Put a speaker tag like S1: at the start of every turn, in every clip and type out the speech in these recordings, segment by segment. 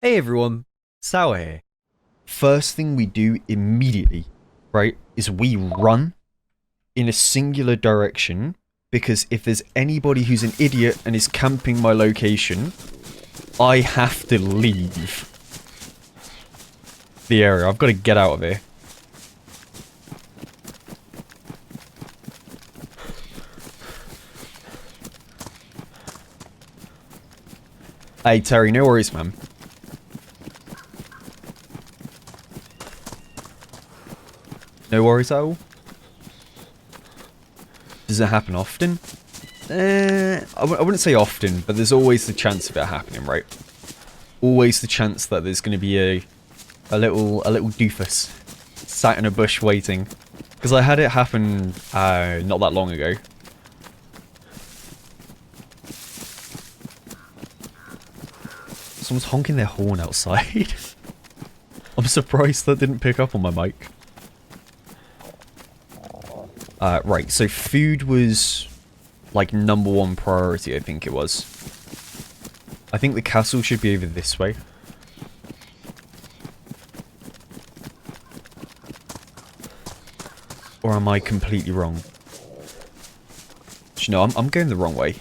S1: Hey everyone, Sour here. First thing we do immediately, right, is we run in a singular direction because if there's anybody who's an idiot and is camping my location, I have to leave the area. I've got to get out of here. Hey Terry, no worries, man. No worries at all. Does it happen often? I wouldn't say often, but there's always the chance of it happening, right? Always the chance that there's going to be a little doofus sat in a bush waiting. Because I had it happen not that long ago. Someone's honking their horn outside. I'm surprised that didn't pick up on my mic. Right, so food was like #1 priority, I think it was. I think the castle should be over this way. Or am I completely wrong? You know, I'm going the wrong way.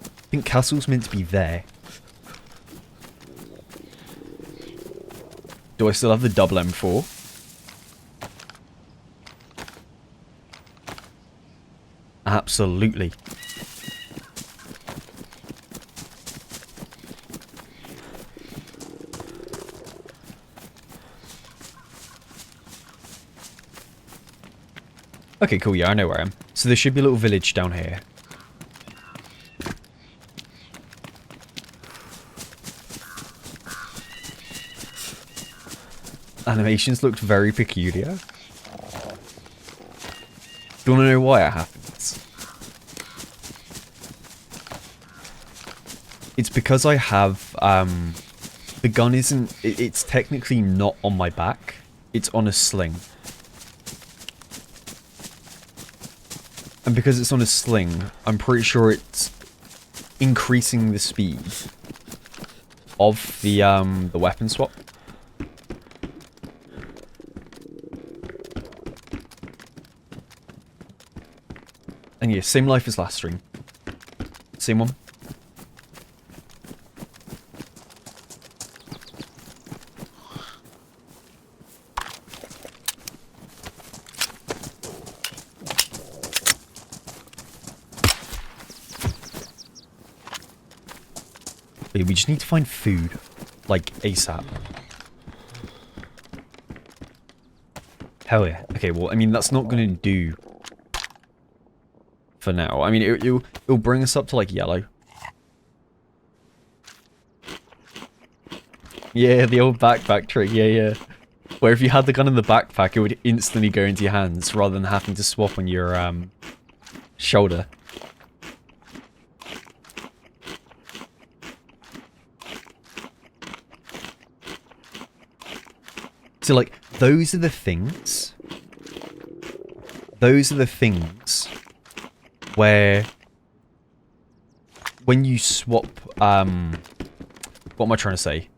S1: I think castle's meant to be there. Do I still have the double M4? Absolutely. Okay, cool, yeah, I know where I am. So there should be a little village down here. Animations looked very peculiar. Do you want to know why it happens? It's because I have, the gun isn't, it's technically not on my back. It's on a sling. And because it's on a sling, I'm pretty sure it's increasing the speed of the weapon swap. And yeah, same life as last stream. Same one. We just need to find food, like, ASAP. Hell yeah. Okay, well, I mean, that's not gonna do for now. I mean, it'll bring us up to, like, yellow. Yeah, the old backpack trick, yeah. Where if you had the gun in the backpack, it would instantly go into your hands, rather than having to swap on your, shoulder. So, like, those are the things where when you swap, what am I trying to say?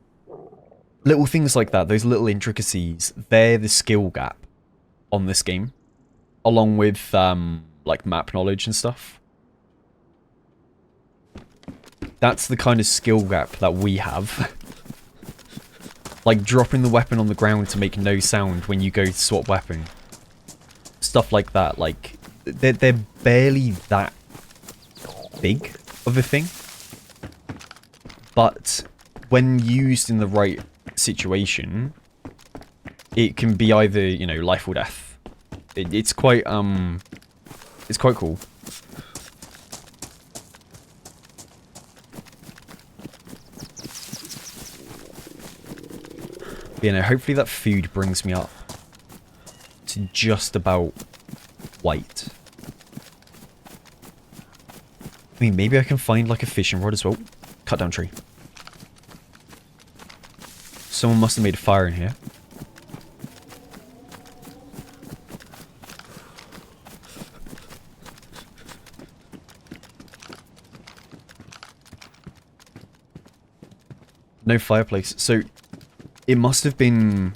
S1: Little things like that, those little intricacies, they're the skill gap on this game. Along with, like, map knowledge and stuff. That's the kind of skill gap that we have. Like, dropping the weapon on the ground to make no sound when you go to swap weapon. Stuff like that, like, they're barely that big of a thing. But, when used in the right situation, it can be either, you know, life or death. It's quite cool. You know, hopefully that food brings me up to just about white. I mean, maybe I can find, like, a fishing rod as well. Cut down tree. Someone must have made a fire in here. No fireplace. So, it must have been...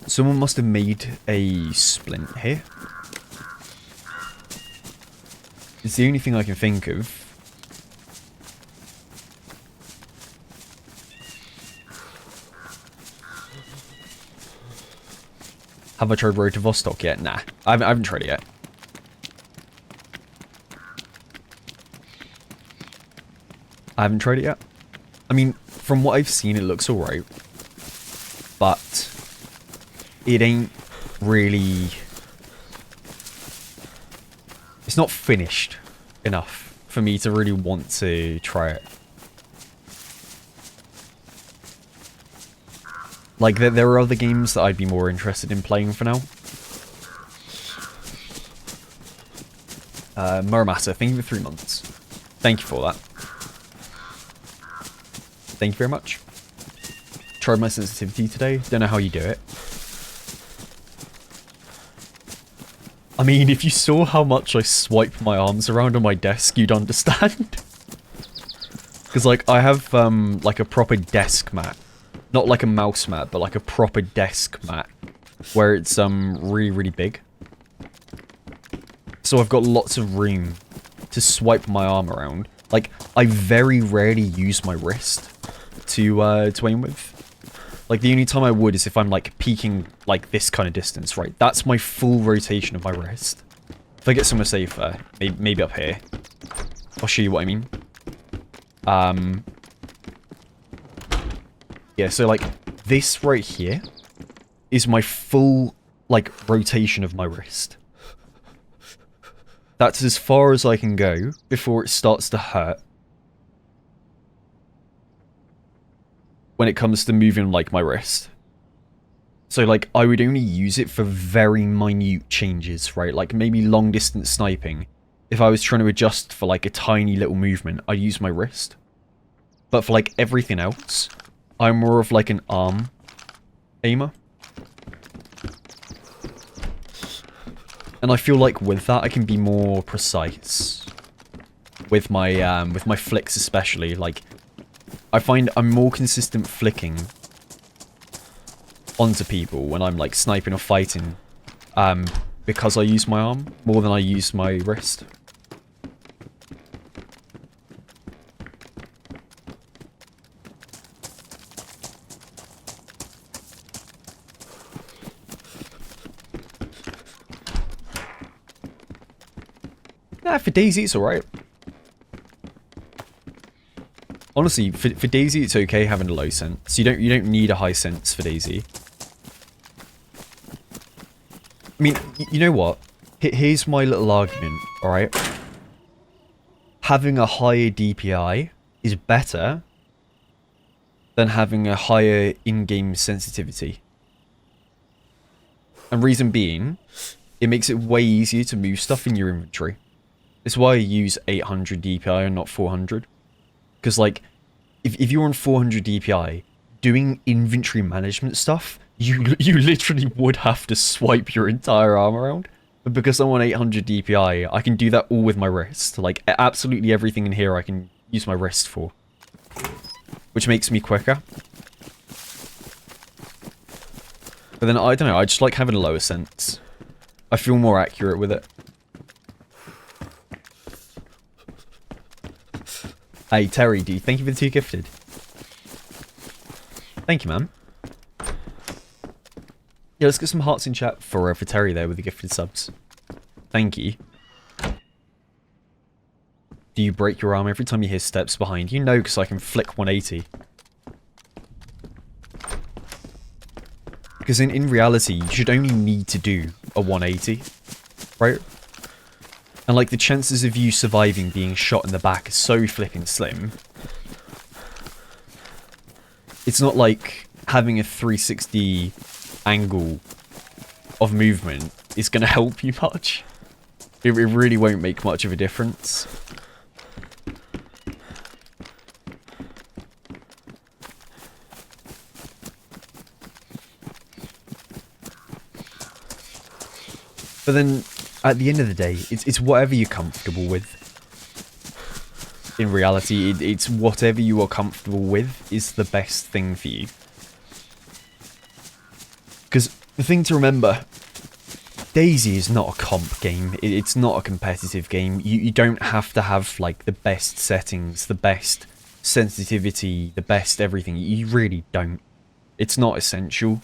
S1: Someone must have made a splint here. It's the only thing I can think of. Have I tried Road to Vostok yet? Nah, I haven't tried it yet. I haven't tried it yet. I mean, from what I've seen, it looks alright. But it ain't really... It's not finished enough for me to really want to try it. Like, there are other games that I'd be more interested in playing for now. Muramasa, thank you for 3 months. Thank you for that. Thank you very much. Tried my sensitivity today. Don't know how you do it. I mean, if you saw how much I swipe my arms around on my desk, you'd understand. Because, like, I have, like, a proper desk mat. Not like a mouse mat, but like a proper desk mat. Where it's, really, really big. So I've got lots of room to swipe my arm around. Like, I very rarely use my wrist to aim with. Like, the only time I would is if I'm, like, peeking, like, this kind of distance, right? That's my full rotation of my wrist. If I get somewhere safer, maybe up here. I'll show you what I mean. Yeah, so, like, this right here is my full, like, rotation of my wrist. That's as far as I can go before it starts to hurt. When it comes to moving, like, my wrist. So, like, I would only use it for very minute changes, right? Like, maybe long-distance sniping. If I was trying to adjust for, like, a tiny little movement, I'd use my wrist. But for, like, everything else, I'm more of, like, an arm aimer. And I feel like with that, I can be more precise. With my flicks especially, like... I find I'm more consistent flicking onto people when I'm, like, sniping or fighting, because I use my arm more than I use my wrist. Nah, for DayZ it's alright. Honestly, for DayZ, it's okay having a low sense. You don't need a high sense for DayZ. I mean, you know what? Here's my little argument, alright? Having a higher DPI is better than having a higher in-game sensitivity. And reason being, it makes it way easier to move stuff in your inventory. It's why I use 800 DPI and not 400. Because, like, if you're on 400 DPI, doing inventory management stuff, you literally would have to swipe your entire arm around. But because I'm on 800 DPI, I can do that all with my wrist. Like, absolutely everything in here I can use my wrist for. Which makes me quicker. But then, I don't know, I just like having a lower sense. I feel more accurate with it. Hey, Terry, dude, thank you for the 2 gifted. Thank you, man. Yeah, let's get some hearts in chat for Terry there with the gifted subs. Thank you. Do you break your arm every time you hear steps behind you? No, because I can flick 180. Because in reality, you should only need to do a 180, right? And, like, the chances of you surviving being shot in the back is so flipping slim. It's not like having a 360 angle of movement is going to help you much. It really won't make much of a difference. But then, at the end of the day, it's whatever you're comfortable with. in reality, it's whatever you are comfortable with is the best thing for you. Because the thing to remember, DayZ is not a comp game. It's not a competitive game. You don't have to have like the best settings, the best sensitivity, the best everything. You really don't. It's not essential.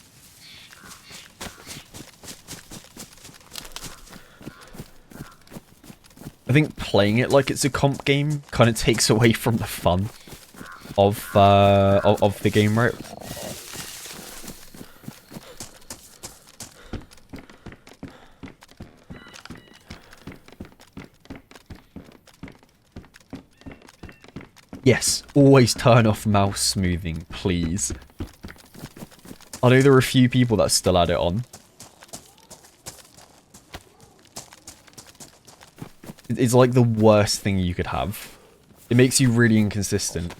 S1: I think playing it like it's a comp game kind of takes away from the fun of the game, right? Yes, always turn off mouse smoothing, please. I know there are a few people that still add it on. It's like the worst thing you could have. It makes you really inconsistent.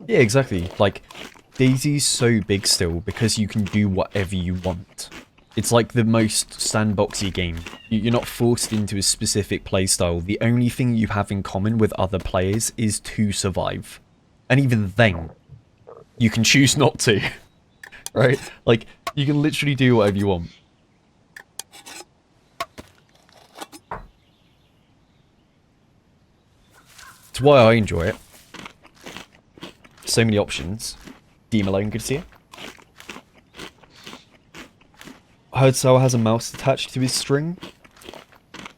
S1: Yeah, exactly. Like, DayZ's so big still because you can do whatever you want. It's like the most sandboxy game. You're not forced into a specific playstyle. The only thing you have in common with other players is to survive. And even then, you can choose not to. Right? Like, you can literally do whatever you want. It's why I enjoy it. So many options. D Malone, good to see you. I heard Sour has a mouse attached to his string.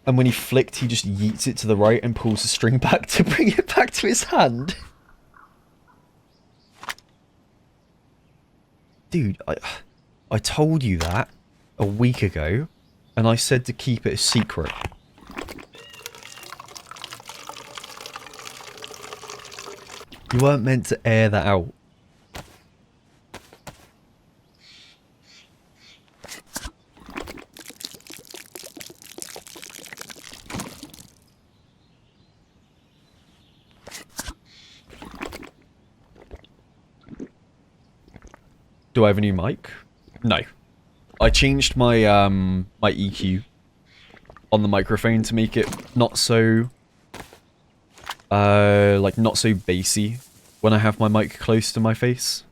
S1: And when he flicked, he just yeets it to the right and pulls the string back to bring it back to his hand. Dude, I told you that a week ago, and I said to keep it a secret. You weren't meant to air that out. Do I have a new mic? No. I changed my my EQ on the microphone to make it not so like not so bassy when I have my mic close to my face.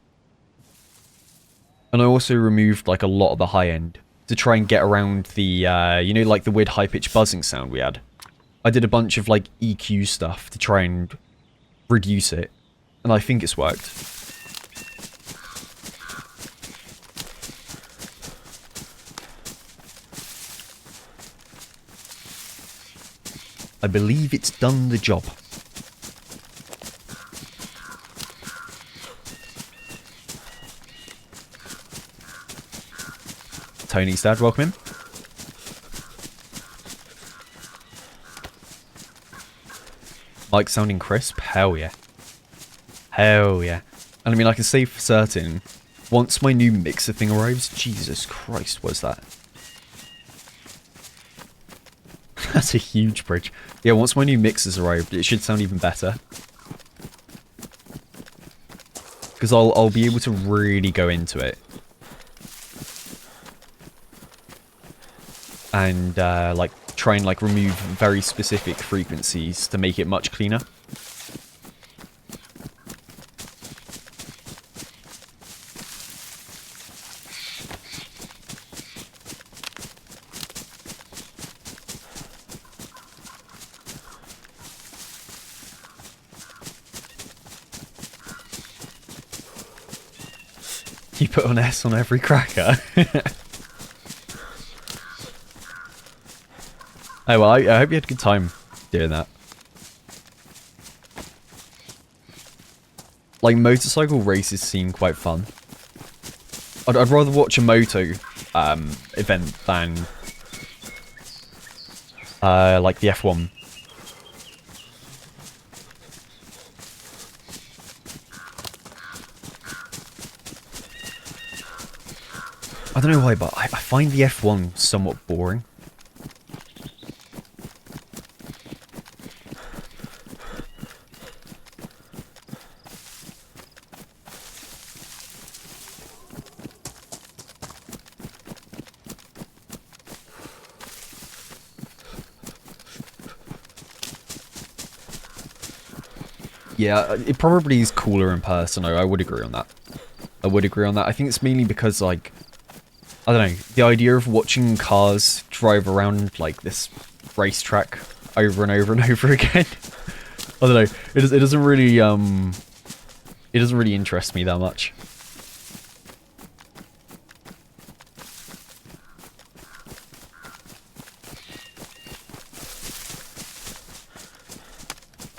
S1: And I also removed like a lot of the high end to try and get around the you know, like the weird high pitched buzzing sound we had. I did a bunch of like EQ stuff to try and reduce it, and I think it's worked. I believe it's done the job. Tony's dad, welcome in. Mic sounding crisp? Hell yeah. Hell yeah. And I mean, I can say for certain, once my new mixer thing arrives, Jesus Christ, what's that? That's a huge bridge. Yeah, once my new mixer's arrived, it should sound even better. Because I'll be able to really go into it. And, like, try and, like, remove very specific frequencies to make it much cleaner. You put an S on every cracker. Oh, well, I hope you had a good time doing that. Like, motorcycle races seem quite fun. I'd rather watch a moto event than like the F1. I don't know why, but I find the F1 somewhat boring. Yeah, it probably is cooler in person. I would agree on that. I would agree on that. I think it's mainly because, like, I don't know, the idea of watching cars drive around, like, this racetrack over and over and over again. I don't know. It doesn't really, it doesn't really interest me that much.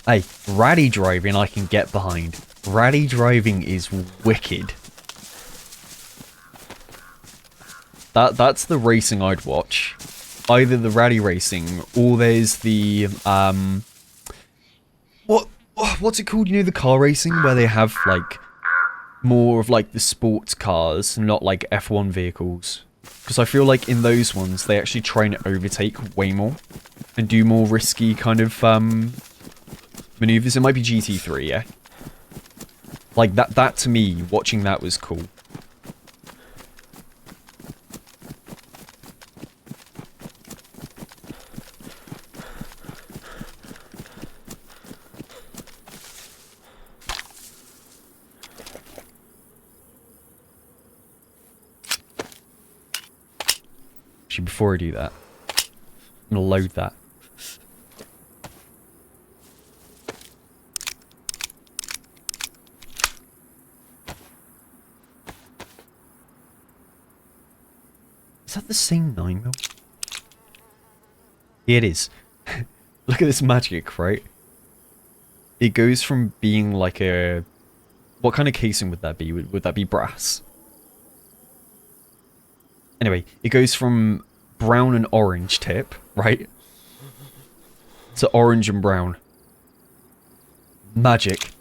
S1: Hey, rally driving I can get behind. Rally driving is wicked. That's the racing I'd watch. Either the rally racing or there's the what's it called? You know, the car racing where they have like more of like the sports cars, not like F1 vehicles. Because I feel like in those ones they actually try and overtake way more and do more risky kind of maneuvers. It might be GT3, yeah. Like that to me, watching that was cool. Actually, before I do that, I'm gonna load that. Is that the same 9mm? Yeah, it is. Look at this magic, right? It goes from being like a... What kind of casing would that be? Would that be brass? Anyway, it goes from brown and orange tip, right? To orange and brown. Magic.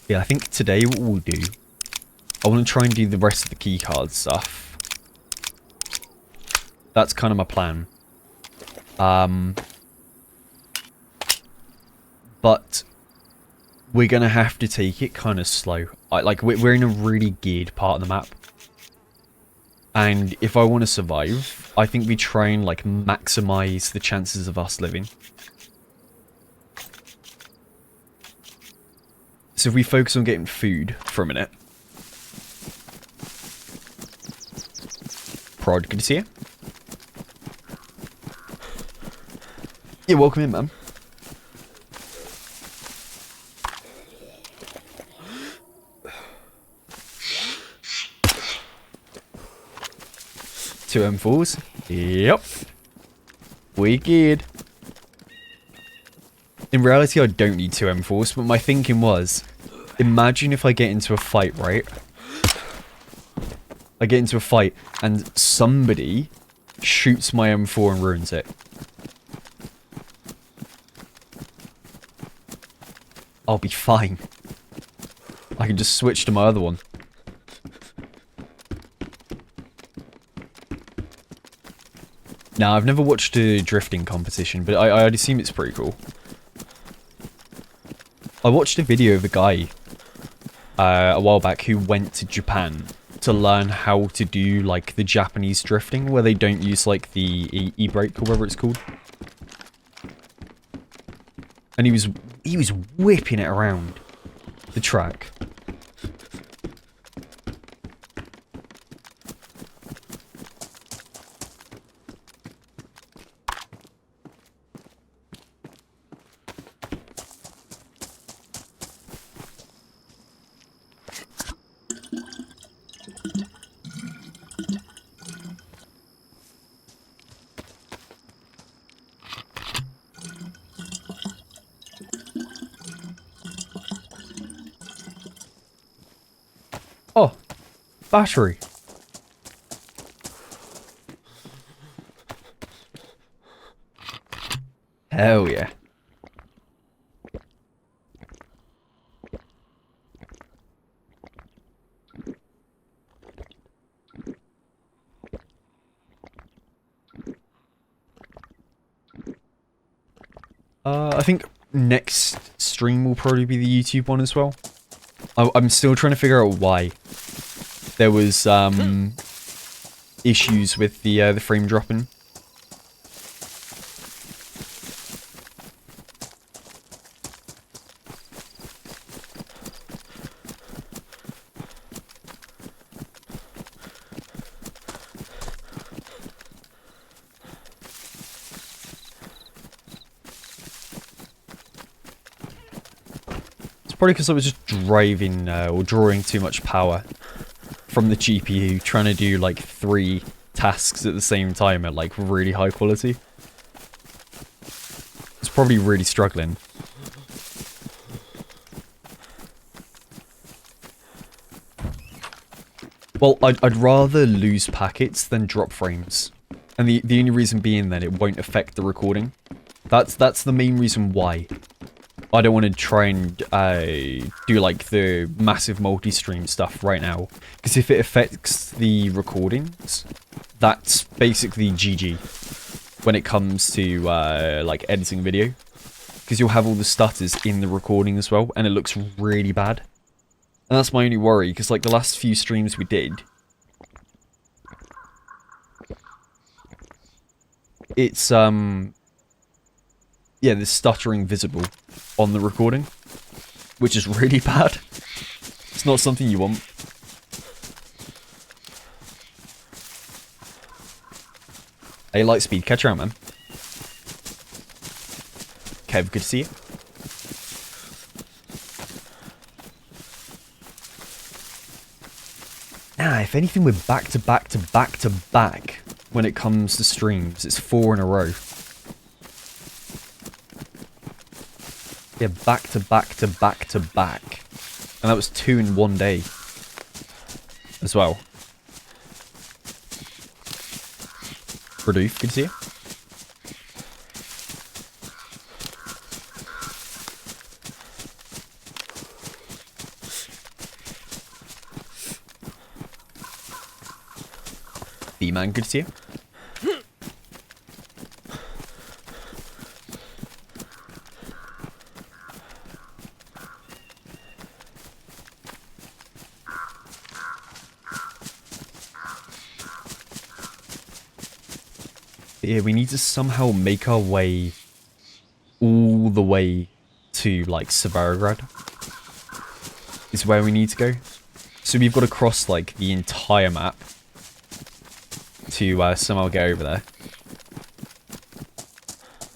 S1: Yeah, I think today what we'll do, I want to try and do the rest of the keycard stuff. That's kind of my plan. But we're going to have to take it kind of slow. Like, we're in a really geared part of the map. And if I want to survive, I think we try and, like, maximize the chances of us living. So if we focus on getting food for a minute. Prod, good to see you. Yeah, welcome in, man. Two M4s. Yep. Wicked. In reality, I don't need two M4s, but my thinking was, imagine if I get into a fight, right? I get into a fight, and somebody shoots my M4 and ruins it. I'll be fine. I can just switch to my other one. Now, I've never watched a drifting competition, but I'd assume it's pretty cool. I watched a video of a guy a while back who went to Japan to learn how to do like the Japanese drifting where they don't use like the e-brake or whatever it's called. And he was whipping it around the track. Oh, battery. Hell yeah. I think next stream will probably be the YouTube one as well. I'm still trying to figure out why there was issues with the frame dropping. Probably because I was just driving or drawing too much power from the GPU, trying to do like 3 tasks at the same time at like really high quality. It's probably really struggling. Well, I'd rather lose packets than drop frames. And the only reason being that it won't affect the recording. That's the main reason why. I don't want to try and do like the massive multi-stream stuff right now. Because if it affects the recordings, that's basically GG when it comes to like editing video. Because you'll have all the stutters in the recording as well, and it looks really bad. And that's my only worry, because like the last few streams we did, it's yeah, there's stuttering visible on the recording, which is really bad. It's not something you want. Hey, Lightspeed, catch your out, man. Kev, good to see you. Nah, if anything, we're back to back to back to back when it comes to streams. It's 4 in a row. Yeah, back to back to back to back. And that was 2 in one day. As well. Radoof, good to see you. B-Man, good to see you. Yeah, we need to somehow make our way all the way to, like, Severograd. Is where we need to go. So we've got to cross, like, the entire map to somehow get over there.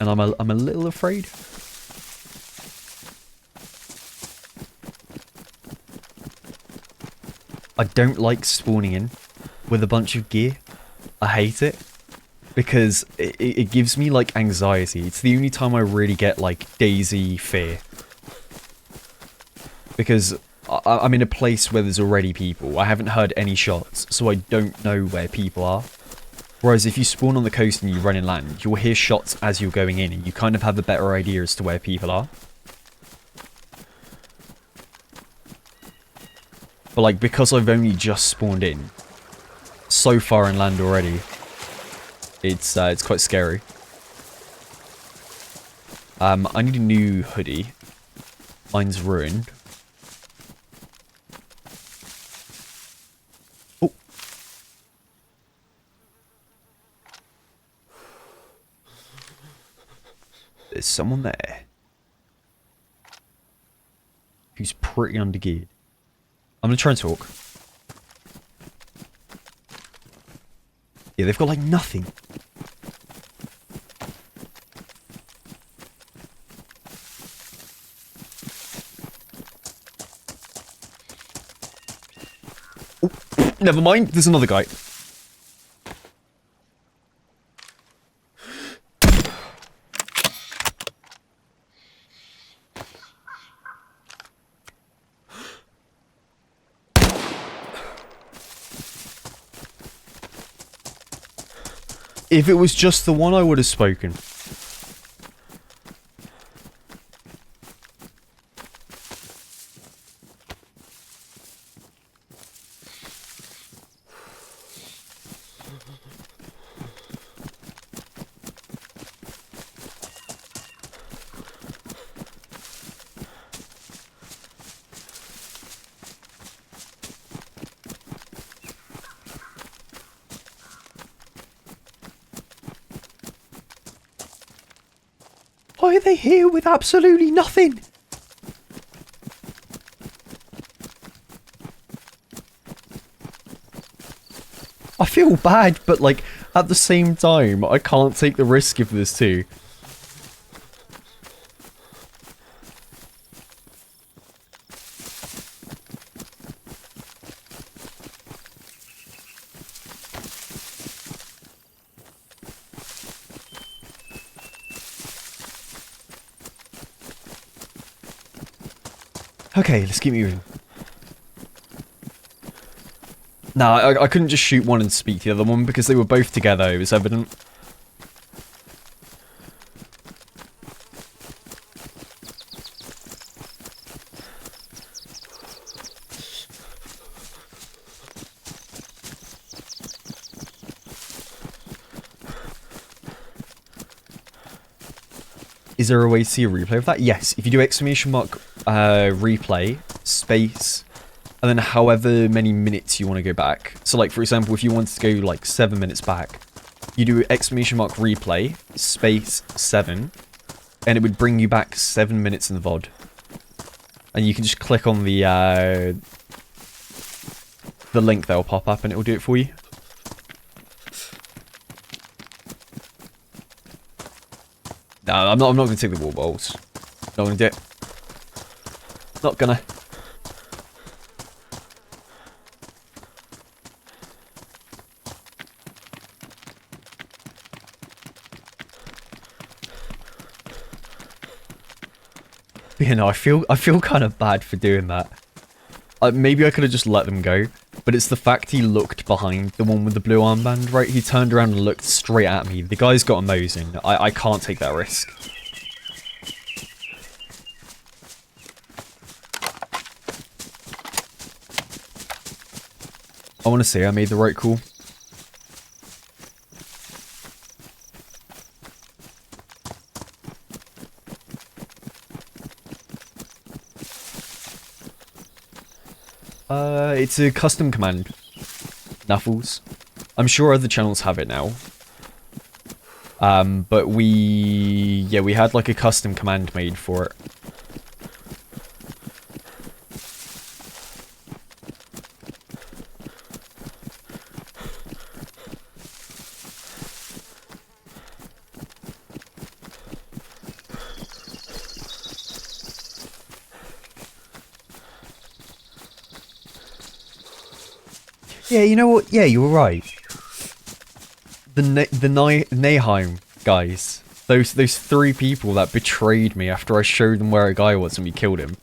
S1: And I'm a little afraid. I don't like spawning in with a bunch of gear. I hate it. Because it gives me, like, anxiety. It's the only time I really get, like, DayZ fear. Because I'm in a place where there's already people. I haven't heard any shots, so I don't know where people are. Whereas if you spawn on the coast and you run inland, you'll hear shots as you're going in, and you kind of have a better idea as to where people are. But, like, because I've only just spawned in, so far inland already, it's quite scary. I need a new hoodie. Mine's ruined. Oh. There's someone there. Who's pretty undergeared. I'm gonna try and talk. Yeah, they've got like nothing. Oh, never mind, there's another guy. If it was just the one, I would have spoken. Why are they here with absolutely nothing? I feel bad, but like, at the same time, I can't take the risk of this too. Okay, let's keep moving. Nah, I couldn't just shoot one and speak to the other one because they were both together, it was evident. Is there a way to see a replay of that? Yes, if you do exclamation mark replay, space, and then however many minutes you want to go back. So like, for example, if you wanted to go like 7 minutes back, you do exclamation mark replay, space 7, and it would bring you back 7 minutes in the VOD. And you can just click on the link that will pop up and it will do it for you. No, I'm not going to take the wall balls. Not going to do it. Not gonna. You know, I feel kind of bad for doing that. Maybe I could have just let them go, but it's the fact he looked behind the one with the blue armband, right? He turned around and looked straight at me. The guy's got a Mosin. I can't take that risk. I want to say I made the right call. It's a custom command. Nuffles. I'm sure other channels have it now. But we had like a custom command made for it. Yeah, you know what? Yeah, you were right. The Nahheim guys. Those 3 people that betrayed me after I showed them where a guy was and we killed him.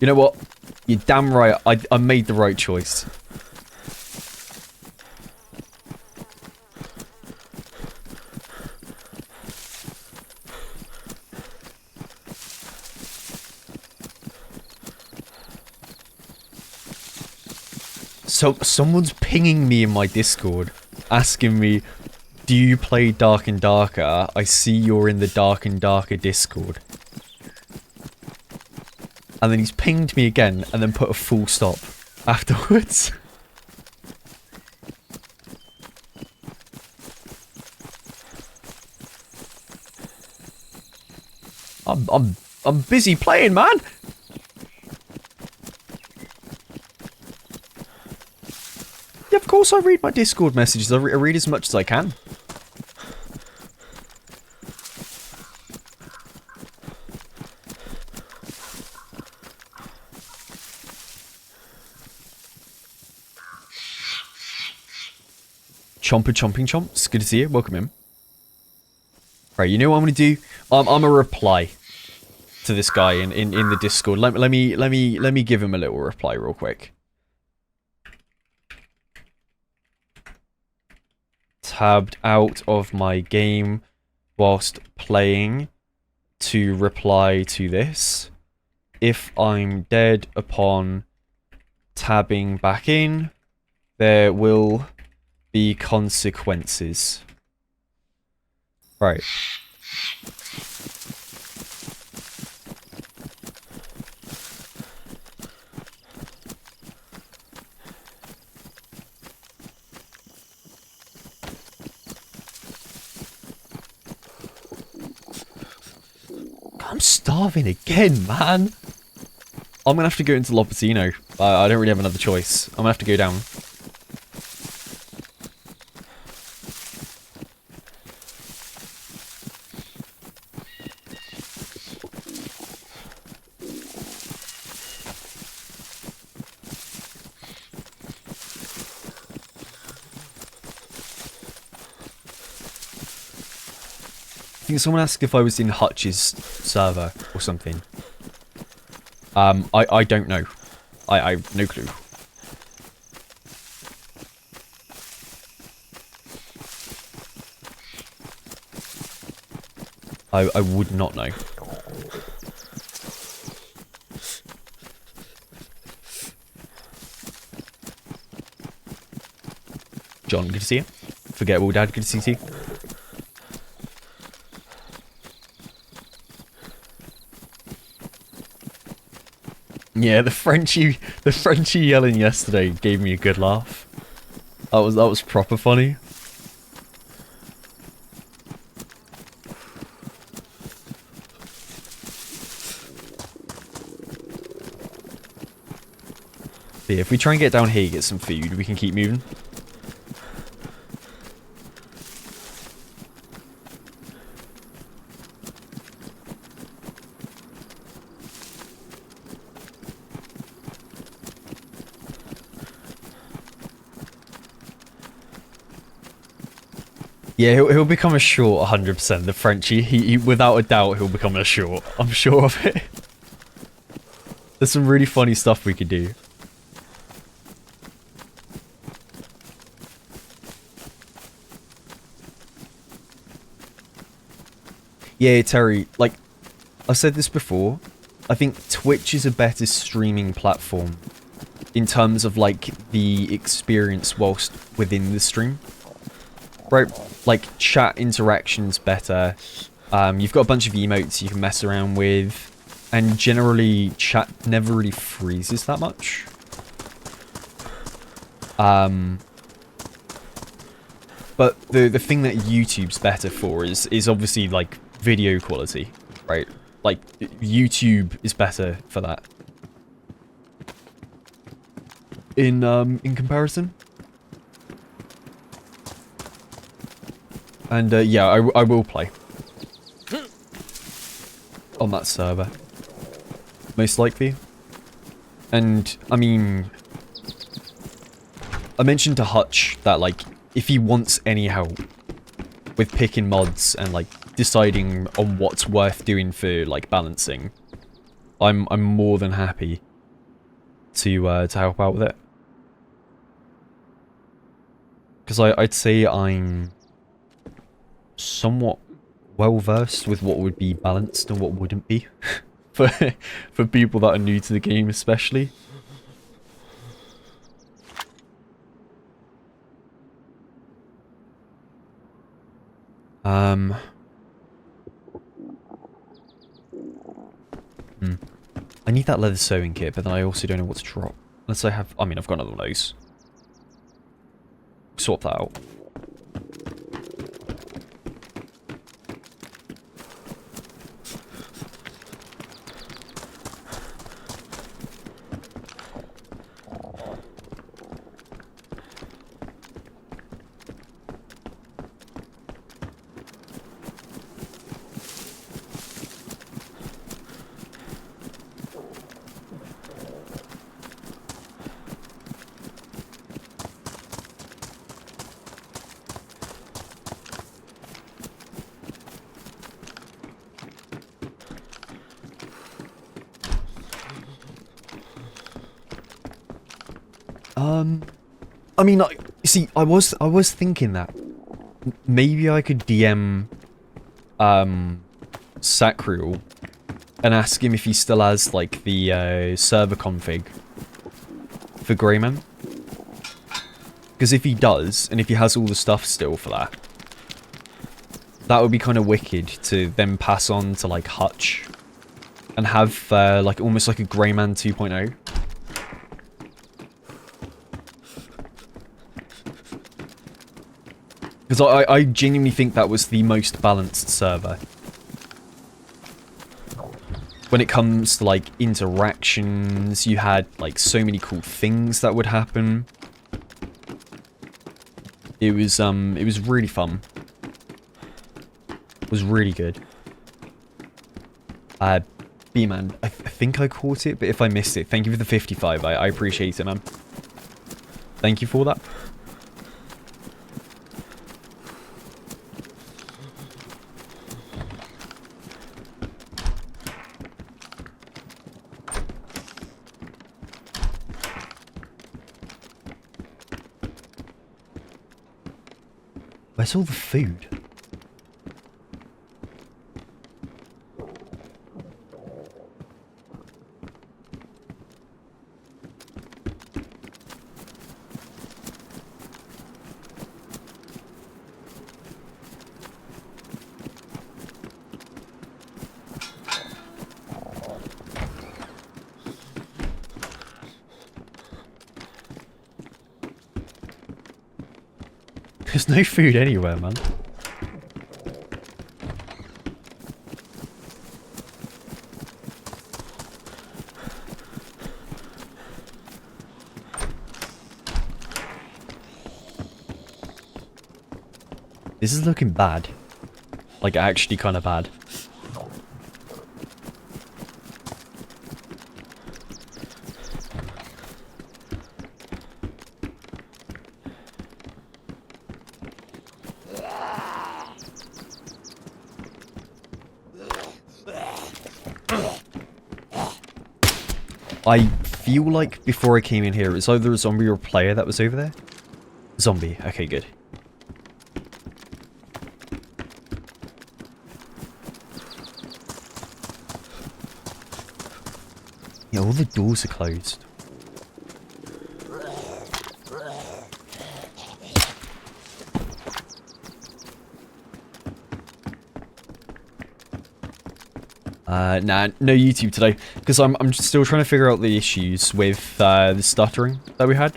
S1: You know what? You're damn right. I made the right choice. So, someone's pinging me in my Discord, asking me, do you play Dark and Darker? I see you're in the Dark and Darker Discord. And then he's pinged me again, and then put a full stop afterwards. I'm busy playing, man! Yeah, of course I read my Discord messages. I read as much as I can. Chomper chomping chomps. Good to see you. Welcome in. Right, you know what I'm gonna do? I'm gonna reply to this guy in the Discord. Let me give him a little reply real quick. Tabbed out of my game whilst playing to reply to this. If I'm dead upon tabbing back in, there will be consequences. Right. I'm starving again, man. I'm gonna have to go into Lopatino. I don't really have another choice. I'm gonna have to go down. I think someone asked if I was in Hutch's server or something. I don't know. I've no clue. I would not know. John, good to see you. Forgettable Dad, good to see you. Yeah, the Frenchie yelling yesterday gave me a good laugh. That was proper funny. But yeah, if we try and get down here, get some food, we can keep moving. Yeah, he'll become a short 100%. The Frenchie, he without a doubt, he'll become a short. I'm sure of it. There's some really funny stuff we could do. Yeah, Terry, like, I've said this before. I think Twitch is a better streaming platform in terms of, like, the experience whilst within the stream. Right, like, chat interaction's better. You've got a bunch of emotes you can mess around with. And generally, chat never really freezes that much. But the thing that YouTube's better for is obviously, like, video quality, right? Like, YouTube is better for that. In comparison. And, yeah, I will play. On that server. Most likely. And, I mean... I mentioned to Hutch that, like, if he wants any help with picking mods and, like, deciding on what's worth doing for, like, balancing, I'm more than happy to help out with it. Because I'd say I'm somewhat well-versed with what would be balanced and what wouldn't be. for people that are new to the game, especially. I need that leather sewing kit, but then I also don't know what to drop. Unless I have... I mean, I've got another one of those. Sort that out. I mean, see, I was thinking that maybe I could DM Sacriel and ask him if he still has, like, the server config for Greyman. Because if he does, and if he has all the stuff still for that, that would be kind of wicked to then pass on to, like, Hutch and have, like, almost like a Greyman 2.0. Because I genuinely think that was the most balanced server. when it comes to like interactions, you had like so many cool things that would happen. It was really fun. It was really good. B-man, I think I caught it, but if I missed it, thank you for the 55. I appreciate it, man. Thank you for that. Where's all the food? There's no food anywhere, man. This is looking bad. Like, actually kind of bad. I feel like before I came in here, it was either a zombie or a player that was over there. Zombie. Okay, good. Yeah, all the doors are closed. Nah, no YouTube today, because I'm still trying to figure out the issues with the stuttering that we had.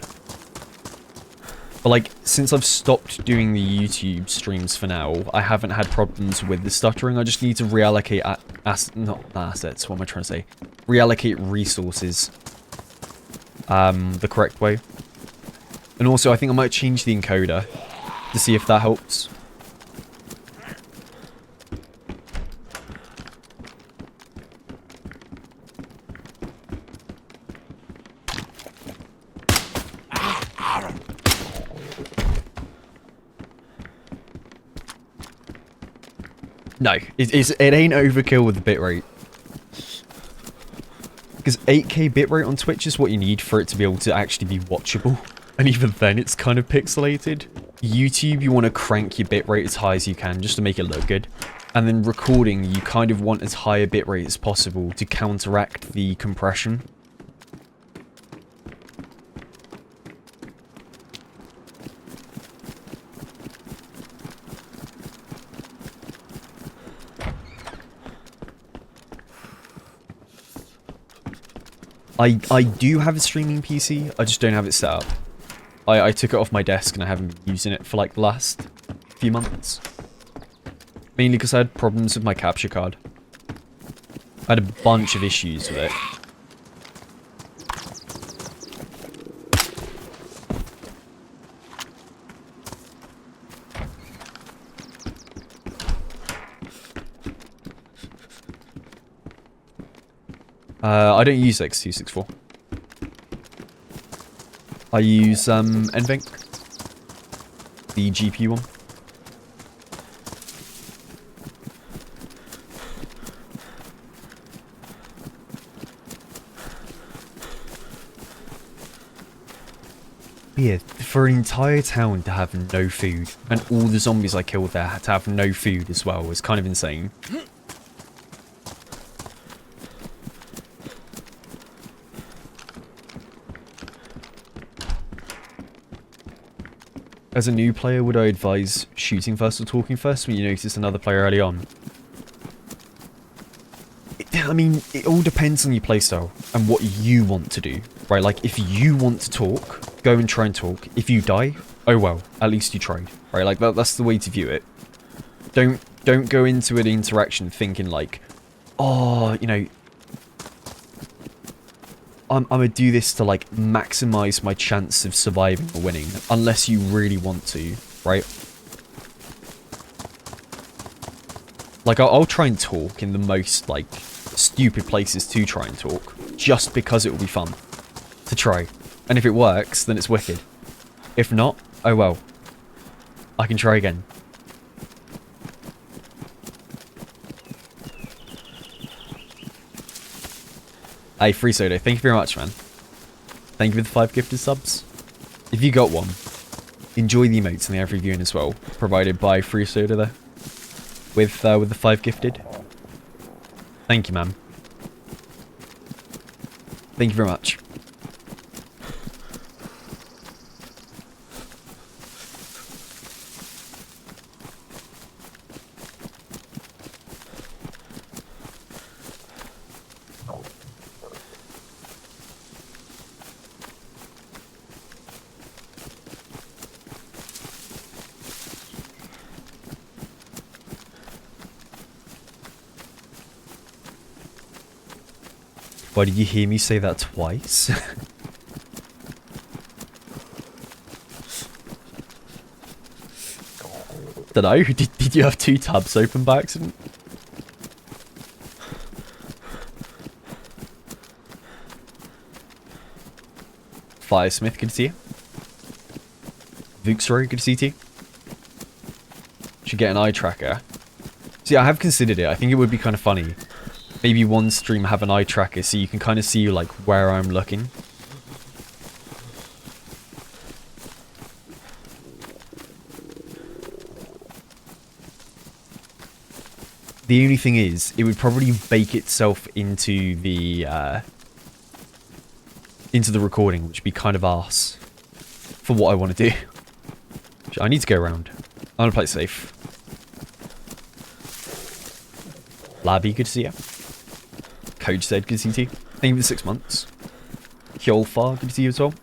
S1: But like, since I've stopped doing the YouTube streams for now, I haven't had problems with the stuttering. I just need to reallocate not assets. What am I trying to say? Reallocate resources the correct way. And also, I think I might change the encoder to see if that helps. No, it ain't overkill with the bitrate. Because 8K bitrate on Twitch is what you need for it to be able to actually be watchable. And even then, it's kind of pixelated. YouTube, you want to crank your bitrate as high as you can just to make it look good. And then recording, you kind of want as high a bitrate as possible to counteract the compression. I do have a streaming PC, I just don't have it set up. I took it off my desk and I haven't been using it for like the last few months. Mainly because I had problems with my capture card. I had a bunch of issues with it. I don't use X264. I use NVENC, the GPU one. Yeah, for an entire town to have no food, and all the zombies I killed there had to have no food as well, was kind of insane. As a new player, would I advise shooting first or talking first when you notice another player early on? I mean, it all depends on your playstyle and what you want to do, right? Like, if you want to talk, go and try and talk. If you die, oh well, at least you tried, right? Like, that's the way to view it. Don't go into an interaction thinking like, oh, you know, I'm gonna do this to like maximize my chance of surviving or winning, unless you really want to, right? Like, I'll try and talk in the most, like, stupid places to try and talk, just because it will be fun to try. And if it works, then it's wicked. If not, oh well. I can try again. Hey, Free Soda, thank you very much, man. Thank you for the 5 gifted subs. If you got one, enjoy the emotes and the ad viewing as well, provided by Free Soda there. With the 5 gifted. Thank you, man. Thank you very much. Why did you hear me say that twice? Dunno, did you have 2 tabs open by accident? Firesmith, good to see you. Vuxroy, good to see you too. Should get an eye tracker. See, I have considered it. I think it would be kind of funny. Maybe one stream have an eye tracker so you can kind of see like where I'm looking. The only thing is, it would probably bake itself into the recording, which would be kind of arse for what I want to do. I need to go around. I want to play it safe. Labby, good to see you. Coach said, good to see you too. Thank you for the 6 months. Hyolfar, good to see you as well.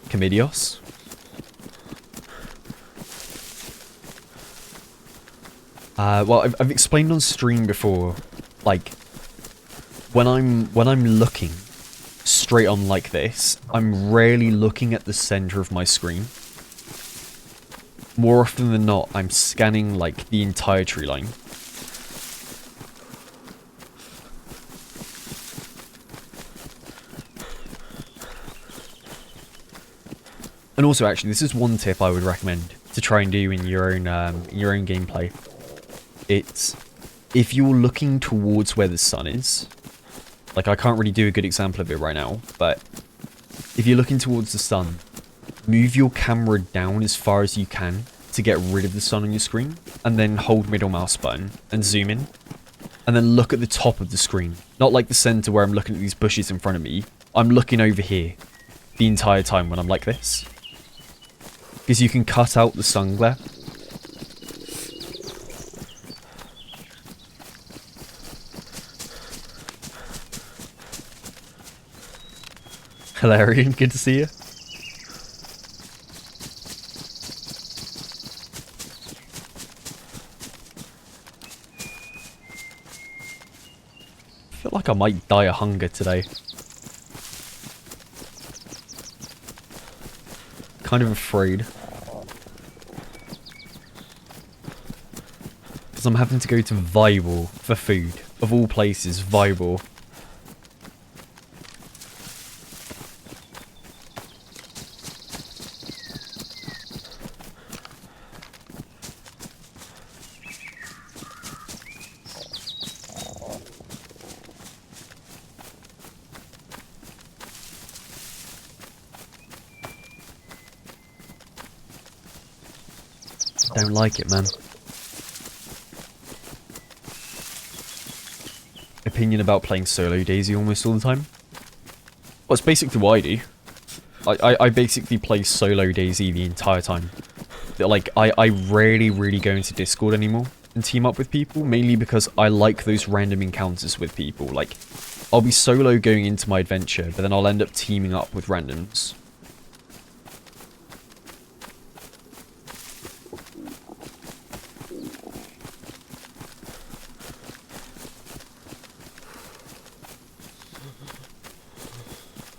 S1: Comidios. Well, I've explained on stream before, like, when I'm looking straight on like this, I'm rarely looking at the center of my screen. More often than not, I'm scanning, like, the entire tree line. And also, actually, this is one tip I would recommend to try and do in your own gameplay. It's, if you're looking towards where the sun is, like, I can't really do a good example of it right now, but if you're looking towards the sun, move your camera down as far as you can to get rid of the sun on your screen, and then hold middle mouse button and zoom in, and then look at the top of the screen. Not like the center where I'm looking at these bushes in front of me. I'm looking over here the entire time when I'm like this. Because you can cut out the sun glare. Hilarion, good to see you. I feel like I might die of hunger today. Kind of afraid. Because I'm having to go to Viable for food. Of all places, Viable. Don't like it, man. Opinion about playing solo DayZ almost all the time? Well, it's basically what I do. I basically play solo DayZ the entire time. Like, I rarely really go into Discord anymore and team up with people, mainly because I like those random encounters with people. Like, I'll be solo going into my adventure, but then I'll end up teaming up with randoms.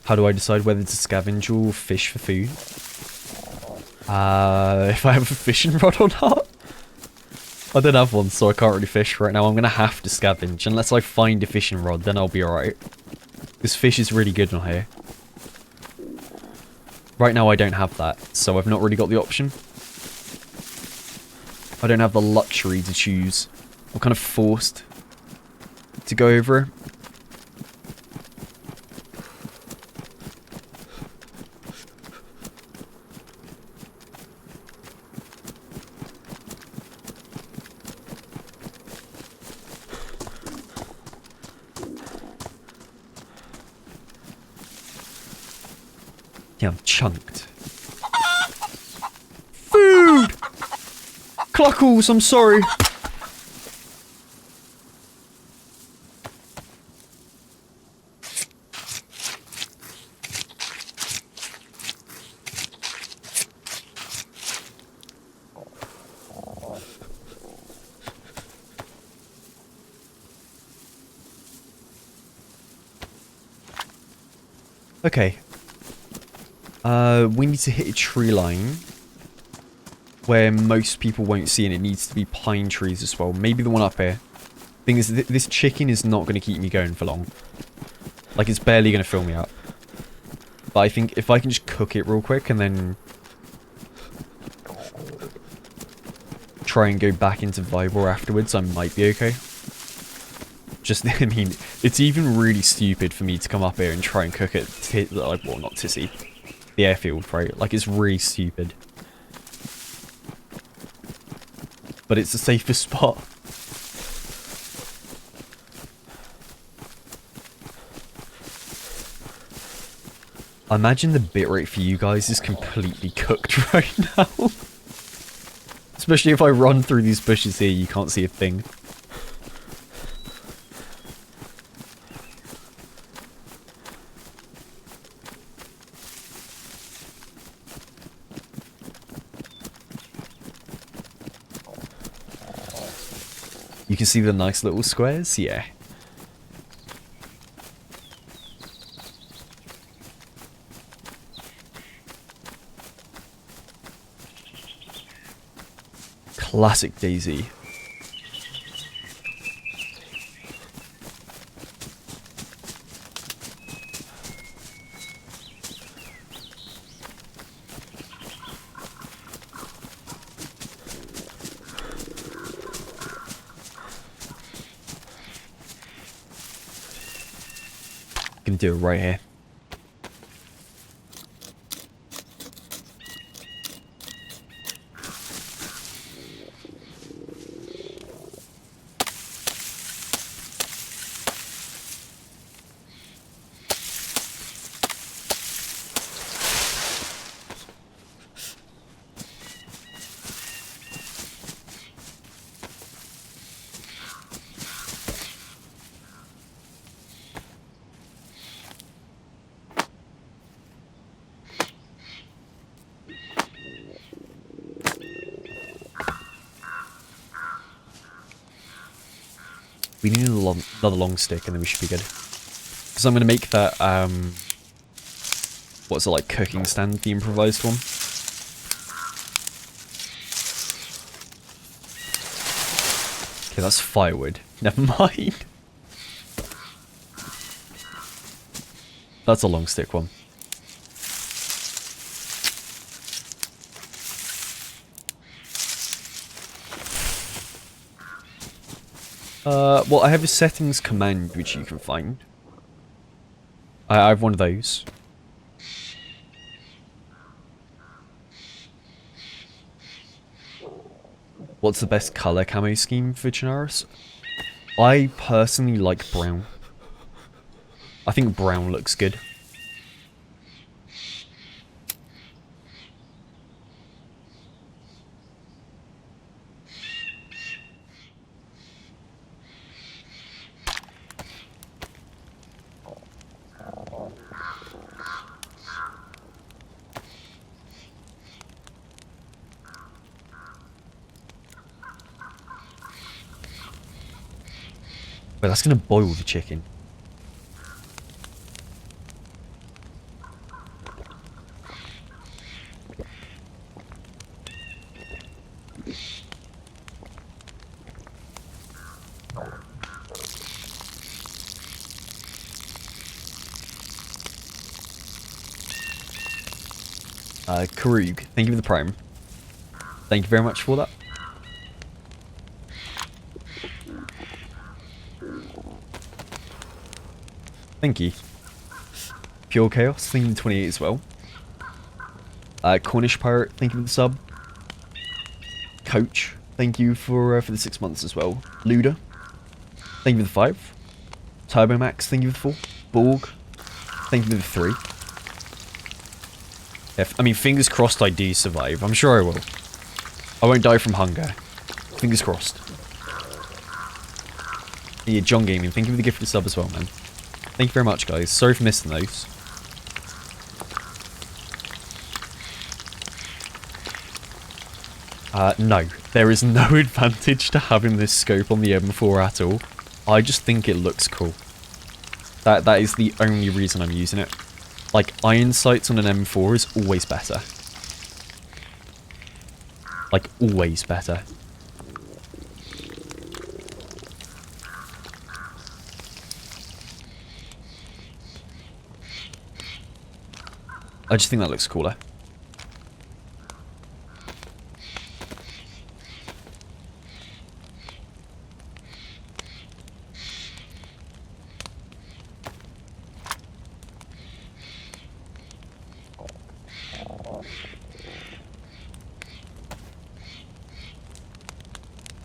S1: How do I decide whether to scavenge or fish for food? If I have a fishing rod or not? I don't have one, so I can't really fish right now. I'm going to have to scavenge. Unless I find a fishing rod, then I'll be alright. This fish is really good on here. Right now I don't have that, so I've not really got the option. I don't have the luxury to choose. I'm kind of forced to go over it. Yeah, I'm chunked. Food! Cluckles, I'm sorry. Okay. We need to hit a tree line where most people won't see, and it needs to be pine trees as well. Maybe the one up here. Thing is, this chicken is not going to keep me going for long. Like, it's barely going to fill me up. But I think if I can just cook it real quick and then try and go back into Vibor afterwards, I might be okay. Just, I mean, it's even really stupid for me to come up here and try and cook it, well, not Tissy. The airfield, right? Like, it's really stupid. But it's the safest spot. I imagine the bitrate for you guys is completely cooked right now. Especially if I run through these bushes here, you can't see a thing. You can see the nice little squares? Yeah. Classic DayZ. Gonna do it right here. We need another long stick and then we should be good. Because I'm going to make that, what's it, like, cooking stand, the improvised one. Okay, that's firewood. Never mind. That's a long stick one. Well, I have a settings command which you can find. I have one of those. What's the best color camo scheme for Chernarus? I personally like brown. I think brown looks good. But that's going to boil the chicken. Karug, thank you for the prime. Thank you very much for that. Thank you. Pure Chaos, thank you for the 28 as well. Cornish Pirate, thank you for the sub. Coach, thank you for the 6 months as well. Luda, thank you for the 5. Turbomax, thank you for the 4. Borg, thank you for the 3. I mean, fingers crossed I do survive. I'm sure I will. I won't die from hunger. Fingers crossed. Yeah, John Gaming, thank you for the gift of the sub as well, man. Thank you very much, guys. Sorry for missing those. No. There is no advantage to having this scope on the M4 at all. I just think it looks cool. That is the only reason I'm using it. Like, iron sights on an M4 is always better. Like, always better. I just think that looks cooler.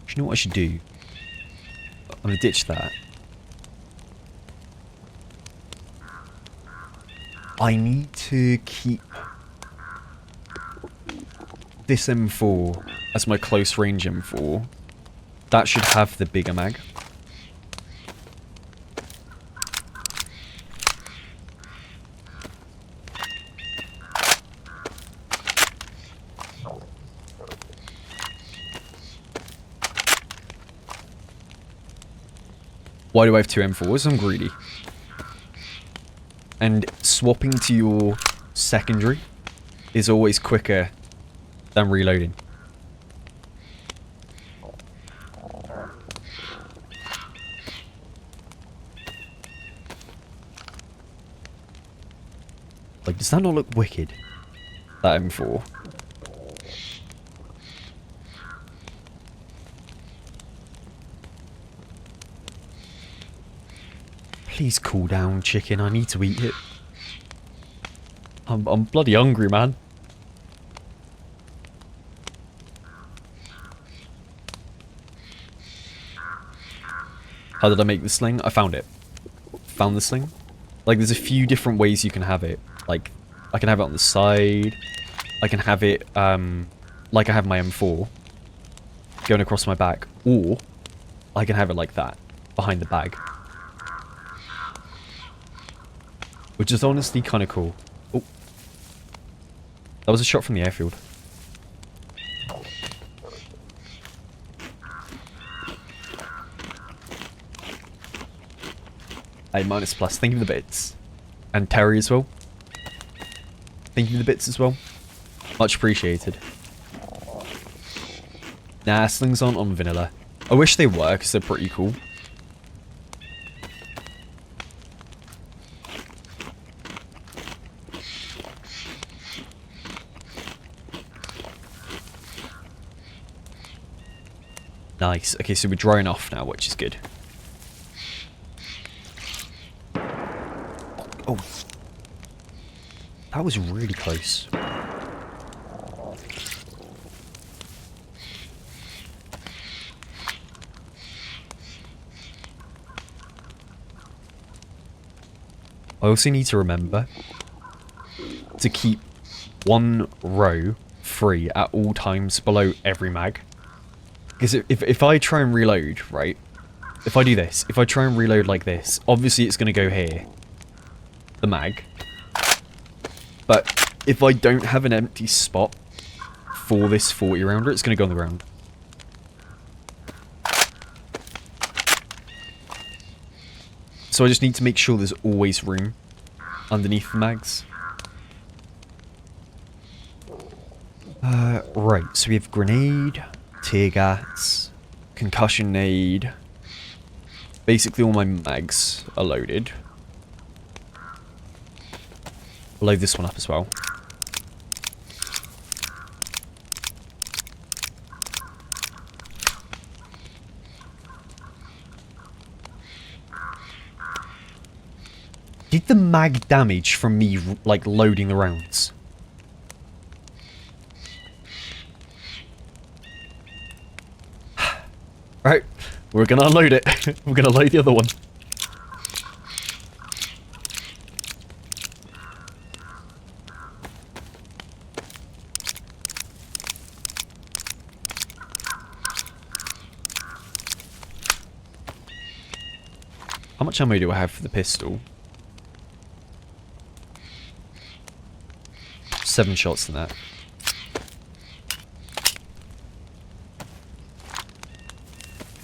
S1: Do you know what I should do? I'm gonna ditch that. I need to keep this M4 as my close range M4. That should have the bigger mag. Why do I have 2 M4s? I'm greedy. And swapping to your secondary is always quicker than reloading. Like, does that not look wicked? That M4. Please cool down, chicken. I need to eat it. I'm bloody hungry, man. How did I make the sling? I found it. Found the sling. Like, there's a few different ways you can have it. Like, I can have it on the side. I can have it, like I have my M4 going across my back. Or, I can have it like that, behind the bag. Which is honestly kind of cool. Oh. That was a shot from the airfield. A minus plus. Thank you for the bits. And Terry as well. Thank you for the bits as well. Much appreciated. Nah, slings aren't on vanilla. I wish they were, because they're pretty cool. Nice. Okay, so we're drying off now, which is good. Oh. That was really close. I also need to remember to keep one row free at all times below every mag. Because if I try and reload, right? If I do this, if I try and reload like this, obviously it's going to go here. The mag. But if I don't have an empty spot for this 40 rounder, it's going to go on the ground. So I just need to make sure there's always room underneath the mags. Right, so we have grenade, tear gas, concussion nade. Basically all my mags are loaded. I'll load this one up as well. Did the mag damage from me, like, loading the rounds? Right, we're gonna unload it. We're gonna load the other one. How much ammo do I have for the pistol? 7 shots in that.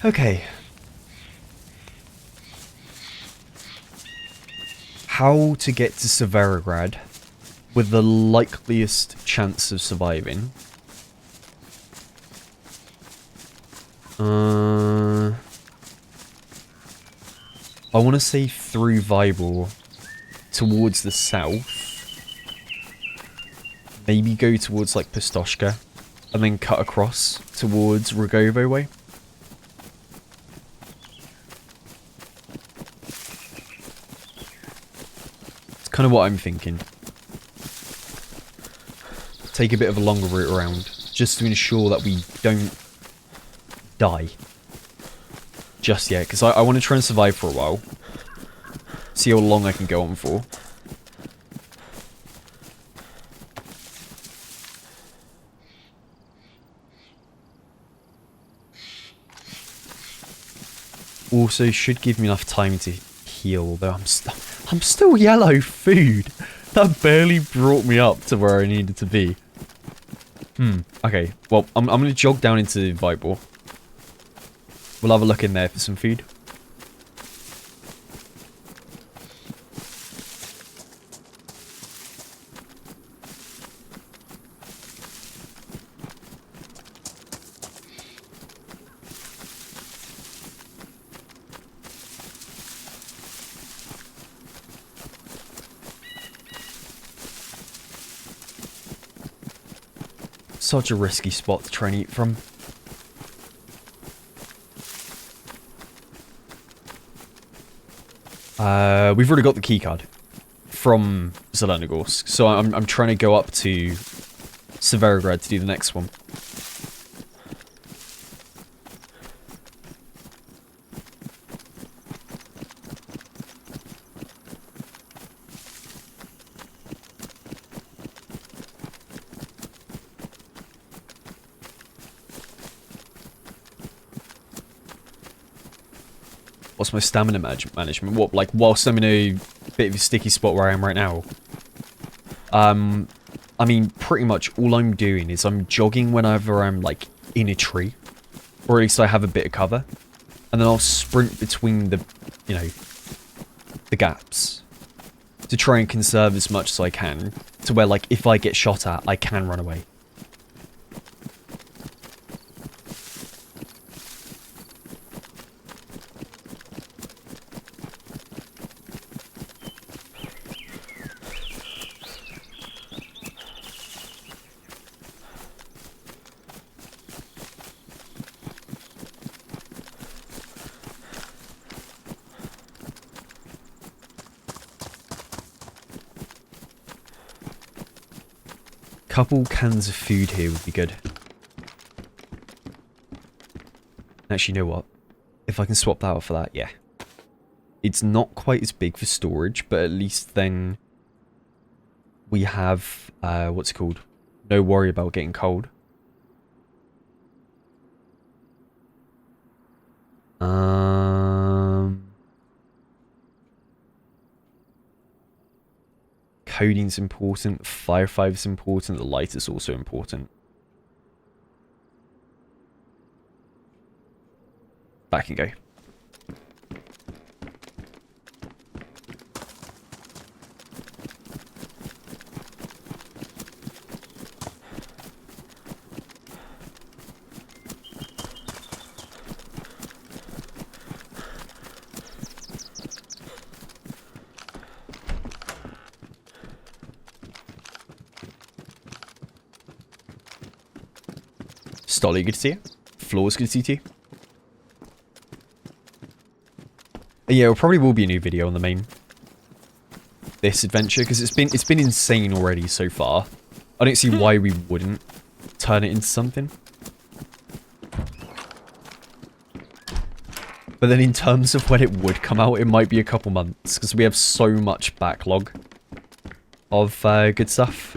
S1: Okay. How to get to Severograd with the likeliest chance of surviving? I want to say through Vybor towards the south. Maybe go towards like Pistoshka and then cut across towards Rogovo way. It's kind of what I'm thinking. Take a bit of a longer route around just to ensure that we don't die just yet, because I want to try and survive for a while. See how long I can go on for. Also, should give me enough time to heal, although I'm still yellow food. That barely brought me up to where I needed to be. Okay, well, I'm going to jog down into Vybor. We'll have a look in there for some food. Such a risky spot to try and eat from. We've already got the keycard from Zelenogorsk, so I'm trying to go up to Severograd to do the next one. What's my stamina management? What, like, whilst I'm in a bit of a sticky spot where I am right now? I mean, pretty much all I'm doing is I'm jogging whenever I'm, like, in a tree. Or at least I have a bit of cover. And then I'll sprint between the, you know, the gaps. To try and conserve as much as I can. To where, like, if I get shot at, I can run away. Couple cans of food here would be good. Actually, you know what? If I can swap that out for that, yeah. It's not quite as big for storage, but at least then we have, what's it called? No worry about getting cold. Coding's important, Fire 5 is important, the light is also important. Back and go. Stolly, good to see you. Floor's good to see you too. Yeah, it probably will be a new video on the main. this adventure, because it's been insane already so far. I don't see why we wouldn't turn it into something. But then in terms of when it would come out, it might be a couple months, because we have so much backlog of good stuff.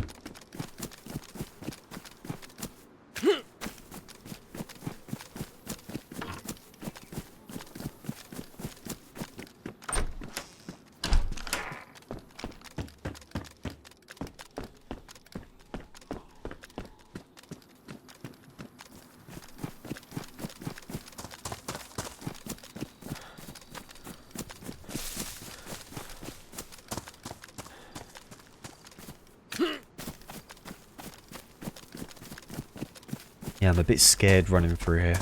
S1: Yeah, I'm a bit scared running through here.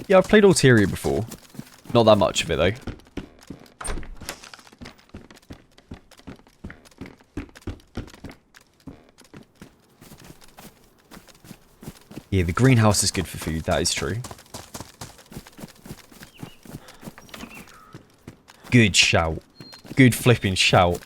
S1: Yeah, I've played Ulterior before. Not that much of it, though. Yeah, the greenhouse is good for food, that is true. Good shout. Good flipping shout.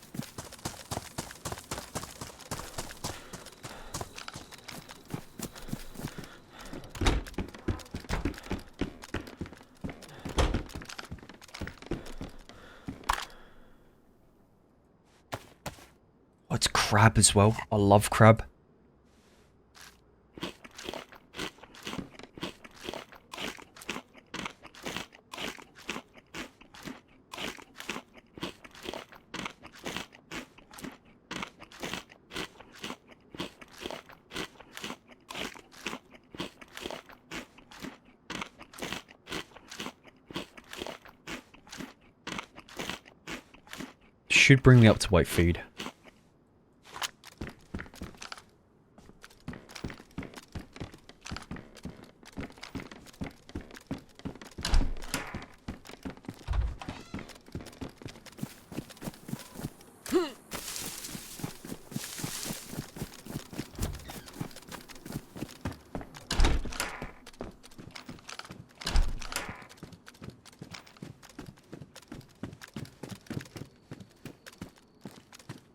S1: Oh, it's crab as well. I love crab. Should bring me up to white food.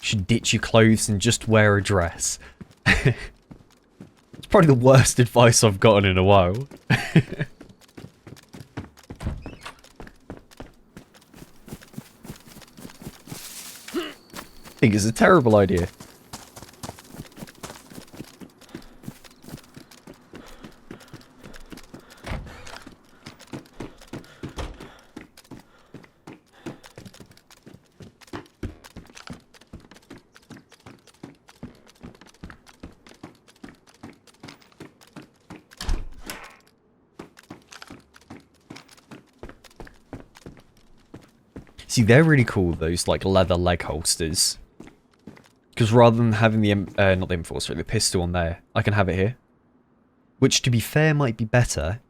S1: Should ditch your clothes and just wear a dress. It's probably the worst advice I've gotten in a while. I think it's a terrible idea. See, they're really cool, those, like, leather leg holsters. Because rather than having the, not the M4, sorry, the pistol on there, I can have it here. Which, to be fair, might be better.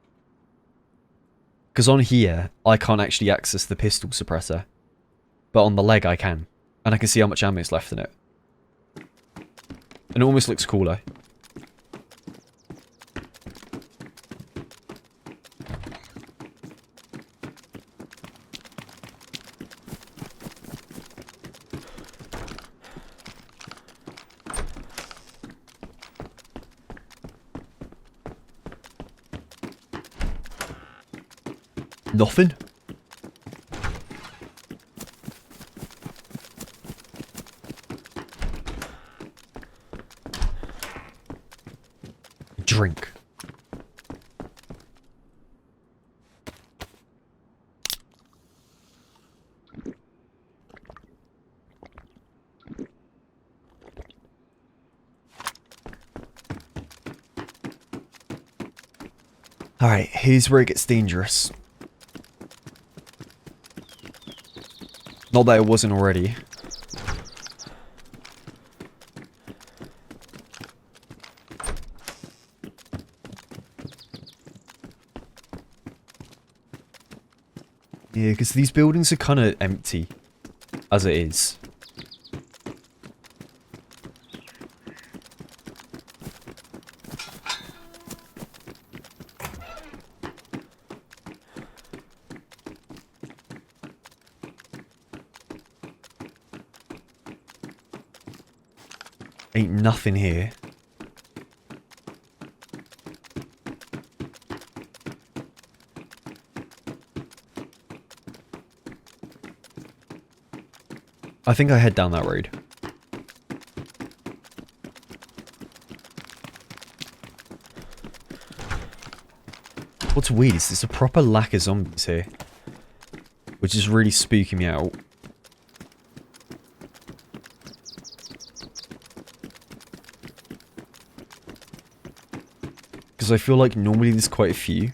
S1: Because on here, I can't actually access the pistol suppressor. But on the leg, I can. And I can see how much ammo is left in it. And it almost looks cooler. Nothing. Drink. Alright, here's where it gets dangerous. Not that it wasn't already. Yeah, because these buildings are kind of empty, as it is. Ain't nothing here. I think I head down that road. What's weird is there's a proper lack of zombies here, which is really spooking me out. Because I feel like normally there's quite a few.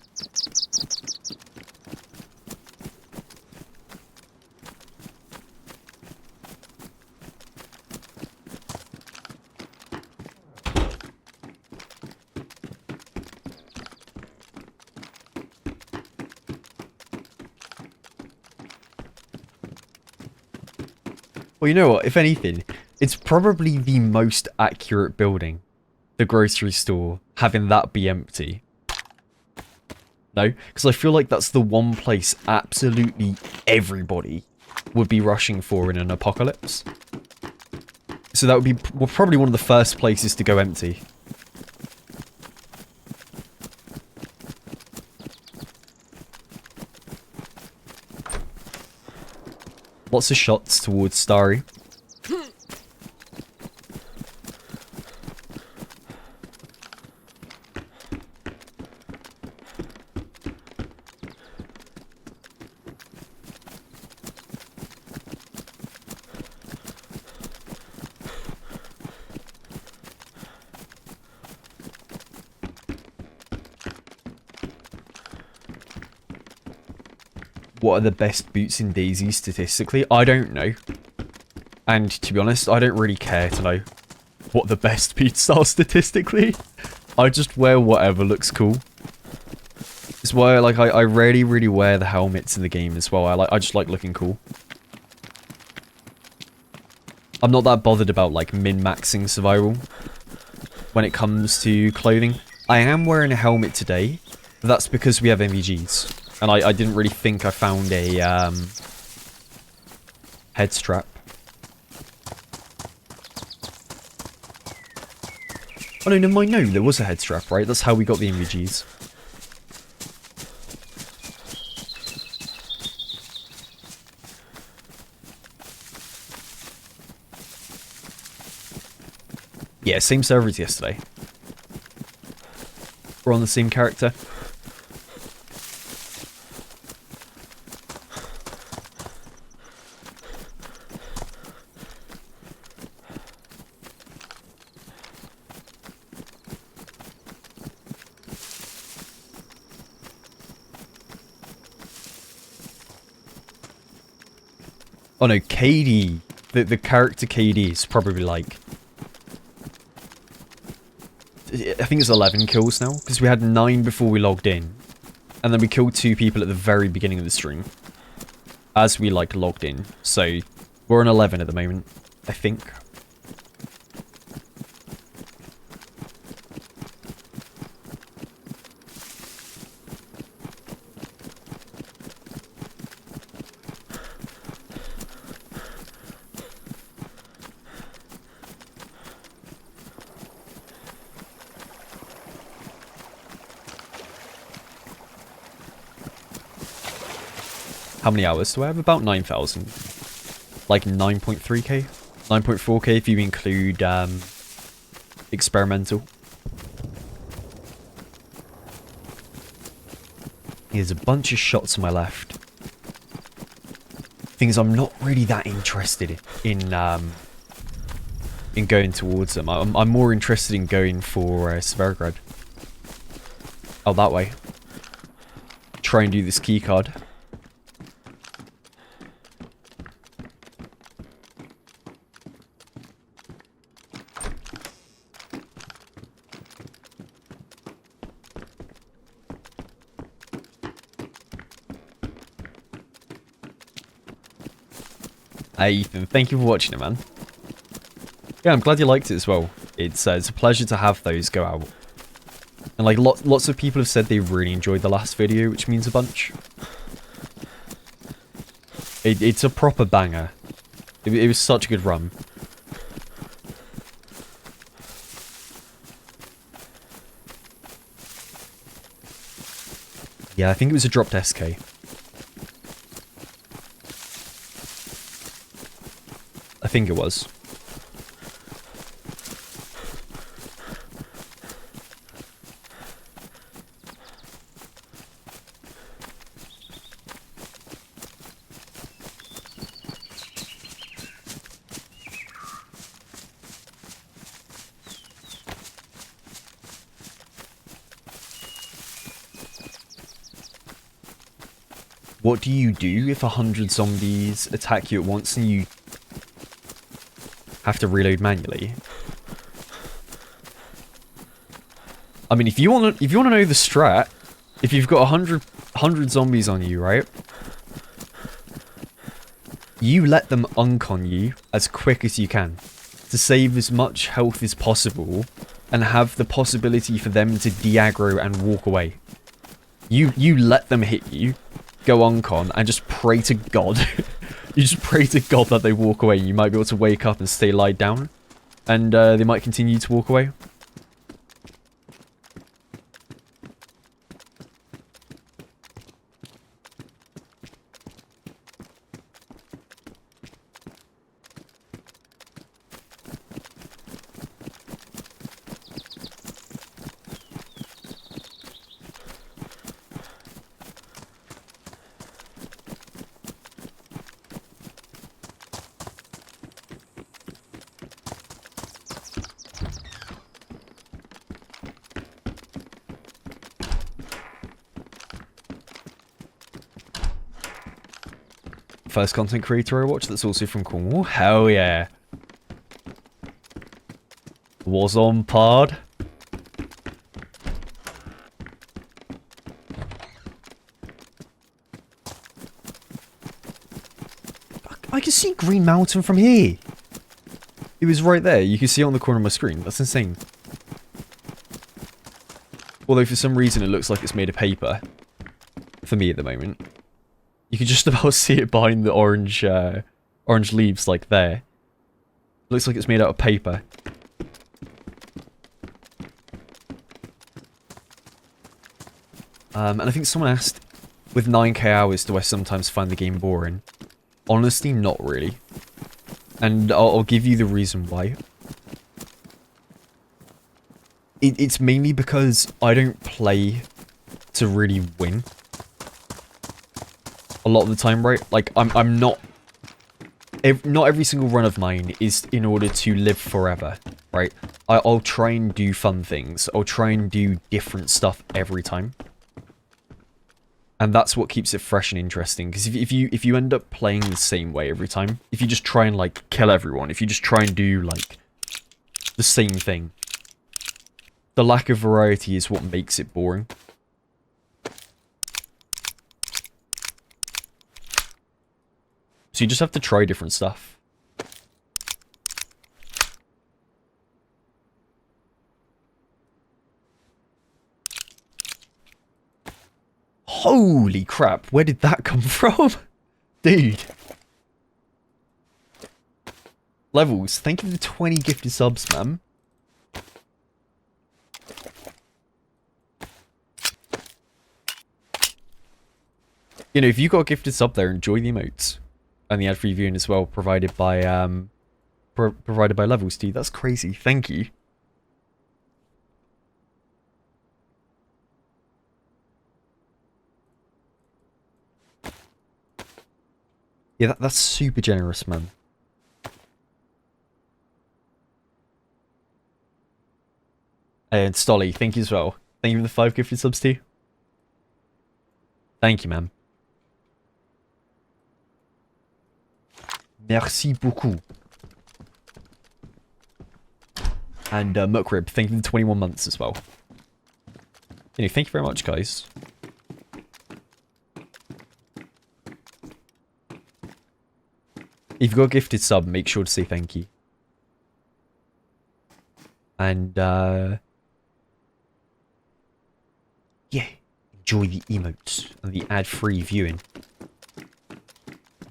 S1: Well, you know what? If anything, it's probably the most accurate building. The grocery store, having that be empty. No? Because I feel like that's the one place absolutely everybody would be rushing for in an apocalypse. So that would be probably one of the first places to go empty. Lots of shots towards Starry. What are the best boots in DayZ statistically? I don't know. And to be honest, I don't really care to know what the best boots are statistically. I just wear whatever looks cool. It's why I rarely really wear the helmets in the game as well. I just like looking cool. I'm not that bothered about like min-maxing survival when it comes to clothing. I am wearing a helmet today, but that's because we have MVGs. And I didn't really think I found a head strap. Oh no, never mind, no, there was a head strap, right? That's how we got the MVGs. Yeah, same server as yesterday. We're on the same character. Oh no, KD. The character KD is probably like... I think it's 11 kills now, because we had 9 before we logged in. And then we killed 2 people at the very beginning of the stream. As we, like, logged in. So, we're on 11 at the moment, I think. How many hours do I have? About 9,000. Like 9.3k? 9.4k if you include experimental. There's a bunch of shots to my left. Thing is, I'm not really that interested in going towards them. I'm more interested in going for Svergrad. Oh, that way. Try and do this key card. Hey Ethan, thank you for watching it, man. Yeah, I'm glad you liked it as well. It's a pleasure to have those go out. And like lots of people have said they really enjoyed the last video, which means a bunch. It's a proper banger. It was such a good run. Yeah, I think it was a dropped SK. I think it was. What do you do if 100 zombies attack you at once and you have to reload manually? I mean, if you want to know the strat, if you've got 100 zombies on you, right? You let them uncon you as quick as you can to save as much health as possible and have the possibility for them to de-aggro and walk away. You let them hit you, go uncon, and just pray to God. You just pray to God that they walk away. You might be able to wake up and stay lied down, and they might continue to walk away. First content creator I watched that's also from Cornwall. Hell yeah. Was on pod. I can see Green Mountain from here. It was right there. You can see it on the corner of my screen. That's insane. Although for some reason it looks like it's made of paper. For me at the moment. You can just about see it behind the orange leaves, like there. Looks like it's made out of paper. And I think someone asked, with 9k hours, do I sometimes find the game boring? Honestly, not really. And I'll give you the reason why. It's mainly because I don't play to really win. A lot of the time, right? Like, I'm not... Not every single run of mine is in order to live forever, right? I'll try and do fun things. I'll try and do different stuff every time. And that's what keeps it fresh and interesting. Because if you end up playing the same way every time, if you just try and, like, kill everyone, if you just try and do, like, the same thing, the lack of variety is what makes it boring. So you just have to try different stuff. Holy crap, where did that come from? Dude. Levels, thank you for the 20 gifted subs, man. You know, if you got a gifted sub there, enjoy the emotes. And the ad-free viewing as well, provided by Levels, dude. That's crazy. Thank you. Yeah, that's super generous, man. And Stolly, thank you as well. Thank you for the 5 gifted subs too. Thank you, man. Merci beaucoup. And Muckrib, thank you for the 21 months as well. You know, thank you very much, guys. If you've got a gifted sub, make sure to say thank you. And, yeah. Enjoy the emotes and the ad-free viewing.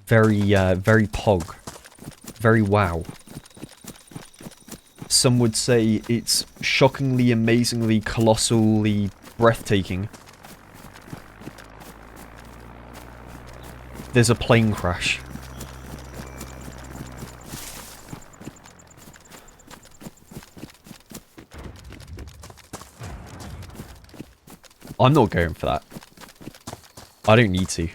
S1: Very pog. Very wow. Some would say it's shockingly, amazingly, colossally breathtaking. there's a plane crash. I'm not going for that. I don't need to.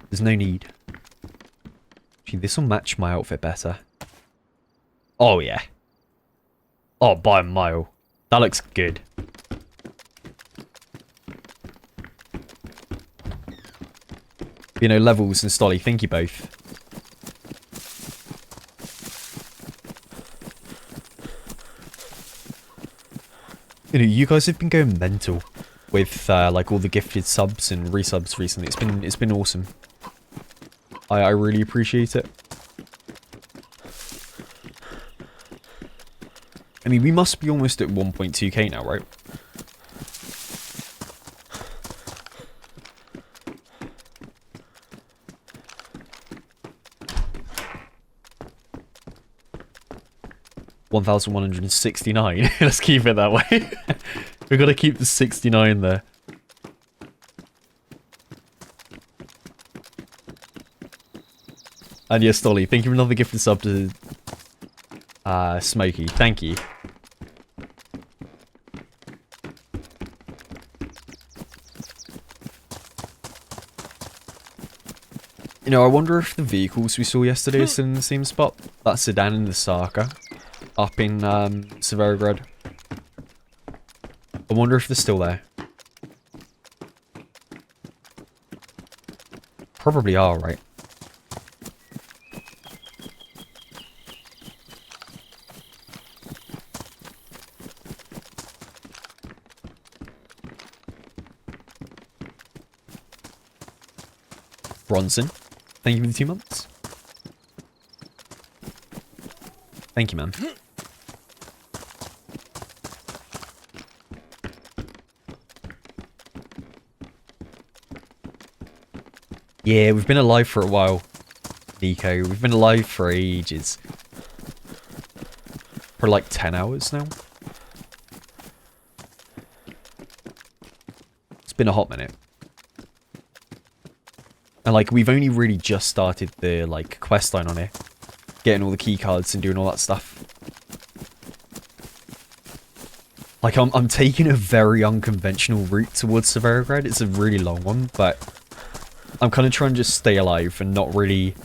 S1: There's no need. Gee, this will match my outfit better. Oh, yeah. Oh, by a mile. That looks good. You know, Levels and Stolly, thank you both. You know, you guys have been going mental with like all the gifted subs and resubs recently. It's been awesome. I really appreciate it. I mean, we must be almost at 1.2k now, right? $1,169. Let's keep it that way. We've got to keep the 69 there. And yes, Stolly, thank you for another gifted sub to Smokey. Thank you. You know, I wonder if the vehicles we saw yesterday are still in the same spot. That sedan and the Saka up in Severograd. I wonder if they're still there. Probably are, right? Bronson, thank you for the 2 months. Thank you, man. Yeah, we've been alive for a while, Nico. We've been alive for ages. For like 10 hours now. It's been a hot minute. And like, we've only really just started the like quest line on here. Getting all the key cards and doing all that stuff. Like, I'm taking a very unconventional route towards Severograd. It's a really long one, but I'm kind of trying to just stay alive and not really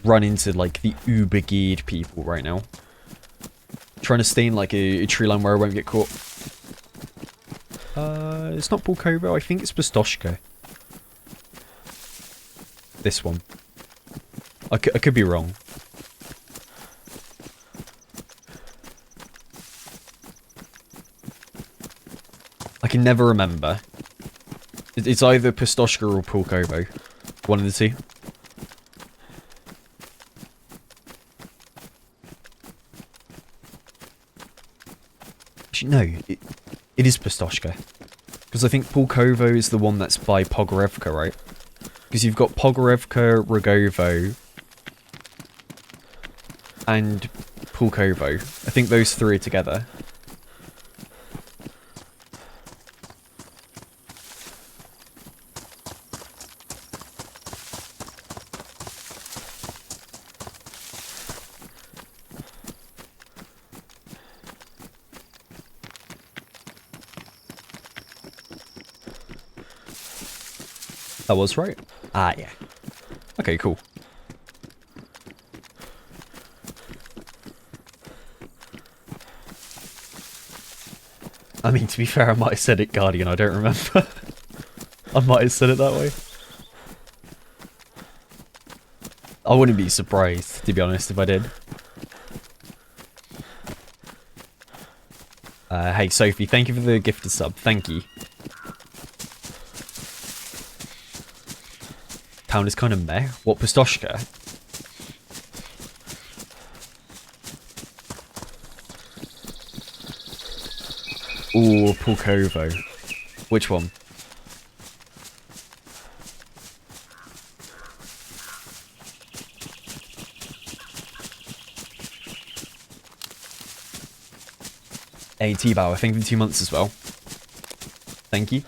S1: run into like the uber geared people right now. Trying to stay in like a tree line where I won't get caught. It's not Pulkovo, I think it's Pistoshka. This one. I could be wrong. I can never remember. It's either Pistoshka or Pulkovo. One of the two. Actually, no. It is Pistoshka. Because I think Pulkovo is the one that's by Pogorevka, right? Because you've got Pogorevka, Rogovo, and Pulkovo. I think those three are together. That was right. Ah, yeah. Okay, cool. I mean, to be fair, I might have said it Guardian, I don't remember. I might have said it that way. I wouldn't be surprised, to be honest, if I did. Hey, Sophie, thank you for the gifted sub. Thank you. Town is kind of meh. What, Pistoshka? Ooh, Pulkovo. Which one? Hey, T-Bow, thank you for 2 months as well. Thank you.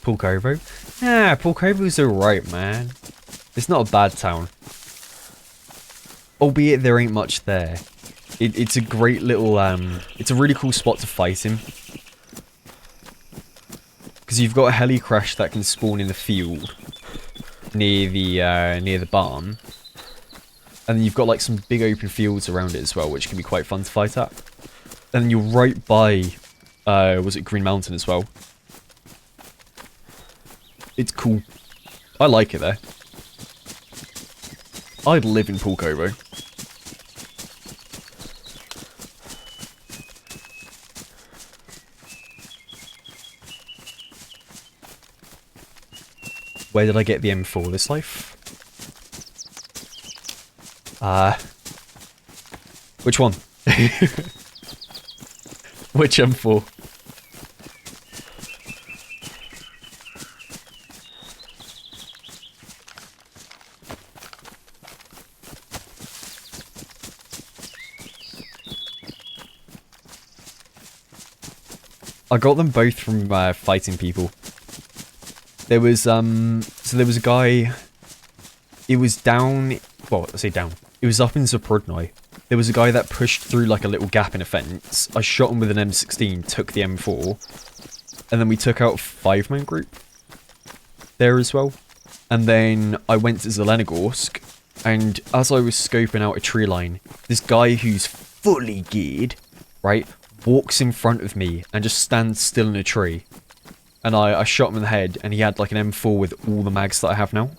S1: Pulkovo? Yeah, Pulkovo's alright, man. It's not a bad town. Albeit there ain't much there. It's a great little, it's a really cool spot to fight him. Because you've got a heli crash that can spawn in the field. Near the barn. And then you've got like some big open fields around it as well, which can be quite fun to fight at. And then you're right by, was it Green Mountain as well? It's cool. I like it there. I'd live in Pulkovo. Where did I get the M4 this life? Which one? Which M4? I got them both from fighting people. There was so there was a guy. It was down. Well, I say down. It was up in Zaprudnoy. There was a guy that pushed through like a little gap in a fence. I shot him with an M16, took the M4, and then we took out a 5-man group there as well. And then I went to Zelenogorsk, and as I was scoping out a tree line, this guy who's fully geared, right, walks in front of me and just stands still in a tree. And I shot him in the head, and he had like an M4 with all the mags that I have now.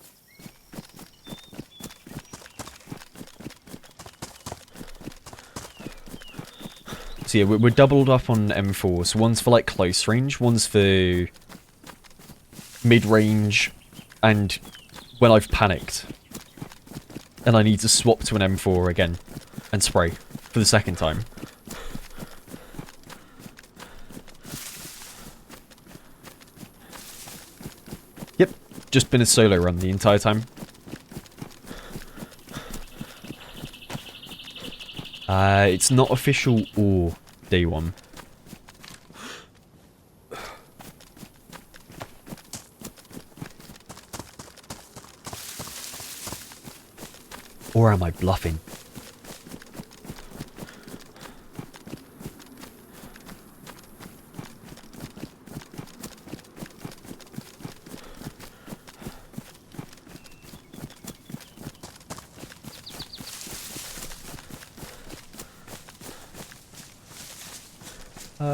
S1: So yeah, we're doubled up on M4. So one's for like close range, one's for mid-range, and when I've panicked. And I need to swap to an M4 again, and spray for the second time. Yep, just been a solo run the entire time. It's not official or day one. Or am I bluffing?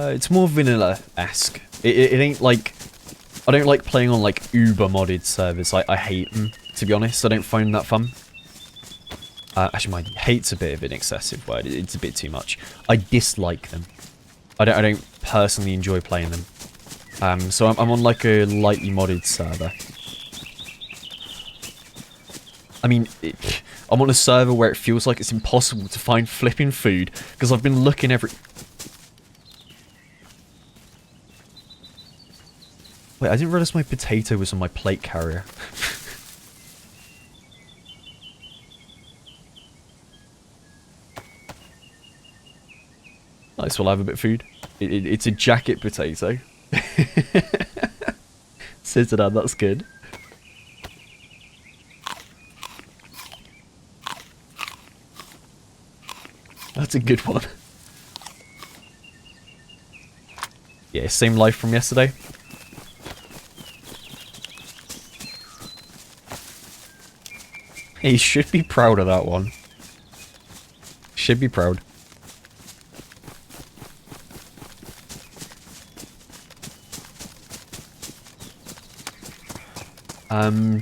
S1: It's more vanilla-esque. It ain't like... I don't like playing on like uber-modded servers. I hate them, to be honest. I don't find that fun. Actually, my hate's a bit of an excessive word. It's a bit too much. I dislike them. I don't personally enjoy playing them. So I'm on like a lightly modded server. I mean, I'm on a server where it feels like it's impossible to find flipping food because I've been looking every... Wait, I didn't realize my potato was on my plate carrier. Nice, we'll have a bit of food. It's a jacket potato. Says it, that's good. That's a good one. Yeah, same life from yesterday. He should be proud of that one. Should be proud.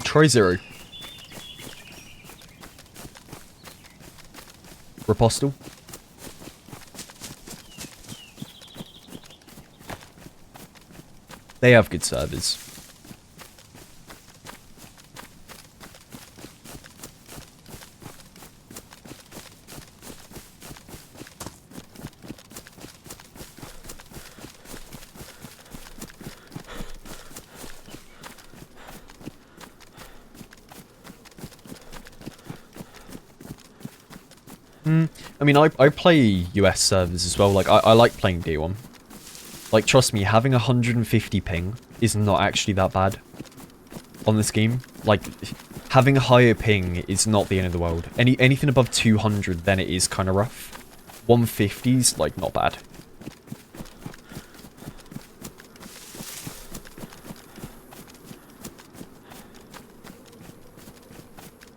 S1: Try 0. Ripostal. They have good servers. I mean, I play US servers as well. Like, I like playing D1. Like, trust me, having 150 ping is not actually that bad on this game. Like, having a higher ping is not the end of the world. Anything above 200, then it is kind of rough. 150's, like, not bad.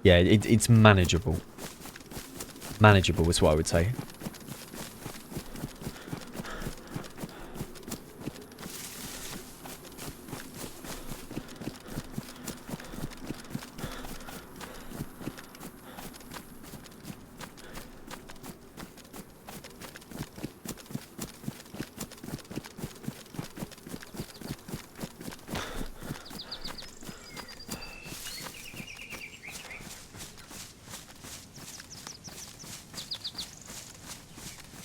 S1: Yeah, it's manageable. Manageable is what I would say.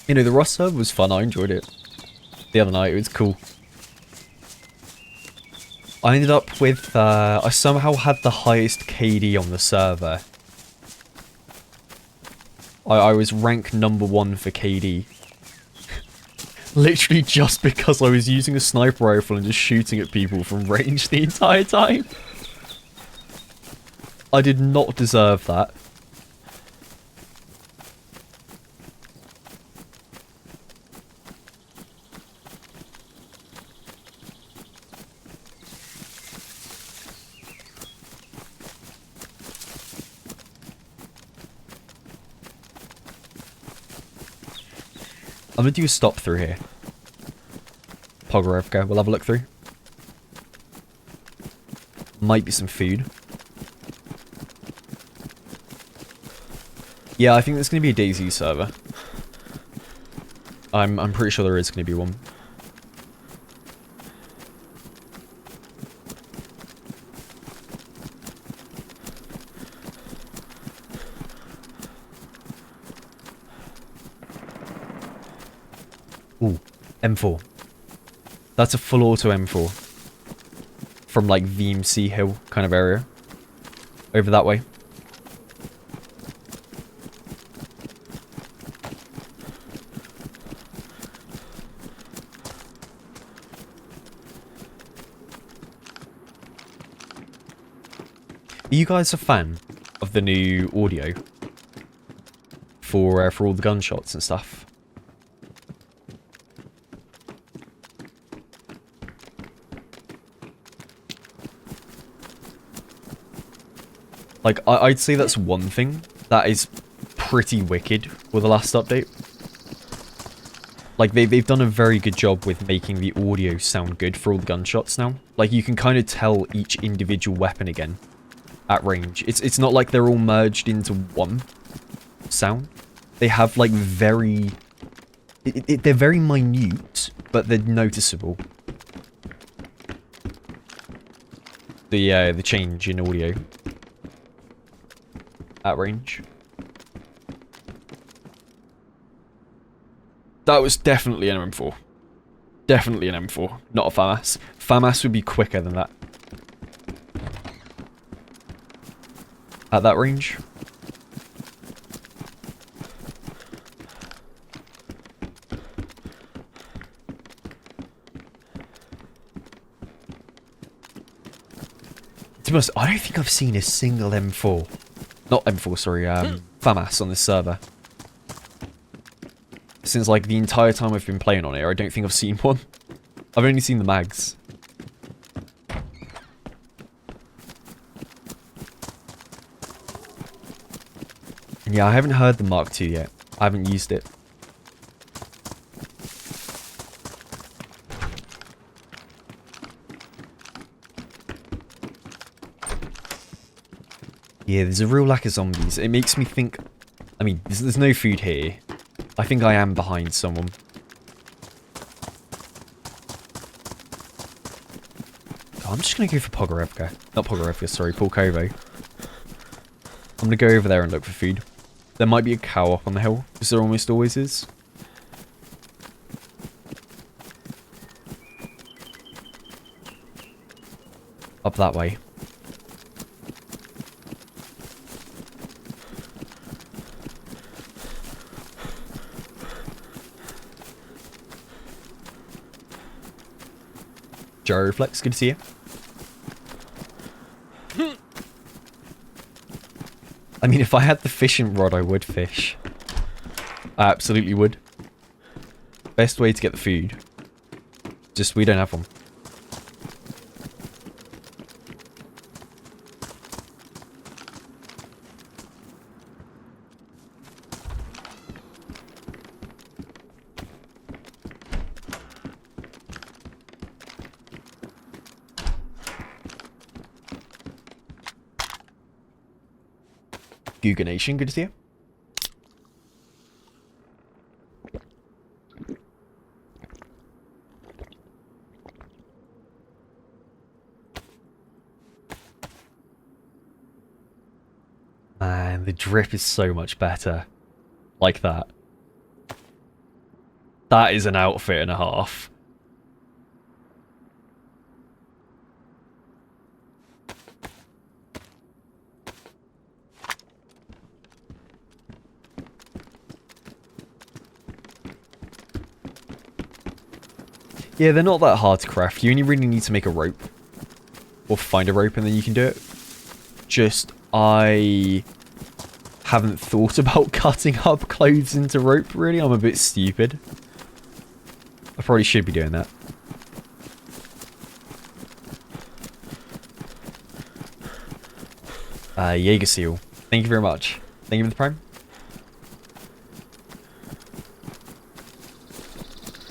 S1: You know, the Rust server was fun. I enjoyed it. The other night, it was cool. I ended up with, I somehow had the highest KD on the server. I was rank number 1 for KD. Literally just because I was using a sniper rifle and just shooting at people from range the entire time. I did not deserve that. I'm gonna do a stop through here. Pogorevka, we'll have a look through. Might be some food. Yeah, I think there's gonna be a DayZ server. I'm pretty sure there is gonna be one. Ooh, M4. That's a full auto M4. From like VMC Hill kind of area. Over that way. Are you guys a fan of the new audio? For all the gunshots and stuff? Like, I'd say that's one thing that is pretty wicked with the last update. Like, they've done a very good job with making the audio sound good for all the gunshots now. Like, you can kind of tell each individual weapon again at range. It's not like they're all merged into one sound. They have, like, very... they're very minute, but they're noticeable. The change in audio. At range. That was definitely an M4. Definitely an M4, not a FAMAS. FAMAS would be quicker than that. At that range. To be honest, I don't think I've seen a single M4. Not M4, sorry, FAMAS on this server. Since, like, the entire time I've been playing on it, I don't think I've seen one. I've only seen the mags. And yeah, I haven't heard the Mark II yet. I haven't used it. Yeah, there's a real lack of zombies. It makes me think... I mean, there's no food here. I think I am behind someone. Oh, I'm just going to go for Pogorevka. Not Pogorevka, sorry, Polkovo. I'm going to go over there and look for food. There might be a cow up on the hill, because there almost always is. Up that way. Gyroflex, good to see you. I mean, if I had the fishing rod, I would fish. I absolutely would. Best way to get the food. Just, we don't have one. Google Nation, good to see you. Man, the drip is so much better. Like that. That is an outfit and a half. Yeah, they're not that hard to craft. You only really need to make a rope. Or find a rope and then you can do it. Just, I haven't thought about cutting up clothes into rope, really. I'm a bit stupid. I probably should be doing that. Jaeger Seal. Thank you very much. Thank you for the prime.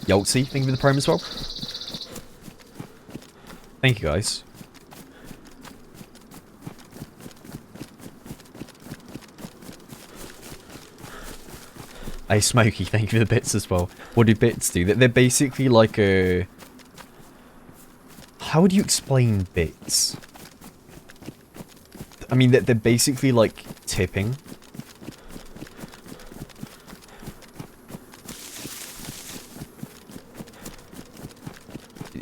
S1: Yoltzy, thank you for the prime as well. Thank you, guys. Hey, Smokey, thank you for the bits as well. What do bits do? They're basically like a... How would you explain bits? I mean, they're basically like tipping.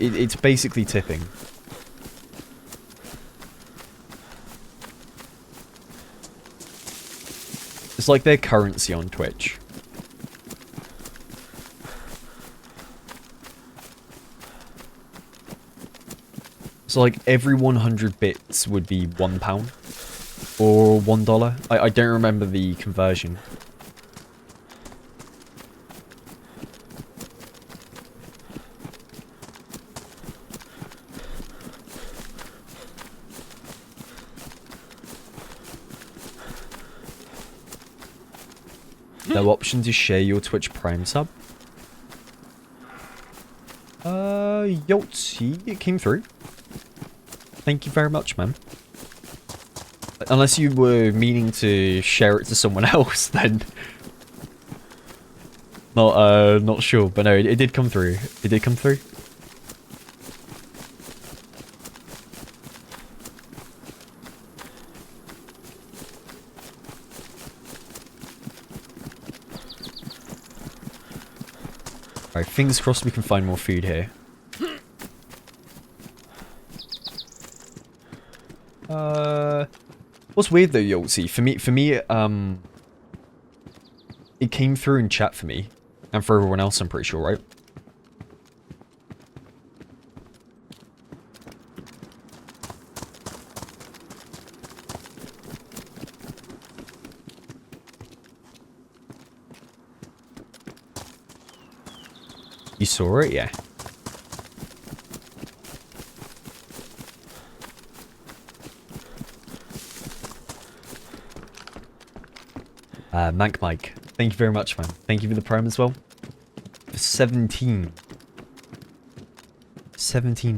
S1: It's basically tipping. It's like their currency on Twitch. So like every 100 bits would be £1 or $1. I don't remember the conversion. No option to share your Twitch Prime sub. Yoltzy, it came through. Thank you very much, man. Unless you were meaning to share it to someone else, then... Not sure, but no, it did come through. It did come through. Alright, fingers crossed we can find more food here. What's weird though, Yoltzy, for me, it came through in chat for me, and for everyone else, I'm pretty sure, right? You saw it, yeah. Mank Mike, thank you very much, man. Thank you for the prime as well. For 17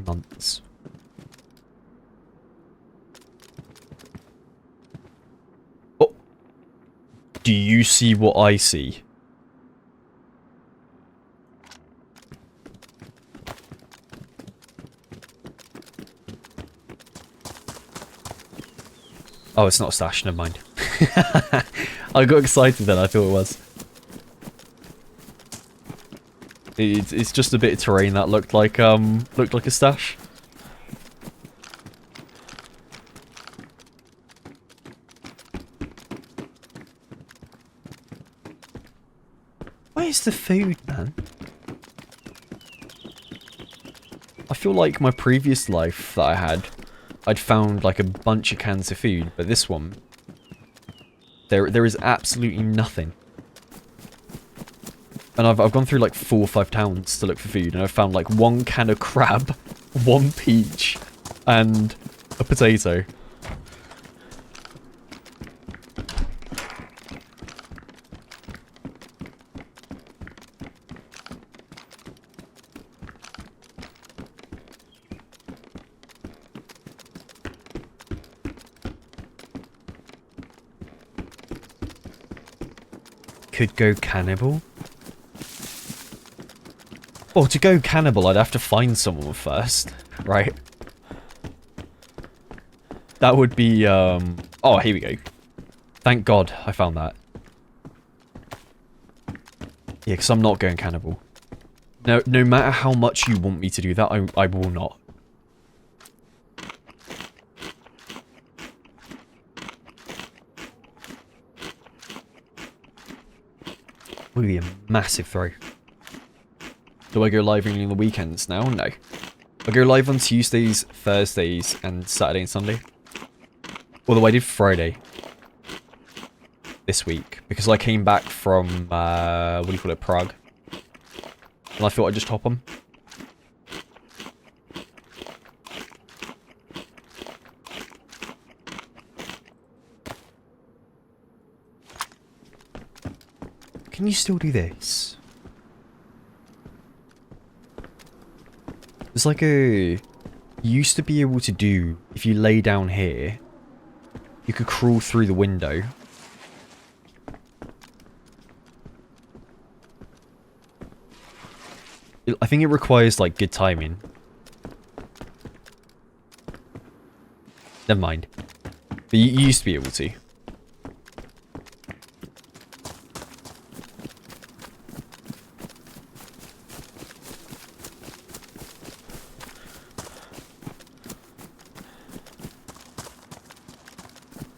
S1: months. Oh. Do you see what I see? Oh, it's not a stash, never mind. I got excited then, I thought it was. It's just a bit of terrain that looked like a stash. Where's the food, man? I feel like my previous life that I had, I'd found like a bunch of cans of food, but this one, there is absolutely nothing. And I've gone through like 4 or 5 towns to look for food, and I've found like 1 can of crab, 1 peach, and a potato. Could go cannibal? Well, to go cannibal, I'd have to find someone first, right? That would be, oh, here we go. Thank God I found that. Yeah, because I'm not going cannibal. No matter how much you want me to do that, I will not. Would be a massive throw. Do I go live only on the weekends now? No. I go live on Tuesdays, Thursdays, and Saturday and Sunday. Although I did Friday this week because I came back from what do you call it, Prague, and I thought I'd just hop on. Can you still do this? There's like a... You used to be able to do, if you lay down here, you could crawl through the window. I think it requires like good timing. Never mind. But you used to be able to.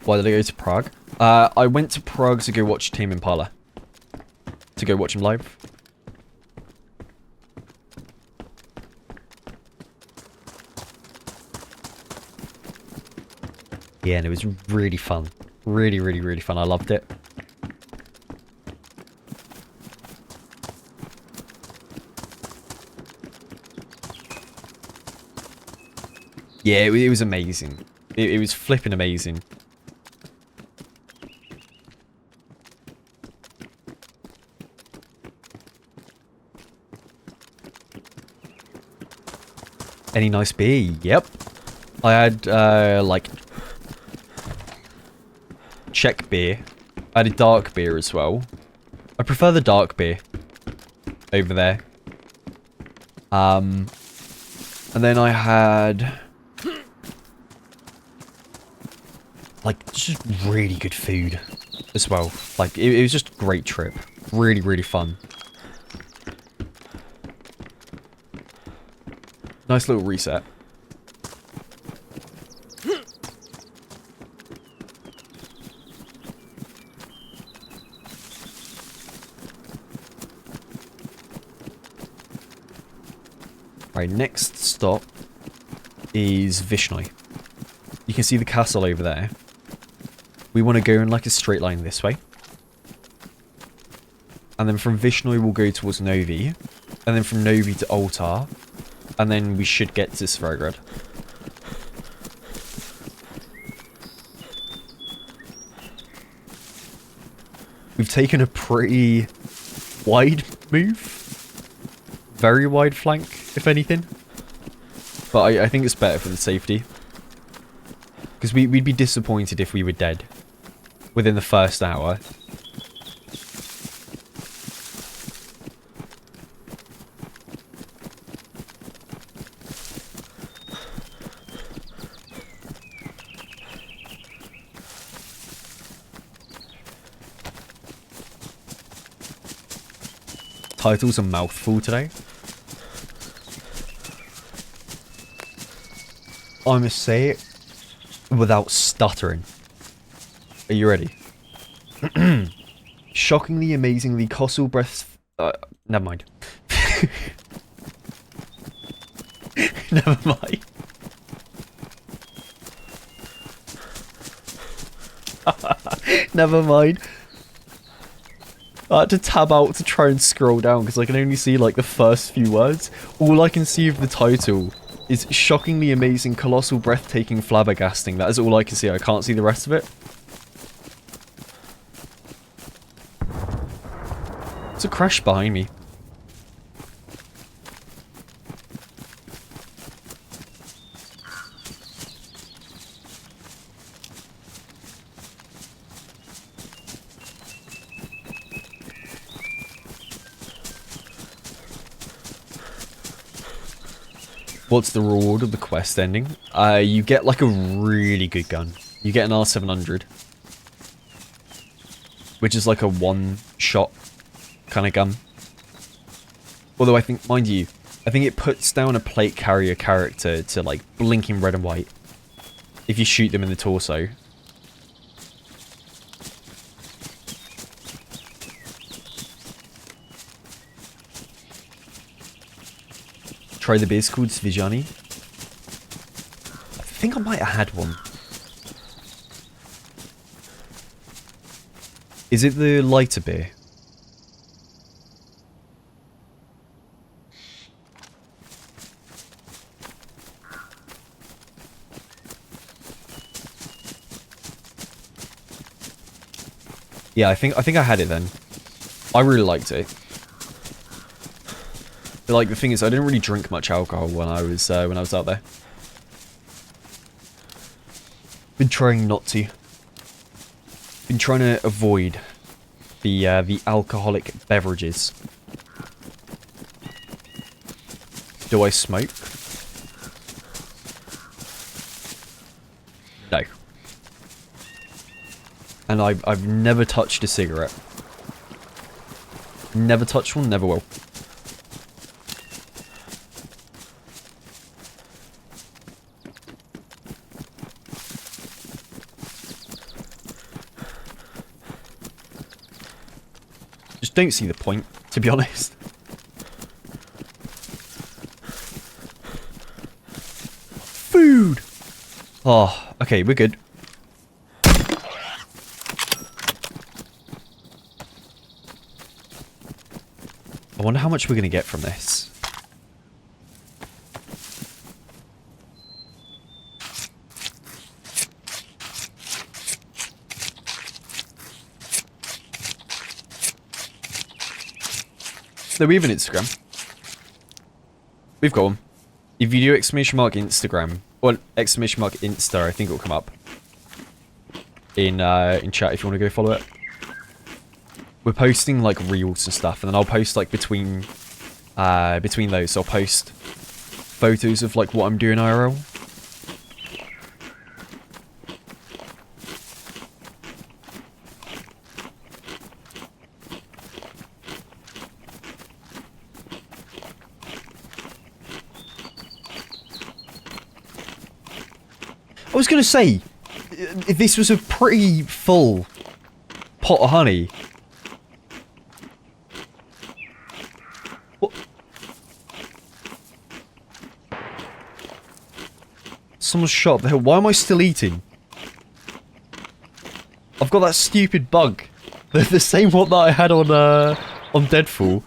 S1: Why did I go to Prague? I went to Prague to go watch Tame Impala. To go watch him live. Yeah, and it was really fun. Really, really, really fun. I loved it. Yeah, it was amazing. It was flipping amazing. Any nice beer? Yep. I had, like, Czech beer. I had a dark beer as well. I prefer the dark beer over there. And then I had, like, just really good food as well. Like, it was just a great trip. Really, really fun. Nice little reset. Right, next stop is Vishnoy. You can see the castle over there. We want to go in like a straight line this way. And then from Vishnoy we'll go towards Novi. And then from Novi to Altar. And then we should get to Svargrad. We've taken a pretty wide move. Very wide flank, if anything. But I think it's better for the safety. Because we'd be disappointed if we were dead within the first hour. Title's a mouthful today. I must say it without stuttering. Are you ready? Shockingly, amazingly, colossal breaths... never mind. Never mind. Never mind. I had to tab out to try and scroll down because I can only see like the first few words. All I can see of the title is shockingly amazing, colossal, breathtaking, flabbergasting. That is all I can see. I can't see the rest of it. There's a crash behind me. What's the reward of the quest ending? You get like a really good gun. You get an R700. Which is like a one-shot kind of gun. Although I think, mind you, I think it puts down a plate carrier character to like blinking red and white. If you shoot them in the torso. Try the beers called Svijani. I think I might have had one. Is it the lighter beer? Yeah, I think I had it then. I really liked it. But like the thing is, I didn't really drink much alcohol when I was out there. Been trying not to. Been trying to avoid the alcoholic beverages. Do I smoke? No. And I've never touched a cigarette. Never touched one, never will. Just don't see the point, to be honest. Food! Oh, okay, we're good. I wonder how much we're going to get from this. So we have an Instagram. We've got one. If you do exclamation mark Instagram, or exclamation mark Insta, I think it'll come up in chat if you want to go follow it. We're posting like reels and stuff, and then I'll post like between those. So I'll post photos of like what I'm doing IRL. I was gonna say, this was a pretty full pot of honey. What? Someone's shot up the hill. Why am I still eating? I've got that stupid bug. The same one that I had on Deadfall.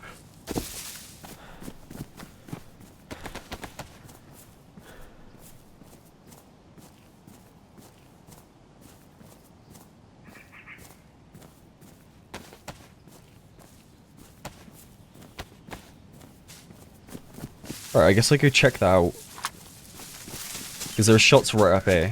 S1: Alright, I guess I go check that out. Because there are shots right up here.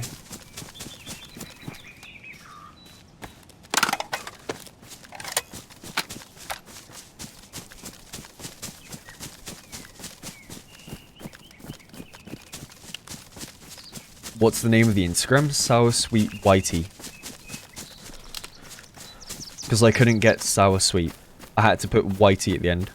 S1: What's the name of the Instagram? SourSweet Whitey. Because I couldn't get SourSweet. I had to put Whitey at the end.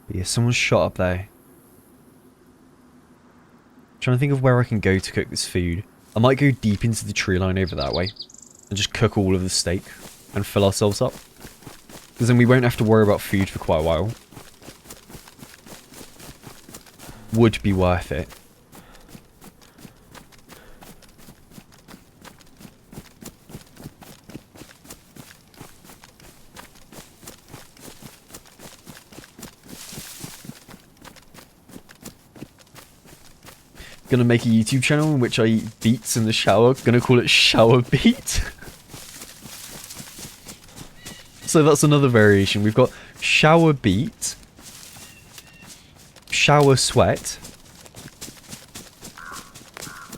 S1: But yeah, someone's shot up there. Trying to think of where I can go to cook this food. I might go deep into the tree line over that way. And just cook all of the steak. And fill ourselves up. Because then we won't have to worry about food for quite a while. Would be worth it. Gonna make a YouTube channel in which I eat beets in the shower. Gonna call it Shower Beet. So that's another variation. We've got Shower Beet, Shower Sweat,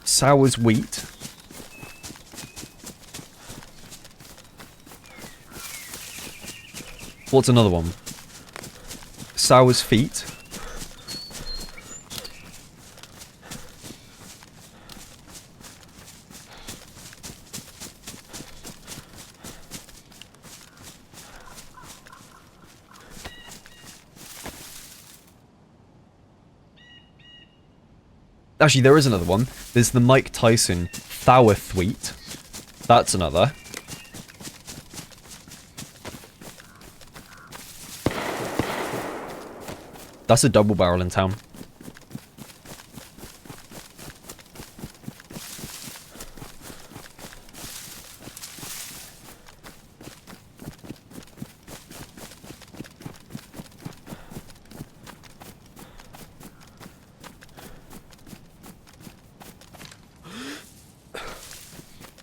S1: Sour's Wheat, what's another one? Sour's Feet. Actually, there is another one. There's the Mike Tyson Thawethweet. That's another. That's a double barrel in town.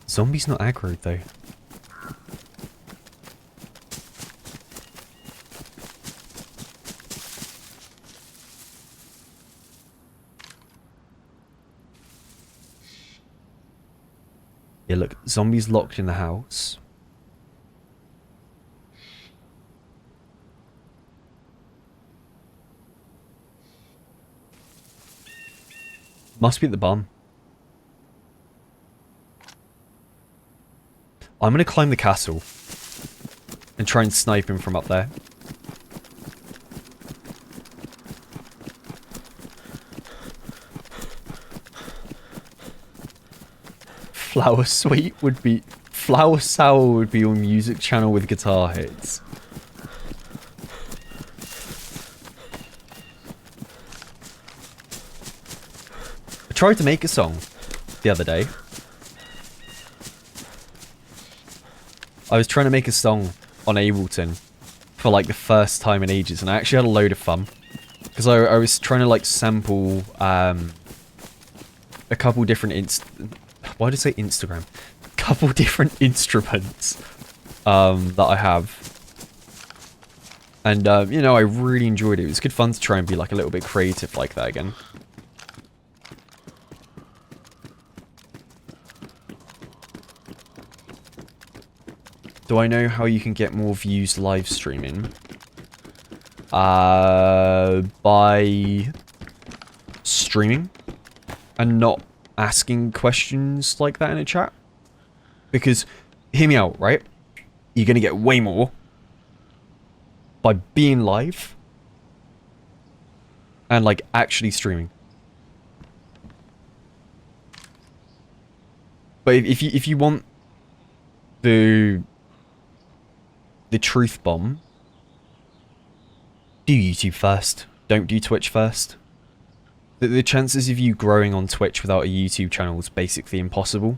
S1: Zombie's not aggroed though. Yeah, look, zombies locked in the house. Must be at the barn. I'm gonna climb the castle and try and snipe him from up there. Flower Sour would be your music channel with guitar hits. I tried to make a song the other day. I was trying to make a song on Ableton for like the first time in ages, and I actually had a load of fun. Because I was trying to like sample a couple different why did I say Instagram? A couple different instruments that I have. And you know, I really enjoyed it. It was good fun to try and be like a little bit creative like that again. Do I know how you can get more views live streaming? By streaming and not asking questions like that in a chat. Because, hear me out, right? You're gonna get way more by being live and like actually streaming. But if you want the truth bomb, do YouTube first. Don't do Twitch first. The chances of you growing on Twitch without a YouTube channel is basically impossible.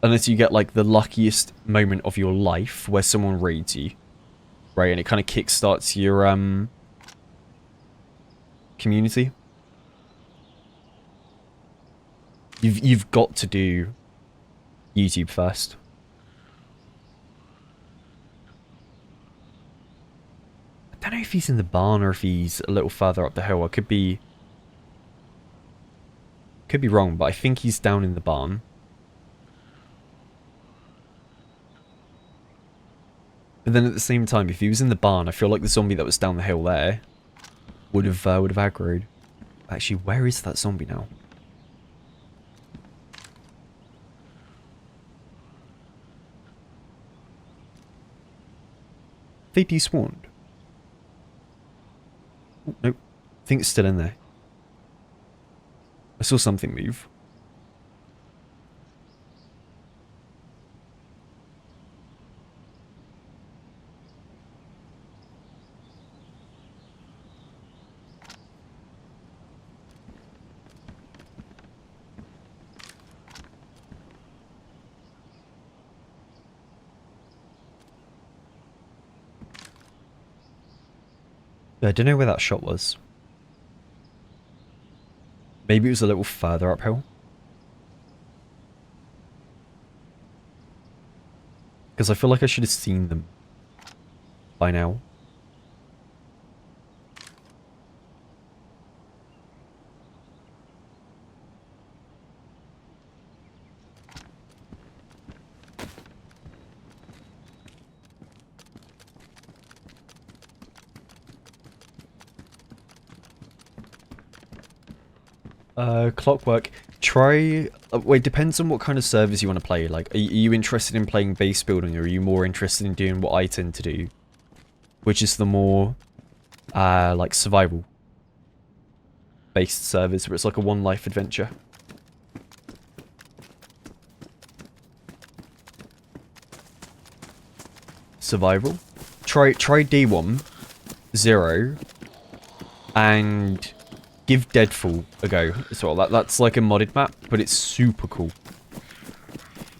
S1: Unless you get like the luckiest moment of your life where someone raids you. Right, and it kind of kickstarts your community. You've got to do YouTube first. I don't know if he's in the barn or if he's a little further up the hill. I could be wrong, but I think he's down in the barn. But then at the same time, if he was in the barn, I feel like the zombie that was down the hill there would have aggroed. Actually, where is that zombie now? They despawned. Oh, nope. think it's still in there. I saw something move. I don't know where that shot was. Maybe it was a little further uphill. Because I feel like I should have seen them by now. Clockwork. Try... wait, depends on what kind of servers you want to play. Like, are you interested in playing base building, or are you more interested in doing what I tend to do? Which is the more, like, survival based servers, where it's like a one life adventure. Survival. Try D1, 0, and give Deadfall a go as well. That's like a modded map, but it's super cool.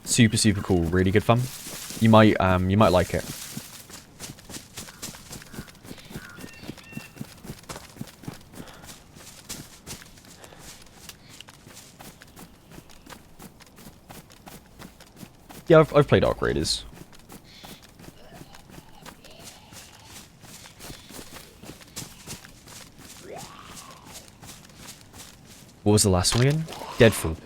S1: Super, super cool. Really good fun. You might like it. Yeah, I've played Arc Raiders. What was the last one again? Deadfall.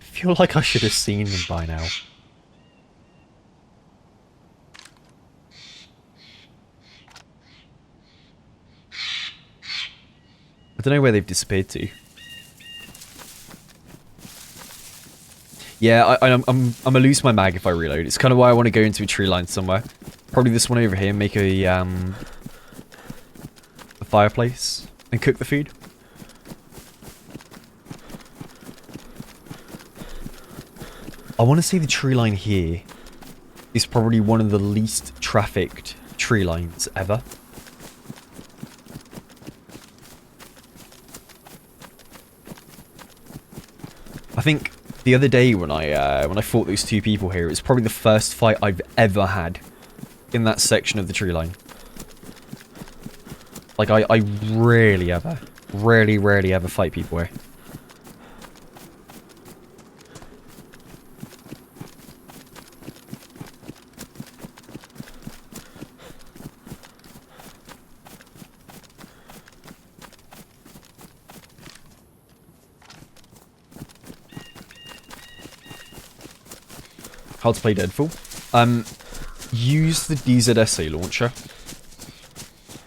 S1: I feel like I should have seen them by now. I don't know where they've disappeared to. Yeah, I'm gonna lose my mag if I reload. It's kind of why I want to go into a tree line somewhere. Probably this one over here. Make a fireplace and cook the food. I want to say the tree line here is probably one of the least trafficked tree lines ever. I think the other day when I fought those two people here, it was probably the first fight I've ever had in that section of the tree line. Like I rarely ever fight people here. How to play Deadfall. Use the DayZ launcher.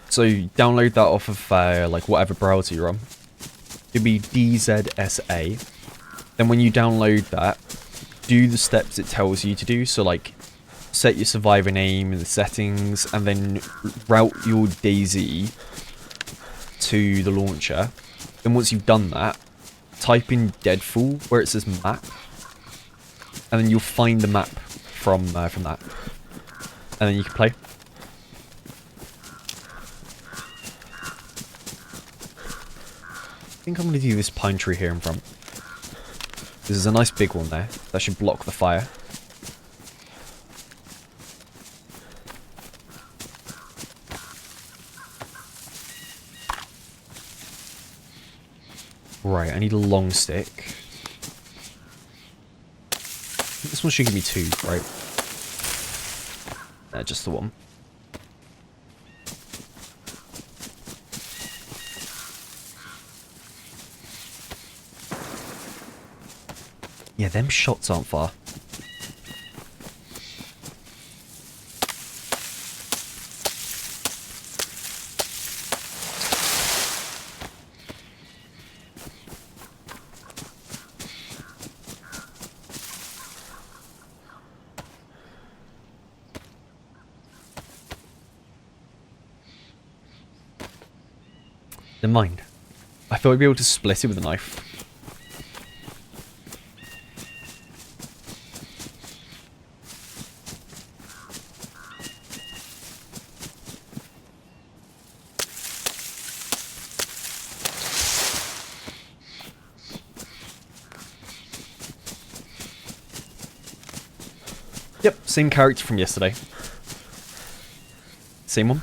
S1: So you download that off of like whatever browser you're on. It'll be DayZ. Then when you download that, do the steps it tells you to do. So like set your survivor name in the settings, and then route your DayZ to the launcher. Then once you've done that, type in Deadfall where it says map. And then you'll find the map from that. And then you can play. I think I'm going to do this pine tree here in front. This is a nice big one there. That should block the fire. Right, I need a long stick. This one should give me 2, right? Just the one. Yeah, them shots aren't far. Never mind. I thought I'd be able to split it with a knife. Yep, same character from yesterday. Same one.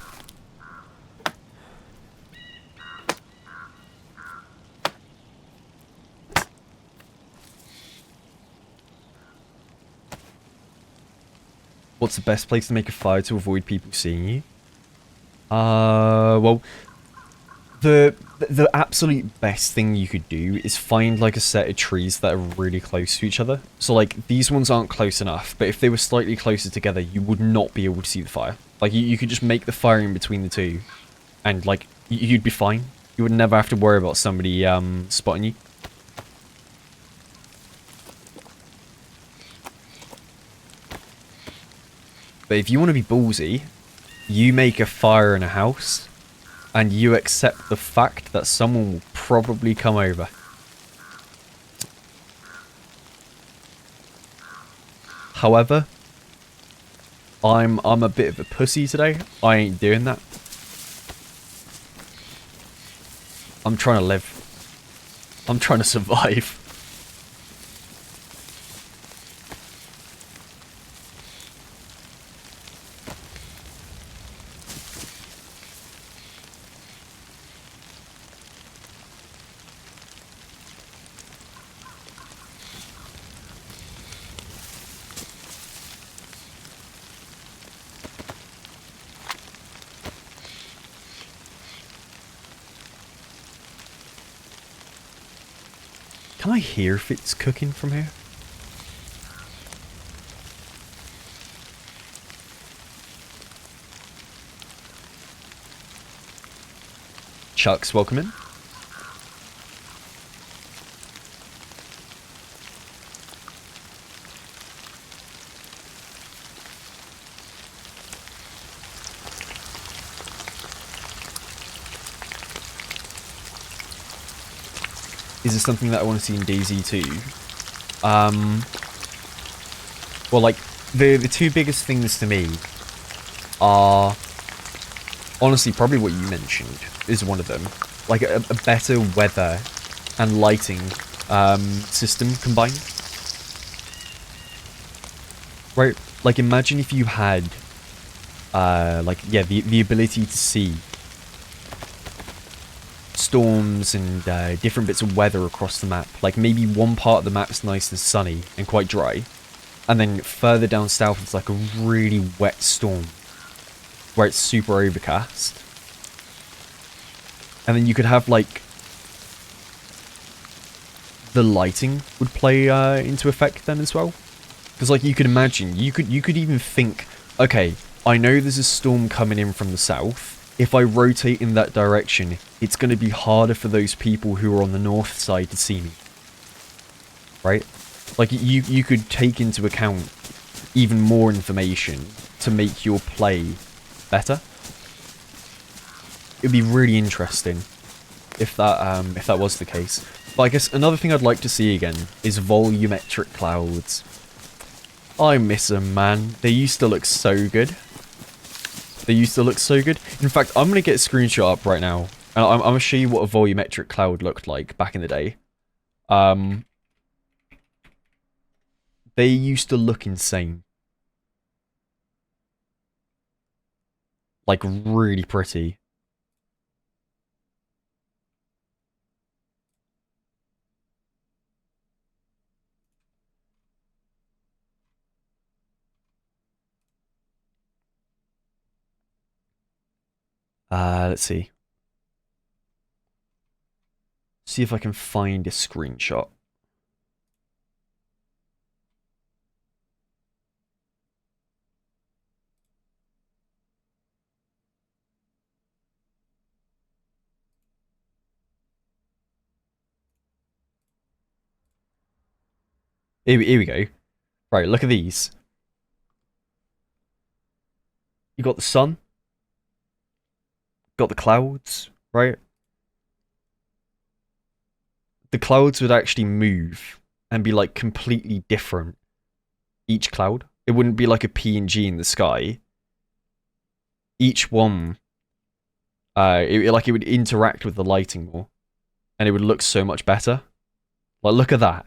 S1: What's the best place to make a fire to avoid people seeing you? Well, the absolute best thing you could do is find like a set of trees that are really close to each other. So like these ones aren't close enough, but if they were slightly closer together, you would not be able to see the fire. Like you could just make the fire in between the two, and like you'd be fine. You would never have to worry about somebody spotting you. But if you want to be ballsy, you make a fire in a house, and you accept the fact that someone will probably come over. However, I'm a bit of a pussy today. I ain't doing that. I'm trying to live. I'm trying to survive. Can I hear if it's cooking from here? Chucks, welcome in. Is there something that I want to see in DayZ too? Well, like, the two biggest things to me are, honestly, probably what you mentioned is one of them. Like, a better weather and lighting system combined. Right? Like, imagine if you had, like, yeah, the ability to see storms and different bits of weather across the map. Like maybe one part of the map's nice and sunny and quite dry, and then further down south it's like a really wet storm where it's super overcast. And then you could have like the lighting would play into effect then as well, because like you could imagine, you could even think, okay, I know there's a storm coming in from the south. If I rotate in that direction, it's going to be harder for those people who are on the north side to see me. Right? Like, you could take into account even more information to make your play better. It'd be really interesting if that was the case. But I guess another thing I'd like to see again is volumetric clouds. I miss them, man. They used to look so good. They used to look so good. In fact, I'm going to get a screenshot up right now. And I'm going to show you what a volumetric cloud looked like back in the day. They used to look insane. Like, really pretty. Let's see. See if I can find a screenshot. Here we go. Right, look at these. You got the sun. Got the clouds, right? The clouds would actually move and be like completely different. Each cloud. It wouldn't be like a PNG in the sky. Each one, it would interact with the lighting more. And it would look so much better. Like, look at that.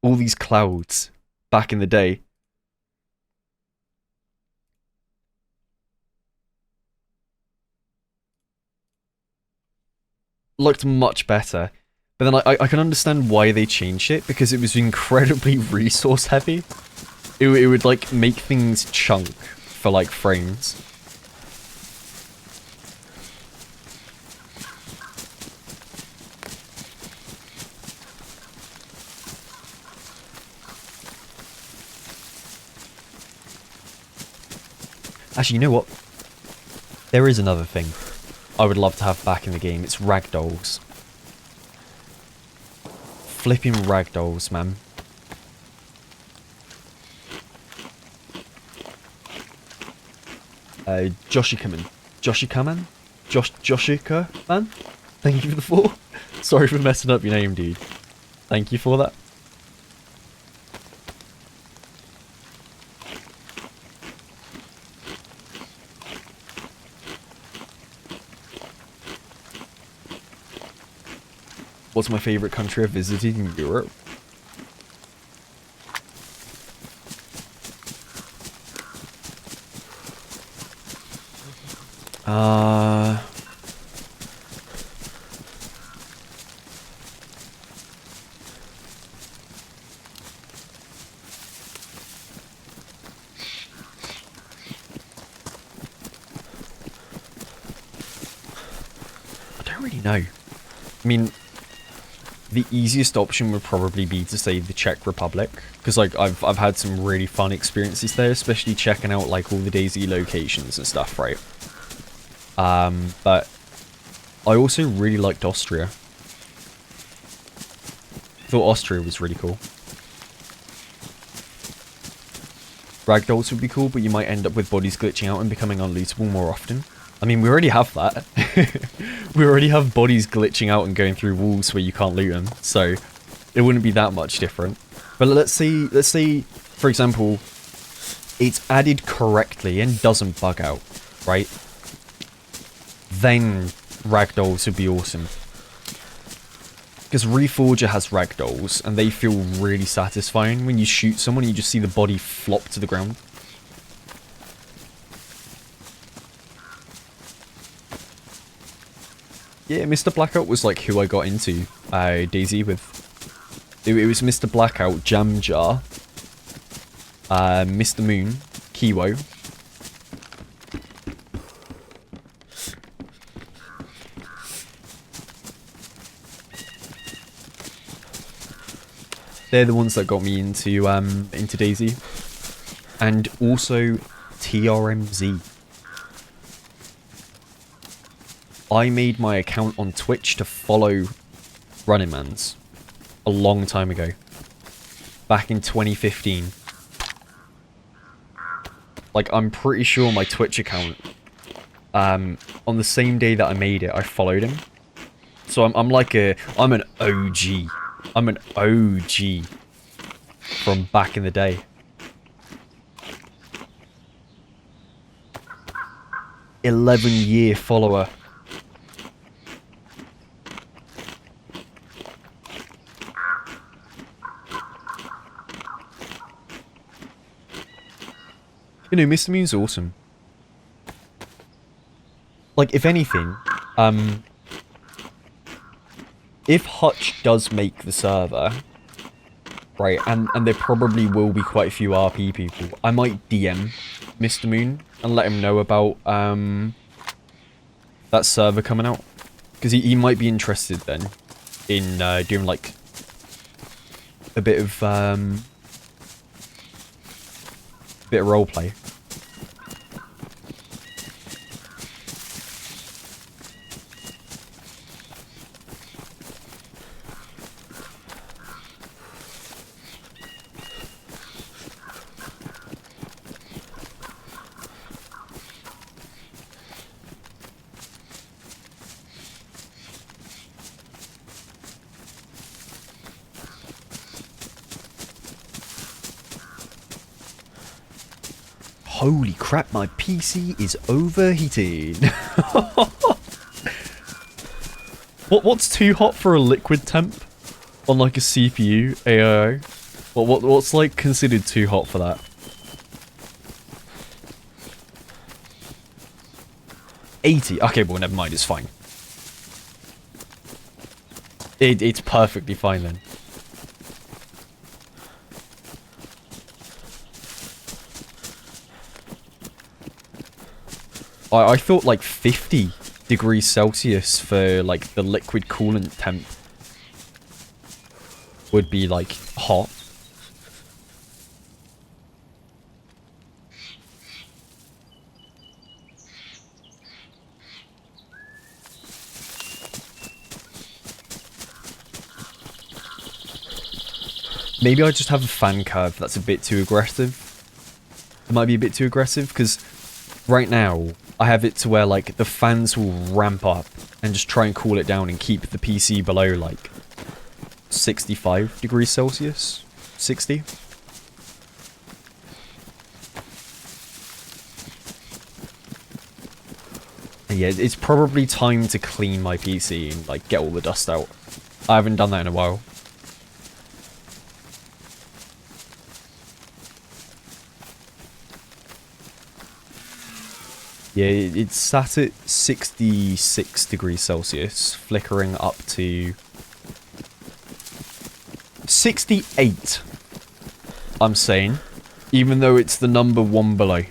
S1: All these clouds back in the day. Looked much better. But then I can understand why they changed it, because it was incredibly resource heavy. It would like make things chunk for like frames. Actually, you know what? There is another thing I would love to have back in the game. It's ragdolls. Flipping ragdolls, man. Joshikaman. Joshikaman? Joshika, man? Thank you for the follow. Sorry for messing up your name, dude. Thank you for that. What's my favourite country I've visited in Europe? I don't really know. I mean, the easiest option would probably be to say the Czech Republic, because like I've had some really fun experiences there, especially checking out like all the DayZ locations and stuff, right? But I also really liked Austria. Thought Austria was really cool. Ragdolls would be cool, but you might end up with bodies glitching out and becoming unlootable more often. I mean, we already have that. We already have bodies glitching out and going through walls where you can't loot them, so it wouldn't be that much different. But let's say, for example, it's added correctly and doesn't bug out, right? Then ragdolls would be awesome. Because Reforger has ragdolls, and they feel really satisfying. When you shoot someone, you just see the body flop to the ground. Yeah, Mr. Blackout was like who I got into DayZ with. It was Mr. Blackout, Jamjar, Mr. Moon, Kiwo. They're the ones that got me into DayZ. And also TRMZ. I made my account on Twitch to follow Running Man's a long time ago. Back in 2015. Like, I'm pretty sure my Twitch account, on the same day that I made it, I followed him. So I'm an OG. I'm an OG from back in the day. "11-year follower." You know, Mr. Moon's awesome. Like, if anything, if Hutch does make the server, right, and there probably will be quite a few RP people, I might DM Mr. Moon and let him know about that server coming out. Because he might be interested then in doing like a bit of roleplay. Holy crap, my PC is overheating. What's too hot for a liquid temp on like a CPU AIO? What's like considered too hot for that? 80. Okay, well, never mind. It's fine. It's perfectly fine then. I thought like 50 degrees Celsius for like the liquid coolant temp would be like hot. Maybe I just have a fan curve that's a bit too aggressive. It might be a bit too aggressive because right now I have it to where like the fans will ramp up and just try and cool it down and keep the PC below like 65 degrees Celsius, 60. And yeah, it's probably time to clean my PC and like get all the dust out. I haven't done that in a while. Yeah, it's sat at 66 degrees Celsius, flickering up to 68, I'm saying, even though it's the number one below.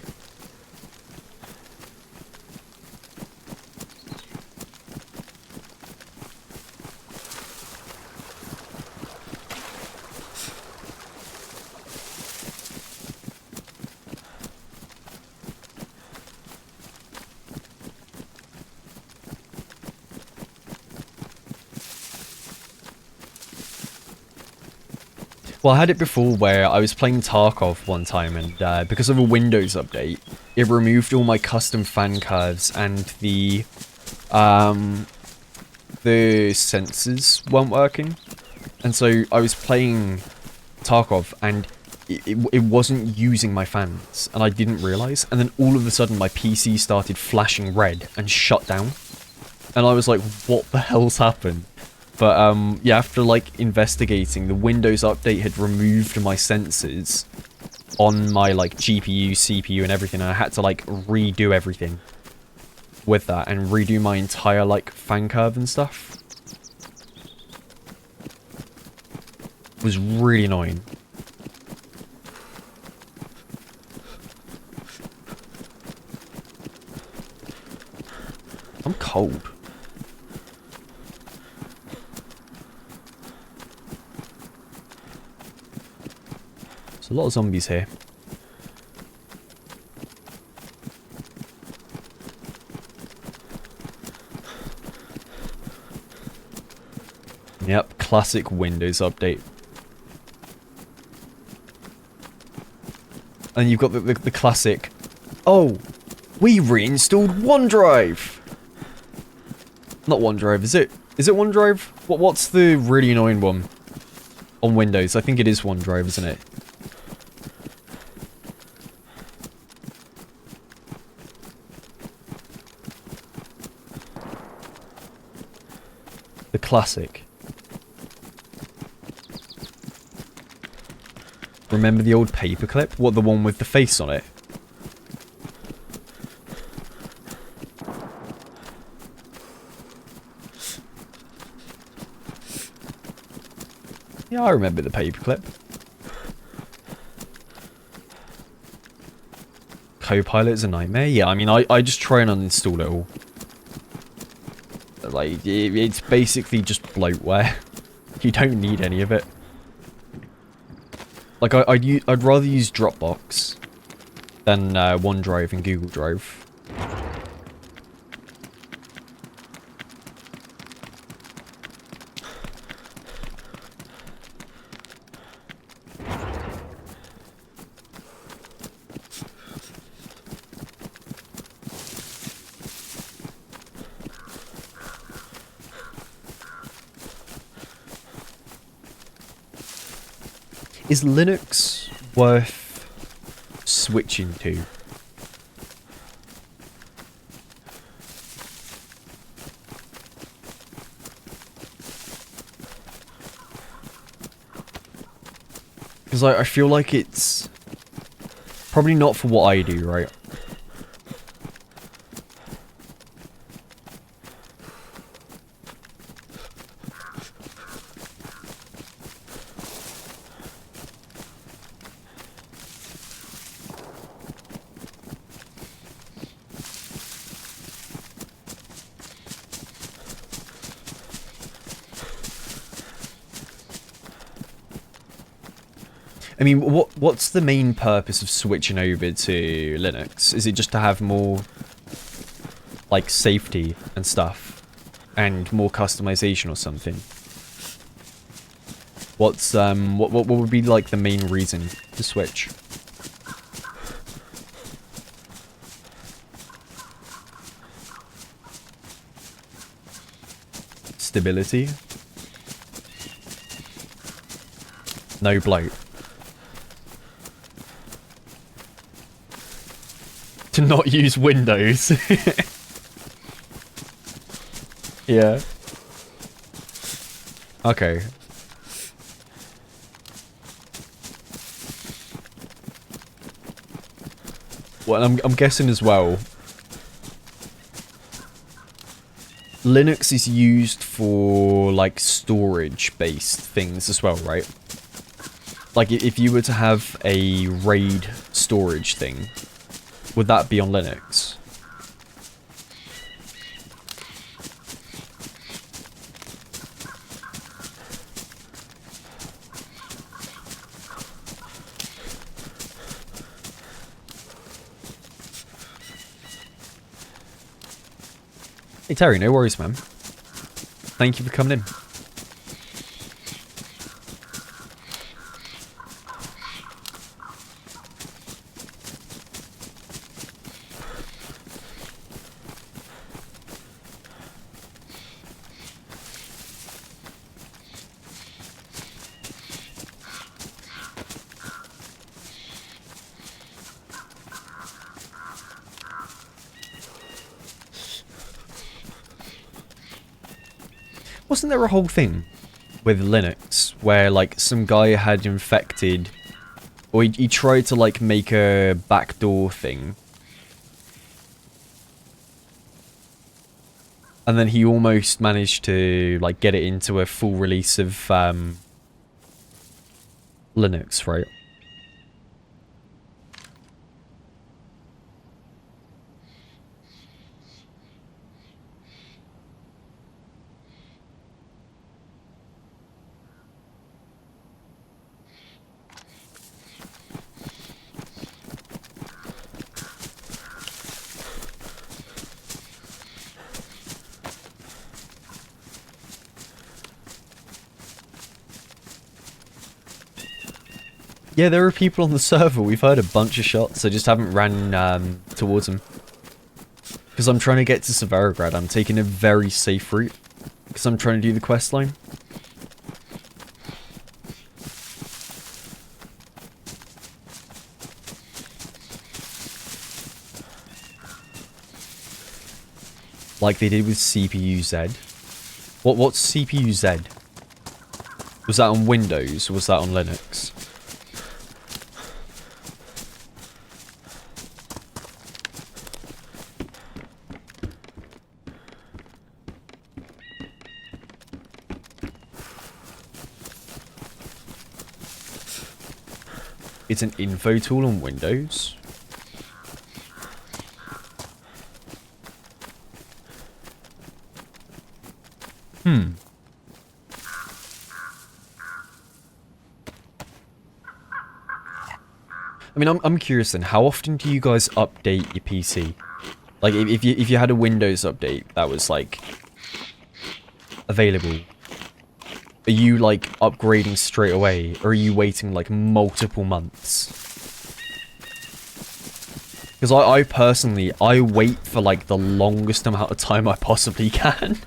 S1: Well, I had it before where I was playing Tarkov one time and because of a Windows update, it removed all my custom fan curves and the sensors weren't working. And so I was playing Tarkov and it wasn't using my fans and I didn't realize. And then all of a sudden my PC started flashing red and shut down. And I was like, what the hell's happened? But, yeah, after, like, investigating, the Windows update had removed my sensors on my, like, GPU, CPU, and everything, and I had to, like, redo everything with that, and redo my entire, like, fan curve and stuff. It was really annoying. I'm cold. A lot of zombies here. Yep, classic Windows update. And you've got the classic, oh, we reinstalled OneDrive! Not OneDrive, is it? Is it OneDrive? What's the really annoying one on Windows? I think it is OneDrive, isn't it? The classic. Remember the old paperclip? What, the one with the face on it? Yeah, I remember the paperclip. Copilot's a nightmare? Yeah, I mean, I just try and uninstall it all. Like, it's basically just bloatware. You don't need any of it. Like, I'd rather use Dropbox than OneDrive and Google Drive. Is Linux worth switching to? Because I feel like it's probably not for what I do, right? I mean, what's the main purpose of switching over to Linux? Is it just to have more, like, safety and stuff, and more customization or something? What's what would be like the main reason to switch? Stability? No bloat. To not use Windows. Yeah. Okay. Well, I'm guessing as well, Linux is used for, like, storage-based things as well, right? Like, if you were to have a RAID storage thing, would that be on Linux? Hey Terry, no worries, man. Thank you for coming in. Wasn't there a whole thing with Linux where, like, some guy had infected, or he tried to, like, make a backdoor thing, and then he almost managed to, like, get it into a full release of Linux, right? Yeah, there are people on the server. We've heard a bunch of shots. I just haven't ran towards them. Because I'm trying to get to Severograd. I'm taking a very safe route. Because I'm trying to do the quest line. Like they did with CPU-Z. What's CPU-Z? Was that on Windows or was that on Linux? It's an info tool on Windows. I mean, I'm curious then, how often do you guys update your PC? Like, if you had a Windows update that was, like, available, are you, like, upgrading straight away, or are you waiting, like, multiple months? Because I personally, I wait for, like, the longest amount of time I possibly can.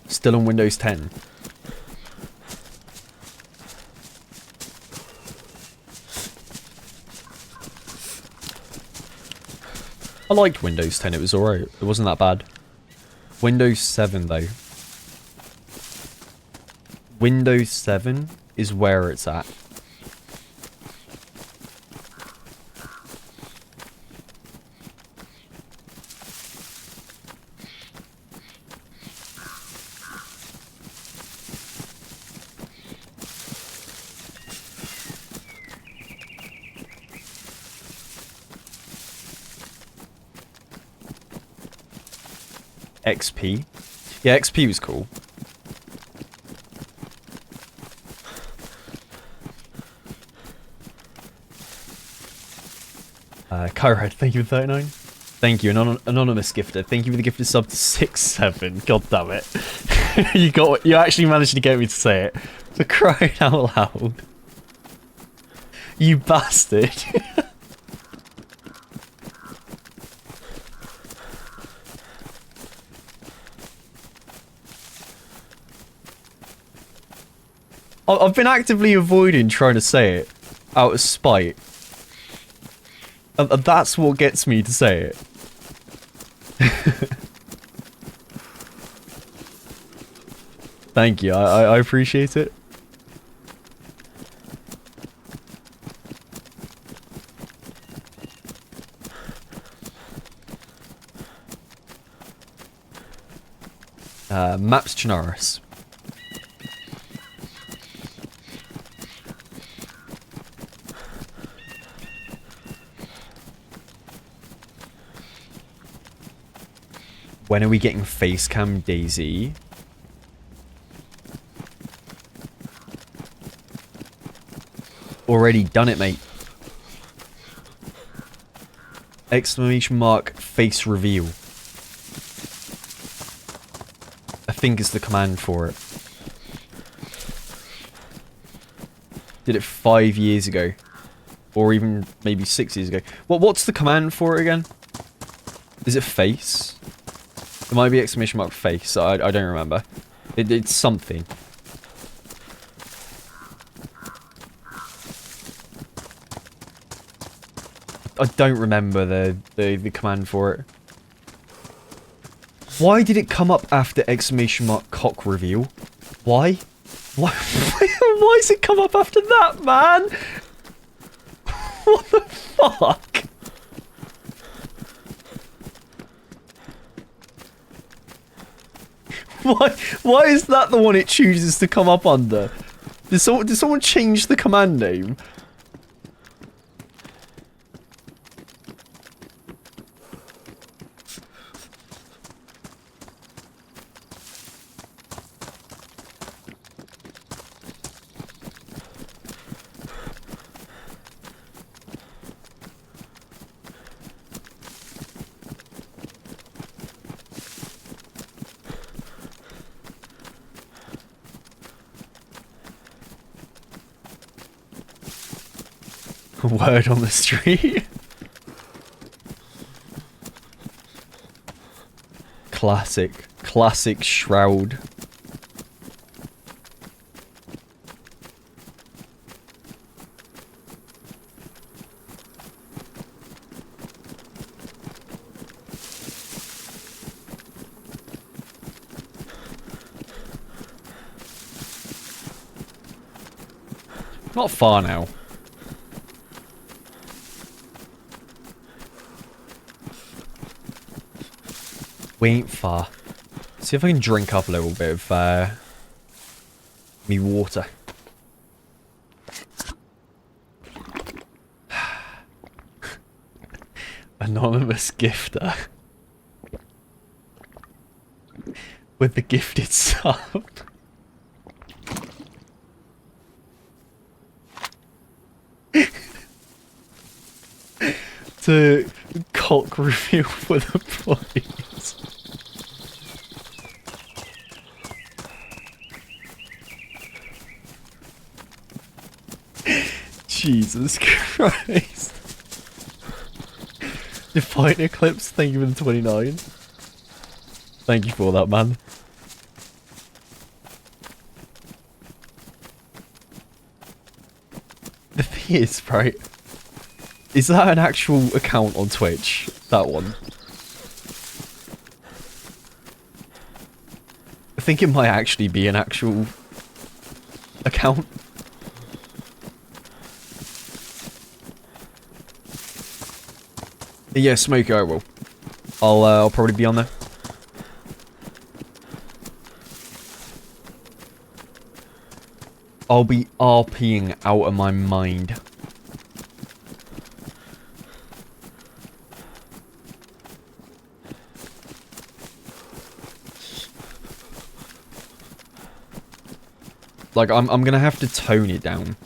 S1: Still on Windows 10. I liked Windows 10, it was alright. It wasn't that bad. Windows 7, though. Windows 7 is where it's at. XP. Yeah, XP was cool. Kyred, thank you for 39. Thank you, anonymous gifter. Thank you for the gifted sub to 6-7. God damn it. You actually managed to get me to say it. For crying out loud. You bastard. I've been actively avoiding trying to say it out of spite. And that's what gets me to say it. Thank you, I appreciate it. Maps Chernarus. When are we getting facecam DayZ? Already done it, mate. Exclamation mark face reveal. I think is the command for it. Did it 5 years ago. Or even maybe 6 years ago. What's the command for it again? Is it face? It might be exclamation mark face. I don't remember. It's something. I don't remember the command for it. Why did it come up after exclamation mark cock reveal? Why? Why does it come up after that, man? What the fuck? Why is that the one it chooses to come up under? Did someone change the command name? Word on the street. Classic Shroud. Not far now. We ain't far. See if I can drink up a little bit of me water. Anonymous gifter. With the gifted sub. To cock reveal for the boys. Jesus Christ. Define Eclipse, thank you for the 29. Thank you for that, man. The thing is, right, is that an actual account on Twitch? that one. I think it might actually be an actual account. Yeah, Smokey, I will. I'll probably be on there. I'll be RPing out of my mind. Like, I'm gonna have to tone it down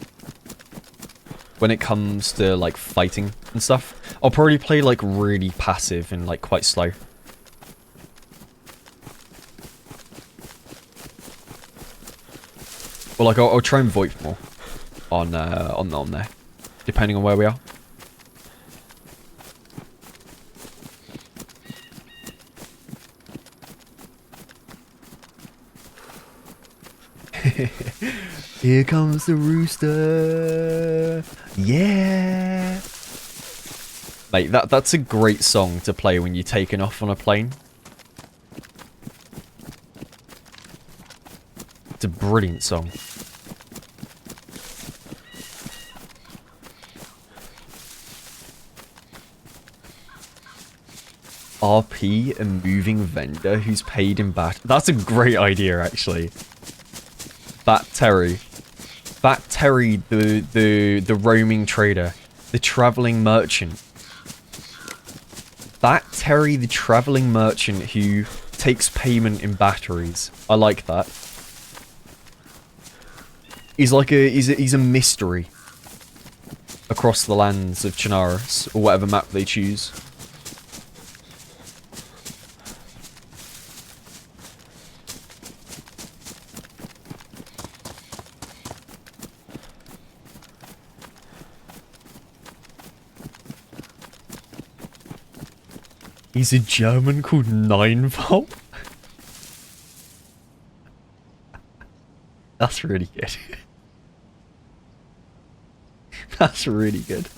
S1: when it comes to, like, fighting and stuff. I'll probably play, like, really passive and, like, quite slow. Well, like, I'll try and VoIP more on there, depending on where we are. Here comes the rooster. Yeah. Mate, that's a great song to play when you're taking off on a plane. It's a brilliant song. RP a moving vendor who's paid in bat. That's a great idea, actually. Bat Terry, the roaming trader, the traveling merchant. Bat Terry, the traveling merchant who takes payment in batteries. I like that. He's like he's a mystery across the lands of Chernarus, or whatever map they choose. He's a German called 9-Volt? That's really good. That's really good.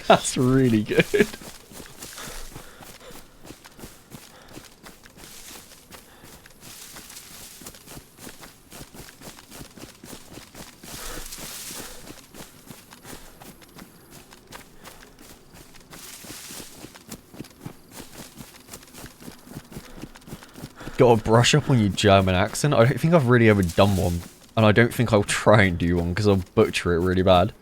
S1: That's really good. Gotta brush up on your German accent. I don't think I've really ever done one. And I don't think I'll try and do one because I'll butcher it really bad.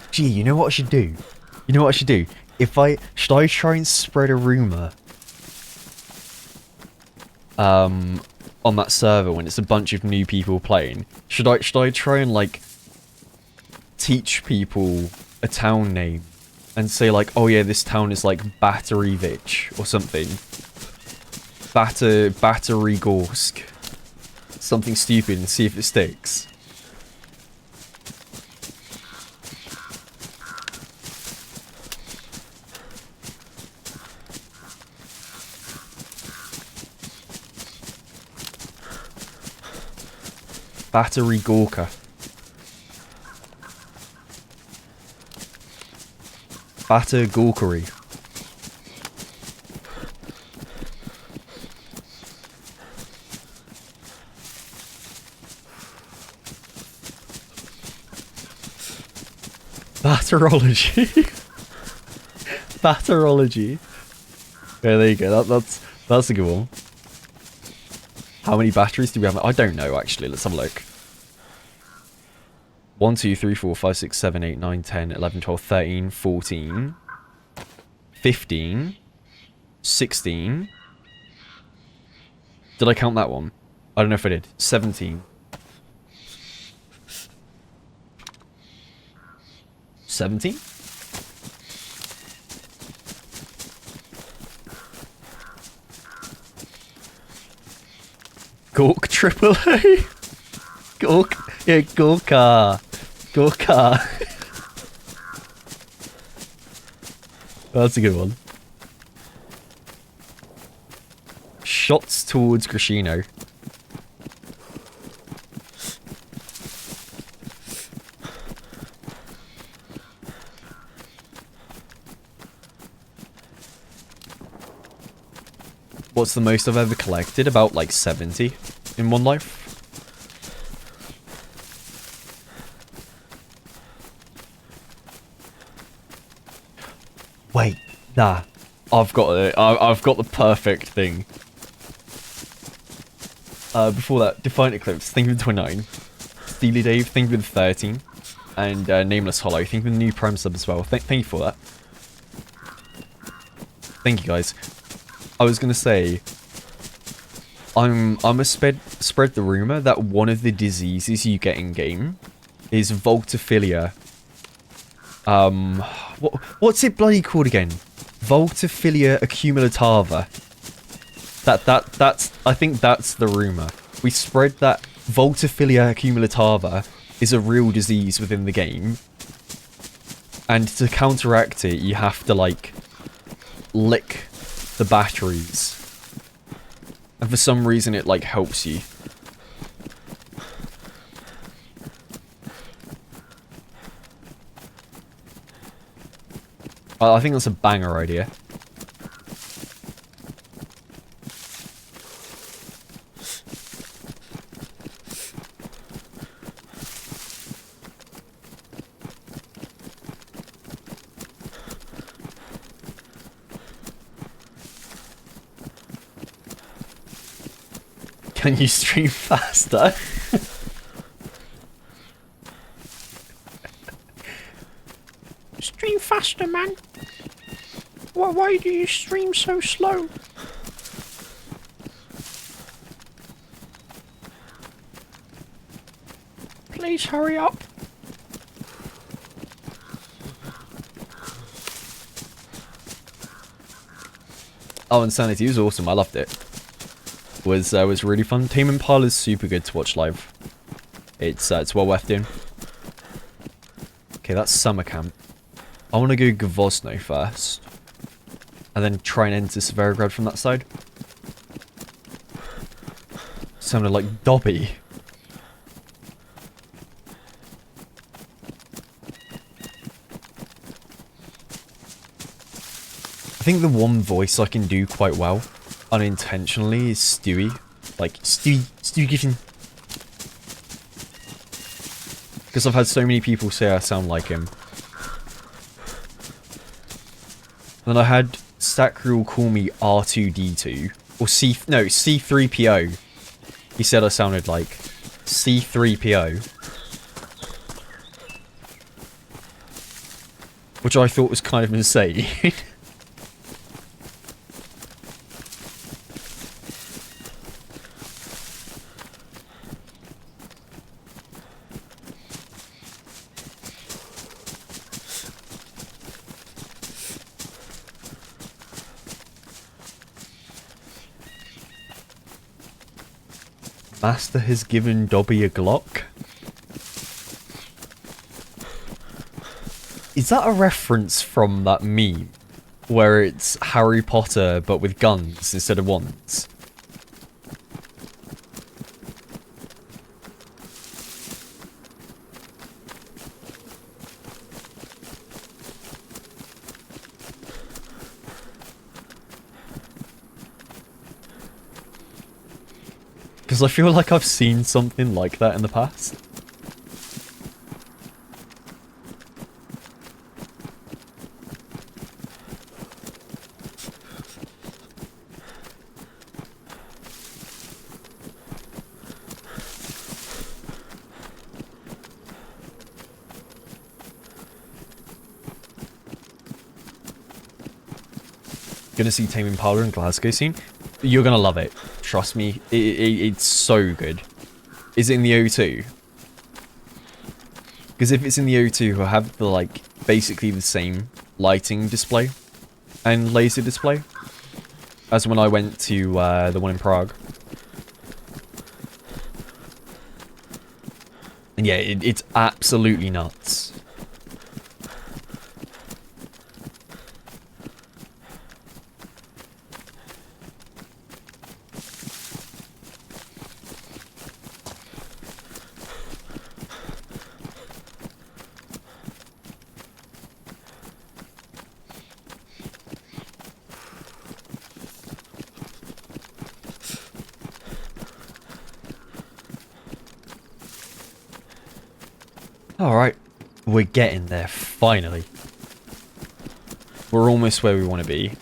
S1: Gee, you know what I should do? You know what I should do? Should I try and spread a rumor? On that server when it's a bunch of new people playing. Should I try and, like, teach people a town name and say, like, oh yeah, this town is like Batteryvich or something. Batterygorsk. Something stupid and see if it sticks. Batterygorka. Battergorkery. Batterology. Batterology. Yeah, there you go. That's a good one. How many batteries do we have? I don't know, actually. Let's have a look. 1, 2, 3, 4, 5, 6, 7, 8, 9, 10, 11, 12, 13, 14, 15, 16. Did I count that one? I don't know if I did. 17. 17? Gork AAA? Gork? Yeah, Gorka. Gorka. That's a good one. Shots towards Grishino. What's the most I've ever collected? About like 70 in one life. Wait, nah. I've got it. I've got the perfect thing. Before that, Defiant Eclipse, think of the 29. Steely Dave, think of the 13. And Nameless Hollow, think of the new Prime sub as well. Thank you for that. Thank you guys. I was gonna say, I'm gonna spread the rumor that one of the diseases you get in game is Voltophilia. What's it bloody called again? Voltophilia accumulata. That's I think that's the rumor. We spread that Voltophilia accumulata is a real disease within the game, and to counteract it, you have to like lick the batteries, and for some reason it like helps you. I think that's a banger idea. Can you stream faster?
S2: Stream faster, man. Why do you stream so slow? Please hurry up.
S1: Oh, Insanity was awesome. I loved it. Was really fun. Tame Impala is super good to watch live. It's well worth doing. Okay, that's summer camp. I want to go Gvozno first, and then try and enter Severograd from that side. Sounded like Dobby. I think the one voice I can do quite well, unintentionally, is Stewie. Like, Stewie Giffen. Because I've had so many people say I sound like him. Then I had Stackreal call me R2D2. Or C3PO. He said I sounded like C3PO. Which I thought was kind of insane. Master has given Dobby a Glock. Is that a reference from that meme? Where it's Harry Potter but with guns instead of wands? Because I feel like I've seen something like that in the past. Gonna see Tame Impala in Glasgow soon. You're gonna love it. Trust me, it's so good. Is it in the O2? Because if it's in the O2, we'll have the, like, basically the same lighting display and laser display as when I went to the one in Prague. And yeah, it's absolutely nuts. Alright, we're getting there, finally. We're almost where we want to be.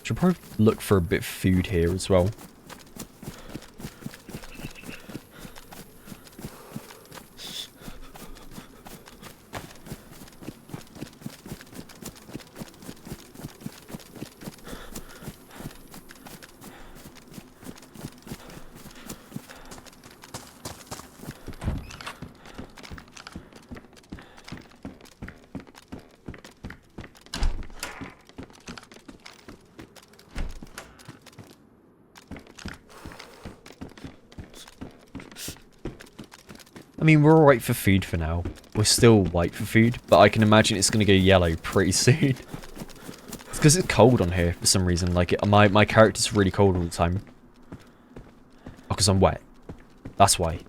S1: Should probably look for a bit of food here as well. I mean, we're alright for food for now. We're still white for food, but I can imagine it's going to go yellow pretty soon. It's because it's cold on here for some reason. Like, my character's really cold all the time. Oh, because I'm wet. That's why.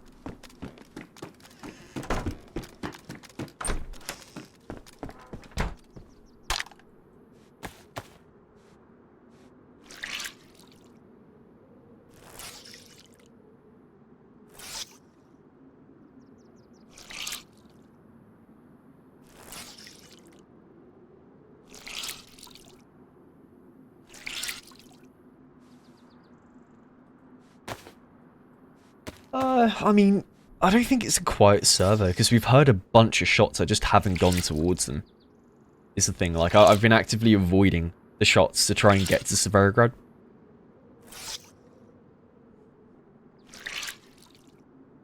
S1: I mean, I don't think it's a quiet server, because we've heard a bunch of shots, I just haven't gone towards them. Is the thing, like, I've been actively avoiding the shots to try and get to Severograd.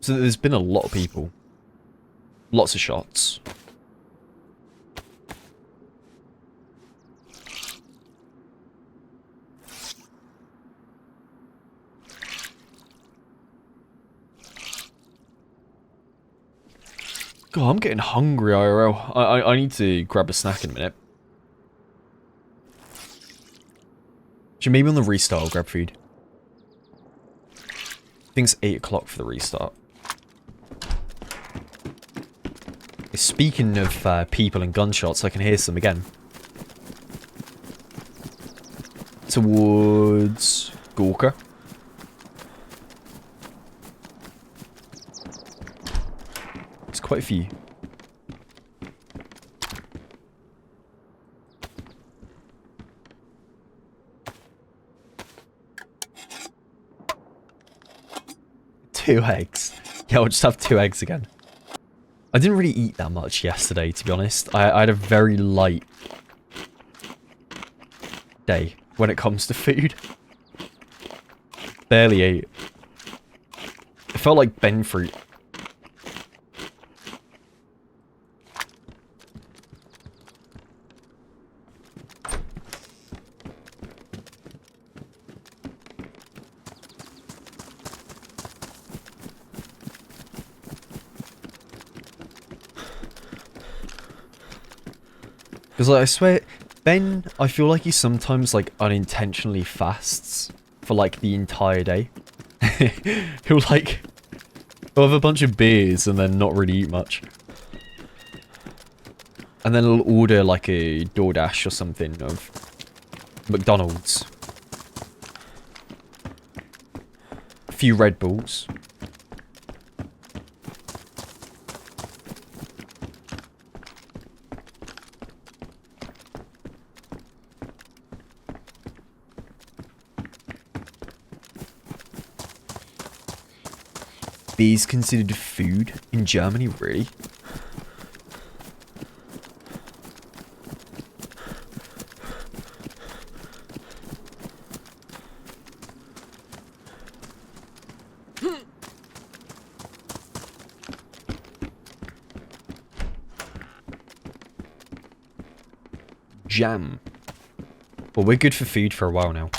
S1: So there's been a lot of people. Lots of shots. God, I'm getting hungry, IRL. I need to grab a snack in a minute. Should maybe on the restart I'll grab food. I think it's 8 o'clock for the restart. Speaking of people and gunshots, I can hear some again. Towards Gorka. There's quite a few. Two eggs. Yeah, I'll just have 2 eggs again. I didn't really eat that much yesterday, to be honest. I had a very light day when it comes to food. Barely ate. It felt like Ben fruit. Because, like, I swear, Ben, I feel like he sometimes, like, unintentionally fasts for, like, the entire day. He'll have a bunch of beers and then not really eat much. And then he'll order, like, a DoorDash or something of McDonald's. A few Red Bulls. Bees considered food in Germany, really? Jam. Well, we're good for food for a while now.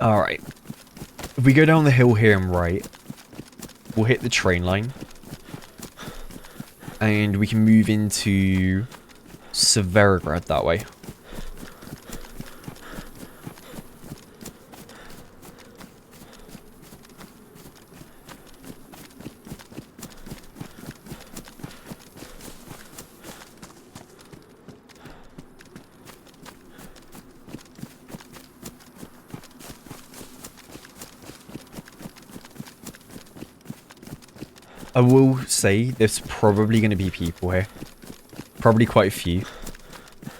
S1: Alright. If we go down the hill here and right, we'll hit the train line. And we can move into Severograd that way. I will say there's probably going to be people here. Probably quite a few.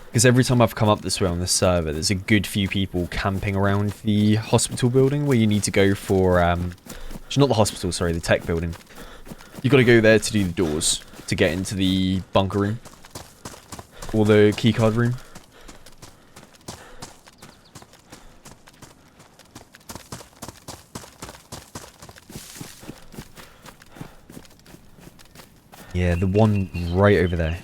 S1: Because every time I've come up this way on the server, there's a good few people camping around the hospital building where you need to go for... not the hospital, sorry, the tech building. You've got to go there to do the doors to get into the bunker room. Or the keycard room. Yeah, the one right over there.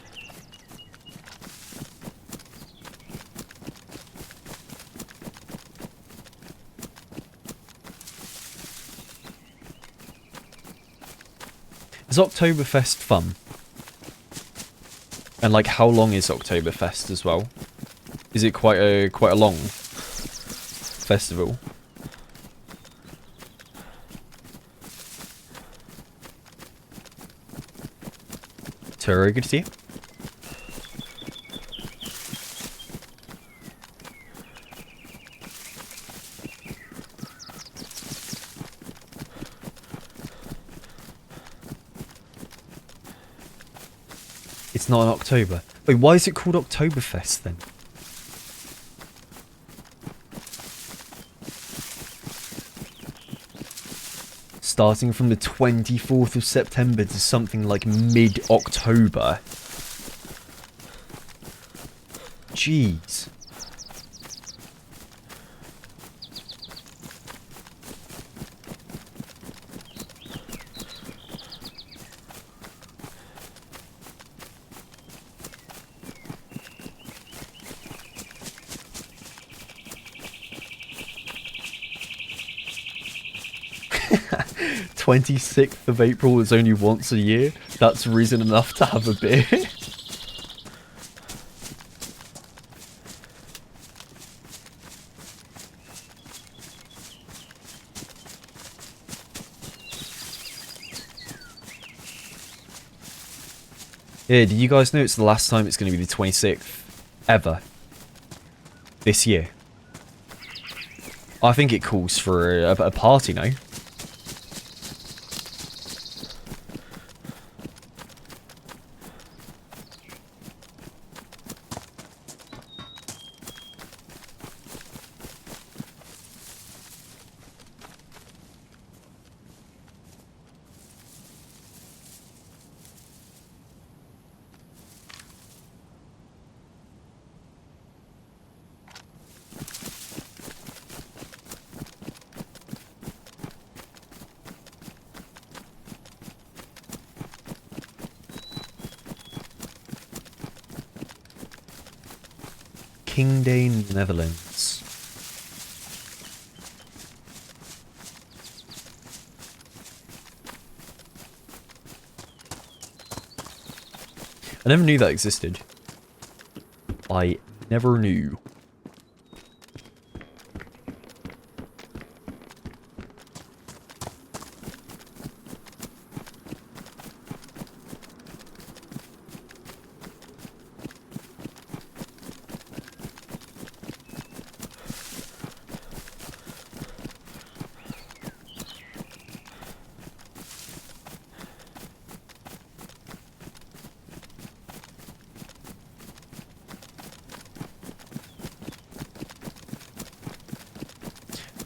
S1: Is Oktoberfest fun? And like, how long is Oktoberfest as well? Is it quite a long festival? Turo, good to see you. It's not in October. Wait, why is it called Oktoberfest then? Starting from the 24th of September to something like mid-October. Jeez. "26th of April is only once a year. That's reason enough to have a beer." Yeah, do you guys know it's the last time it's going to be the 26th ever this year? I think it calls for a party now. King Day, Netherlands. I never knew that existed. I never knew.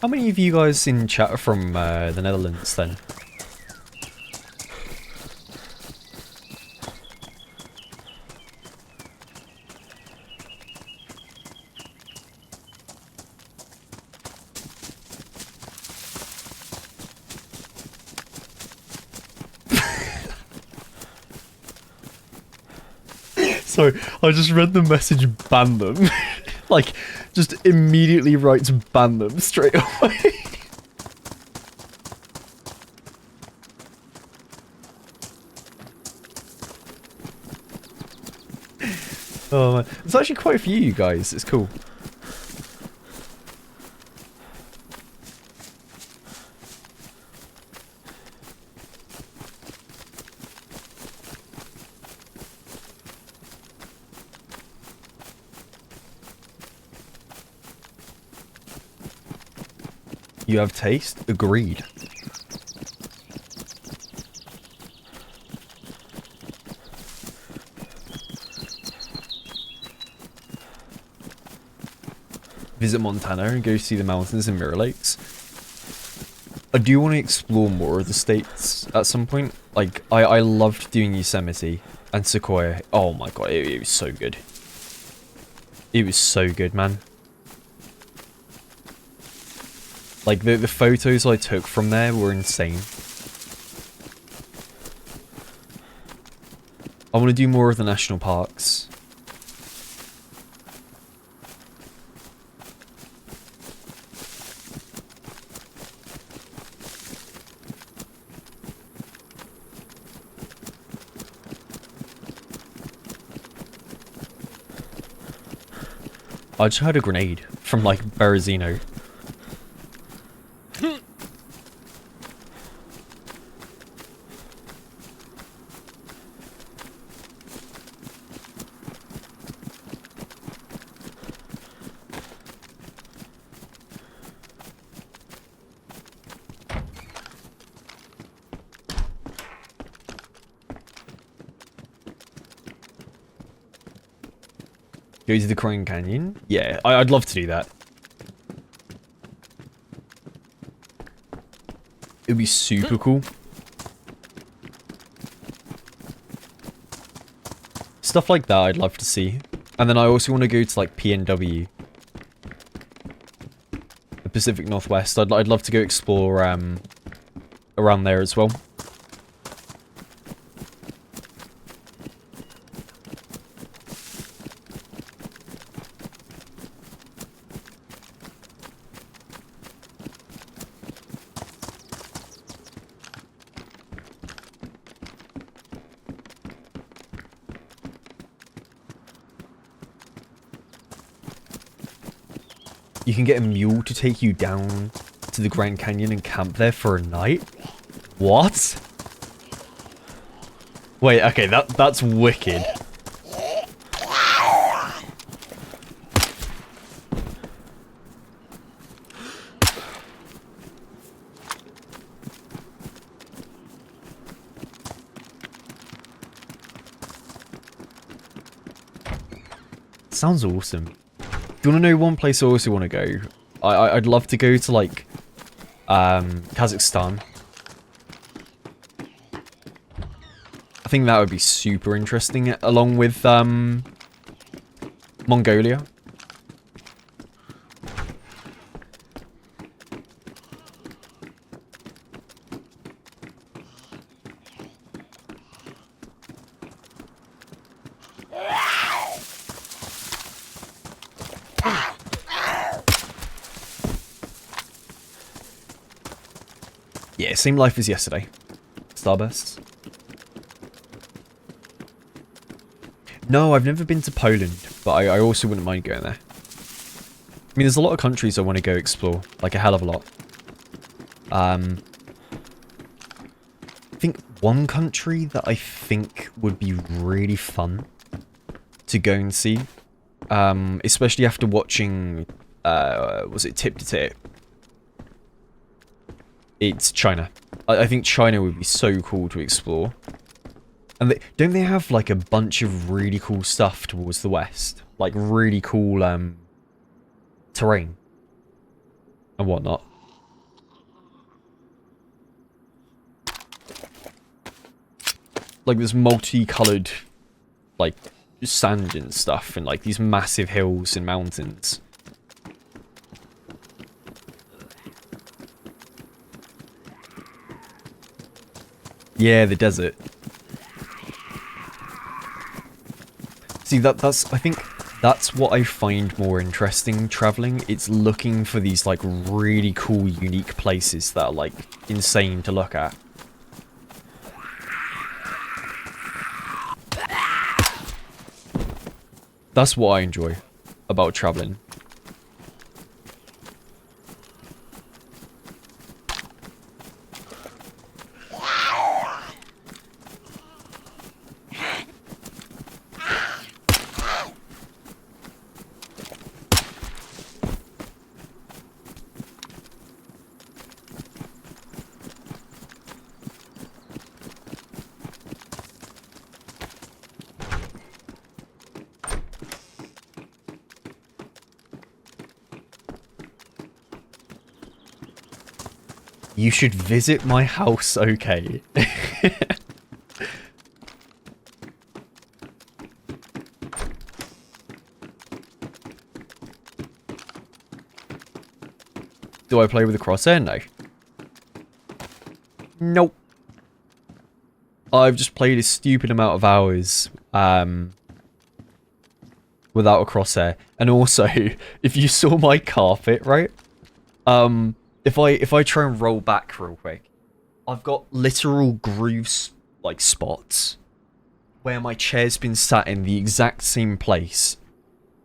S1: How many of you guys in chat are from the Netherlands then? Sorry, I just read the message, ban them. Like, just immediately writes ban them straight away. Oh man, there's actually quite a few you guys. It's cool. You have taste? Agreed. Visit Montana and go see the mountains and Mirror Lakes. I do want to explore more of the states at some point. Like, I loved doing Yosemite and Sequoia. Oh my god, it was so good. It was so good, man. Like, the photos I took from there were insane. I want to do more of the national parks. I just heard a grenade from, like, Berezino. Go to the Grand Canyon? Yeah, I'd love to do that. It'd be super cool. Stuff like that I'd love to see. And then I also want to go to like PNW. The Pacific Northwest. I'd love to go explore around there as well. You can get a mule to take you down to the Grand Canyon and camp there for a night? What? Wait, okay, that's wicked. Sounds awesome. Do you want to know one place I also want to go? I'd love to go to, like, Kazakhstan. I think that would be super interesting, along with, Mongolia. Yeah, same life as yesterday. Starbursts. No, I've never been to Poland, but I also wouldn't mind going there. I mean, there's a lot of countries I want to go explore, like a hell of a lot. I think one country that I think would be really fun to go and see, especially after watching, was it Tip to Tip? It's China. I think China would be so cool to explore. And don't they have, like, a bunch of really cool stuff towards the west? Like, really cool, terrain. And whatnot. Like, there's multicolored, like, sand and stuff. And, like, these massive hills and mountains. Yeah, the desert. See, that's, I think, That's what I find more interesting traveling. It's looking for these like really cool, unique places that are like insane to look at. That's what I enjoy about traveling. You should visit my house, okay? Do I play with the crosshair? No. Nope. I've just played a stupid amount of hours without a crosshair. And also, if you saw my carpet, right? If I try and roll back real quick, I've got literal grooves, like spots, where my chair's been sat in the exact same place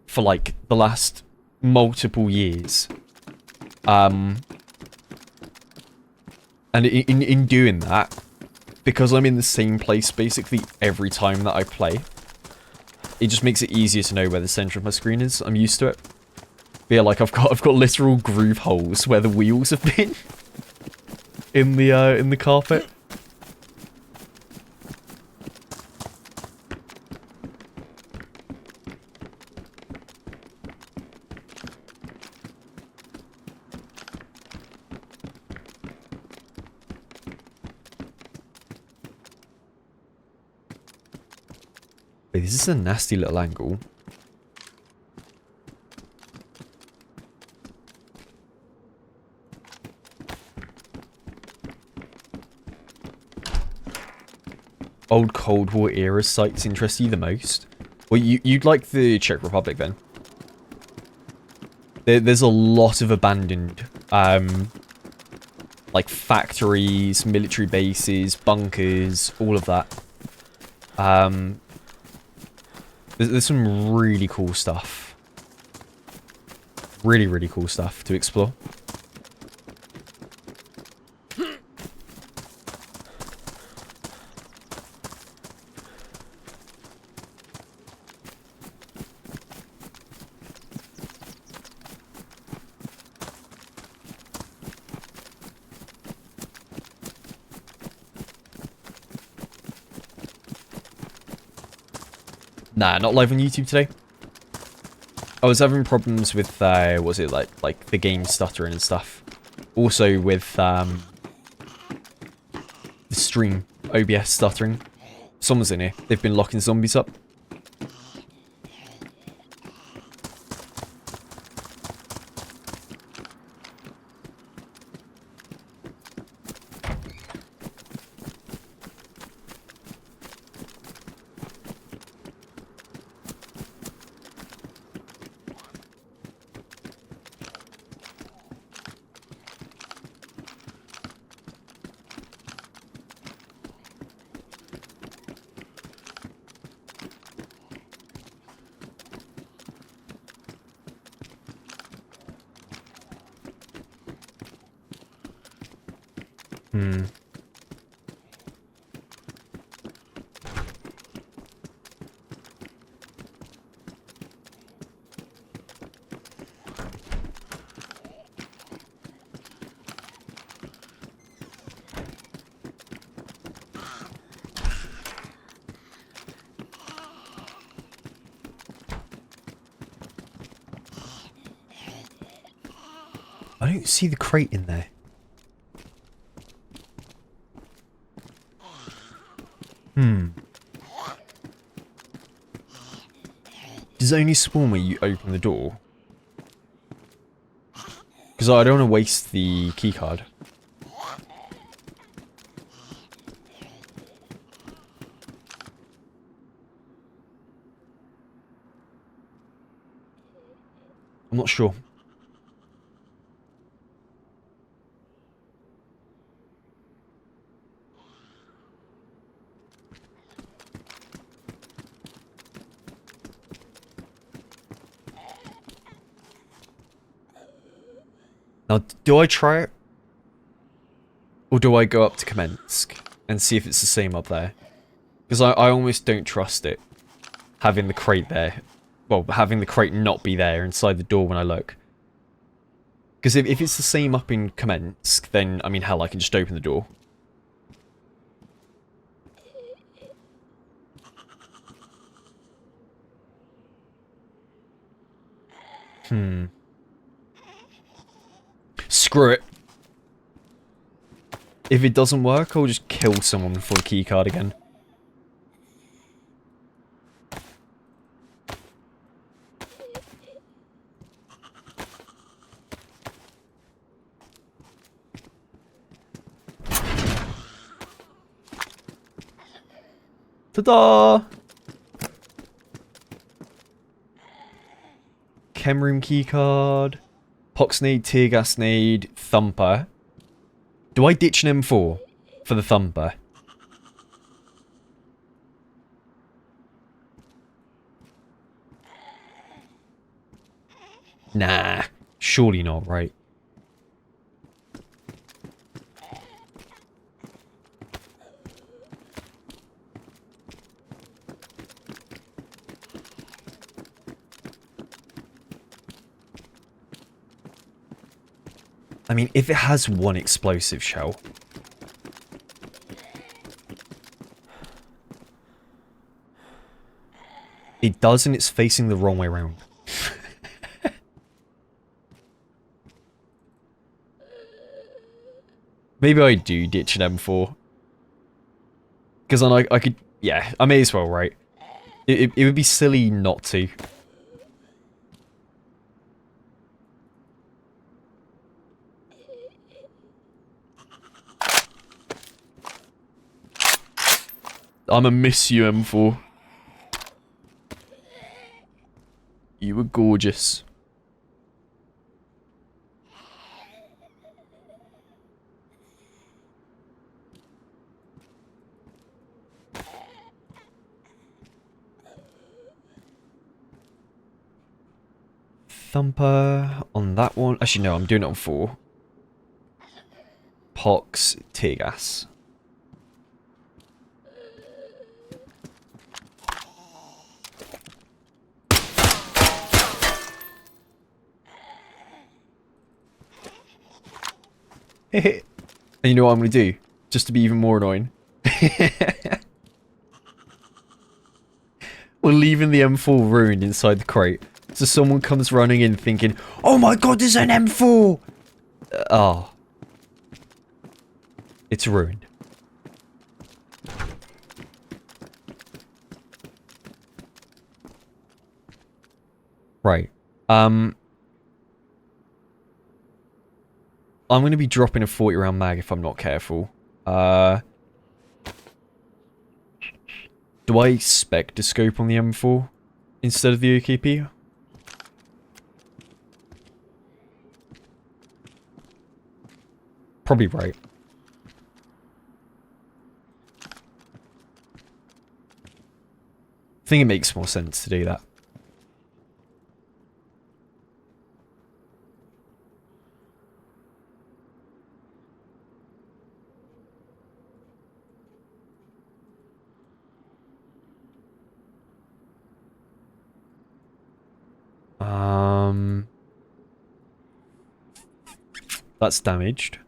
S1: for like the last multiple years. And in doing that, because I'm in the same place basically every time that I play, it just makes it easier to know where the center of my screen is. I'm used to it. But yeah, like I've got literal groove holes where the wheels have been in the carpet. Wait, this is a nasty little angle. Old Cold War era sites interest you the most? Well, you'd like the Czech Republic then. There's a lot of abandoned, like factories, military bases, bunkers, all of that. There's some really cool stuff. Really, really cool stuff to explore. Nah, not live on YouTube today. I was having problems with, was it like the game stuttering and stuff. Also with, the stream OBS stuttering. Someone's in here. They've been locking zombies up. I don't see the crate in there. Does it only spawn when you open the door? Because I don't want to waste the keycard. I'm not sure. Now, do I try it? Or do I go up to Kamensk and see if it's the same up there? Because I almost don't trust it. Having the crate there. Well, having the crate not be there inside the door when I look. Because if it's the same up in Kamensk, then, I mean, hell, I can just open the door. Screw it. If it doesn't work, I'll just kill someone for the keycard again. Ta-da! Chem room keycard. Poxnade, tear gas nade, thumper. Do I ditch an M4 for the thumper? Nah, surely not, right? I mean, if it has one explosive shell. It does, and it's facing the wrong way around. Maybe I do ditch an M4. Because then I could... Yeah, I may as well, right? It would be silly not to. I'ma miss you, M4. You were gorgeous. Thumper on that one. Actually, no, I'm doing it on 4. Pox, tear gas. And you know what I'm going to do? Just to be even more annoying. We're leaving the M4 ruined inside the crate. So someone comes running in thinking, oh my god, there's an M4! Oh. It's ruined. Right. I'm going to be dropping a 40 round mag if I'm not careful. Do I expect a scope on the M4 instead of the OKP? Probably right. I think it makes more sense to do that. That's damaged.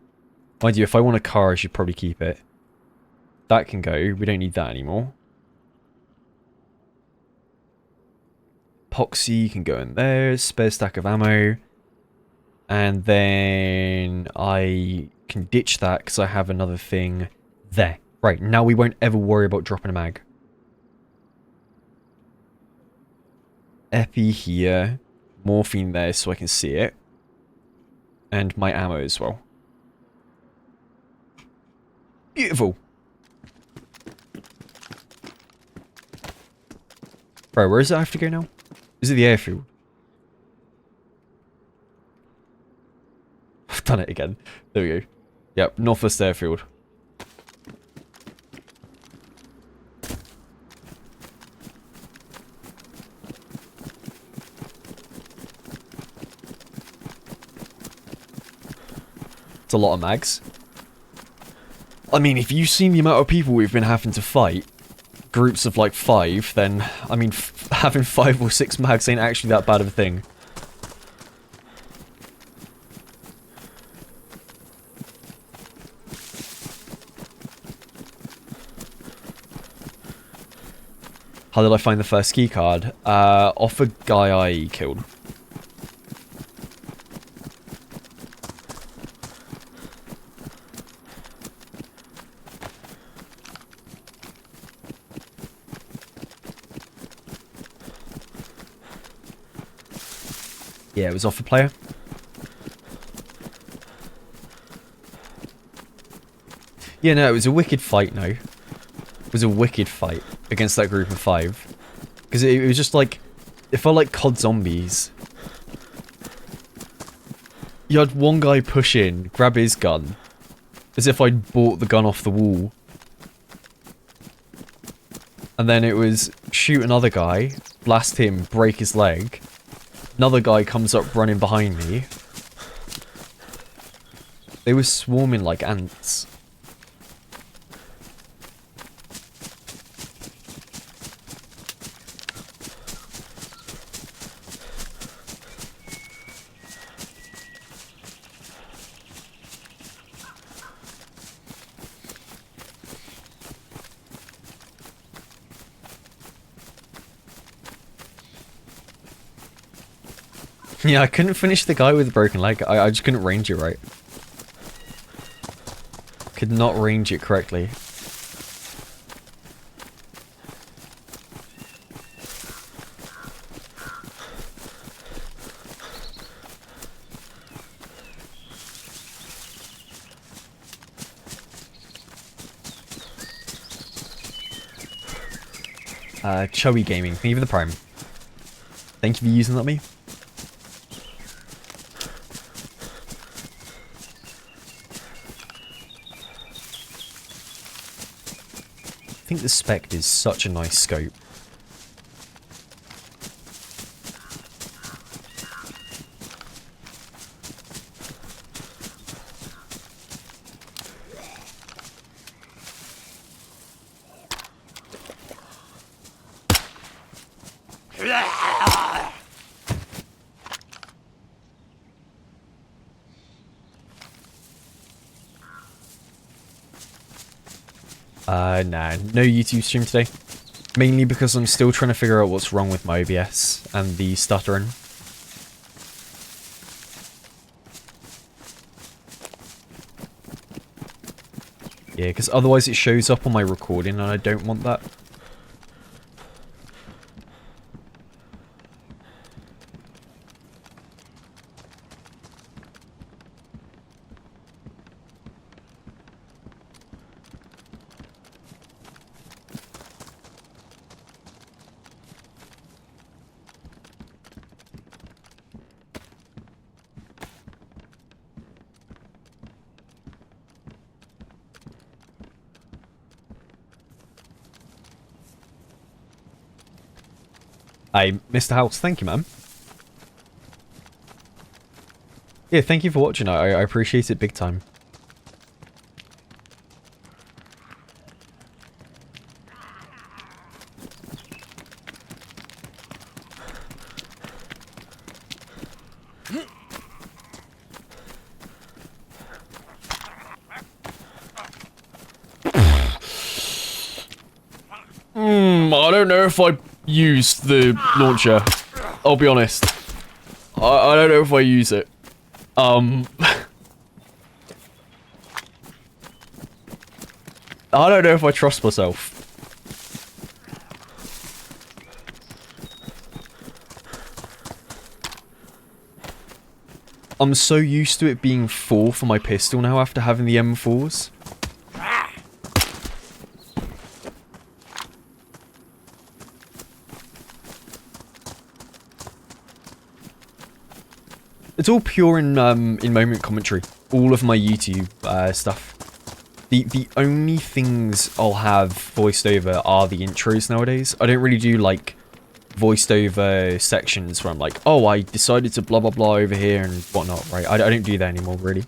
S1: Mind you, if I want a car, I should probably keep it. That can go. We don't need that anymore. Epoxy can go in there. Spare stack of ammo. And then I can ditch that because I have another thing there. Right, now we won't ever worry about dropping a mag. Epi here. Morphine there so I can see it. And my ammo as well. Beautiful. Right, where does it have to go now? Is it the airfield? I've done it again. There we go. Yep, Northwest Airfield. It's a lot of mags. I mean, if you've seen the amount of people we've been having to fight, groups of like 5, then, I mean, having 5 or 6 mags ain't actually that bad of a thing. How did I find the first key card? Off a guy I killed. Yeah, it was off a player. Yeah, no, it was a wicked fight, no. It was a wicked fight against that group of 5. Because it was just like, it felt like COD Zombies. You had one guy push in, grab his gun, as if I'd bought the gun off the wall. And then it was shoot another guy, blast him, break his leg. Another guy comes up running behind me. They were swarming like ants. Yeah, I couldn't finish the guy with the broken leg. I just couldn't range it right. Could not range it correctly. Choey Gaming, thank you for the prime. Thank you for using that me. I think the Spect is such a nice scope. Nah, no YouTube stream today. Mainly because I'm still trying to figure out what's wrong with my OBS and the stuttering. Yeah, because otherwise it shows up on my recording and I don't want that. Hey, Mr. House, thank you, man. Yeah, thank you for watching. I appreciate it big time. I don't know if I used the launcher. I'll be honest. I don't know if I use it. I don't know if I trust myself. I'm so used to it being 4 for my pistol now after having the M4s. It's all pure in moment commentary. all of my YouTube stuff. The only things I'll have voiced over are the intros nowadays. I don't really do like voiced over sections where I'm like, oh, I decided to blah blah blah over here and whatnot, right? I don't do that anymore, really.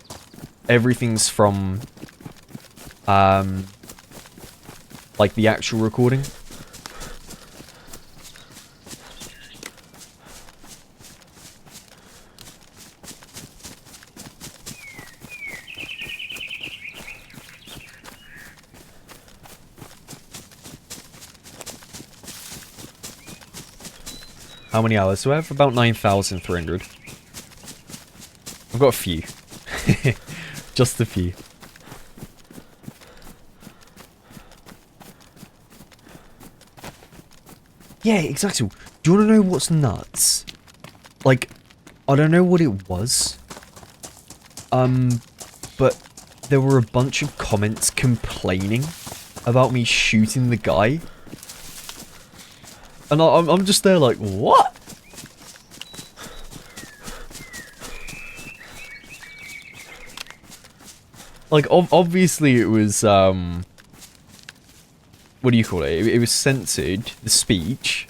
S1: Everything's from like the actual recording. How many hours do I have? About 9,300. I've got a few. Just a few. Yeah, exactly. Do you want to know what's nuts? Like, I don't know what it was. But there were a bunch of comments complaining about me shooting the guy. And I'm just there like, what? Like, obviously it was, what do you call it? It was censored, the speech.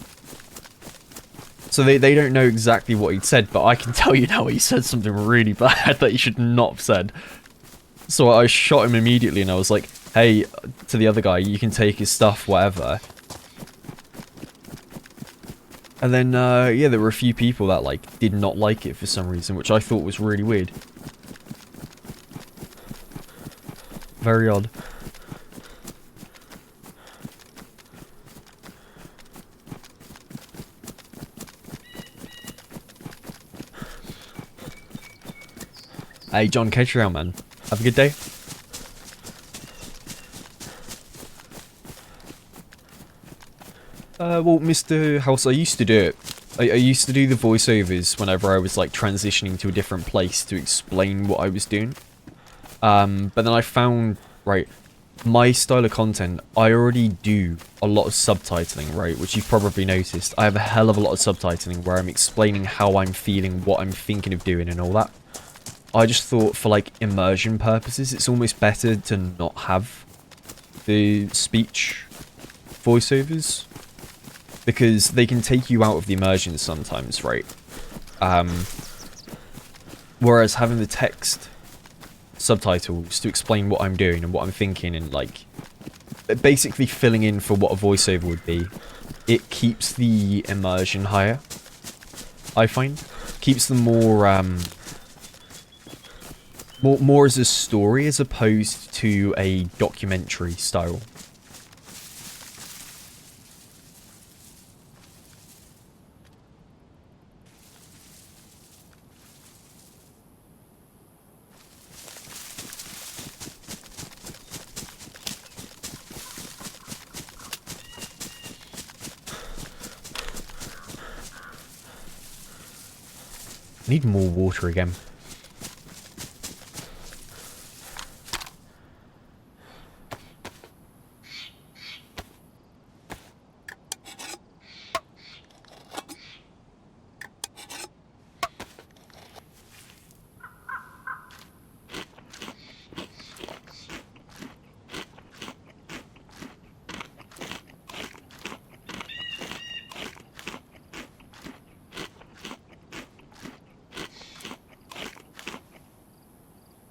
S1: So they don't know exactly what he'd said, but I can tell you now he said something really bad that he should not have said. So I shot him immediately and I was like, hey, to the other guy, you can take his stuff, whatever. And then, yeah, there were a few people that, like, did not like it for some reason, which I thought was really weird. Very odd. Hey, John, catch you around, man. Have a good day. Well, Mr. House, I used to do it. I used to do the voiceovers whenever I was, like, transitioning to a different place to explain what I was doing. But then I found, right, my style of content, I already do a lot of subtitling, right, which you've probably noticed. I have a hell of a lot of subtitling where I'm explaining how I'm feeling, what I'm thinking of doing and all that. I just thought for, like, immersion purposes, it's almost better to not have the speech voiceovers. Because they can take you out of the immersion sometimes, right? Whereas having the text subtitles to explain what I'm doing and what I'm thinking and, like, basically filling in for what a voiceover would be, it keeps the immersion higher, I find. Keeps them more, more as a story as opposed to a documentary style. I need more water again.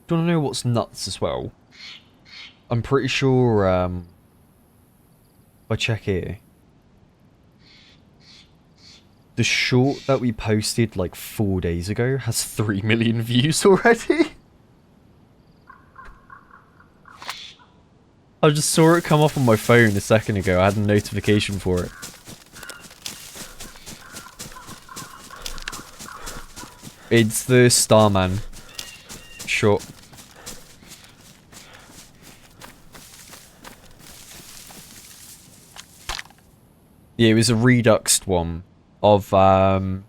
S1: Do you want to know what's nuts as well? I'm pretty sure, if I check here, the short that we posted like 4 days ago has 3 million views already. I just saw it come up on my phone a second ago. I had a notification for it. It's the Starman short. Yeah, it was a reduxed one of, I'm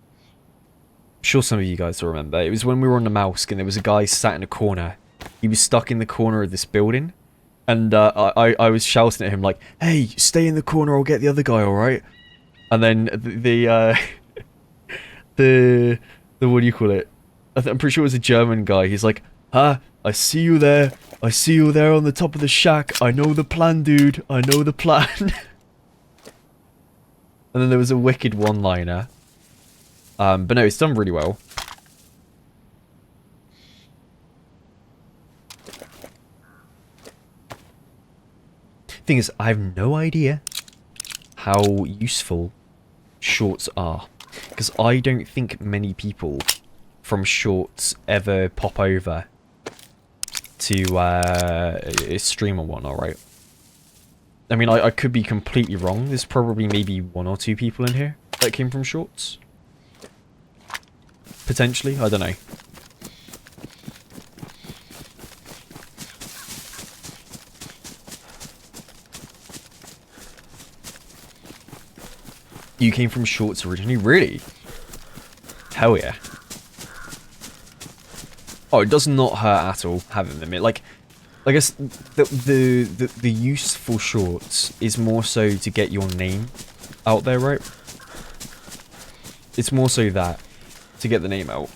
S1: sure some of you guys will remember. It was when we were on the mouse and there was a guy sat in a corner. He was stuck in the corner of this building. And I was shouting at him like, hey, stay in the corner, I'll get the other guy, alright? And then the what do you call it? I'm pretty sure it was a German guy. He's like, huh? I see you there. I see you there on the top of the shack. I know the plan, dude. I know the plan. And then there was a wicked one-liner. But no, it's done really well. Thing is, I have no idea how useful shorts are. Because I don't think many people from shorts ever pop over to a stream or whatnot, right? I mean, I could be completely wrong. There's probably maybe 1 or 2 people in here that came from shorts. Potentially, I don't know. You came from shorts originally? Really? Hell yeah. Oh, it does not hurt at all having them. Like, I guess the useful shorts is more so to get your name out there, right? It's more so that, to get the name out.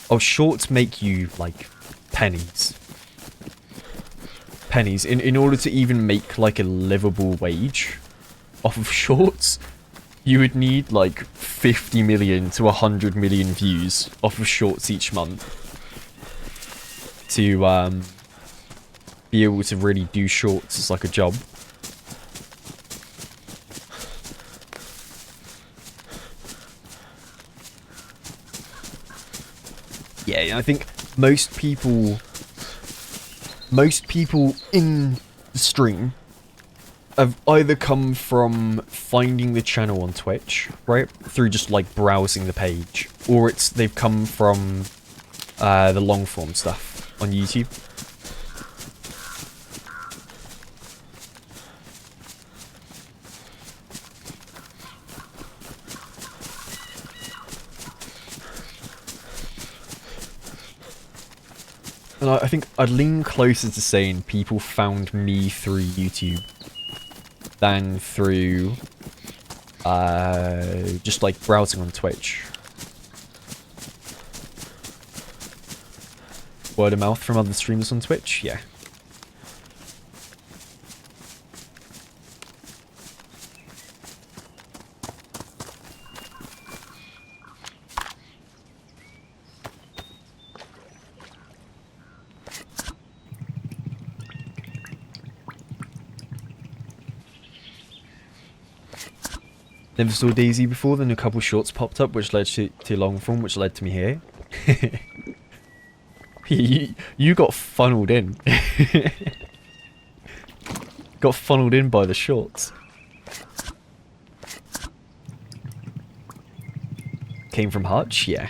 S1: Oh, shorts make you, like, pennies. Pennies. In order to even make, like, a livable wage off of shorts, you would need, like, 50 million to 100 million views off of shorts each month to be able to really do shorts as, like, a job. Yeah, I think most people in the stream have either come from finding the channel on Twitch, right, through just like browsing the page, or they've come from the long form stuff on YouTube. And I think I'd lean closer to saying people found me through YouTube than through just like browsing on Twitch. Word of mouth from other streamers on Twitch? Yeah. Never saw DayZ before, then a couple shorts popped up, which led to long form, which led to me here. you got funneled in. Got funneled in by the shorts. Came from Hutch? Yeah.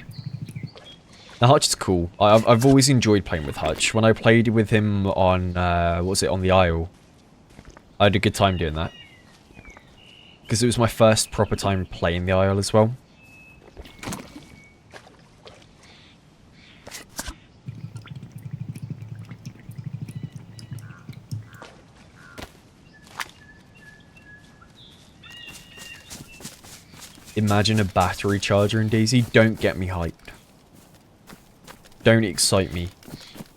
S1: Now, Hutch is cool. I've always enjoyed playing with Hutch. When I played with him on, what was it, on the Isle, I had a good time doing that. Because it was my first proper time playing the Isle as well. Imagine a battery charger in DayZ. Don't get me hyped. Don't excite me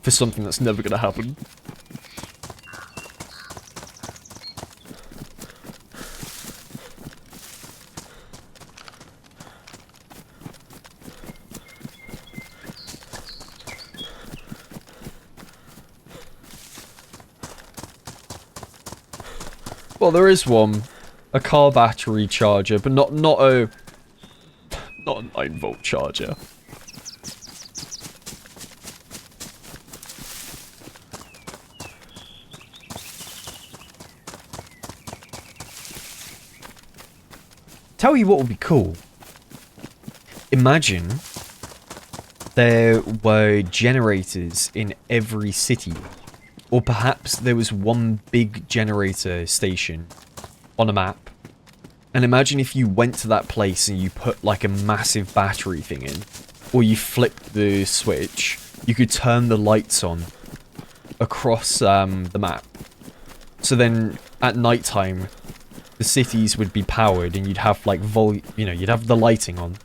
S1: for something that's never going to happen. Well, there is one. A car battery charger, but not a 9-volt charger. Tell you what would be cool. Imagine there were generators in every city. Or perhaps there was one big generator station on a map. And imagine if you went to that place and you put like a massive battery thing in. Or you flipped the switch. You could turn the lights on across the map. So then at night time, the cities would be powered and you'd have like you'd have the lighting on.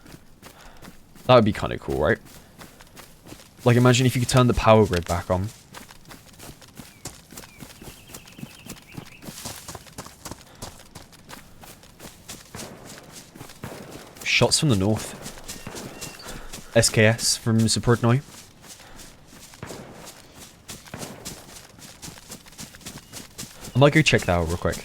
S1: That would be kind of cool, right? Like, imagine if you could turn the power grid back on. Shots from the north. SKS from Zaportnoy. I might go check that out real quick.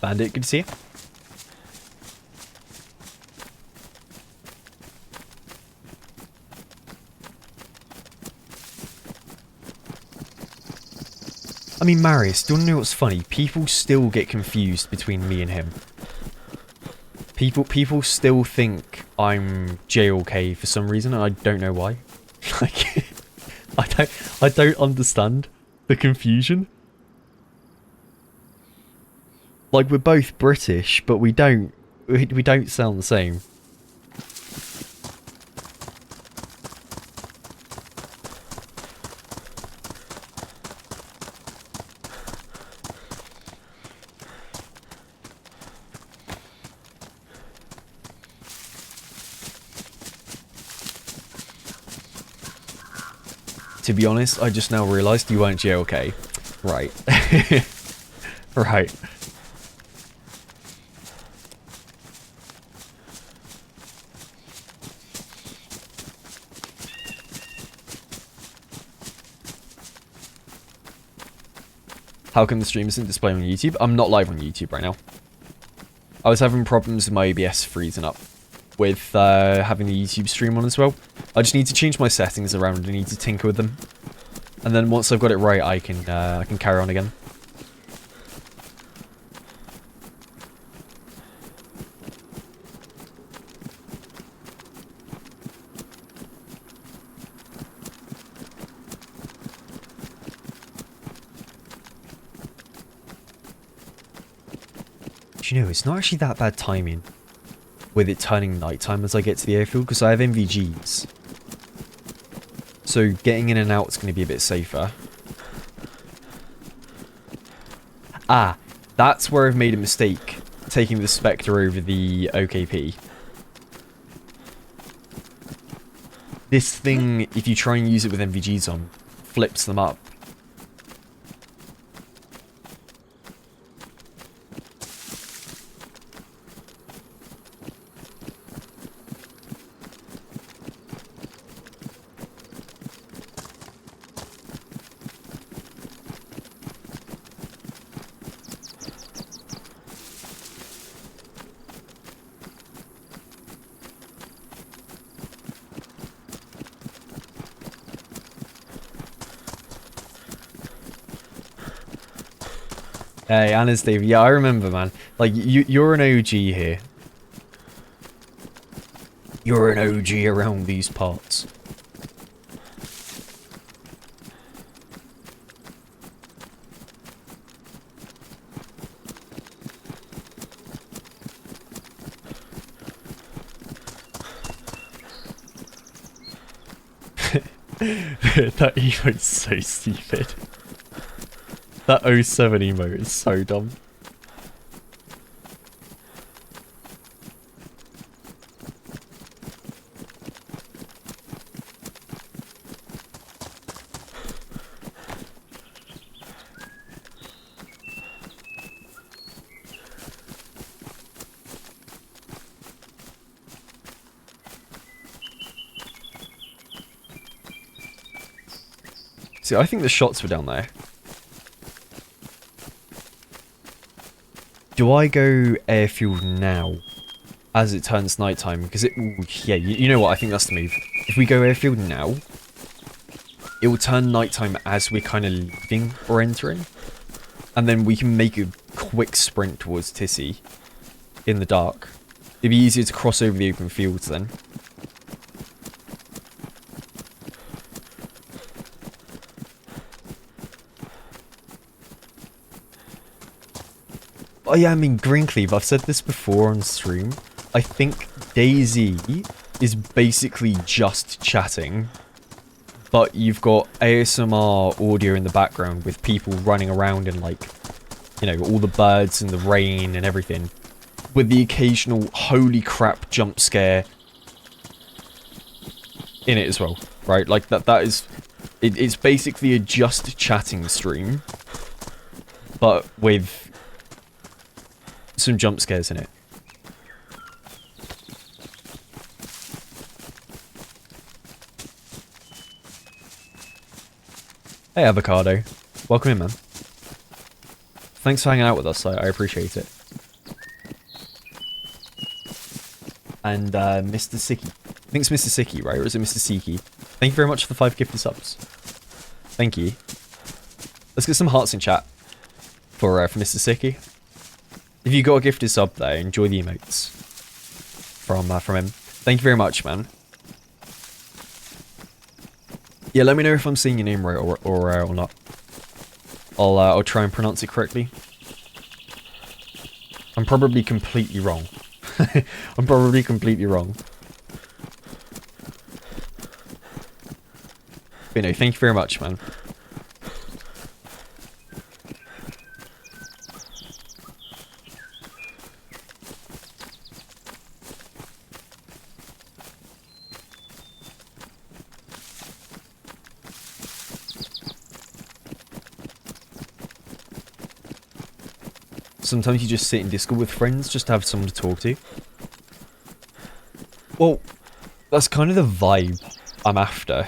S1: Bandit, good to see you. I mean, Marius, do you want to know what's funny? People still get confused between me and him. People still think I'm JLK for some reason, and I don't know why. Like, I don't understand the confusion. Like, we're both British, but we don't sound the same. To be honest, I just now realised you weren't JLK. Right. Right. How come the stream isn't displaying on YouTube? I'm not live on YouTube right now. I was having problems with my OBS freezing up with having the YouTube stream on as well. I just need to change my settings around. I need to tinker with them. And then once I've got it right, I can carry on again. Do you know, it's not actually that bad timing with it turning nighttime as I get to the airfield, because I have MVGs. So getting in and out is going to be a bit safer. Ah, that's where I've made a mistake, taking the Spectre over the OKP. This thing, if you try and use it with MVGs on, flips them up. Hey, Anna's Dave. Yeah, I remember, man. Like, you're an OG here. You're an OG around these parts. That emote's so stupid. That '07 emote is so dumb. See, I think the shots were down there. Do I go airfield now, as it turns nighttime? Because it, yeah, you know what? I think that's the move. If we go airfield now, it will turn nighttime as we're kind of leaving or entering, and then we can make a quick sprint towards Tissy in the dark. It'd be easier to cross over the open fields then. Oh yeah, I mean, Greencleave, I've said this before on stream. I think DayZ is basically just chatting but you've got ASMR audio in the background with people running around and like, you know, all the birds and the rain and everything, with the occasional holy crap jump scare in it as well, right? Like that is, it's basically a just chatting stream, but with some jump scares in it. Hey Avocado, welcome in, man. Thanks for hanging out with us, I appreciate it. And Mr. Siki. I think it's Mr. Siki, right? Or is it Mr. Siki? Thank you very much for the 5 gifted subs. Thank you. Let's get some hearts in chat for Mr. Siki. If you got a gifted sub there, enjoy the emotes from him. Thank you very much, man. Yeah, let me know if I'm saying your name right or not. I'll try and pronounce it correctly. I'm probably completely wrong. I'm probably completely wrong. But no, thank you very much, man. Sometimes you just sit in Discord with friends just to have someone to talk to. Well, that's kind of the vibe I'm after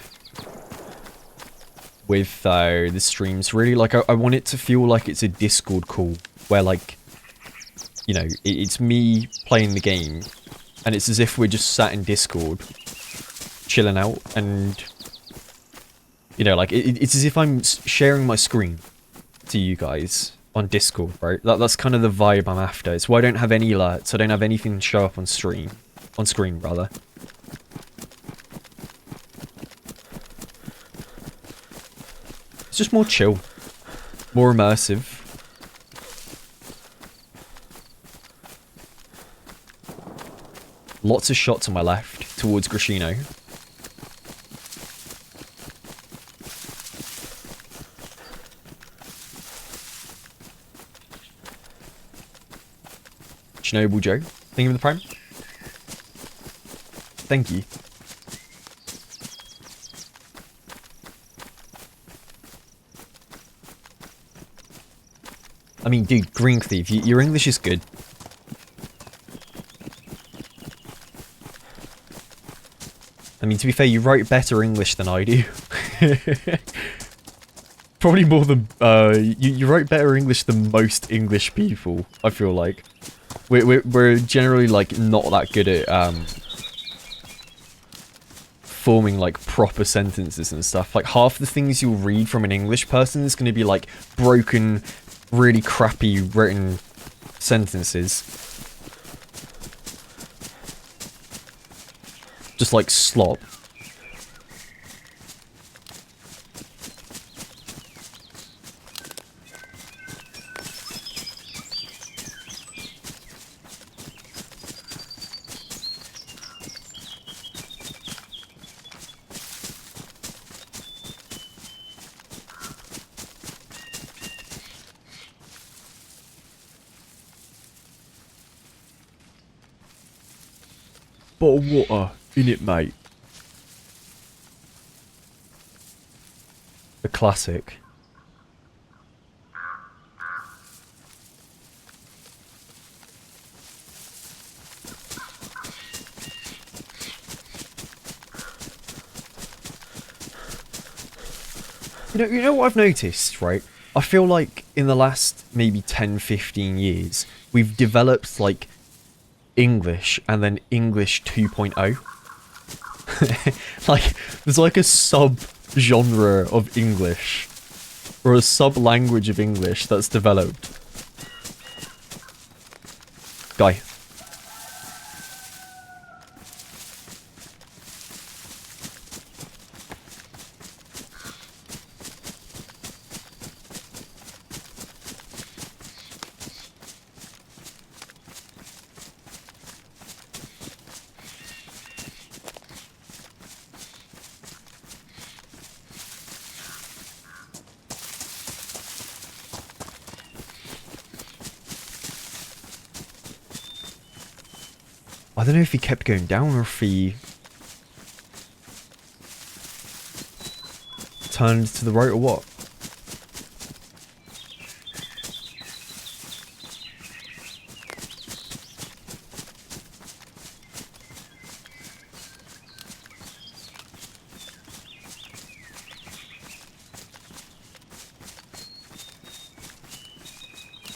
S1: with the streams, really. Like, I want it to feel like it's a Discord call where, like, you know, it's me playing the game and it's as if we're just sat in Discord chilling out, and, you know, like, it's as if I'm sharing my screen to you guys on Discord, right? That's kind of the vibe I'm after. It's why I don't have any alerts. I don't have anything show up on screen, rather. It's just more chill, more immersive. Lots of shots on my left towards Grishino. Chernobyl Joe, thank you for the prime. Thank you. I mean, dude, Green Thief, your English is good. I mean, to be fair, you write better English than I do. Probably more than, you write better English than most English people, I feel like. We're generally, like, not that good at, forming, like, proper sentences and stuff. Like, half the things you'll read from an English person is going to be, like, broken, really crappy written sentences. Just, like, slop. Bottle of water in it, mate. A classic. You know what I've noticed, right? I feel like in the last maybe 10, 15 years, we've developed, like, English and then English 2.0. Like, there's like a sub-genre of English, or a sub-language of English that's developed. Guy. I don't know if he kept going down or if he turned to the right or what.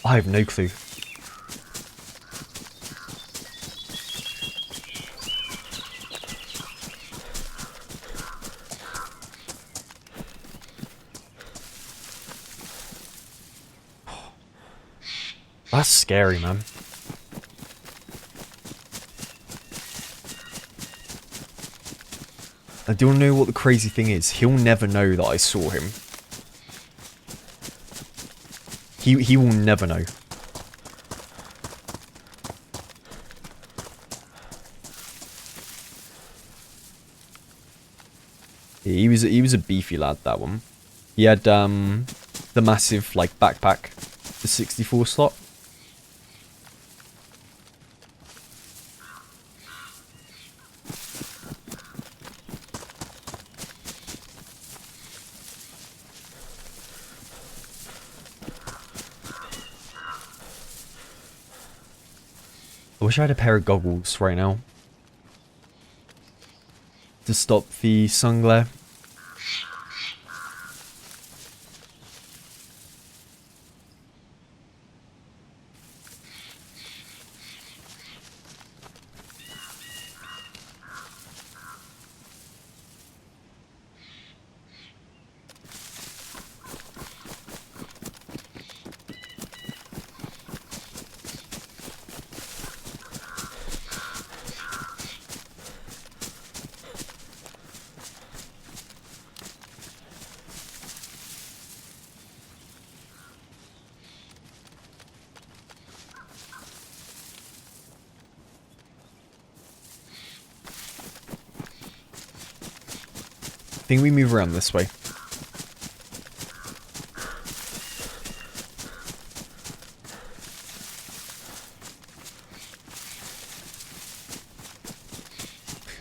S1: I have no clue. That's scary, man. I don't know what the crazy thing is. He'll never know that I saw him. He will never know. He was a beefy lad, that one. He had the massive like backpack, the 64 slot. I wish I had a pair of goggles right now to stop the sun glare. I think we move around this way.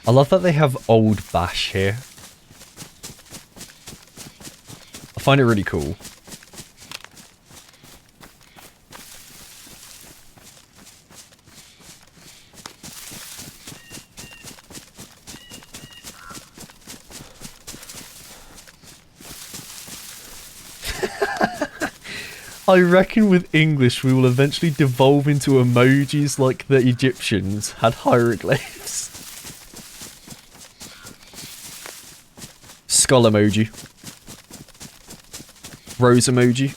S1: I love that they have Old Bash here. I find it really cool. I reckon with English we will eventually devolve into emojis like the Egyptians had hieroglyphs. Skull emoji. Rose emoji.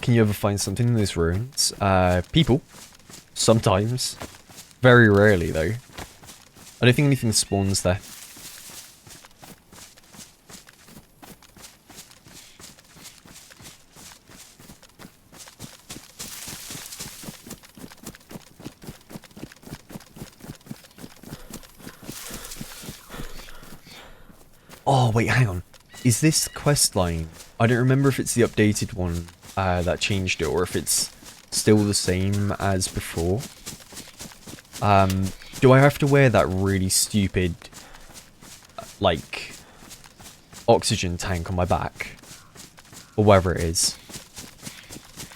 S1: Can you ever find something in those ruins? People. Sometimes. Very rarely, though. I don't think anything spawns there. Oh, wait, hang on. Is this quest line? I don't remember if it's the updated one that changed it, or if it's still the same as before. Do I have to wear that really stupid, like, oxygen tank on my back? Or whatever it is.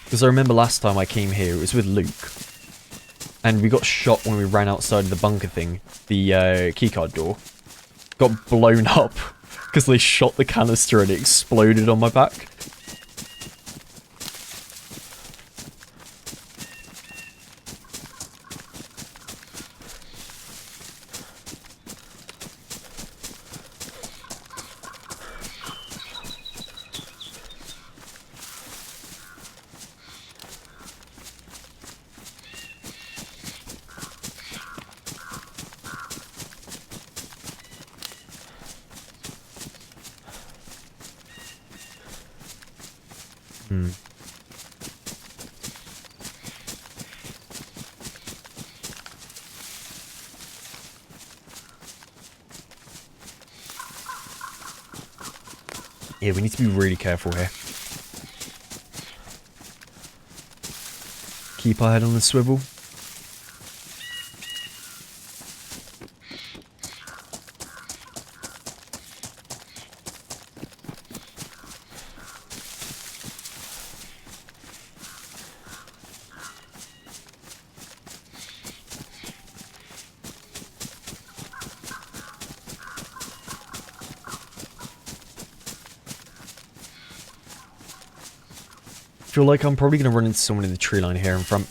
S1: Because I remember last time I came here, it was with Luke. And we got shot when we ran outside of the bunker thing, the keycard door. Got blown up because they shot the canister and it exploded on my back. Hmm. Yeah, we need to be really careful here. Keep our head on the swivel. I feel like I'm probably going to run into someone in the tree line here in front.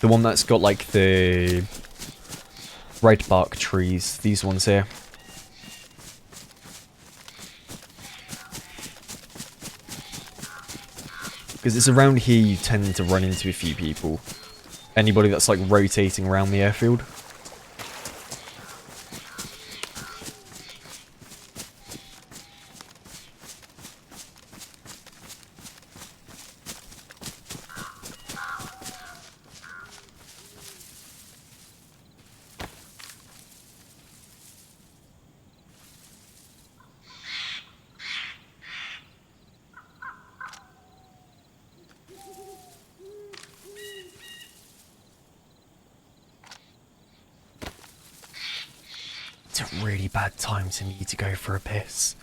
S1: The one that's got like the red bark trees, these ones here. Because it's around here you tend to run into a few people. Anybody that's like rotating around the airfield. It's a really bad time to me to go for a piss.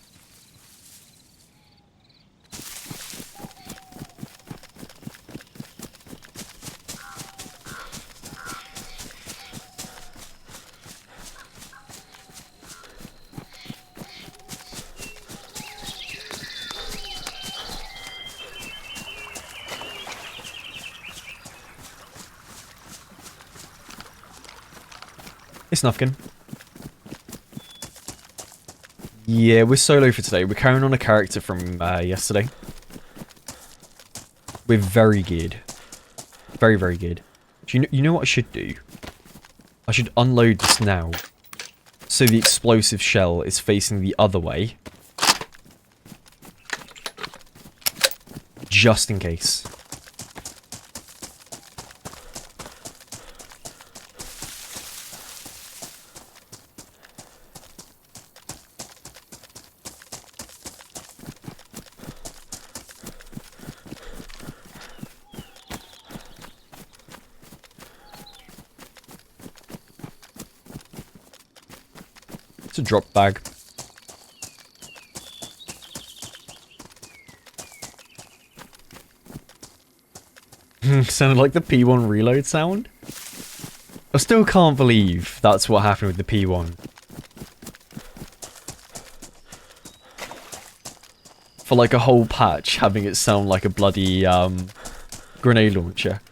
S1: It's Nufkin. Yeah, we're solo for today. We're carrying on a character from yesterday. We're very good. Very, very good. Do you know what I should do? I should unload this now. So the explosive shell is facing the other way. Just in case. It's a drop bag. Sounded like the P1 reload sound. I still can't believe that's what happened with the P1. For like a whole patch, having it sound like a bloody grenade launcher.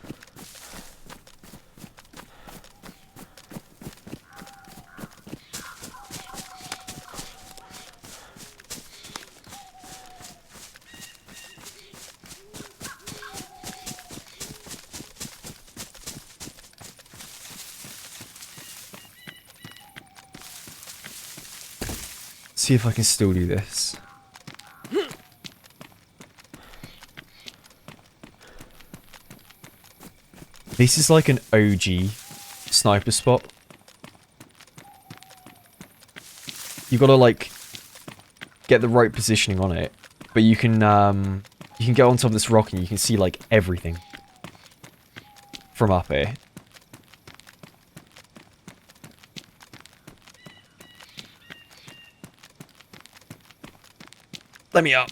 S1: See if I can still do this. This is like an OG sniper spot. You gotta like get the right positioning on it, but you can get on top of this rock and you can see like everything from up here. Let me up.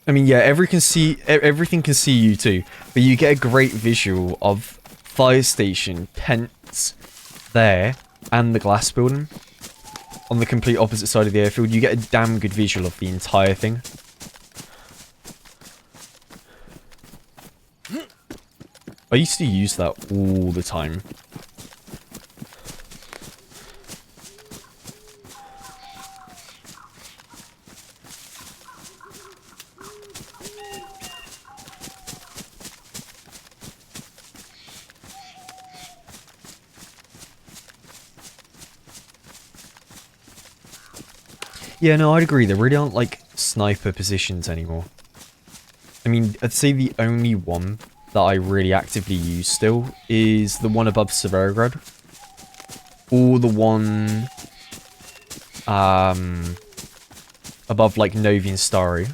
S1: I mean, yeah, everything can see you too, but you get a great visual of fire station, tents there, and the glass building on the complete opposite side of the airfield. You get a damn good visual of the entire thing. I used to use that all the time. Yeah, no, I'd agree. There really aren't, like, sniper positions anymore. I mean, I'd say the only one that I really actively use still is the one above Severograd. Or the one, above, like, Novi and Starry.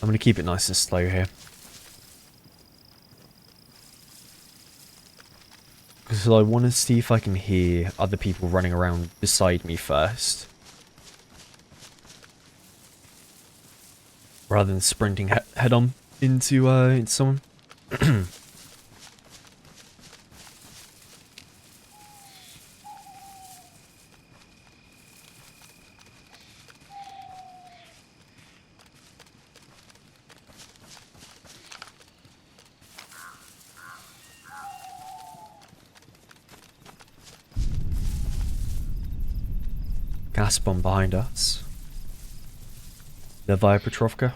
S1: I'm going to keep it nice and slow here. Because I want to see if I can hear other people running around beside me first. Rather than sprinting head on into someone. Gas bomb behind us. The Petrovka.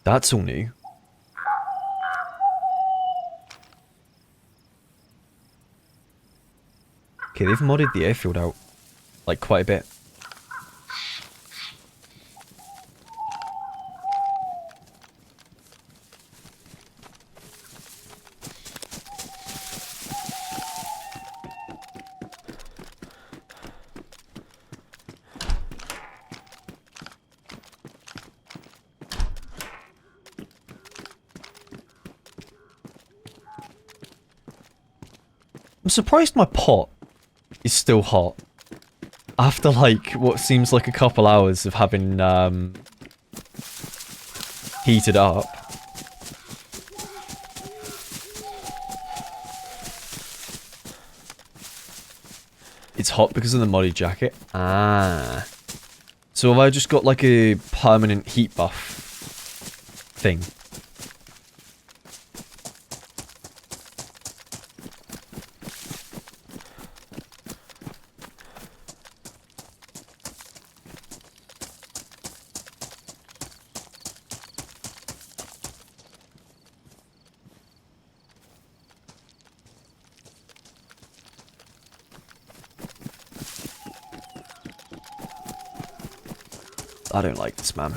S1: That's all new. Okay, they've modded the airfield out, like, quite a bit. I'm surprised my pot is still hot. After, like, what seems like a couple hours of having, heated up. It's hot because of the modded jacket. Ah. So have I just got, like, a permanent heat buff thing? I don't like this, man.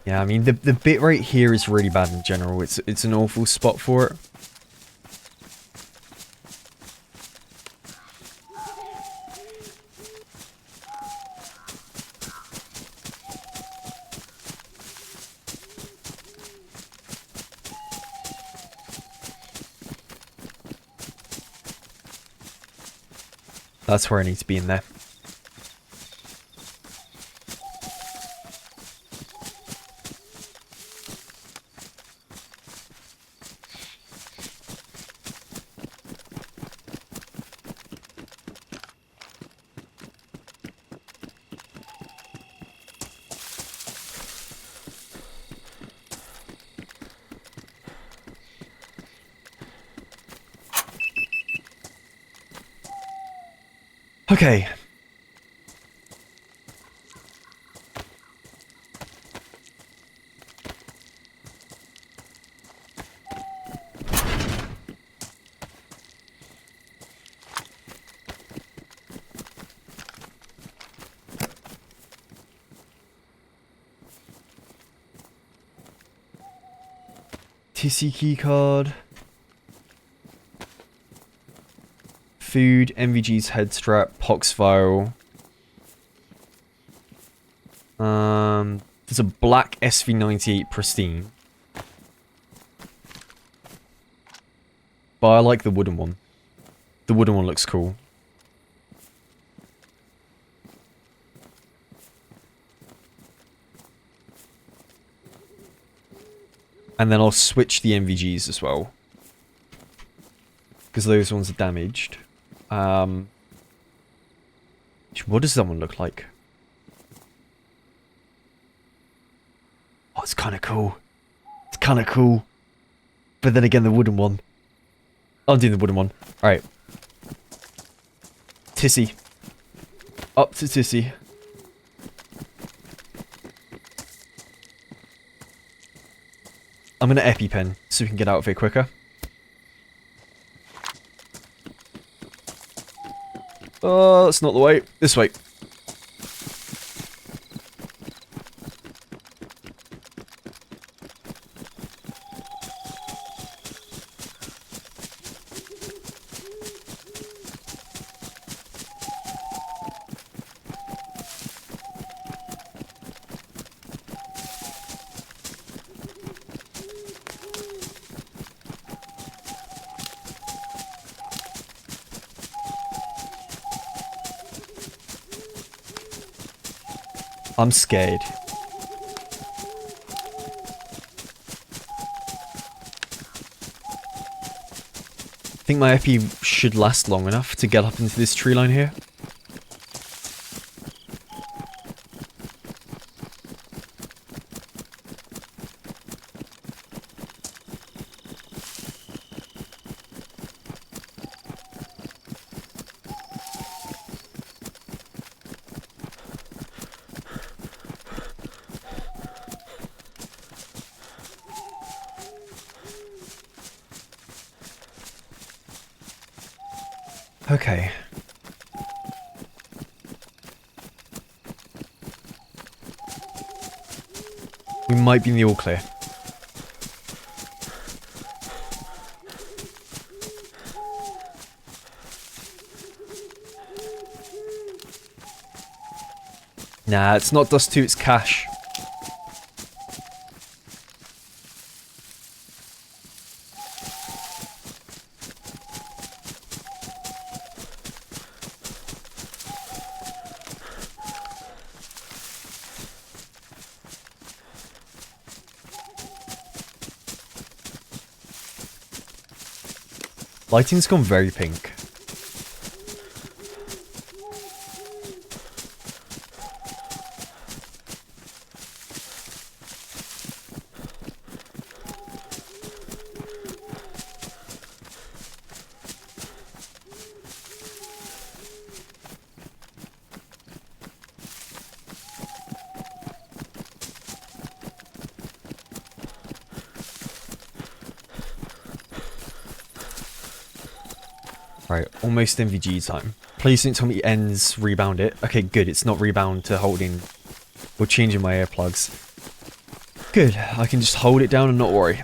S1: Yeah, I mean, the bit rate here is really bad in general. It's an awful spot for it. That's where I need to be in there. Okay. TC keycard. Food, MVG's head strap, pox vial. There's a black SV98 pristine. But I like the wooden one. The wooden one looks cool. And then I'll switch the MVGs as well. Because those ones are damaged. What does that one look like? Oh, it's kind of cool. It's kind of cool. But then again, the wooden one. I'll do the wooden one. Alright. Tissy. Up to Tissy. I'm gonna EpiPen so we can get out of here quicker. Oh, that's not the way. This way. I'm scared. I think my epi should last long enough to get up into this tree line here. Okay. We might be in the all clear. Nah, it's not Dust 2, it's Cash. Lighting's gone very pink. Right, almost MVG time. Please don't tell me ends rebound it. Okay, good, it's not rebound to holding or changing my earplugs. Good, I can just hold it down and not worry.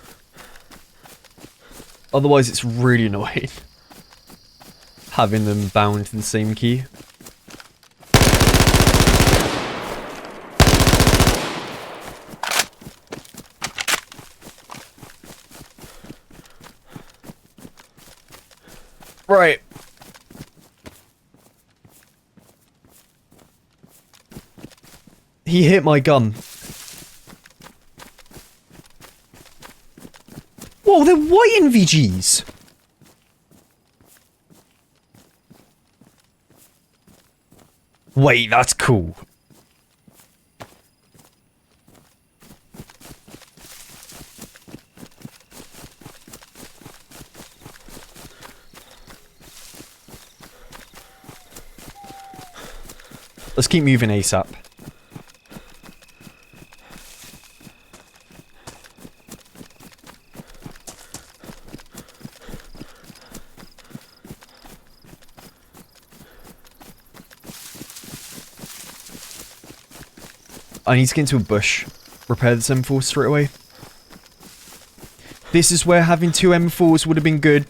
S1: Otherwise it's really annoying having them bound to the same key. Right. He hit my gun. Whoa, they're white NVGs! Wait, that's cool. Let's keep moving ASAP. I need to get into a bush. Repair this M4 straight away. This is where having 2 M4s would have been good.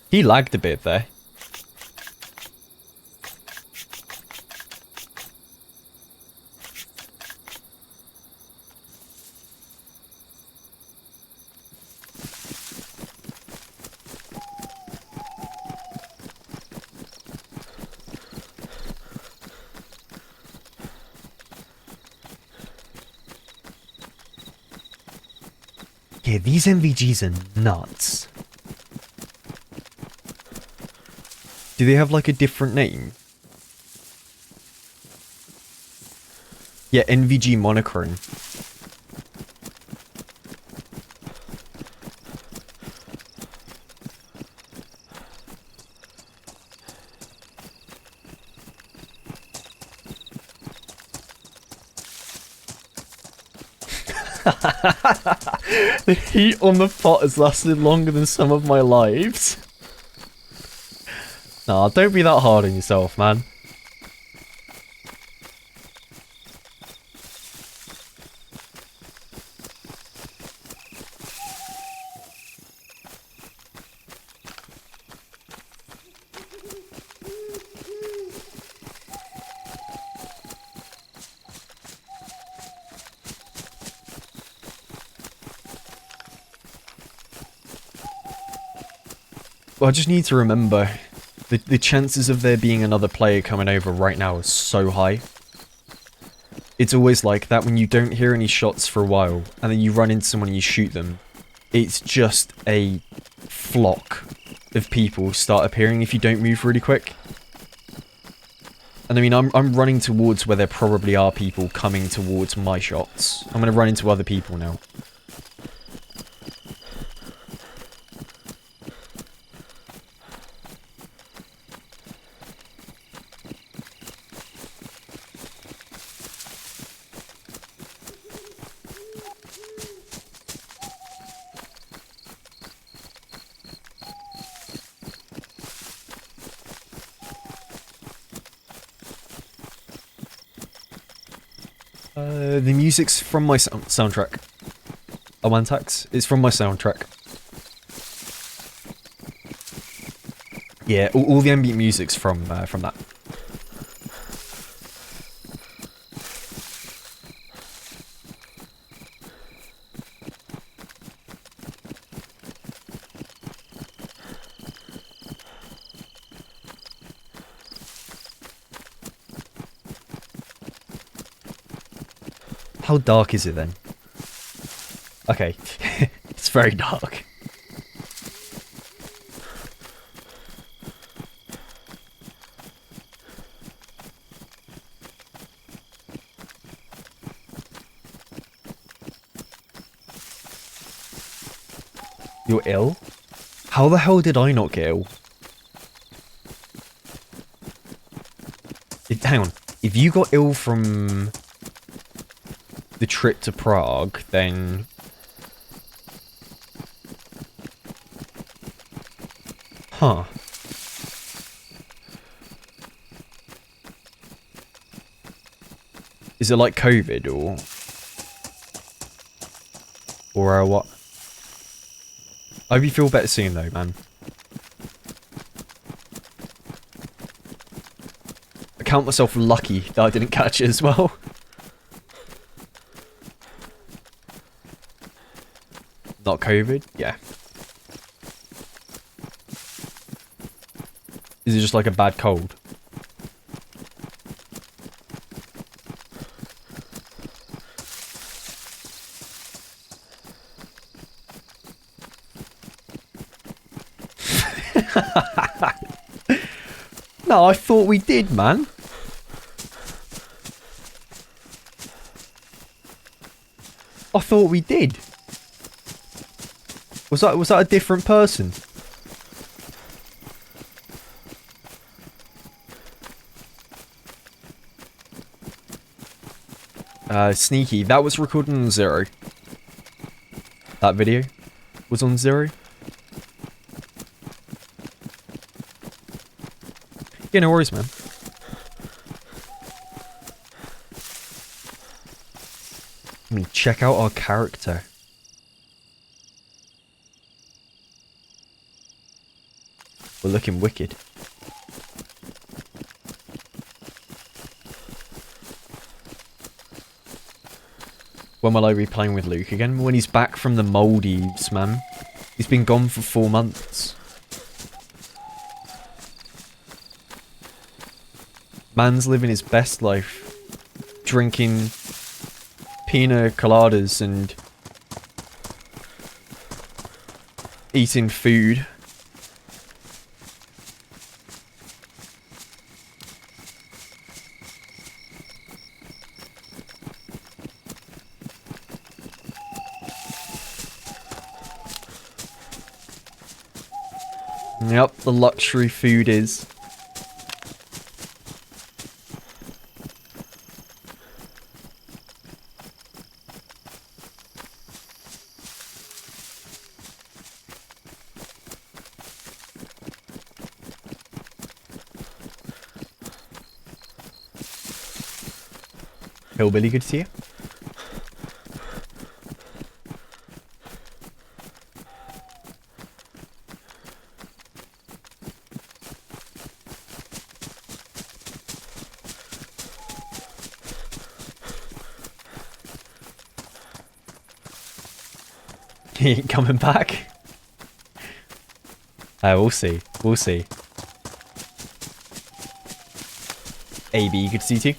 S1: He lagged a bit there. Yeah, these MVGs are nuts. Do they have like a different name? Yeah, NVG monochrome. The heat on the pot has lasted longer than some of my lives. Nah, don't be that hard on yourself, man. Well, I just need to remember, the chances of there being another player coming over right now is so high. It's always like that when you don't hear any shots for a while, and then you run into someone and you shoot them. It's just a flock of people start appearing if you don't move really quick. And I mean, I'm running towards where there probably are people coming towards my shots. I'm going to run into other people now. The music's from my soundtrack. Awantax is from my soundtrack. Yeah, all the ambient music's from that. How dark is it then? Okay, it's very dark. You're ill? How the hell did I not get ill? Hang on, if you got ill from the trip to Prague, then... Huh. Is it like COVID, or what? I hope you feel better soon though, man. I count myself lucky that I didn't catch it as well. Not COVID? Yeah. Is it just like a bad cold? No, I thought we did, man. I thought we did. Was that a different person? Sneaky. That was recorded on 0. That video was on 0. Yeah, no worries, man. I mean, check out our character. We're looking wicked. When will I be playing with Luke again? When he's back from the Maldives, man. He's been gone for 4 months. Man's living his best life. Drinking pina coladas and eating food. Yep, the luxury food is. Hillbilly, good to see you. He ain't coming back. We'll see. We'll see. AB, good to see you too.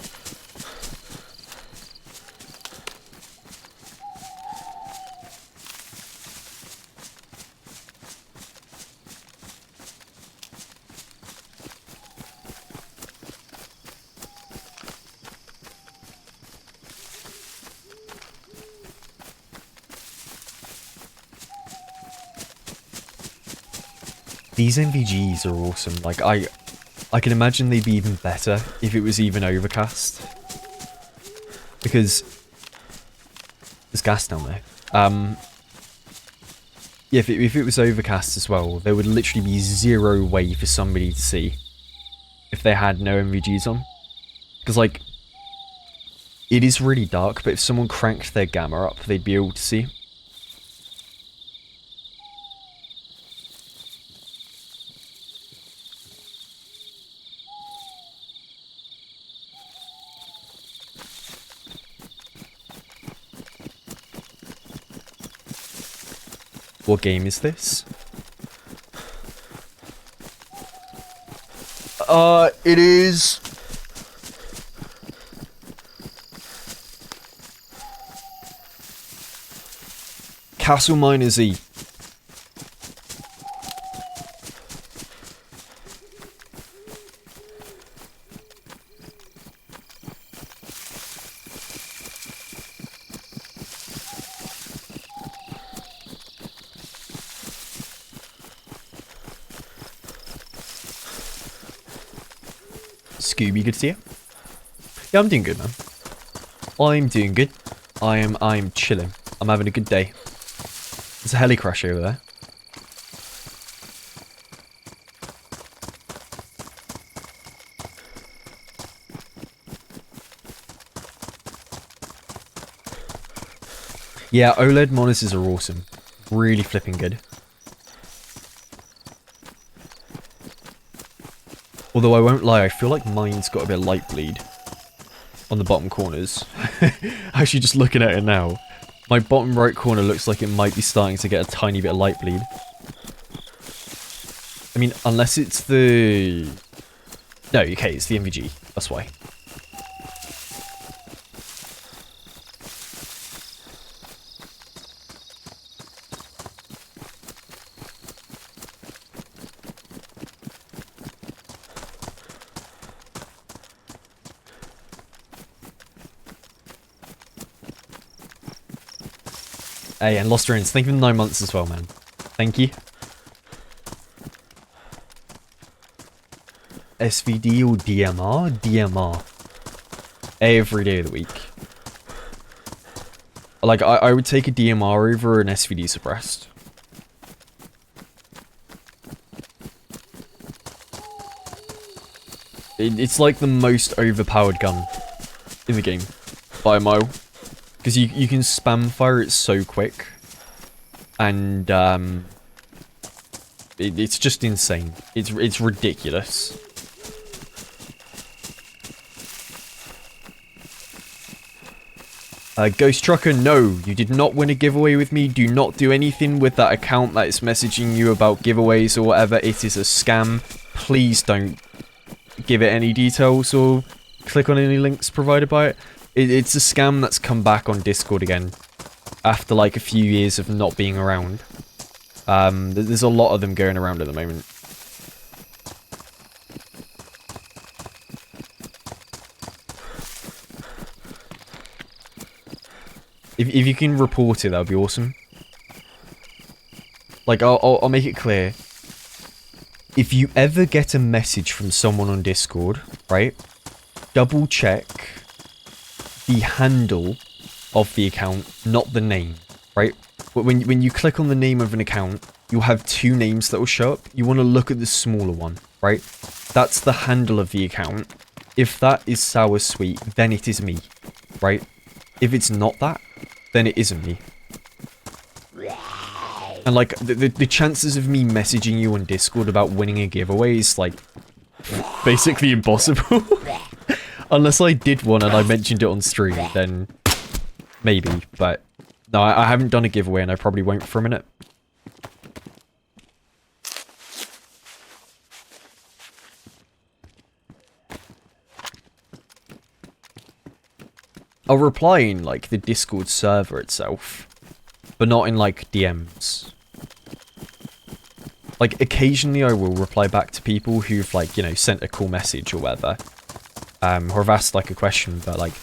S1: These MVGs are awesome. Like, I can imagine they'd be even better if it was even overcast. Because there's gas down there. Yeah, if it was overcast as well, there would literally be 0 way for somebody to see if they had no MVGs on. Because, like, it is really dark, but if someone cranked their gamma up, they'd be able to see. What game is this? It is... Castle Miner Z. Scooby, good to see you. Yeah, I'm doing good, man. I'm doing good. I'm chilling. I'm having a good day. There's a heli crash over there. Yeah, OLED monitors are awesome. Really flipping good. Although I won't lie, I feel like mine's got a bit of light bleed on the bottom corners. Actually, just looking at it now, my bottom right corner looks like it might be starting to get a tiny bit of light bleed. I mean, unless it's the... No, okay, it's the MVG. That's why. Hey, and Lost Ruins, thank you for the 9 months as well, man. Thank you. SVD or DMR? DMR. Every day of the week. Like, I would take a DMR over an SVD suppressed. It's like the most overpowered gun in the game by a mile. Because you can spam fire it so quick. And, it's just insane. It's ridiculous. Ghost Trucker, no, you did not win a giveaway with me. Do not do anything with that account that is messaging you about giveaways or whatever. It is a scam. Please don't give it any details or click on any links provided by it. It's a scam that's come back on Discord again after like a few years of not being around. There's a lot of them going around at the moment. If you can report it, that would be awesome. Like, I'll make it clear. If you ever get a message from someone on Discord, right? Double check the handle of the account, not the name, right? When you click on the name of an account, you'll have two names that will show up. You want to look at the smaller one, right? That's the handle of the account. If that is SourSweet, then it is me, right? If it's not that, then it isn't me. And like, the chances of me messaging you on Discord about winning a giveaway is like, basically impossible. Unless I did one and I mentioned it on stream, then maybe. But no, I haven't done a giveaway and I probably won't for a minute. I'll reply in, like, the Discord server itself, but not in, like, DMs. Like, occasionally I will reply back to people who've, like, you know, sent a cool message or whatever, or have asked, like, a question, but, like,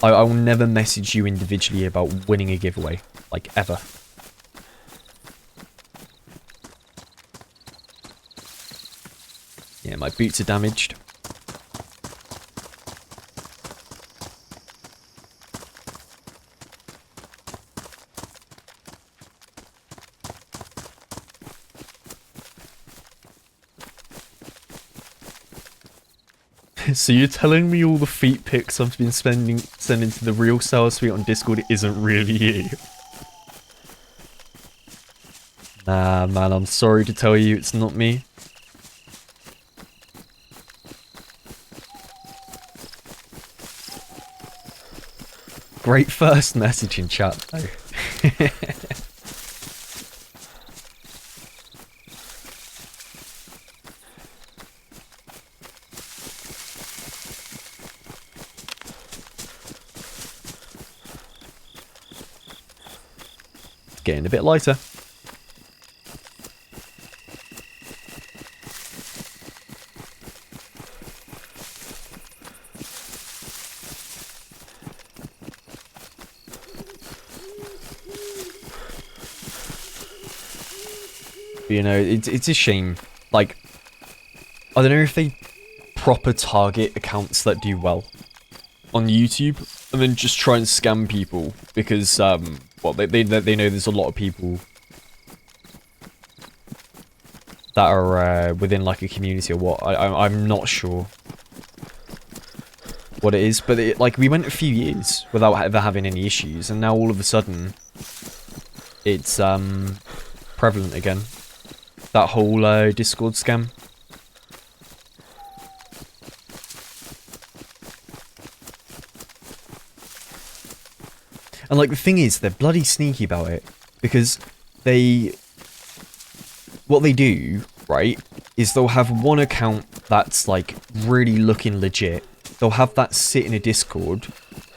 S1: I will never message you individually about winning a giveaway, like, ever. Yeah, my boots are damaged. So you're telling me all the feet pics I've been sending to the real SourSweet on Discord isn't really you? Nah, man, I'm sorry to tell you it's not me. Great first message in chat, though. Getting a bit lighter. You know, it's a shame. Like, I don't know if they proper target accounts that do well on YouTube and then just try and scam people because, well, they know there's a lot of people that are within, like, a community or what. I'm not sure what it is, but like, we went a few years without ever having any issues, and now all of a sudden it's prevalent again. That whole Discord scam. And like, the thing is, they're bloody sneaky about it, because what they do, right, is they'll have one account that's like really looking legit. They'll have that sit in a Discord,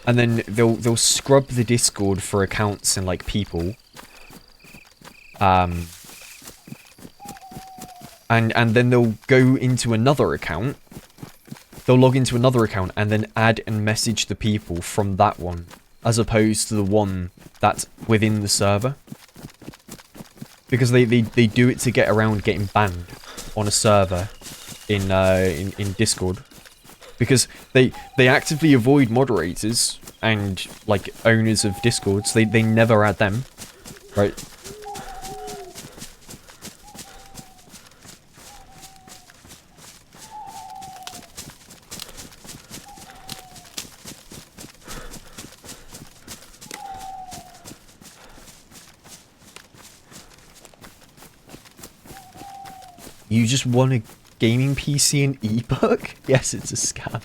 S1: and then they'll scrub the Discord for accounts and like people. And then they'll go into another account. They'll log into another account and then add and message the people from that one, as opposed to the one that's within the server. Because they do it to get around getting banned on a server in Discord. Because they actively avoid moderators and like owners of Discords. They never add them, right? You just won a gaming PC and ebook? Yes, it's a scam.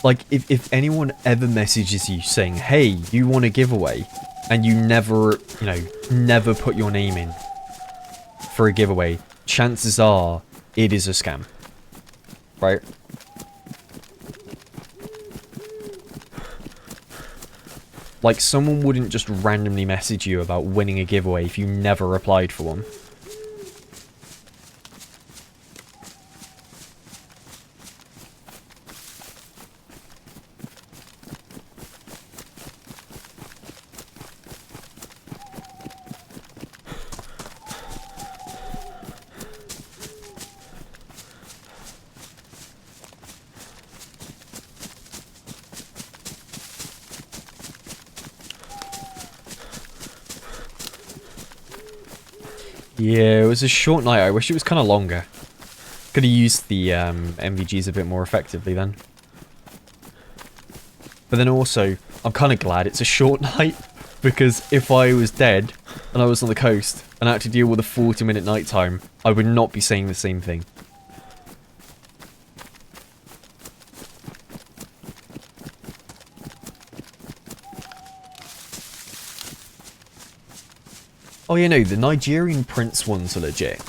S1: Like, if anyone ever messages you saying, hey, you want a giveaway, and you never, you know, never put your name in for a giveaway, chances are it is a scam. Right? Like, someone wouldn't just randomly message you about winning a giveaway if you never applied for one. Yeah, it was a short night. I wish it was kind of longer. Could have used the MVGs a bit more effectively then. But then also, I'm kind of glad it's a short night, because if I was dead and I was on the coast and I had to deal with a 40-minute night time, I would not be saying the same thing. Oh yeah, no, the Nigerian prince ones are legit.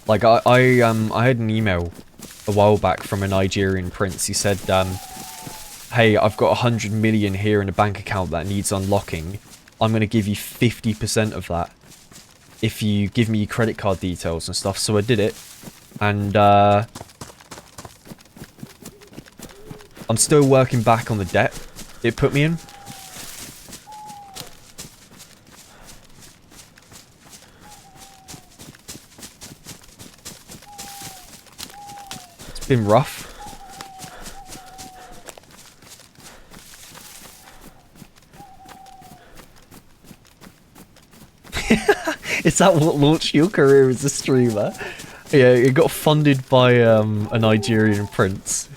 S1: Like, I had an email a while back from a Nigerian prince. He said, hey, I've got 100 million here in a bank account that needs unlocking. I'm going to give you 50% of that if you give me your credit card details and stuff. So I did it. And, I'm still working back on the debt it put me in. Been rough. Is that what launched your career as a streamer? Yeah, it got funded by a Nigerian prince.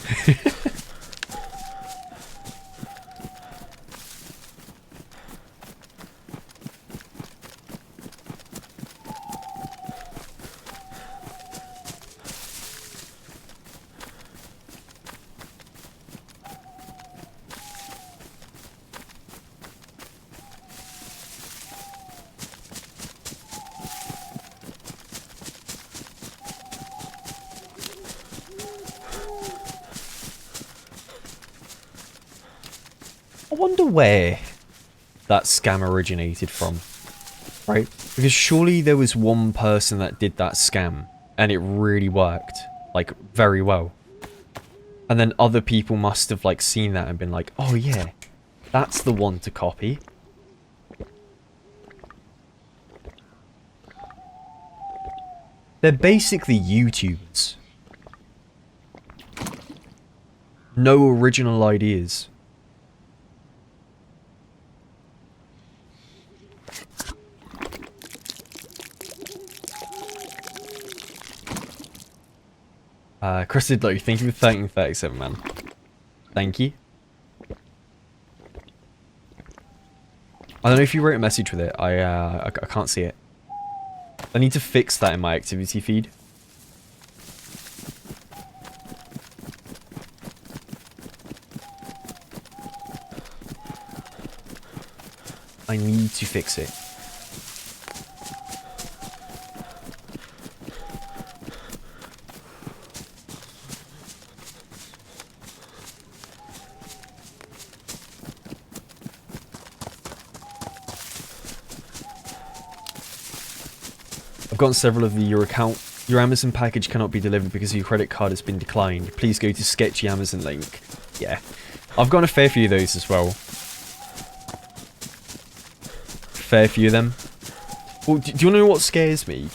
S1: I wonder where that scam originated from, right? Because surely there was one person that did that scam and it really worked, like, very well. And then other people must have, like, seen that and been like, oh yeah, that's the one to copy. They're basically YouTubers. No original ideas. Chris Idlow, thank you for 1337, man. Thank you. I don't know if you wrote a message with it. I can't see it. I need to fix that in my activity feed. I need to fix it. I've gotten several of your Amazon package cannot be delivered because your credit card has been declined. Please go to sketchy Amazon link. Yeah. I've gotten a fair few of those as well. fair few of them. Well, do you want to know what scares me?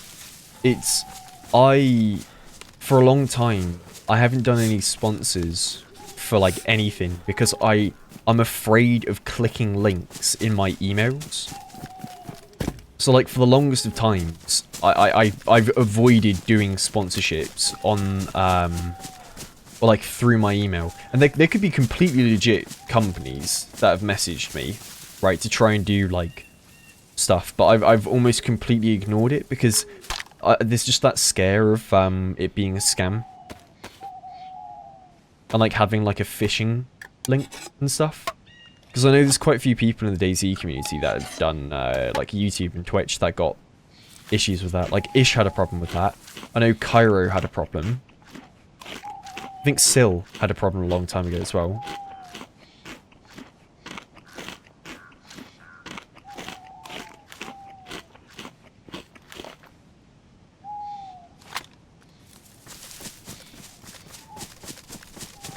S1: It's, for a long time, I haven't done any sponsors for, like, anything, because I'm afraid of clicking links in my emails. So, like, for the longest of times, I've avoided doing sponsorships on, or, like, through my email. And there could be completely legit companies that have messaged me, right, to try and do, like, stuff. But I've almost completely ignored it, because there's just that scare of it being a scam. And, like, having, like, a phishing link and stuff. Because I know there's quite a few people in the DayZ community that have done, like, YouTube and Twitch that got issues with that. Like, Ish had a problem with that. I know Cairo had a problem. I think Sil had a problem a long time ago as well.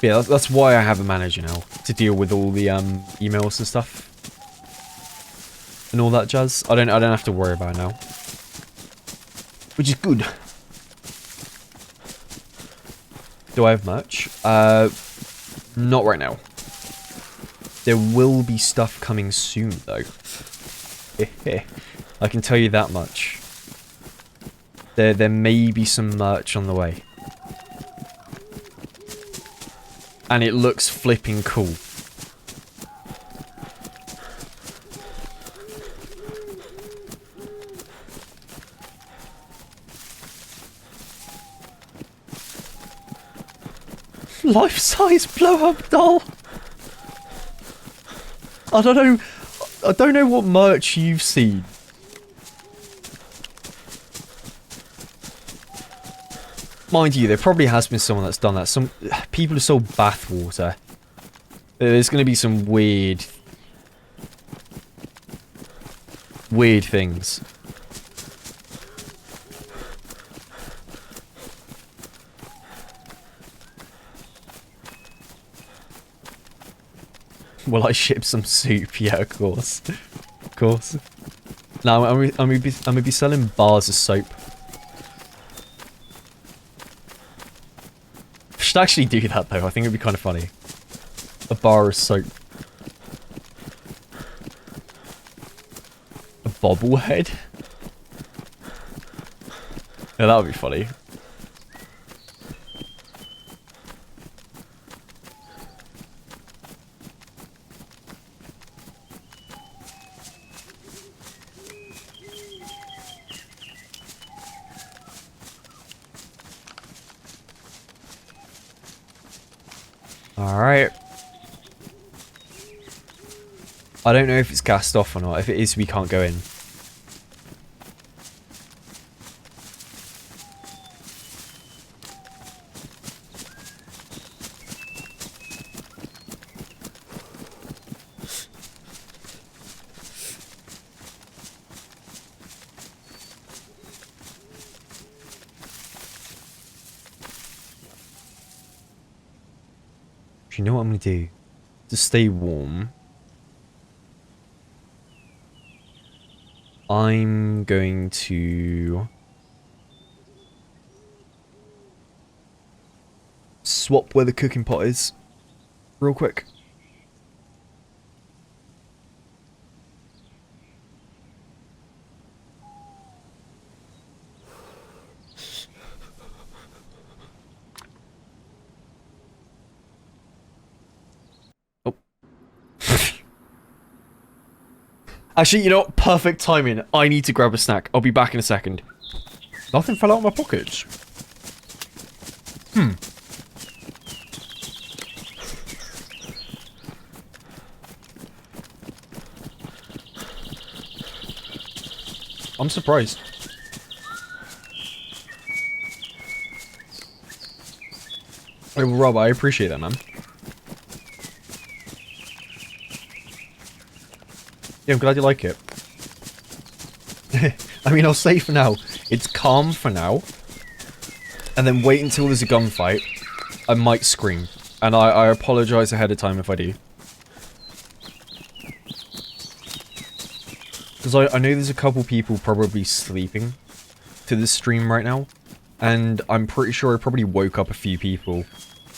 S1: Yeah, that's why I have a manager now, to deal with all the emails and stuff and all that jazz. I don't have to worry about it now, which is good. Do I have merch? Not right now. There will be stuff coming soon though. I can tell you that much. There may be some merch on the way. And it looks flipping cool. Life-size blow-up doll. I don't know what merch you've seen. Mind you, there probably has been someone that's done that. Some people have sold bathwater. There's going to be some weird things. Will I ship some soup? Yeah, of course. Of course. No, I'm gonna be selling bars of soap. I should actually do that though. I think it'd be kind of funny. A bar of soap. A bobblehead? Yeah, that would be funny. Alright. I don't know if it's cast off or not. If it is, we can't go in. You know what I'm going to do? To stay warm, I'm going to swap where the cooking pot is real quick. Actually, you know what? Perfect timing. I need to grab a snack. I'll be back in a second.
S2: Nothing fell out of my pockets. I'm surprised.
S1: Oh, Rob, I appreciate that, man. Yeah, I'm glad you like it. I mean, I'll say for now, it's calm for now. And then wait until there's a gunfight. I might scream. And I apologise ahead of time if I do. Because I know there's a couple people probably sleeping to this stream right now. And I'm pretty sure I probably woke up a few people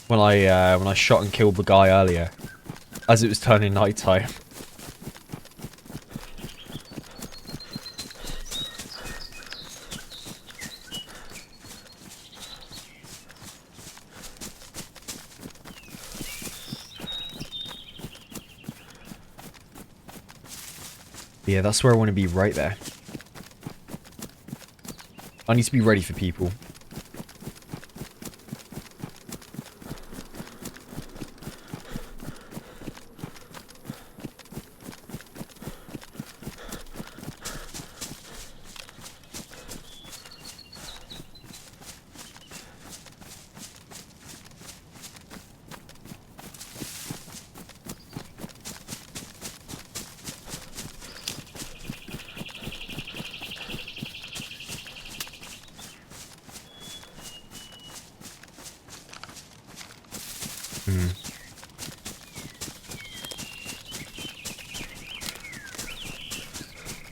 S1: when I shot and killed the guy earlier. As it was turning nighttime. Yeah, that's where I want to be, right there. I need to be ready for people.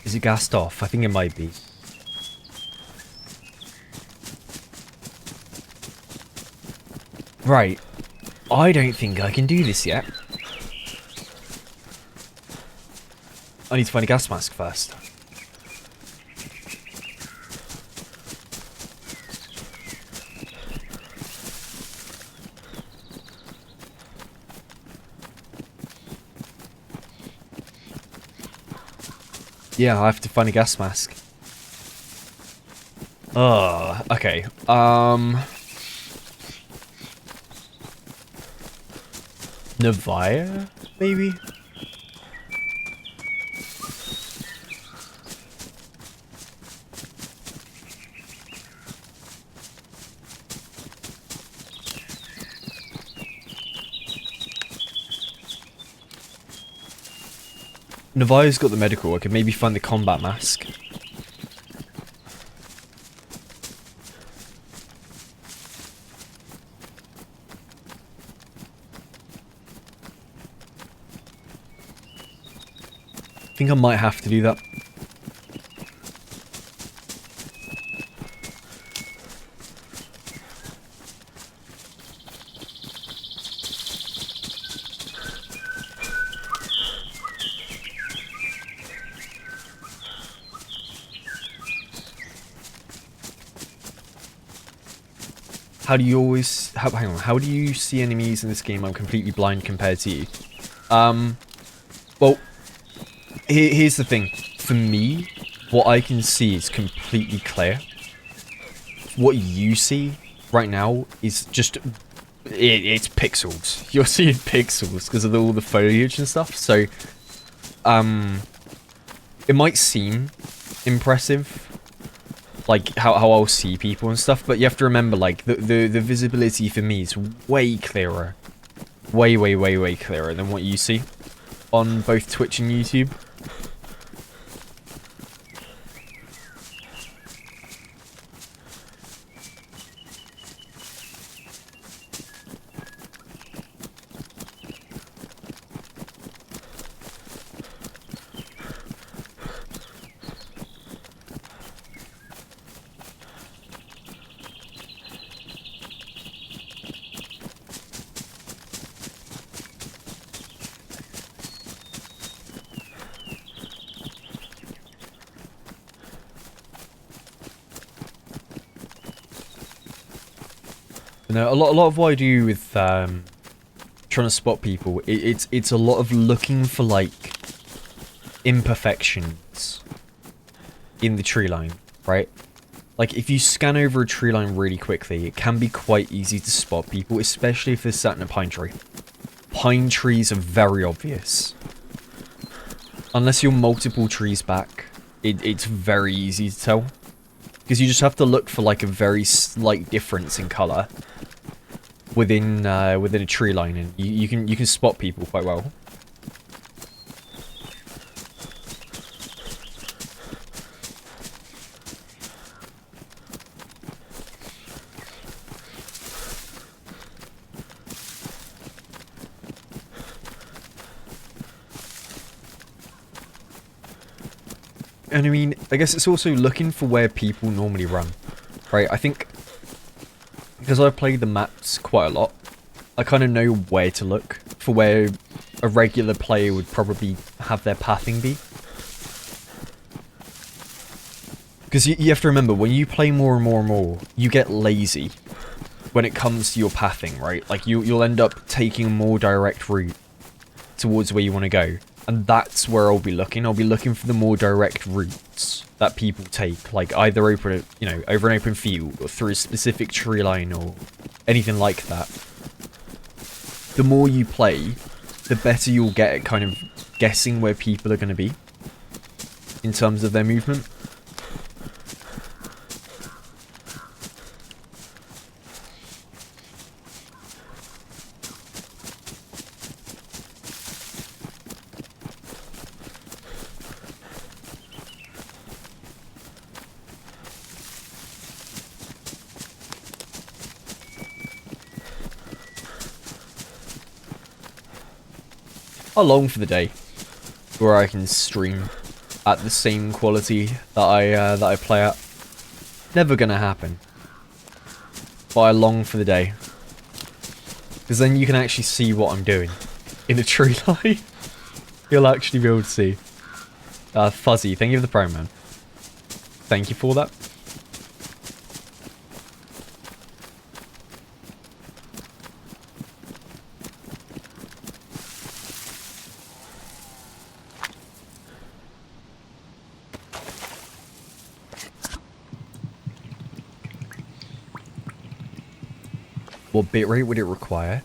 S1: Is it gassed off? I think it might be. Right. I don't think I can do this yet. I need to find a gas mask first. Yeah, I have to find a gas mask. Oh, okay. Nevia, maybe? Nevia's got the medical. I could maybe find the combat mask. I think I might have to do that. How do you always... hang on. How do you see enemies in this game? I'm completely blind compared to you. Well, here's the thing. For me, what I can see is completely clear. What you see right now is just... It's pixels. You're seeing pixels because of all the foliage and stuff. So, it might seem impressive. Like, how I'll see people and stuff, but you have to remember, like, the visibility for me is way clearer. Way clearer than what you see on both Twitch and YouTube. No, a lot of what I do with trying to spot people, it's a lot of looking for like imperfections in the tree line, right? Like if you scan over a tree line really quickly, it can be quite easy to spot people, especially if they're sat in a pine tree. Pine trees are very obvious. Unless you're multiple trees back, it's very easy to tell. Because you just have to look for like a very slight difference in colour within a tree line, and you can spot people quite well. And I mean, I guess it's also looking for where people normally run, right? I think because I play the maps quite a lot, I kind of know where to look for where a regular player would probably have their pathing be. Because you have to remember, when you play more and more and more, you get lazy when it comes to your pathing, right? Like, you'll end up taking a more direct route towards where you want to go. And that's where I'll be looking. I'll be looking for the more direct routes that people take. Like, either over an open field, or through a specific tree line, or anything like that. The more you play, the better you'll get at kind of guessing where people are going to be in terms of their movement. I long for the day where I can stream at the same quality that I play at. Never gonna happen. But I long for the day. Because then you can actually see what I'm doing in a tree line. You'll actually be able to see. Fuzzy, thank you for the prime, man. Thank you for that. What bitrate would it require?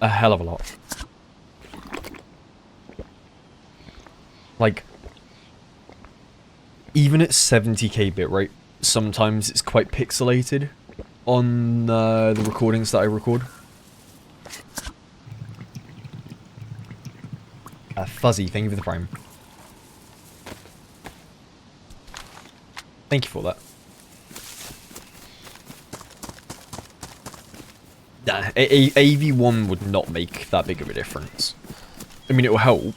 S1: A hell of a lot. Like, even at 70k bitrate, sometimes it's quite pixelated on the recordings that I record. Fuzzy, thank you for the prime. Thank you for that. Nah, AV1 would not make that big of a difference. I mean, it will help.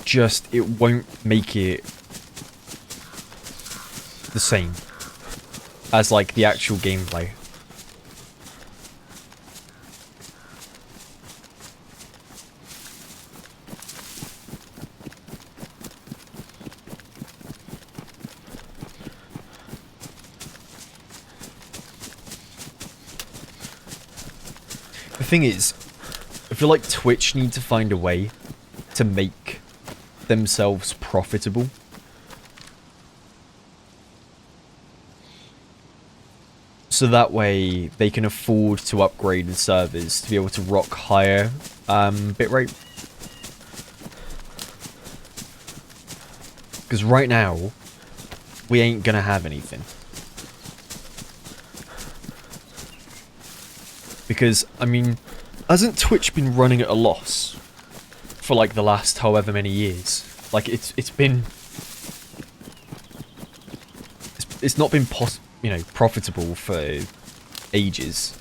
S1: Just, it won't make it the same as, like, the actual gameplay. The thing is, I feel like Twitch need to find a way to make themselves profitable. So that way they can afford to upgrade the servers to be able to rock higher bitrate. Because right now, we ain't gonna have anything. Because, I mean, hasn't Twitch been running at a loss for like the last however many years? Like, it's not been profitable for ages.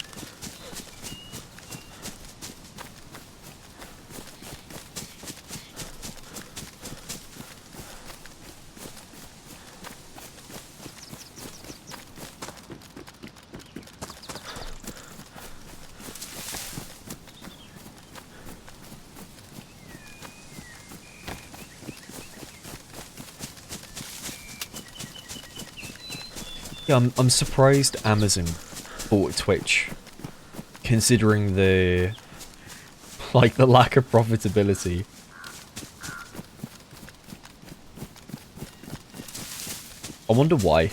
S1: Yeah, I'm surprised Amazon bought Twitch, considering the lack of profitability. I wonder why.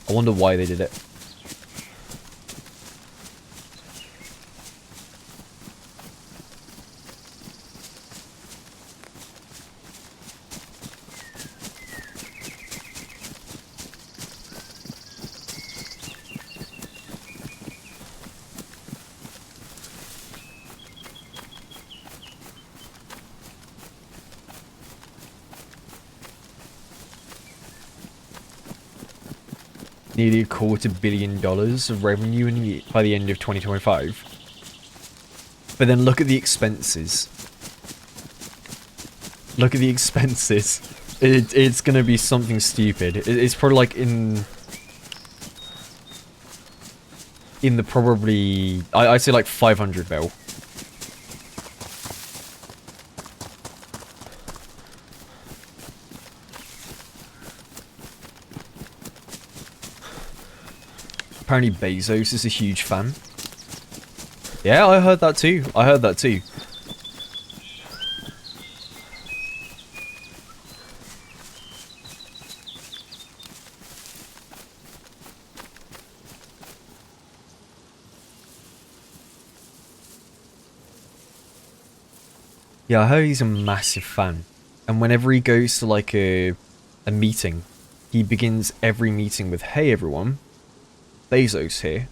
S1: I wonder why they did it. Nearly $250 billion of revenue by the end of 2025. But then look at the expenses. Look at the expenses. It's gonna be something stupid. It's probably like in the probably I'd say like 500 mil. Apparently Bezos is a huge fan. Yeah, I heard that too. I heard that too. Yeah, I heard he's a massive fan. And whenever he goes to like a meeting, he begins every meeting with, "Hey everyone, Bezos here."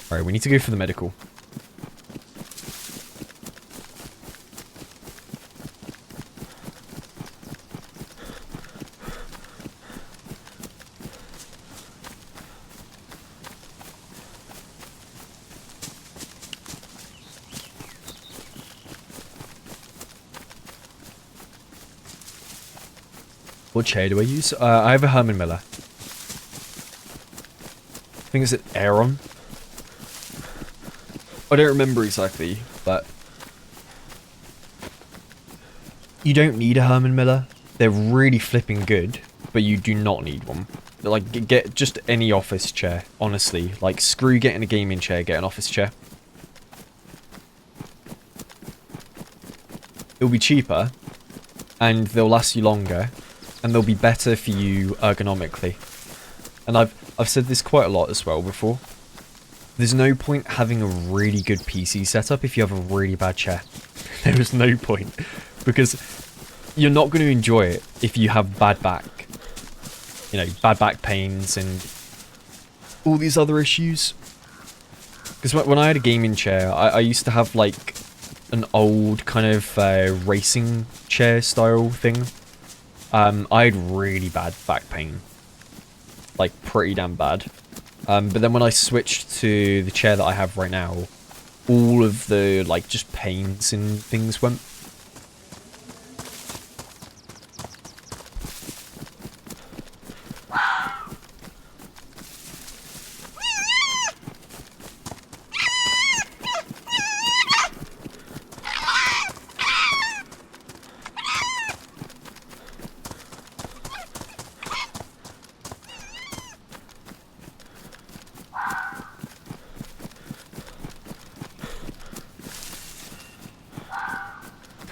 S1: Alright, we need to go for the medical. What chair do I use? I have a Herman Miller. I think it's an Aeron. I don't remember exactly, but you don't need a Herman Miller. They're really flipping good, but you do not need one. Like, get just any office chair, honestly. Like, screw getting a gaming chair, get an office chair. It'll be cheaper, and they'll last you longer, and they'll be better for you ergonomically. And I've said this quite a lot as well before. There's no point having a really good PC setup if you have a really bad chair. There is no point. Because you're not going to enjoy it if you have bad back. You know, bad back pains and all these other issues. Because when I had a gaming chair, I used to have like an old kind of racing chair style thing. I had really bad back pain. Like pretty damn bad. But then when I switched to the chair that I have right now, all of the, like, just pains and things went.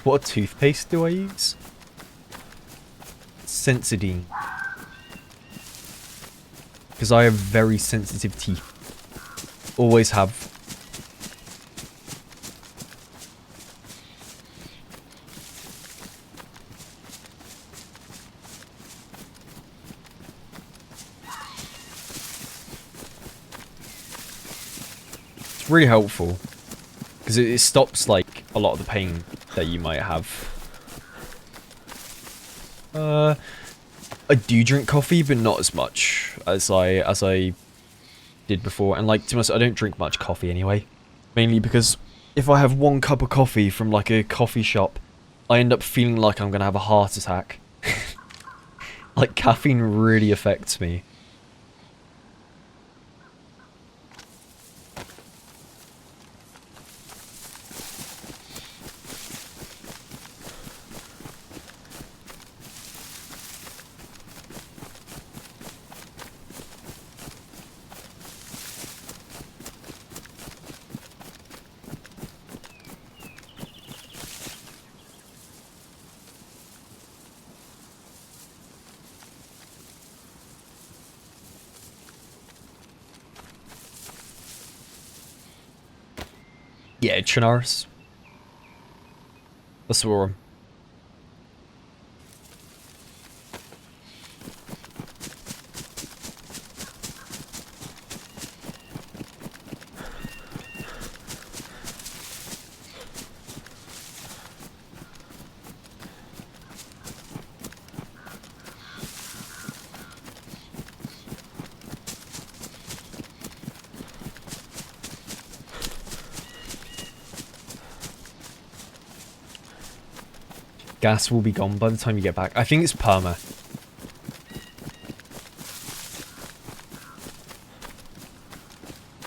S1: What toothpaste do I use? Sensodyne. Because I have very sensitive teeth. Always have. It's really helpful. Because it stops, like, a lot of the pain that you might have. I do drink coffee, but not as much as I did before. And, like, to be honest, I don't drink much coffee anyway. Mainly because if I have one cup of coffee from, like, a coffee shop, I end up feeling like I'm gonna have a heart attack. Like, caffeine really affects me. Yeah, Chernarus. That's the one. gas will be gone by the time you get back. I think it's perma.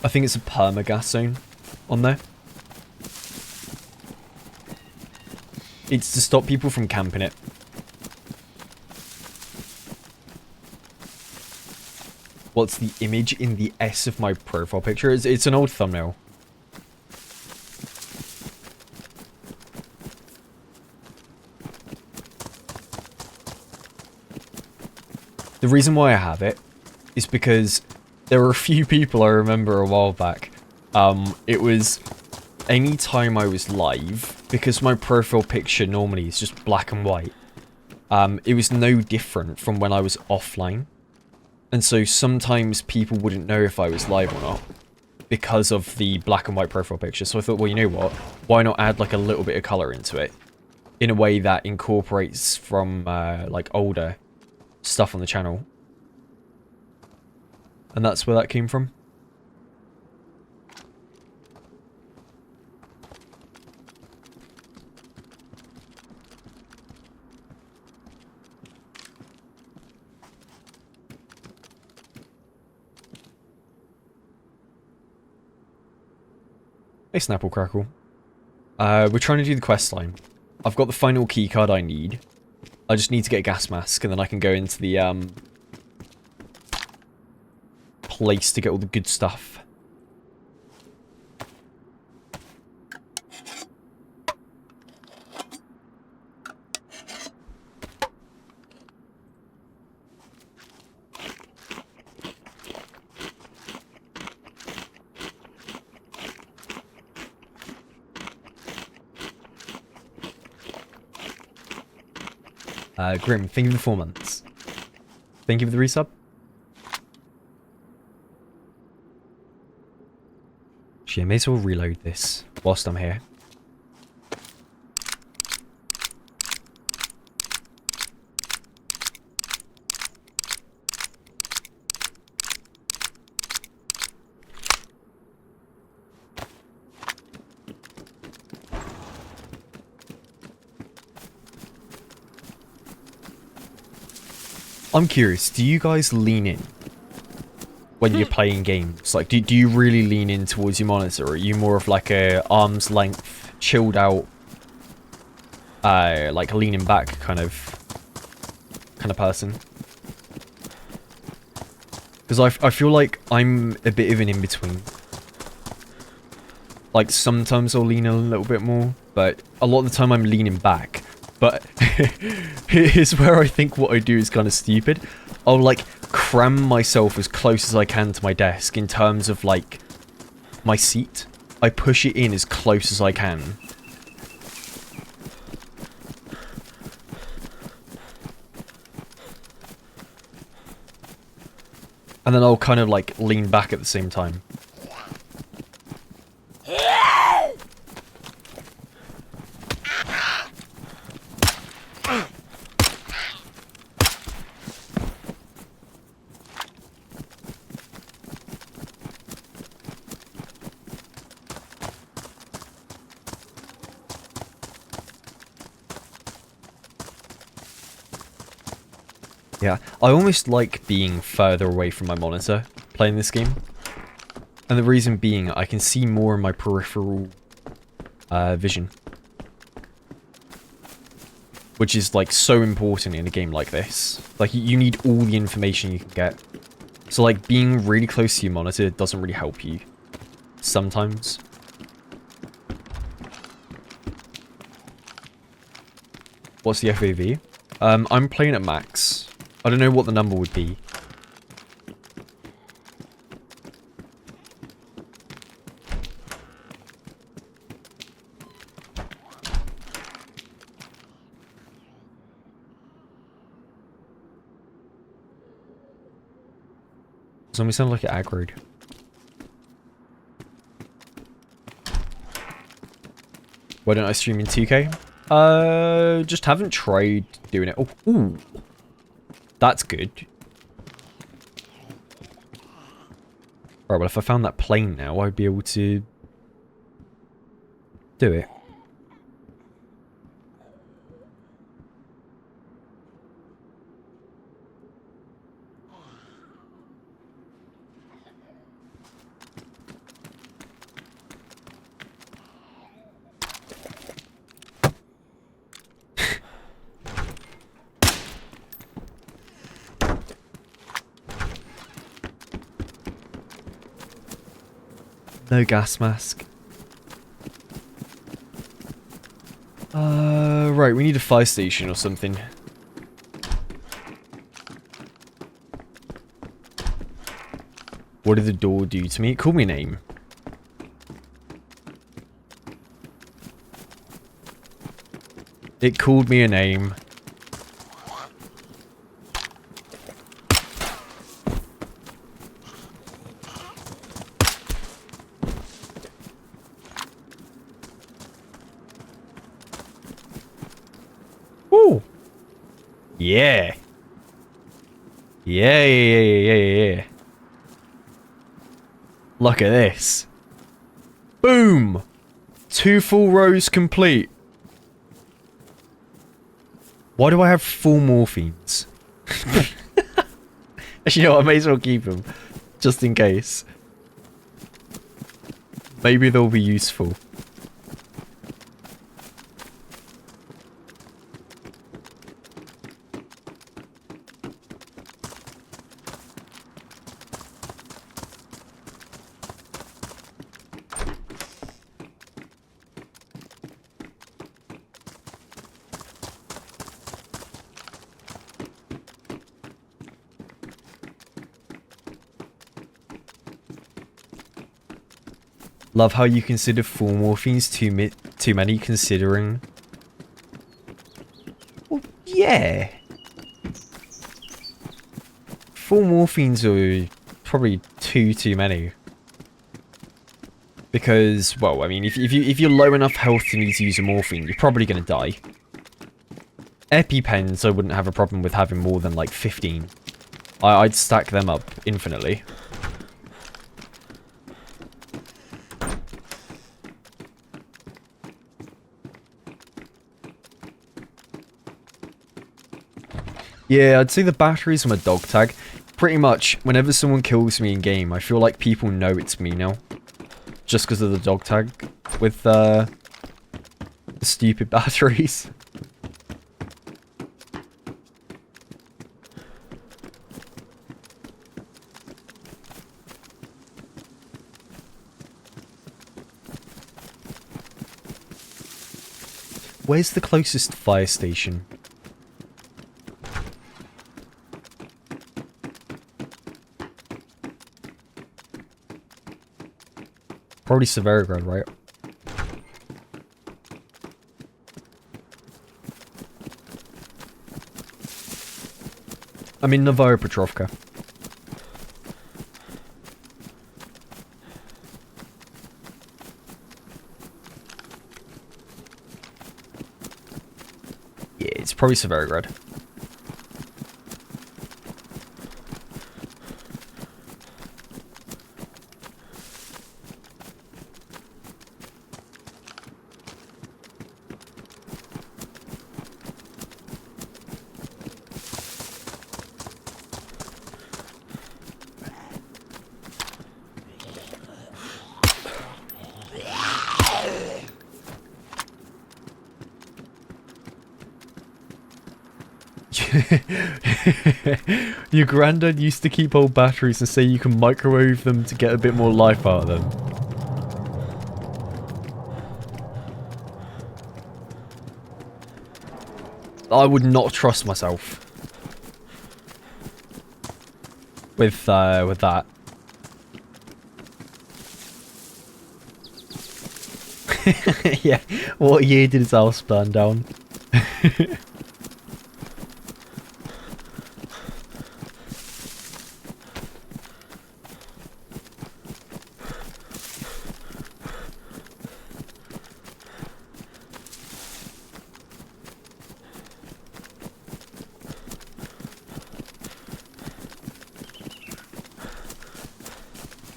S1: I think it's a perma gas zone on there. It's to stop people from camping it. What's the image in the S of my profile picture? It's an old thumbnail. The reason why I have it is because there were a few people I remember a while back. It was any time I was live, because my profile picture normally is just black and white. It was no different from when I was offline. And so sometimes people wouldn't know if I was live or not because of the black and white profile picture. So I thought, well, you know what? Why not add like a little bit of color into it in a way that incorporates from like older stuff on the channel. And that's where that came from. Hey, Snapple Crackle. We're trying to do the quest line. I've got the final keycard I need. I just need to get a gas mask, and then I can go into the place to get all the good stuff. Grim, thank you for the 4 months. Thank you for the resub. Actually, I may as well reload this whilst I'm here. I'm curious, do you guys lean in when you're playing games? Like, do you really lean in towards your monitor? Or are you more of like a arm's length, chilled out, like leaning back kind of person? Because I feel like I'm a bit of an in-between. Like, sometimes I'll lean a little bit more, but a lot of the time I'm leaning back. But here's where I think what I do is kind of stupid. I'll like cram myself as close as I can to my desk in terms of like my seat. I push it in as close as I can. And then I'll kind of like lean back at the same time. Yeah, I almost like being further away from my monitor playing this game. And the reason being, I can see more in my peripheral vision. Which is like so important in a game like this. Like you need all the information you can get. So like being really close to your monitor doesn't really help you sometimes. What's the FAV? I'm playing at max. I don't know what the number would be. Somebody sound like it aggroed. Why don't I stream in 2K? Just haven't tried doing it. Oh, ooh. That's good. Right, well, if I found that plane now, I'd be able to do it. No gas mask. Right, we need a fire station or something. What did the door do to me? It called me a name. It called me a name. Woo! Yeah. Yeah. Look at this. Boom! 2 full rows complete. Why do I have 4 morphines? Actually, you know what? I may as well keep them. Just in case. Maybe they'll be useful. Love how you consider 4 morphines too many considering... Well, yeah. 4 morphines are probably too many. Because, well, I mean, if you're low enough health to need to use a morphine, you're probably going to die. EpiPens, I wouldn't have a problem with having more than, like, 15. I'd stack them up infinitely. Yeah, I'd say the batteries on my dog tag. Pretty much, whenever someone kills me in game, I feel like people know it's me now. Just because of the dog tag with the stupid batteries. Where's the closest fire station? Probably Severograd, right? I'm in Novaya Petrovka. Yeah, it's probably Severograd. Your granddad used to keep old batteries and say you can microwave them to get a bit more life out of them. I would not trust myself with that. Yeah, what year did his house burn down?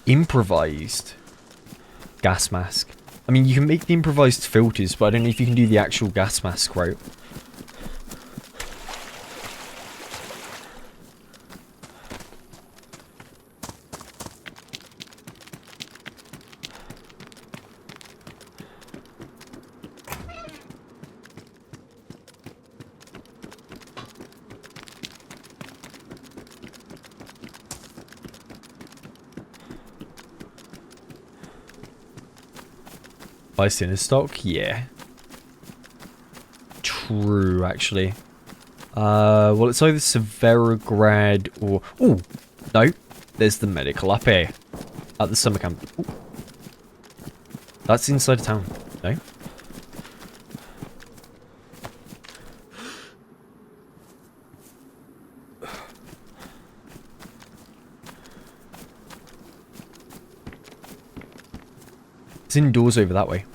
S1: Improvised gas mask. I mean, you can make the improvised filters, but I don't know if you can do the actual gas mask right. Ice in stock? Yeah. True, actually. Well, it's either Severograd or... Oh, no. There's the medical up here. At the summer camp. Ooh. That's inside of town. No? It's indoors over that way.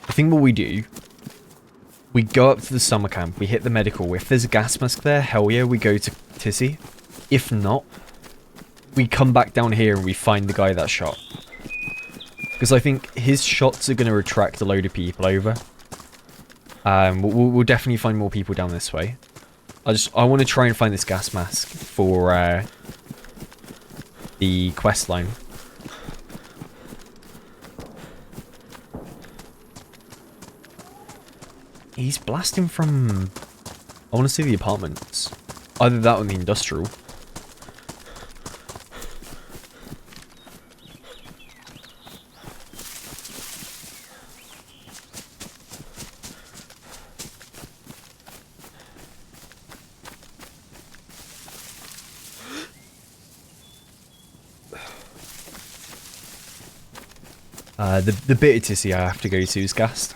S1: I think what we do, we go up to the summer camp, we hit the medical. If there's a gas mask there, hell yeah, we go to Tissy. If not, we come back down here and we find the guy that shot. Because I think his shots are going to attract a load of people over. We'll definitely find more people down this way. I want to try and find this gas mask for the quest line. He's blasting from... I want to see the apartments. Either that or the industrial. The bit of Tissy I have to go to is gassed.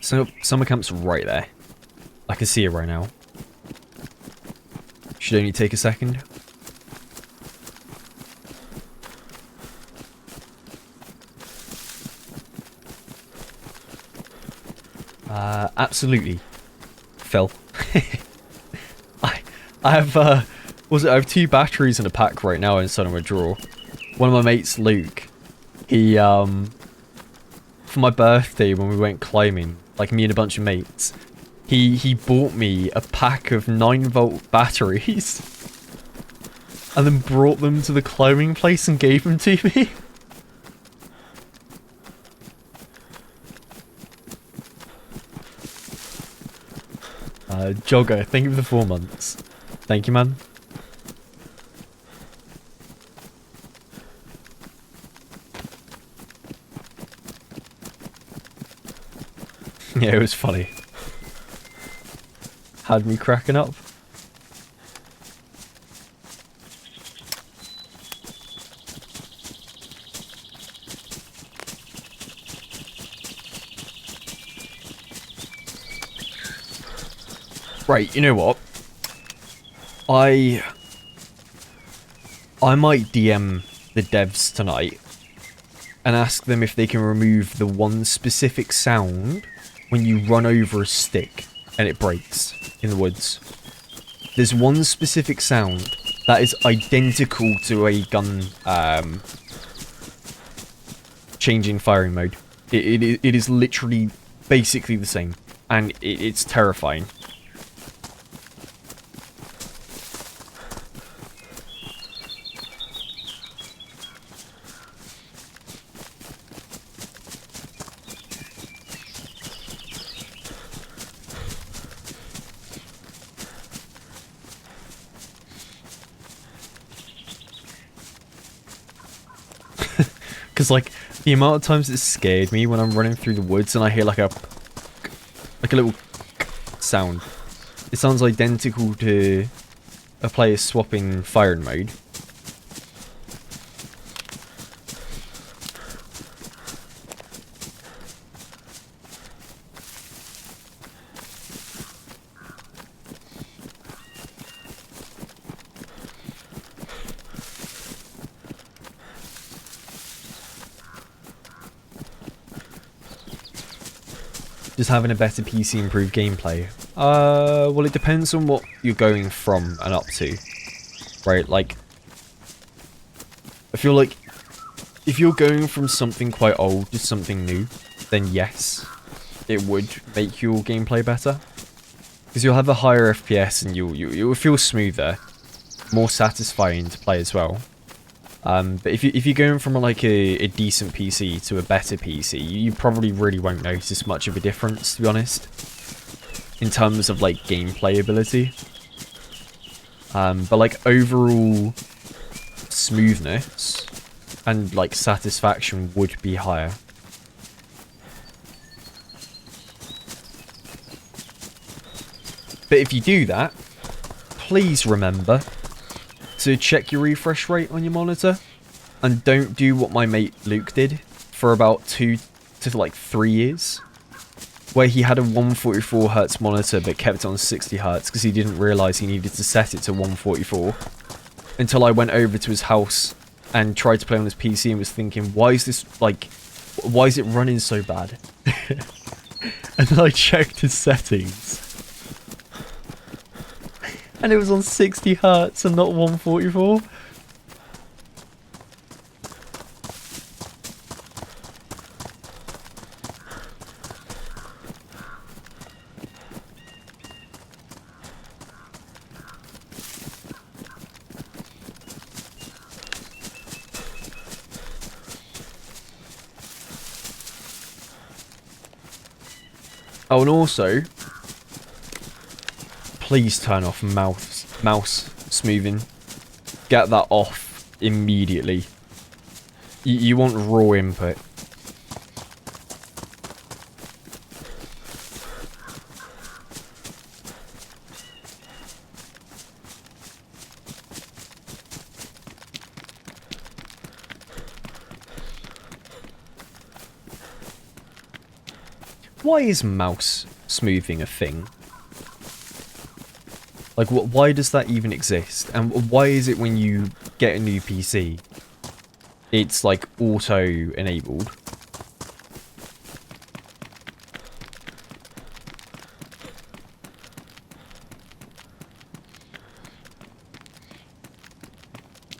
S1: So, summer camp's right there. I can see it right now. Should only take a second. Absolutely. Phil. I have, I have 2 batteries in a pack right now inside of my drawer. One of my mates, Luke, he, for my birthday when we went climbing, like me and a bunch of mates, he bought me a pack of 9-volt batteries and then brought them to the climbing place and gave them to me. Jogger, thank you for the 4 months. Thank you, man. Yeah, it was funny. Had me cracking up. Right, you know what? I might DM the devs tonight and ask them if they can remove the one specific sound when you run over a stick and it breaks in the woods. There's one specific sound that is identical to a gun changing firing mode. It is literally basically the same, and it's terrifying. Because, like, the amount of times it scared me when I'm running through the woods and I hear, like a little sound. It sounds identical to a player swapping firing mode. Just having a better PC improved gameplay. Well, it depends on what you're going from and up to. Right, like, I feel like if you're going from something quite old to something new, then yes, it would make your gameplay better. Because you'll have a higher FPS and you'll feel smoother, more satisfying to play as well. But if you're going from like a decent PC to a better PC, you probably really won't notice much of a difference, to be honest, in terms of like gameplay ability. But like overall smoothness and like satisfaction would be higher. But if you do that, please remember to check your refresh rate on your monitor, and don't do what my mate Luke did for about 2 to like 3 years, where he had a 144Hz monitor but kept it on 60Hz because he didn't realise he needed to set it to 144, until I went over to his house and tried to play on his PC and was thinking, why is it running so bad? And then I checked his settings, and it was on 60Hz and not 144. Oh, and also, please turn off mouse smoothing. Get that off immediately. You want raw input. Why is mouse smoothing a thing? Like, why does that even exist? And why is it when you get a new PC, it's like auto-enabled?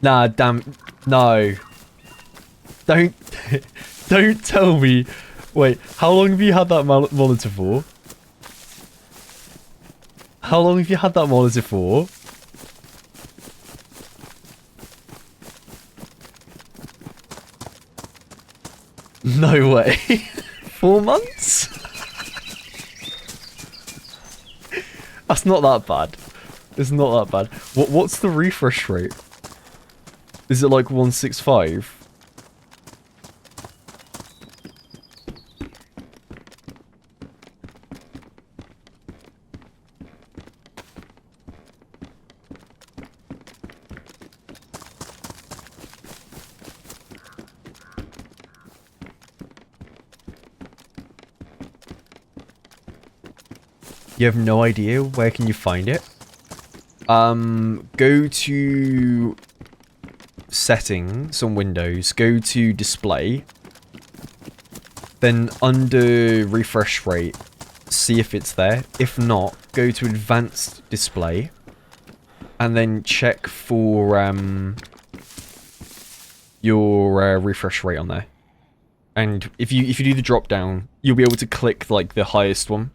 S1: Nah, damn, no. Don't, don't tell me. Wait, how long have you had that monitor for? How long have you had that monitor for? No way. 4 months? That's not that bad. It's not that bad. What's the refresh rate? Is it like 165? You have no idea? Where can you find it? Go to settings on Windows, go to display, then under refresh rate, see if it's there. If not, go to advanced display, and then check for your refresh rate on there. And if you do the drop down, you'll be able to click like the highest one.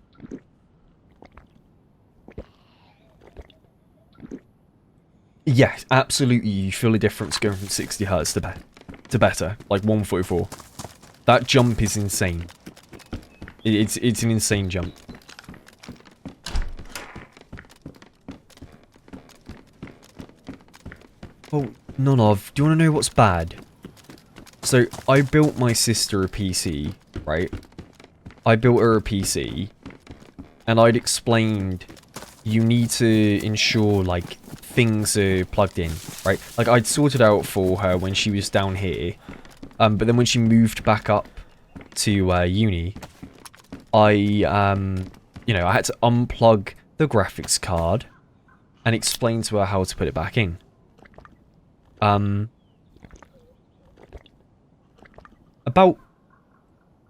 S1: Yes, absolutely. You feel a difference going from 60Hz to better, like 144. That jump is insane. It's an insane jump. Well, none of. Do you want to know what's bad? So, I built my sister a PC, right? I built her a PC, and I'd explained you need to ensure, like, things are plugged in, right? Like, I'd sorted out for her when she was down here, but then when she moved back up to uni, I, you know, I had to unplug the graphics card and explain to her how to put it back in. About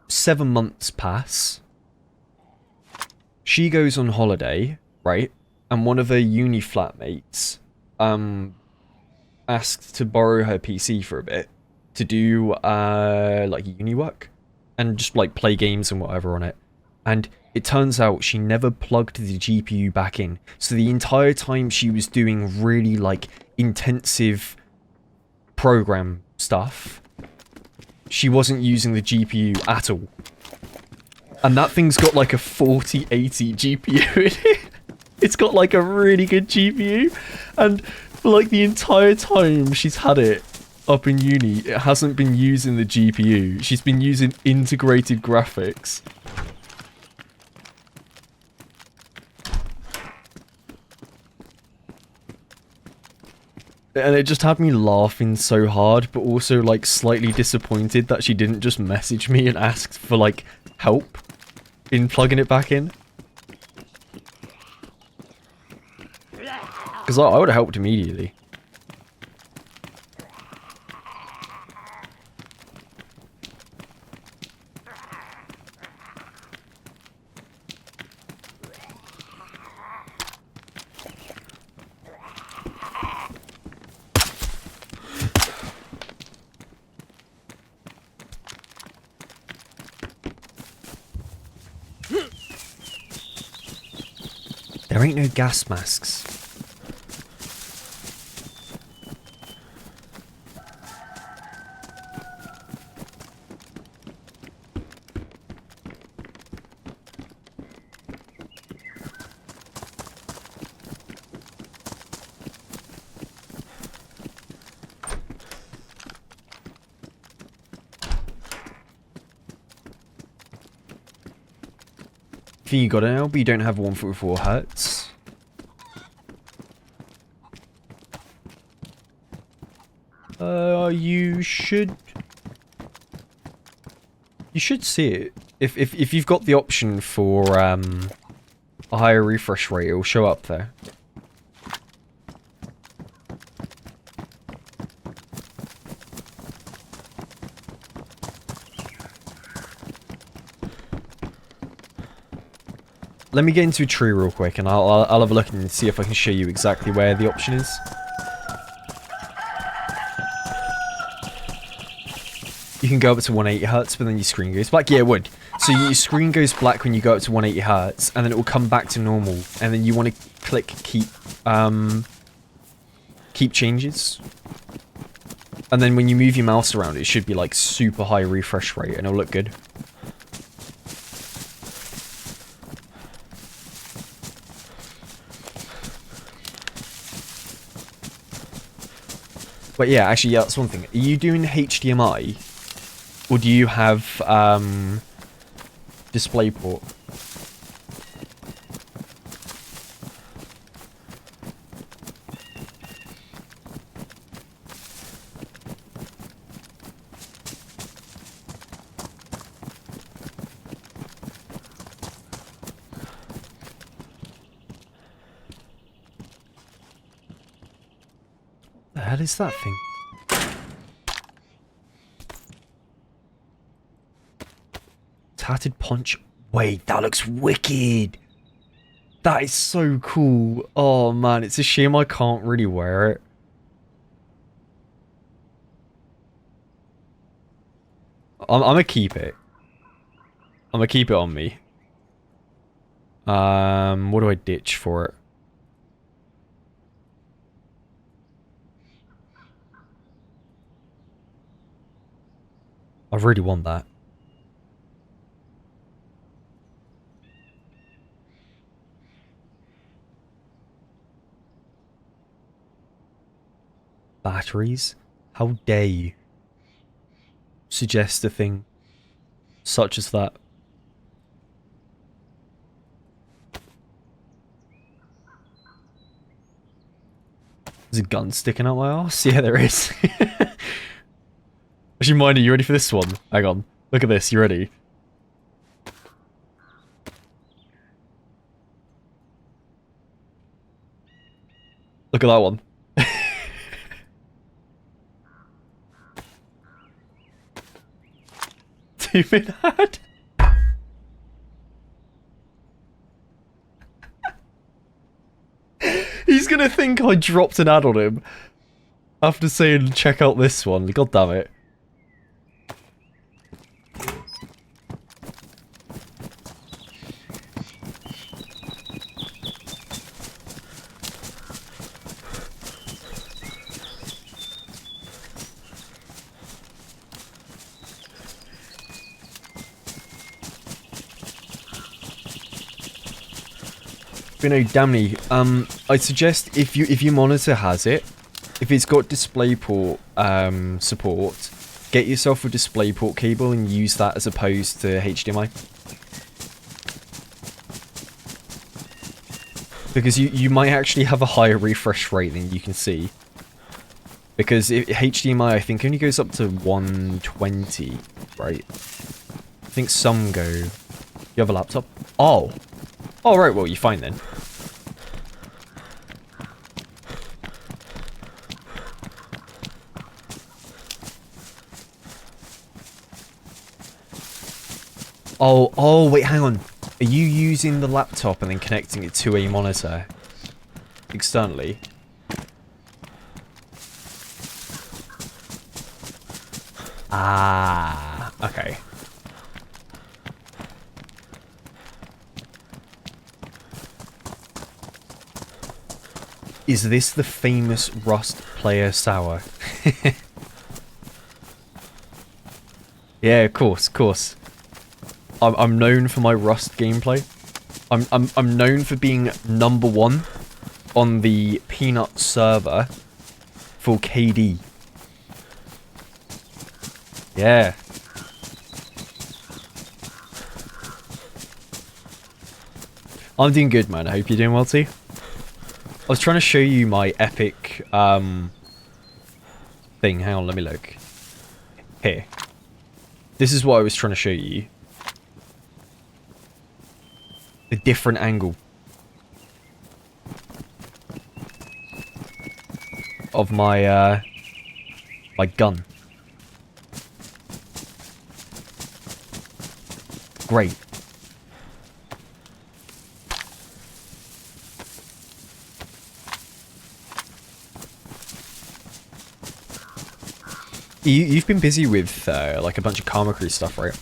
S1: 7 months pass. She goes on holiday, right? And one of her uni flatmates asked to borrow her PC for a bit to do like uni work and just like play games and whatever on it. And it turns out she never plugged the GPU back in. So the entire time she was doing really like intensive program stuff, she wasn't using the GPU at all. And that thing's got like a 4080 GPU in it. It's got like a really good GPU. And for like the entire time she's had it up in uni, it hasn't been using the GPU. She's been using integrated graphics. And it just had me laughing so hard, but also like slightly disappointed that she didn't just message me and ask for like help in plugging it back in. Because I would have helped immediately. There ain't no gas masks. I think you got it now, but you don't have 144 hertz. You should see it. If you've got the option for a higher refresh rate, it will show up there. Let me get into a tree real quick, and I'll have a look and see if I can show you exactly where the option is. You can go up to 180 hertz, but then your screen goes black. Yeah, it would. So your screen goes black when you go up to 180 hertz, and then it will come back to normal. And then you want to click keep changes. And then when you move your mouse around, it should be like super high refresh rate, and it'll look good. But yeah, actually, yeah, that's one thing. Are you doing HDMI? Or do you have, DisplayPort? The hell is that thing? Tattered punch. Wait, that looks wicked. That is so cool. Oh man, it's a shame I can't really wear it. I'm gonna keep it. I'm gonna keep it on me. What do I ditch for it? I really want that. Batteries? How dare you suggest a thing such as that? There's a gun sticking out my arse? Yeah, there is. Actually, mind you ready for this one? Hang on. Look at this, you ready? Look at that one. Stupid ad. He's gonna think I dropped an ad on him. After saying check out this one, god damn it. But no, Damny, I'd suggest if your monitor has it, if it's got DisplayPort support, get yourself a DisplayPort cable and use that as opposed to HDMI. Because you might actually have a higher refresh rate than you can see. Because HDMI, I think, only goes up to 120, right? I think some go... You have a laptop? Oh! Oh, right, well, you're fine then. Oh, wait, hang on. Are you using the laptop and then connecting it to a monitor externally? Ah, okay. Is this the famous Rust player sour? Yeah, of course. I'm known for my Rust gameplay. I'm known for being #1 on the Peanut server for KD. Yeah. I'm doing good, man. I hope you're doing well too. I was trying to show you my epic thing. Hang on, let me look. Here. This is what I was trying to show you. A different angle of my my gun. Great. You've been busy with like a bunch of Karma Crew stuff, right?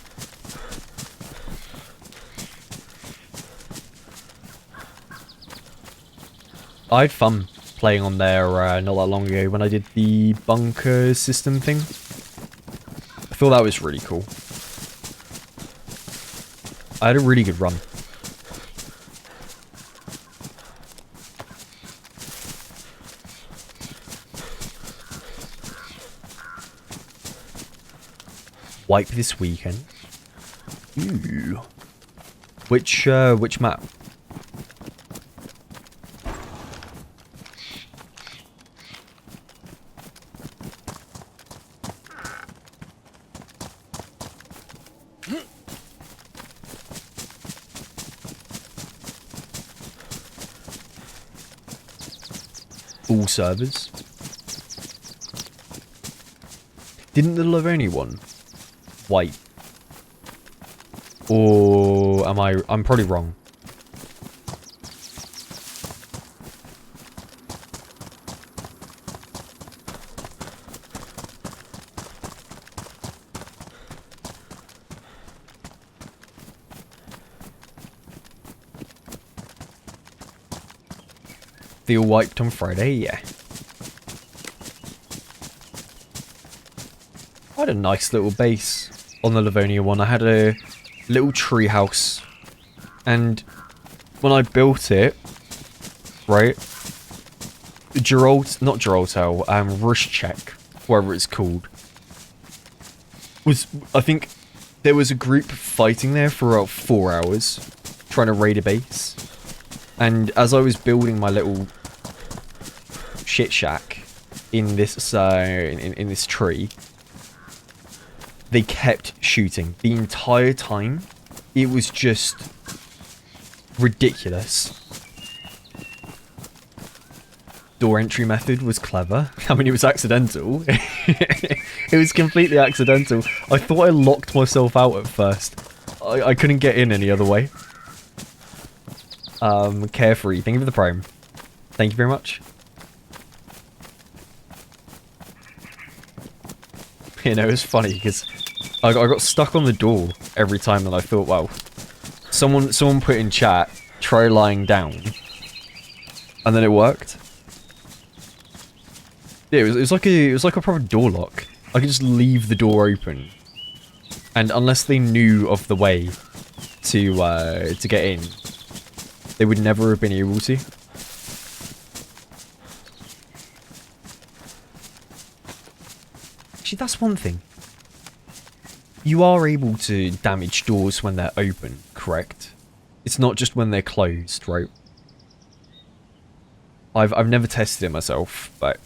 S1: I had fun playing on there not that long ago when I did the bunker system thing. I thought that was really cool. I had a really good run. Wipe this weekend. Ooh. Which map? All servers. Didn't the Livonia one wipe? Or am I'm probably wrong. They all wiped on Friday, yeah. I had a nice little base on the Livonia one. I had a little tree house, and when I built it, right, Rushchek, whatever it's called, was, I think there was a group fighting there for about 4 hours, trying to raid a base, and as I was building my little shit shack in this in this tree, they kept shooting the entire time. It was just ridiculous. Door entry method was clever. I mean, it was accidental. It was completely accidental. I thought I locked myself out at first. I couldn't get in any other way. Carefree, thank you for the prime. Thank you very much. You know, it's funny because I got stuck on the door every time, and I thought, well, someone put in chat, try lying down, and then it worked. Yeah, it was like a proper door lock. I could just leave the door open, and unless they knew of the way to get in, they would never have been able to. Actually, that's one thing. You are able to damage doors when they're open, correct? It's not just when they're closed, right? I've never tested it myself, but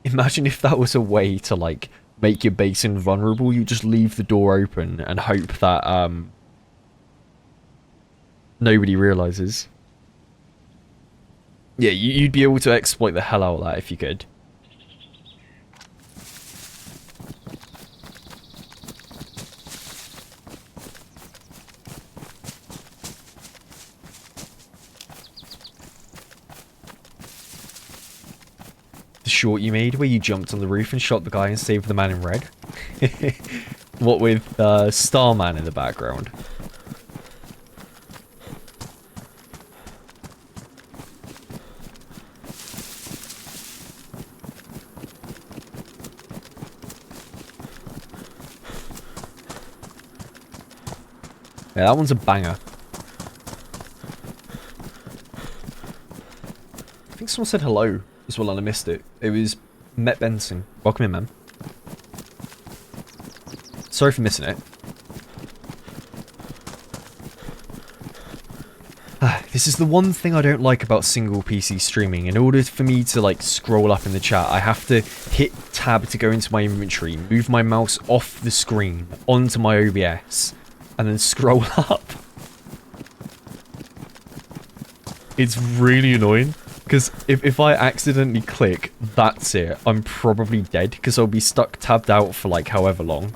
S1: imagine if that was a way to like make your base invulnerable. You just leave the door open and hope that nobody realizes. Yeah, you'd be able to exploit the hell out of that if you could. Short you made where you jumped on the roof and shot the guy and saved the man in red. What with Starman in the background. Yeah, that one's a banger. I think someone said hello as well and I missed it. It was Met Benson. Welcome in, man. Sorry for missing it. This is the one thing I don't like about single PC streaming. In order for me to like scroll up in the chat, I have to hit tab to go into my inventory, move my mouse off the screen onto my OBS, and then scroll up. It's really annoying. Because if I accidentally click, that's it. I'm probably dead because I'll be stuck tabbed out for like however long.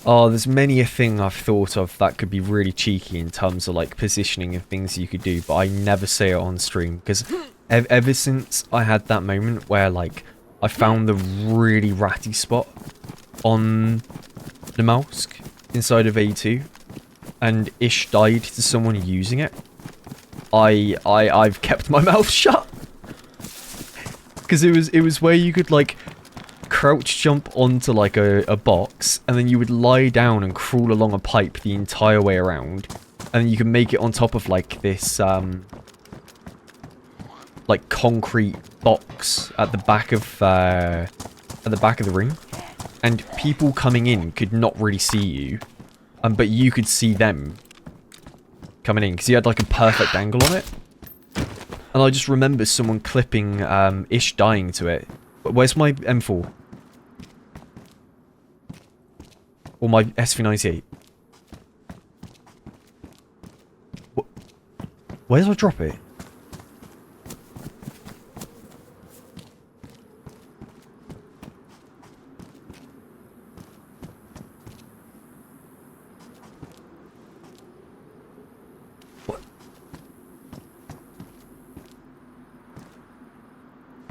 S1: Oh, there's many a thing I've thought of that could be really cheeky in terms of like positioning and things you could do, but I never say it on stream because ever since I had that moment where like I found the really ratty spot on the mouse inside of A2 and Ish died to someone using it, I've kept my mouth shut because it was where you could like crouch jump onto like a box and then you would lie down and crawl along a pipe the entire way around and then you can make it on top of like this like concrete box at the back of the ring, and people coming in could not really see you, but you could see them coming in because you had like a perfect angle on it. And I just remember someone clipping Ish dying to it. Where's my M4? Or my SV98? Where did I drop it? What?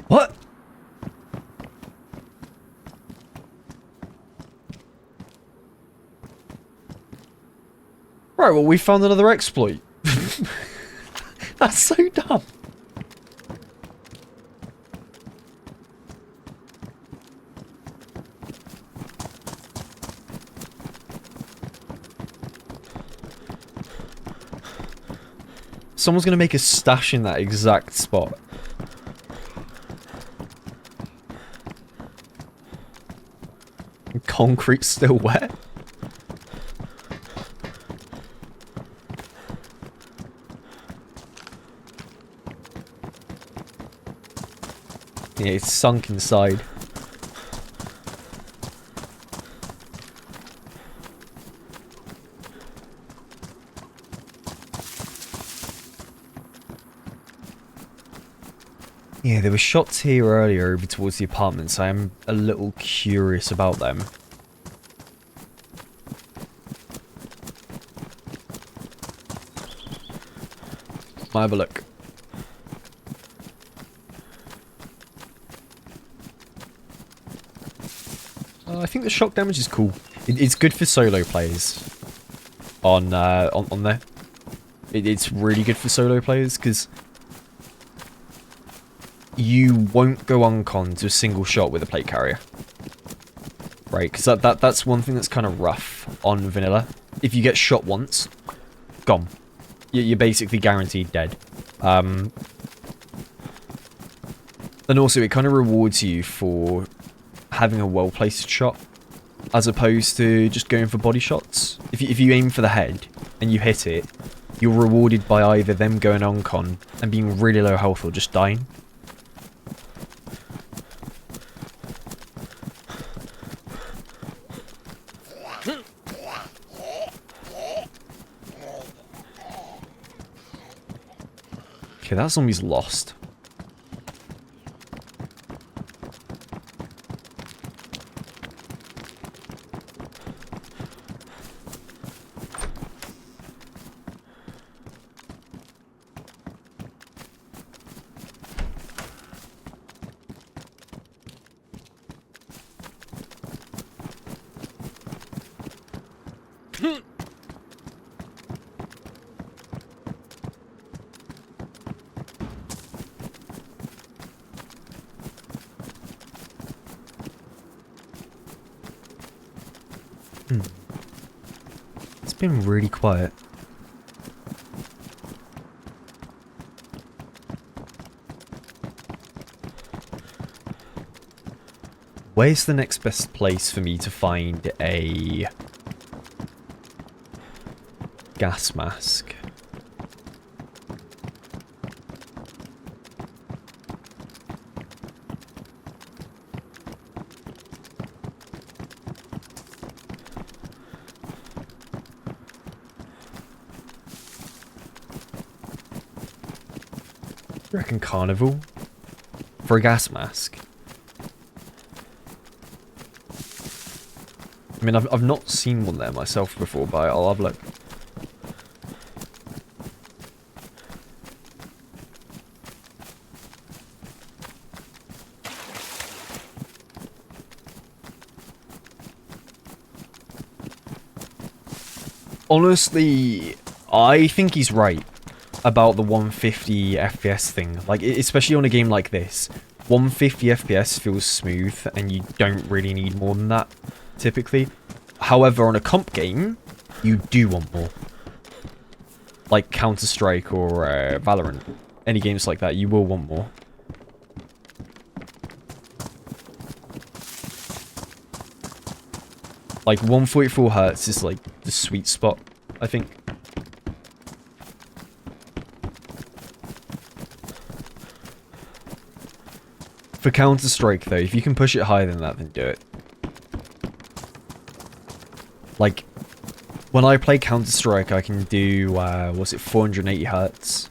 S1: What? Right, well, we found another exploit. That's so dumb. Someone's going to make a stash in that exact spot. Concrete's still wet. Yeah, it's sunk inside. Yeah, there were shots here earlier over towards the apartments. I am a little curious about them. Might have a look. I think the shock damage is cool. It's good for solo players on there. It's really good for solo players because you won't go uncon to a single shot with a plate carrier, right? Because that's one thing that's kind of rough on vanilla. If you get shot once, gone. You're basically guaranteed dead. And also, it kind of rewards you for having a well-placed shot, as opposed to just going for body shots. If you aim for the head and you hit it, you're rewarded by either them going uncon and being really low health or just dying. Okay, that zombie's lost. It's been really quiet. Where's the next best place for me to find a gas mask? I reckon Carnival for a gas mask. I mean, I've not seen one there myself before, but I'll have a look. Honestly, I think he's right about the 150 FPS thing. Like, especially on a game like this, 150 FPS feels smooth, and you don't really need more than that, typically. However, on a comp game, you do want more. Like Counter-Strike or Valorant. Any games like that, you will want more. Like, 144 Hz is like the sweet spot, I think. For Counter-Strike, though, if you can push it higher than that, then do it. Like, when I play Counter-Strike, I can do, what's it, 480 Hz.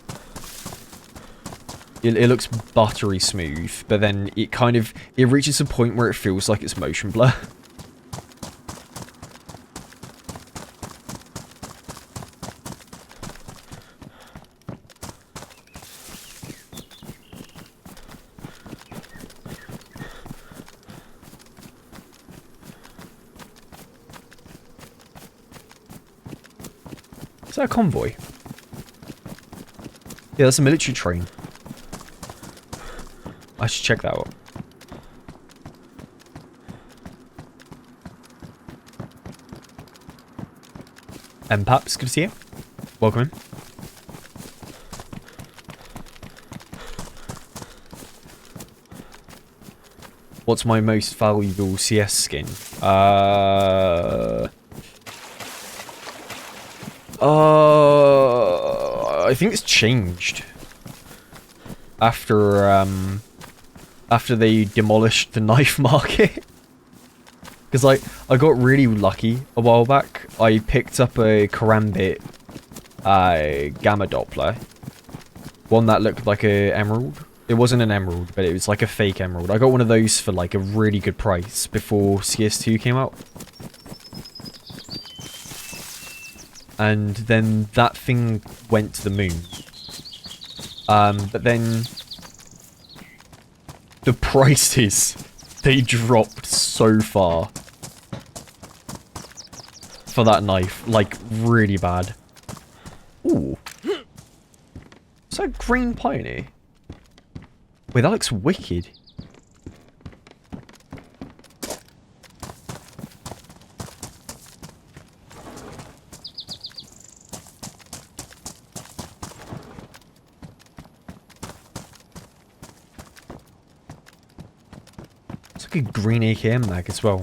S1: It looks buttery smooth, but then it reaches a point where it feels like it's motion blur. Is that a convoy? Yeah, that's a military train. I should check that out. Paps, good to see you. Welcome in. What's my most valuable CS skin? I think it's changed after they demolished the knife market. Because I got really lucky a while back. I picked up a Karambit gamma Doppler, one that looked like a emerald, It wasn't an emerald, but it was like a fake emerald. I got one of those for like a really good price before CS2 came out. And then that thing went to the moon. But then the prices, they dropped so far for that knife, like really bad. Ooh. Is that green pioneer? Wait, that looks wicked. It's like a green AKM mag as well.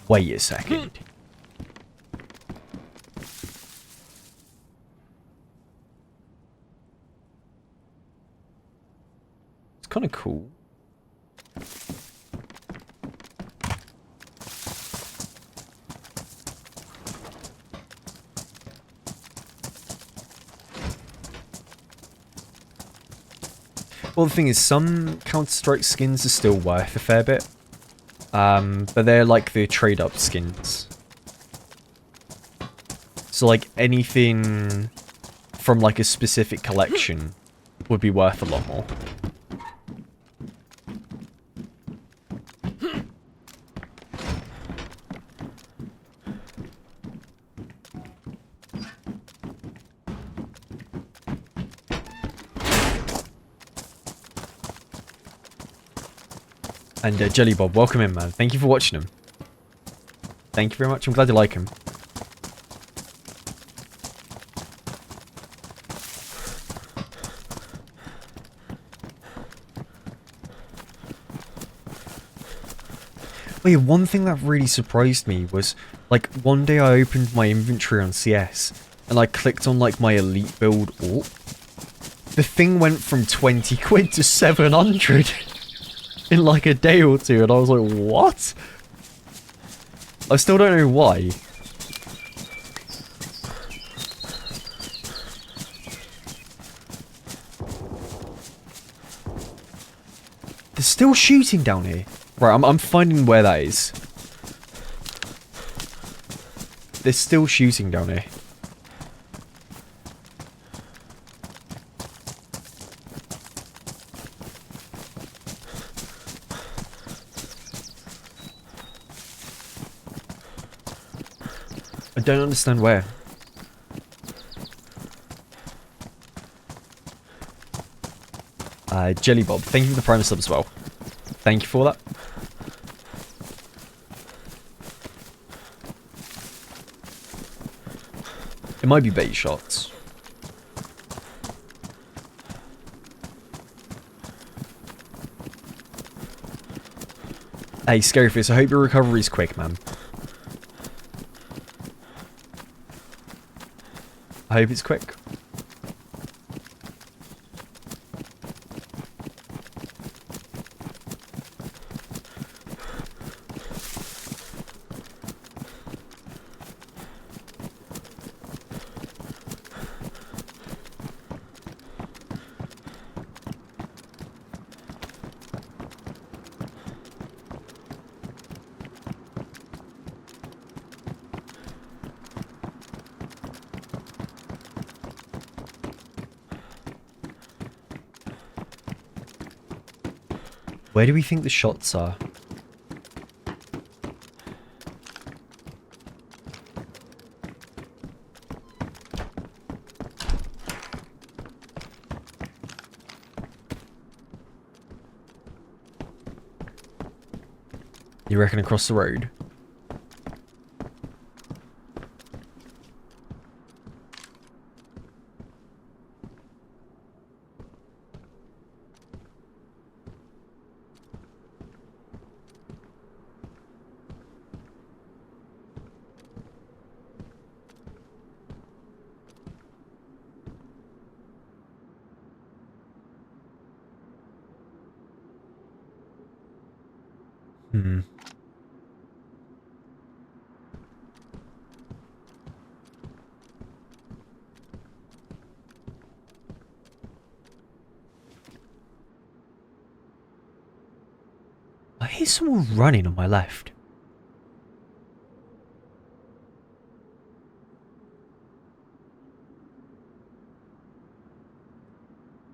S1: Wait a second. It's kind of cool. Well, the thing is, some Counter-Strike skins are still worth a fair bit. But they're like the trade-up skins. So like anything from like a specific collection would be worth a lot more. And Jelly Bob, welcome in, man. Thank you for watching him. Thank you very much. I'm glad you like him. Wait, one thing that really surprised me was, like, one day I opened my inventory on CS, and I clicked on, like, my elite build AWP. The thing went from 20 quid to 700 in, like, a day or two, and I was like, what? I still don't know why. They're still shooting down here. Right, I'm finding where that is. They're still shooting down here. I don't understand where. Jelly Bob, thank you for the Prime sub as well. Thank you for that. It might be bait shots. Hey, Scaryface, I hope your recovery's quick, man. I hope it's quick. Where do we think the shots are? You reckon across the road? Hmm. hear someone running on my left.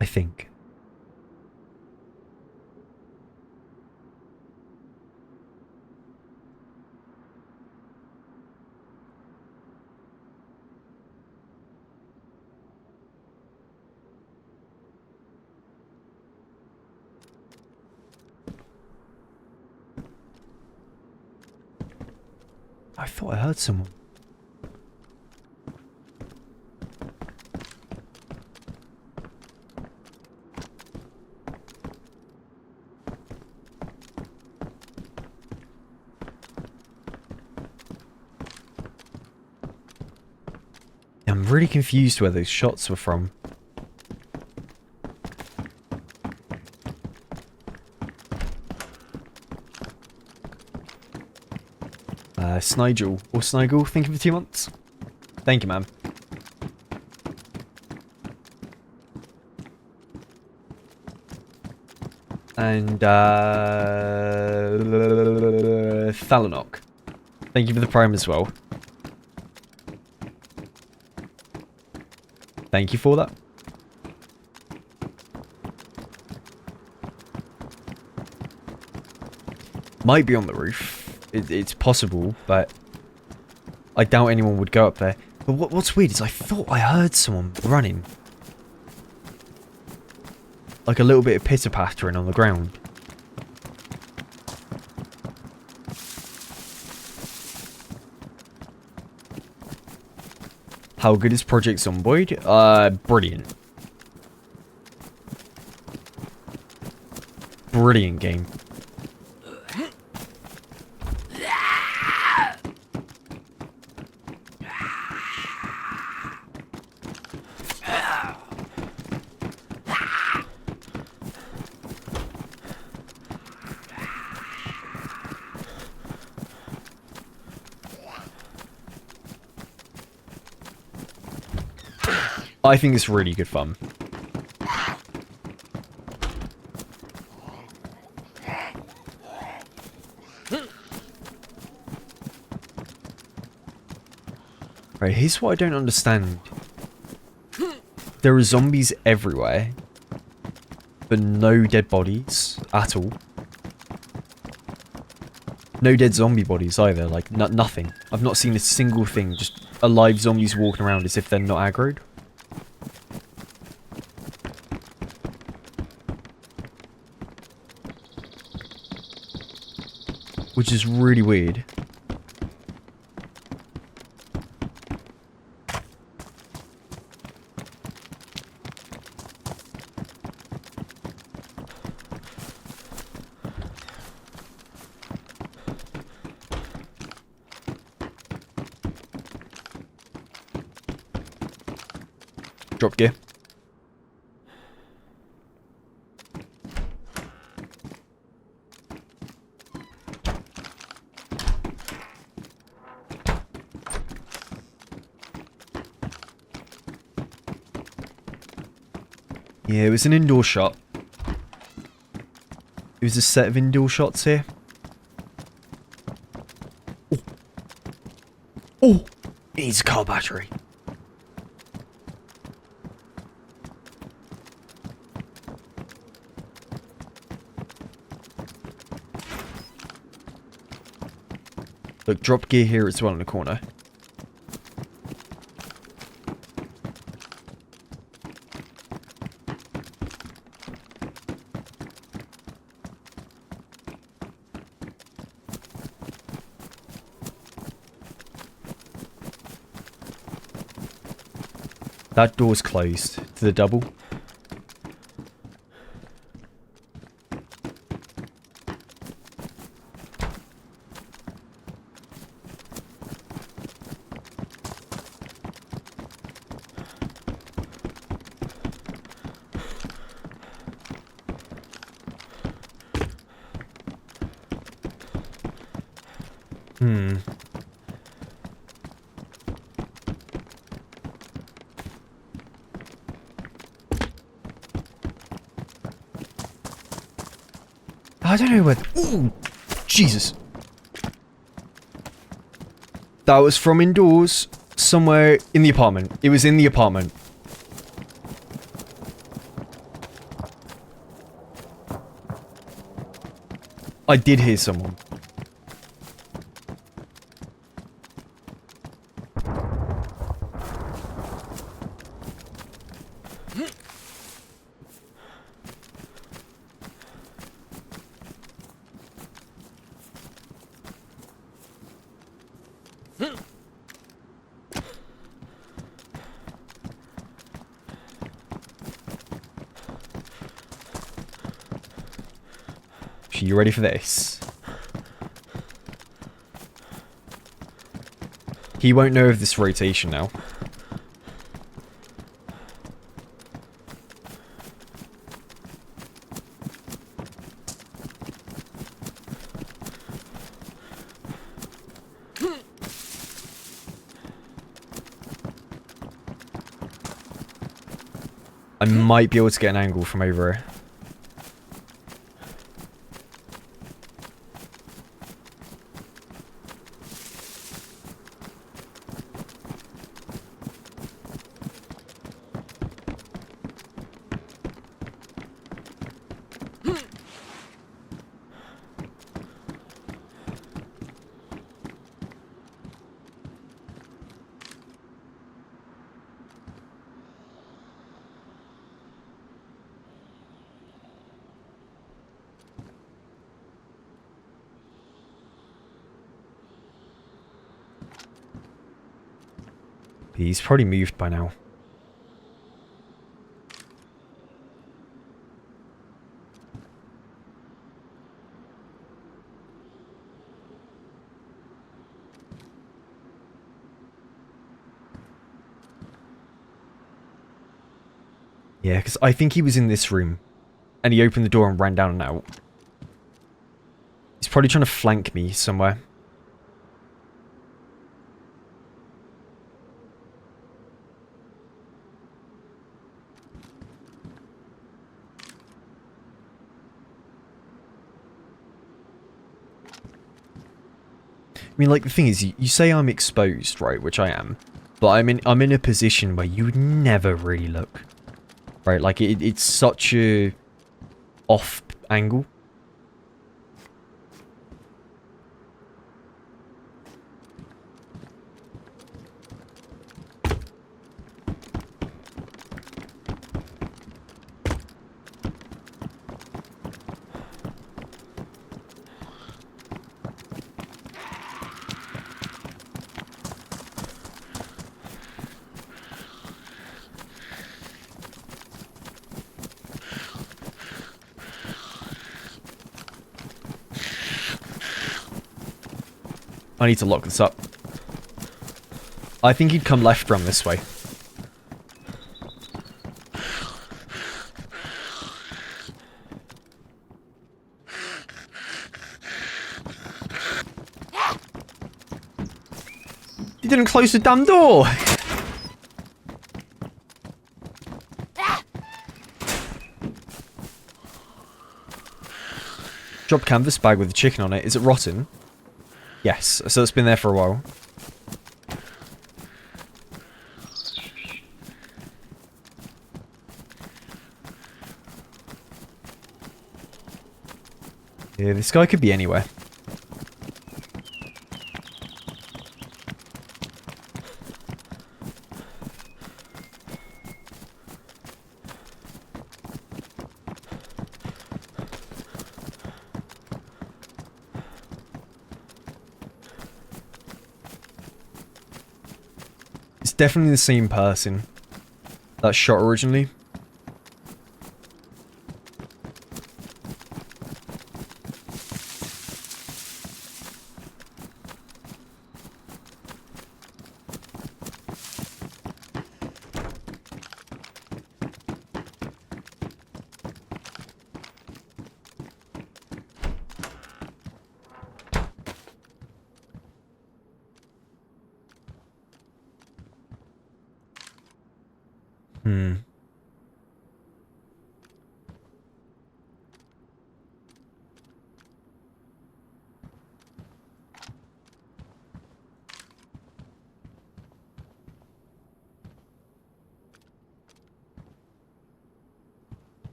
S1: I think. I thought I heard someone. I'm really confused where those shots were from. Snigel or Snigel, thank you for 2 months. Thank you, man. And Thalanok, thank you for the prime as well. Thank you for that. Might be on the roof. It's possible, but I doubt anyone would go up there. But what's weird is I thought I heard someone running. Like a little bit of pitter-pattering on the ground. How good is Project Zomboid? Brilliant. Brilliant game. I think it's really good fun. Right, here's what I don't understand. There are zombies everywhere, but no dead bodies at all. No dead zombie bodies either, like nothing. I've not seen a single thing, just alive zombies walking around as if they're not aggroed. Which is really weird. Drop gear. Yeah, it was an indoor shot. It was a set of indoor shots here. Oh! Oh! It needs a car battery. Look, drop gear here as well in the corner. That door's closed to the double. I don't know where... Ooh! Jesus. That was from indoors, somewhere in the apartment. It was in the apartment. I did hear someone. Are you ready for this? He won't know of this rotation now. I might be able to get an angle from over here. He's probably moved by now. Yeah, because I think he was in this room. And he opened the door and ran down and out. He's probably trying to flank me somewhere. I mean, like, the thing is, you say I'm exposed, right, which I am, but I'm in a position where you would never really look, right? Like, it's such a off angle. I need to lock this up. I think he'd come left from this way. You didn't close the damn door! Drop canvas bag with a chicken on it. Is it rotten? Yes, so it's been there for a while. Yeah, this guy could be anywhere. It's definitely the same person that shot originally.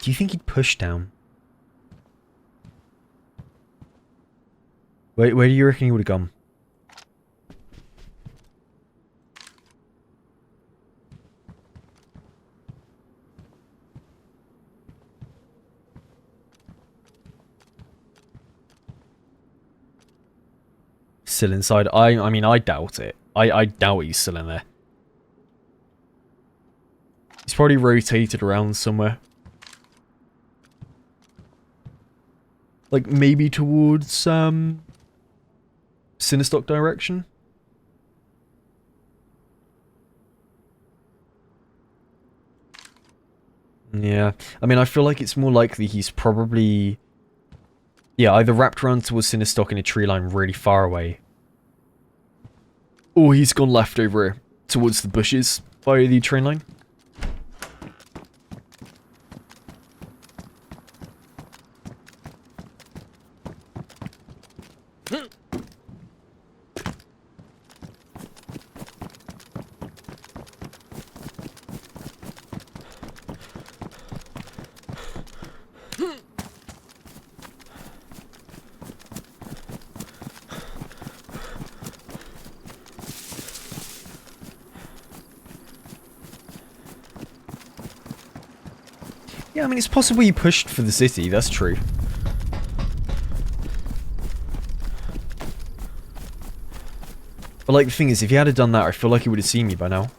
S1: Do you think he'd push down? Where do you reckon he would have gone? Still inside? I mean, I doubt it. I doubt he's still in there. He's probably rotated around somewhere. Like, maybe towards, Sinistock direction? Yeah. I mean, I feel like it's more likely he's probably... Yeah, either wrapped around towards Sinistock in a tree line really far away. Or he's gone left over here, towards the bushes by the train line. Yeah, I mean, it's possible he pushed for the city, that's true. But, like, the thing is, if he had done that, I feel like he would have seen me by now.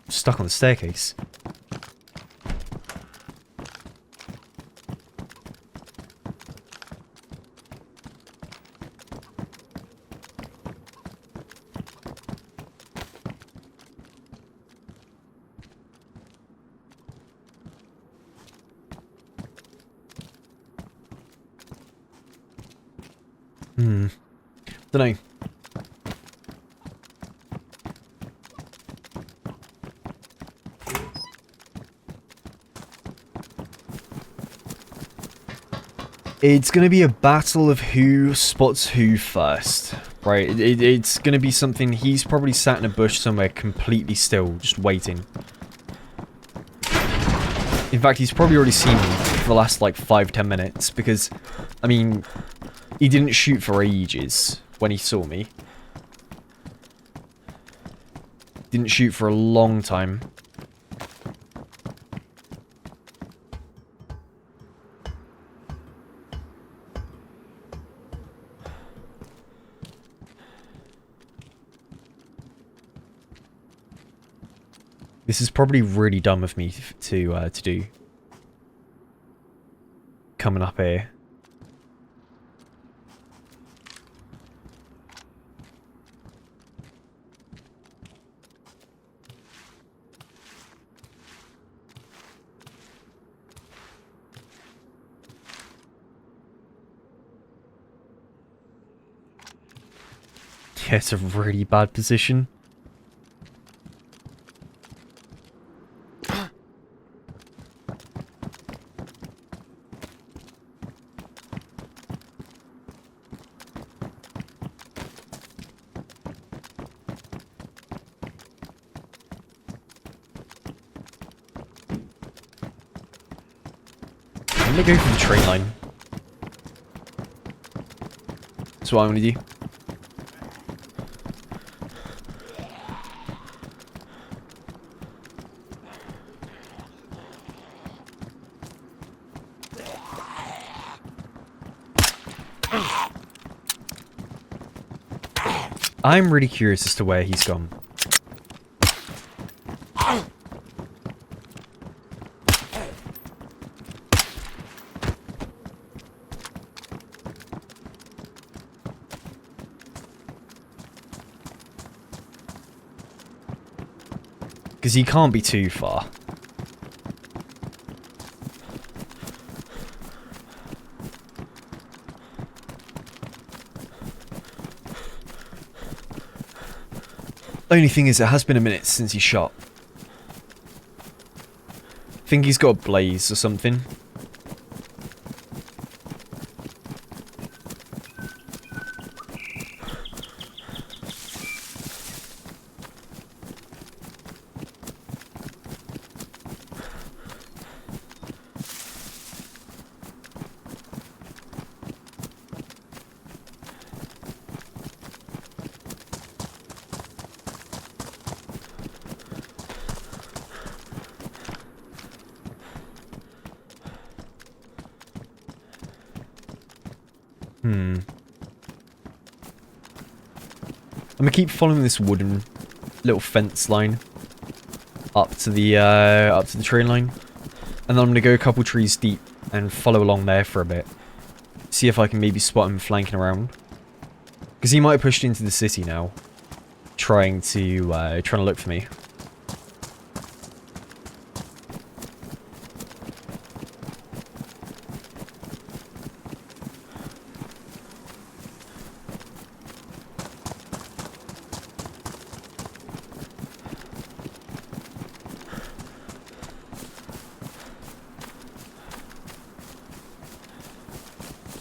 S1: Stuck on the staircase. Dunno. It's gonna be a battle of who spots who first, right? It's gonna be something. He's probably sat in a bush somewhere completely still, just waiting. In fact, he's probably already seen me for the last, like, 5-10 minutes, because, I mean, he didn't shoot for ages when he saw me. Didn't shoot for a long time. This is probably really dumb of me to do. Coming up here. Yeah, it's a really bad position. I'm gonna go for the train line. That's what I'm gonna do. I'm really curious as to where he's gone. Because he can't be too far. Only thing is, it has been a minute since he shot. I think he's got a blaze or something. I'm gonna keep following this wooden little fence line up to the train line, and then I'm gonna go a couple trees deep and follow along there for a bit. See if I can maybe spot him flanking around, because he might have pushed into the city now, trying to look for me.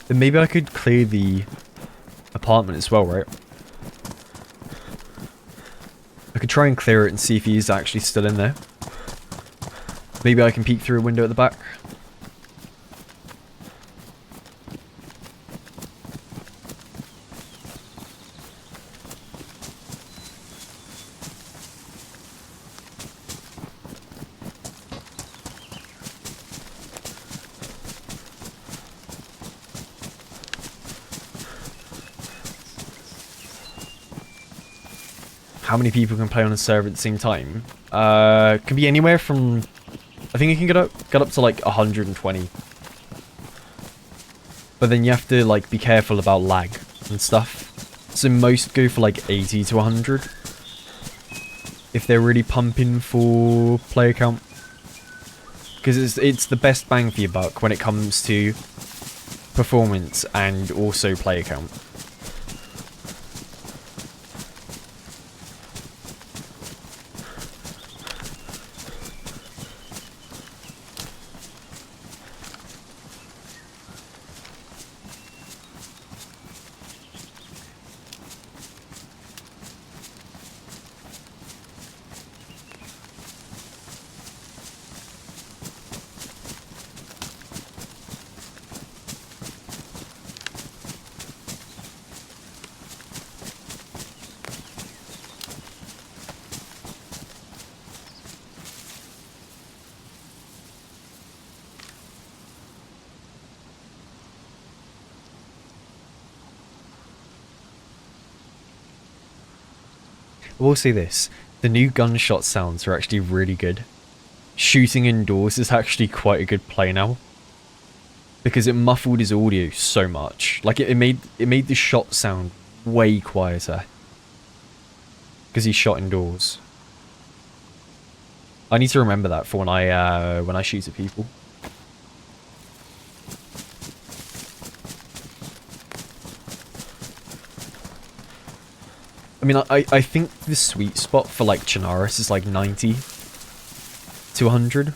S1: Then maybe I could clear the apartment as well, right? I could try and clear it and see if he's actually still in there. Maybe I can peek through a window at the back. How many people can play on a server at the same time? Can be anywhere from... I think it can get up to like 120. But then you have to like be careful about lag and stuff. So most go for like 80 to 100. If they're really pumping for player count. Because it's the best bang for your buck when it comes to performance and also player count. I will say this, the new gunshot sounds are actually really good. Shooting indoors is actually quite a good play now. Because it muffled his audio so much. Like it made the shot sound way quieter. Because he shot indoors. I need to remember that for when I shoot at people. I mean, I think the sweet spot for, like, Chernarus is, like, 90 to 100.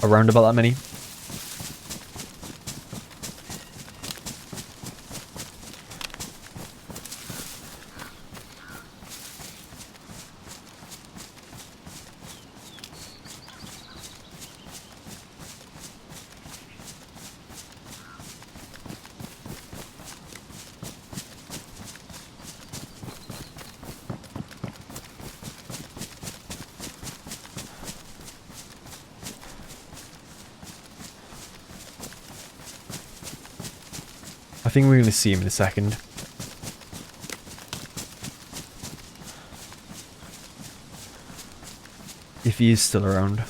S1: Around about that many. I think we're going to see him in a second. If he is still around.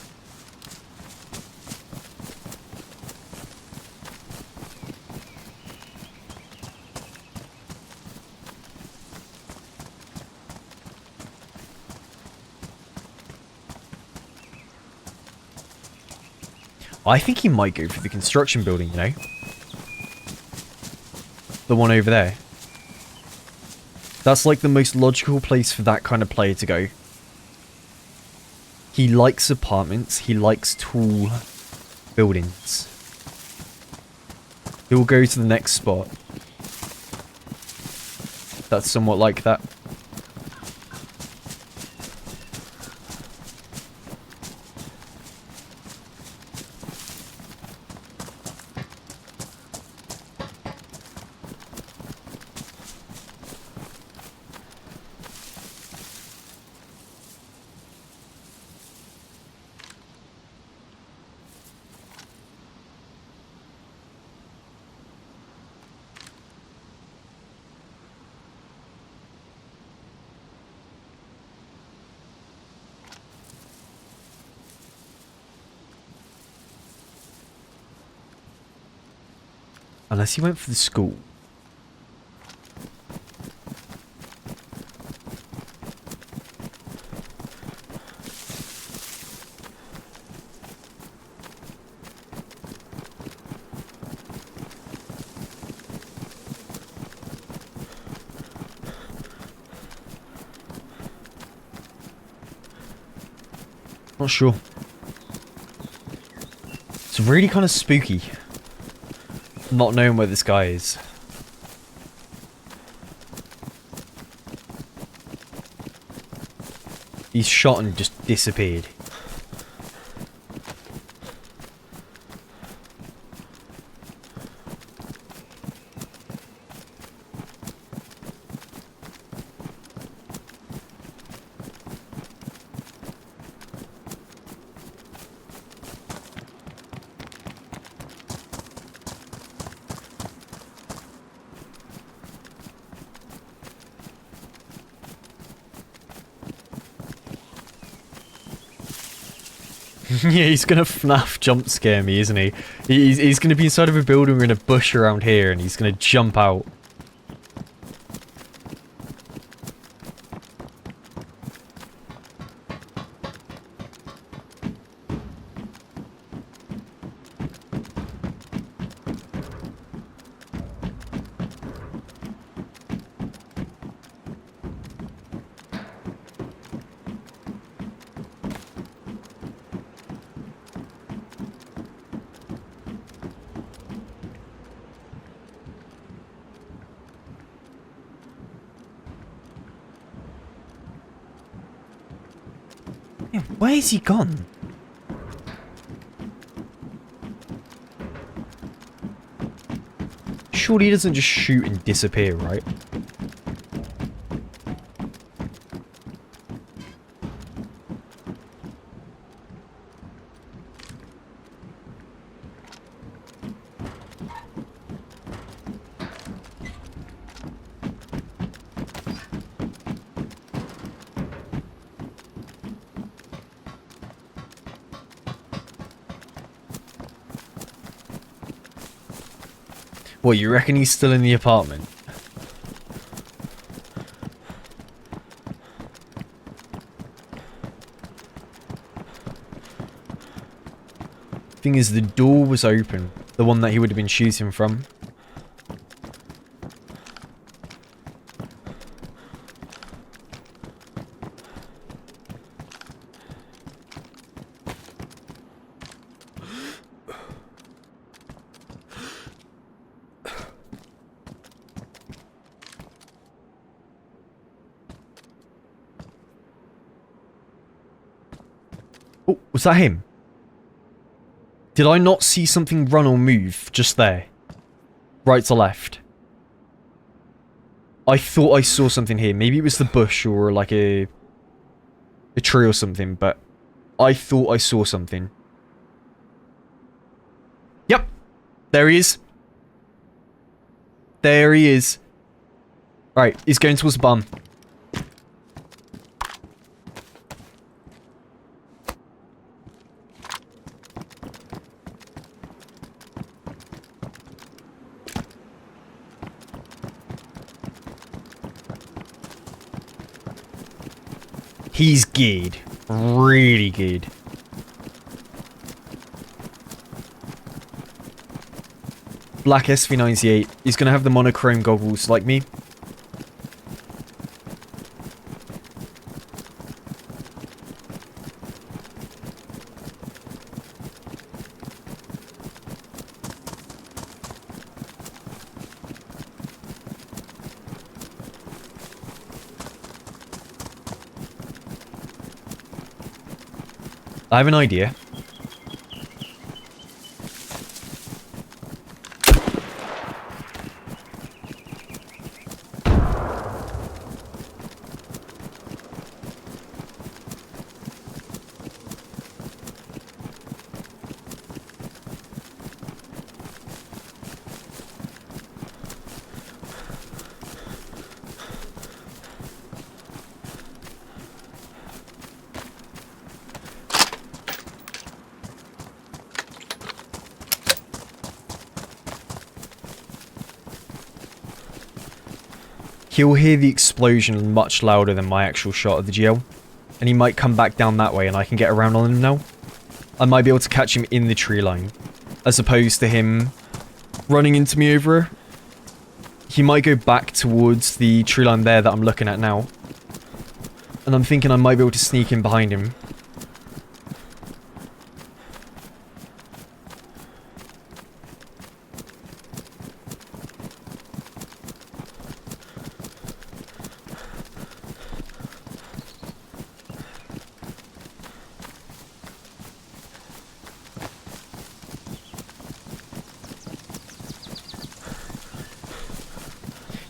S1: I think he might go for the construction building, you know? the one over there. That's like the most logical place for that kind of player to go. He likes apartments. He likes tall buildings. He'll go to the next spot. That's somewhat like that. Unless he went for the school. Not sure. It's really kind of spooky. Not knowing where this guy is. He's shot and just disappeared. Yeah, he's gonna FNAF jump scare me, isn't he? He's gonna be inside of a building or in a bush around here and he's gonna jump out. Yeah, where's he gone? Surely he doesn't just shoot and disappear, right? What, you reckon he's still in the apartment? Thing is, the door was open. The one that he would have been shooting from. Oh, was that him? Did I not see something run or move just there? Right to left. I thought I saw something here. Maybe it was the bush or like a tree or something, but I thought I saw something. Yep. There he is. There he is. Right, he's going towards the barn. He's geared. Really geared. Black SV98. He's going to have the monochrome goggles like me. I have an idea. He'll hear the explosion much louder than my actual shot of the GL. And he might come back down that way and I can get around on him now. I might be able to catch him in the tree line. As opposed to him running into me over. He might go back towards the tree line there that I'm looking at now. And I'm thinking I might be able to sneak in behind him.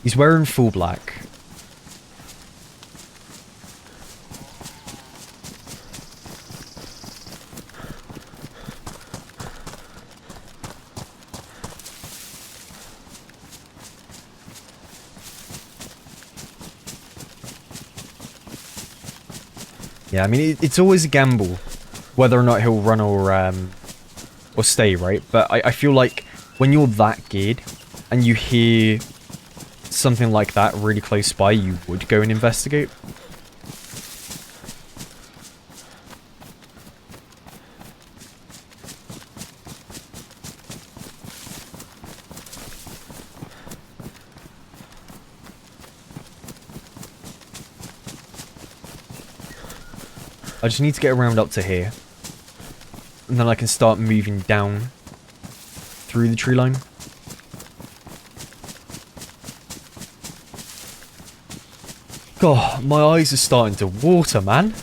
S1: He's wearing full black. Yeah, I mean, it's always a gamble whether or not he'll run or stay, right? But I feel like when you're that geared and you hear something like that really close by, you would go and investigate. I just need to get around up to here. And then I can start moving down through the tree line. God, my eyes are starting to water, man.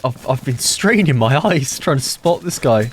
S1: I've been straining my eyes trying to spot this guy.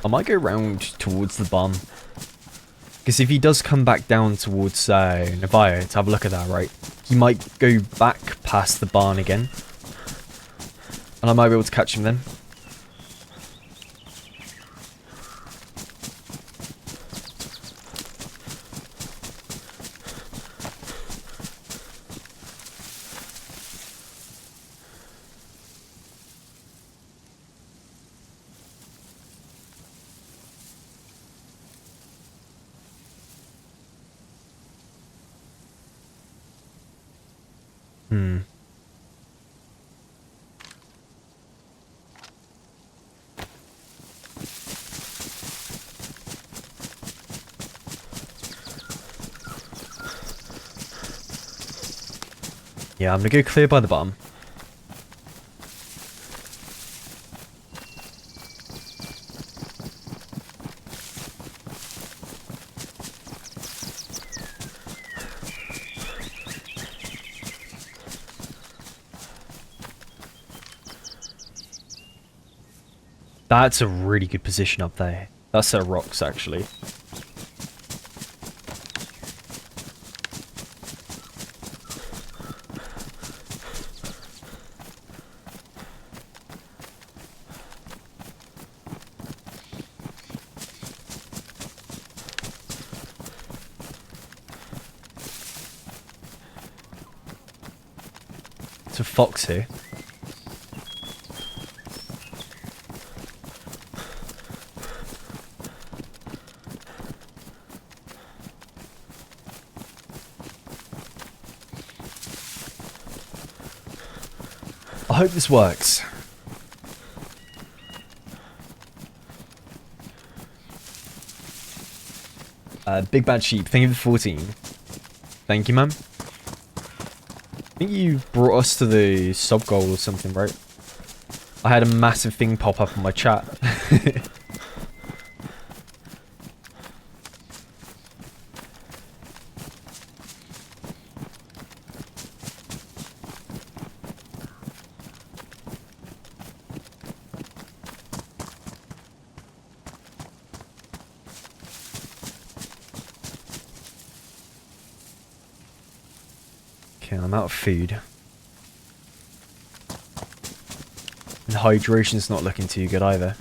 S1: I might go round towards the barn. Because if he does come back down towards Nevaeh to have a look at that, right? He might go back past the barn again. And I might be able to catch him then. Yeah, I'm gonna go clear by the barn. That's a really good position up there. That's set of rocks, actually. to Fox here. I hope this works. Big Bad Sheep, thank you for 14. Thank you, man. I think you brought us to the sub goal or something, right? I had a massive thing pop up in my chat. Okay, I'm out of food. And hydration's not looking too good either.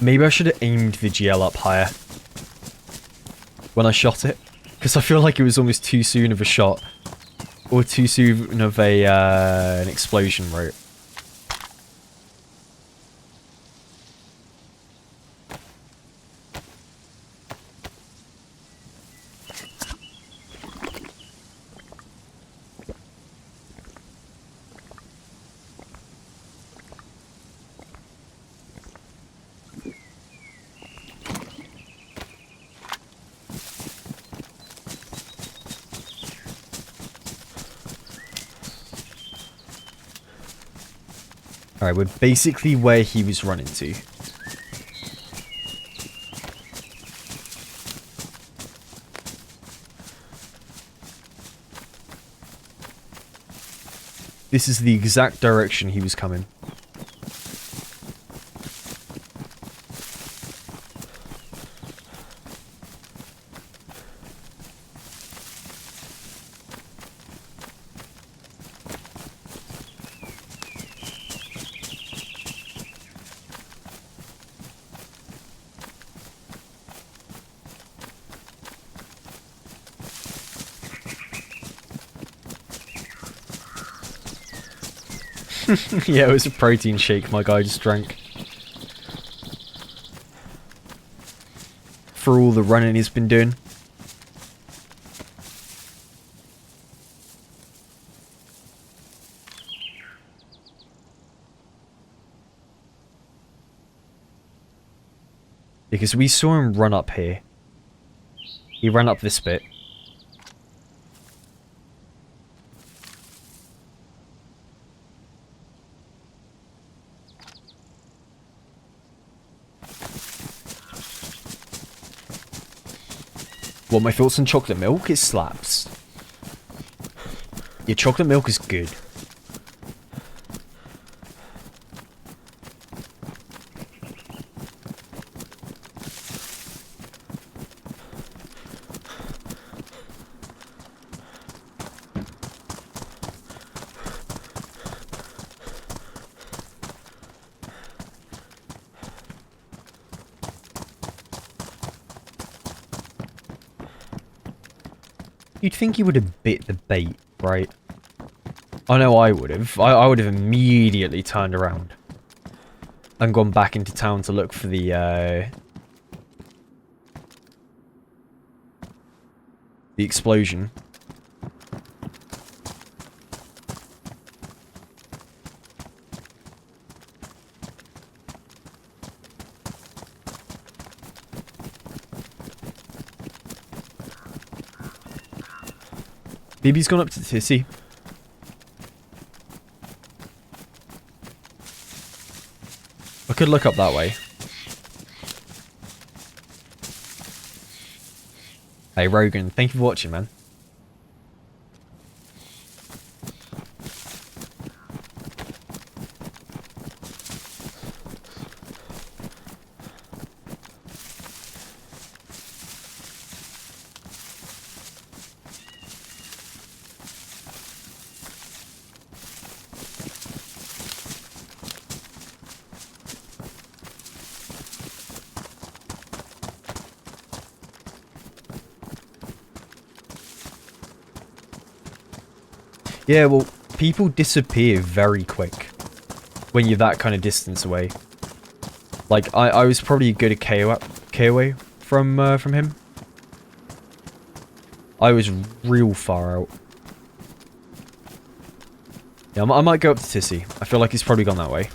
S1: Maybe I should have aimed the GL up higher when I shot it, because I feel like it was almost too soon of a shot, or too soon of a an explosion, right? Alright, we're basically where he was running to. This is the exact direction he was coming. Yeah, it was a protein shake my guy just drank. For all the running he's been doing. Because we saw him run up here. He ran up this bit. Well, my thoughts on chocolate milk? It slaps. Yeah, chocolate milk is good. You'd think he would have bit the bait, right? I know I would have. I would have immediately turned around and gone back into town to look for the explosion. BB's gone up to Tissy. I could look up that way. Hey Rogan, thank you for watching, man. Yeah, well, people disappear very quick when you're that kind of distance away. Like, I was probably a good K away from him. I was real far out. Yeah, I might go up to Tissy. I feel like he's probably gone that way.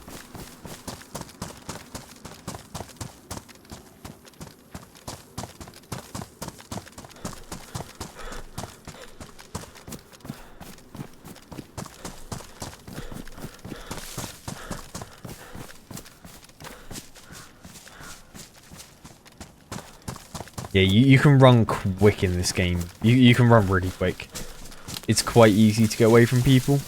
S1: Yeah, you can run quick in this game. You can run really quick. It's quite easy to get away from people.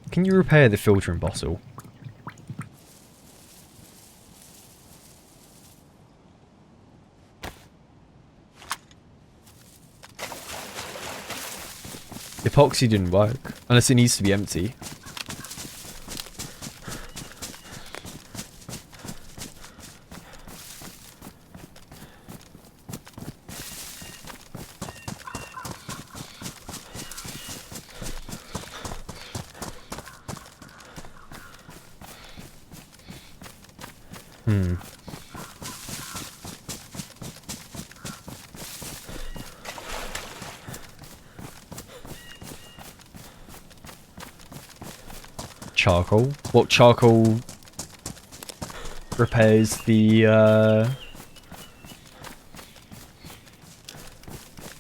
S1: Can you repair the filtering bottle? Epoxy didn't work, unless it needs to be empty. Charcoal? What charcoal repairs the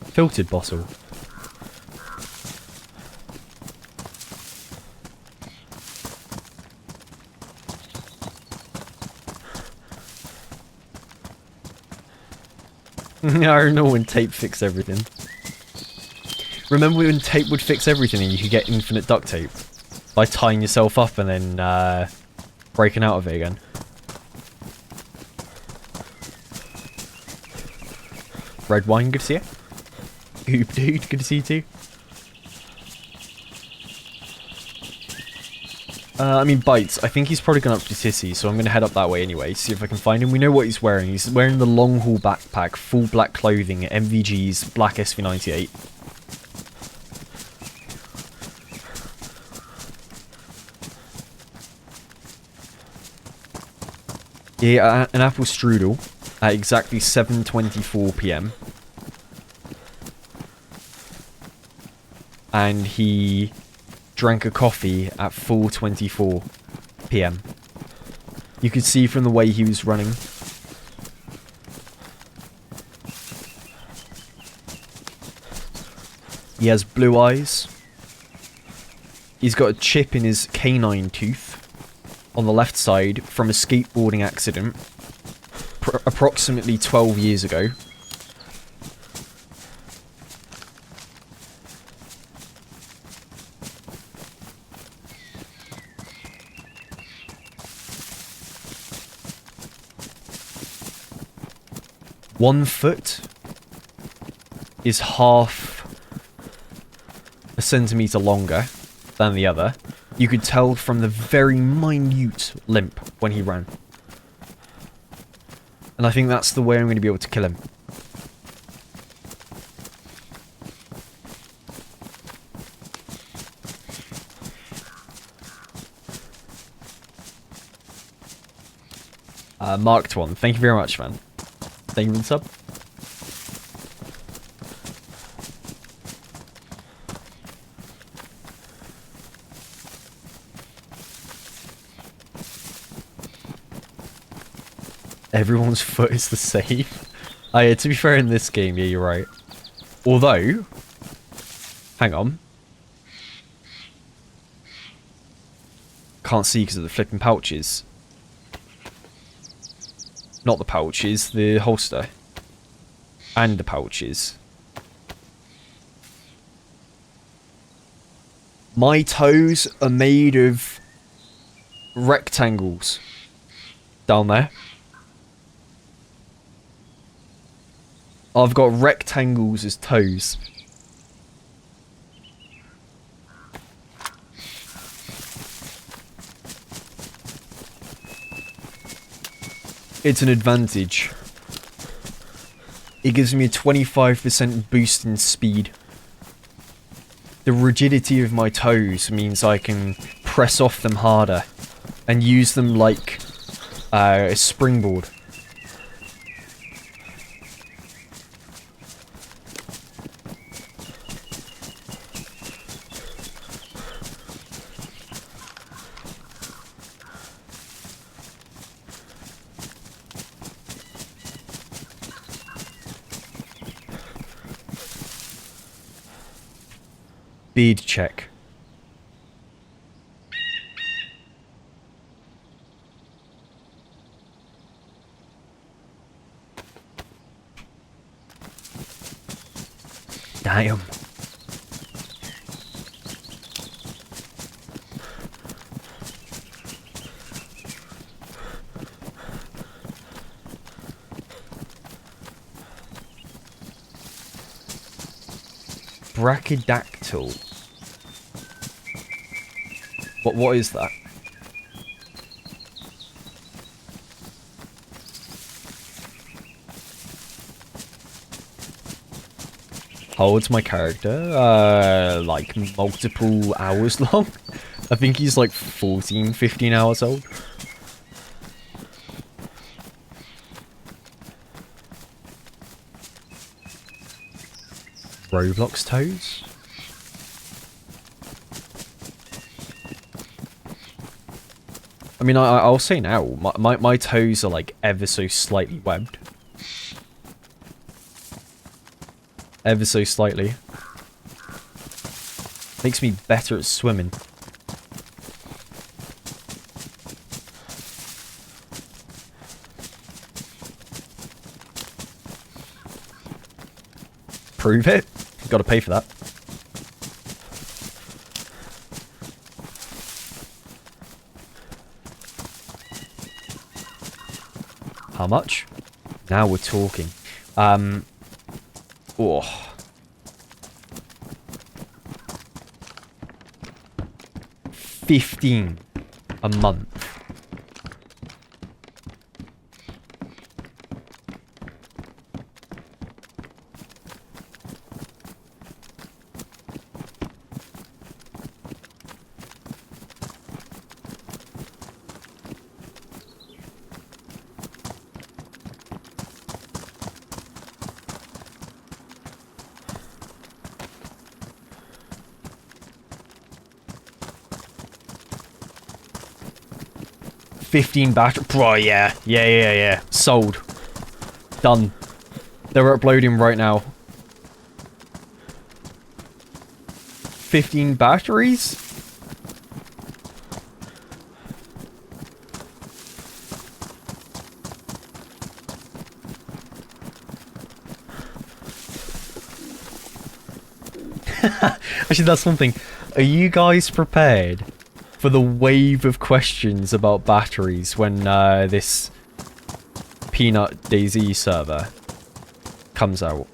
S1: filtered bottle? I don't know when tape fixed everything. Remember when tape would fix everything and you could get infinite duct tape? By tying yourself up and then breaking out of it again. Red wine, good to see you. Goop dude, good to see you too. I mean, Bites. I think he's probably gone up to Tissy, so I'm going to head up that way anyway, see if I can find him. We know what he's wearing. He's wearing the long haul backpack, full black clothing, MVG's black SV98. Yeah, an apple strudel at exactly 7:24 PM. And he drank a coffee at 4:24 PM. You could see from the way he was running. He has blue eyes. He's got a chip in his canine tooth on the left side from a skateboarding accident approximately 12 years ago. One foot is half a centimetre longer than the other. You could tell from the very minute limp when he ran. And I think that's the way I'm going to be able to kill him. Marked one. Thank you very much, man. Thank you for the sub. Everyone's foot is the same. Oh yeah, to be fair in this game, yeah, you're right. Although, hang on. Can't see because of the flipping pouches. Not the pouches, the holster. And the pouches. My toes are made of rectangles. Down there. I've got rectangles as toes. It's an advantage. It gives me a 25% boost in speed. The rigidity of my toes means I can press off them harder and use them like a springboard. Bead check. Damn. Brachydactyl. What is that? How old's my character? Like multiple hours long? I think he's like 14, 15 hours old. Roblox toes? I mean, I'll say now, my toes are like ever so slightly webbed. Ever so slightly. Makes me better at swimming. Prove it. Gotta pay for that. How much? Now we're talking. Oh. 15 a month. $15 battery. Bro, yeah. Sold. Done. They're uploading right now. 15 batteries? Actually, that's something. Are you guys prepared for the wave of questions about batteries when this Peanut DayZ server comes out?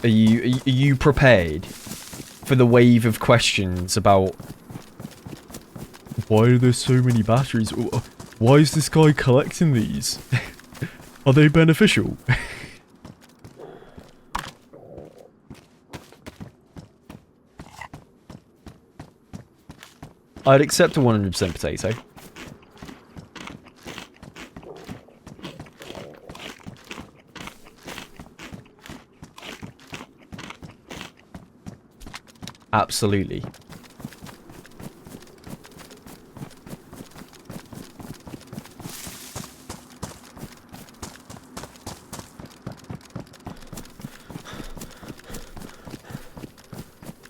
S1: Are you prepared for the wave of questions about why are there so many batteries? Why is this guy collecting these? Are they beneficial? I'd accept a 100% potato. Absolutely.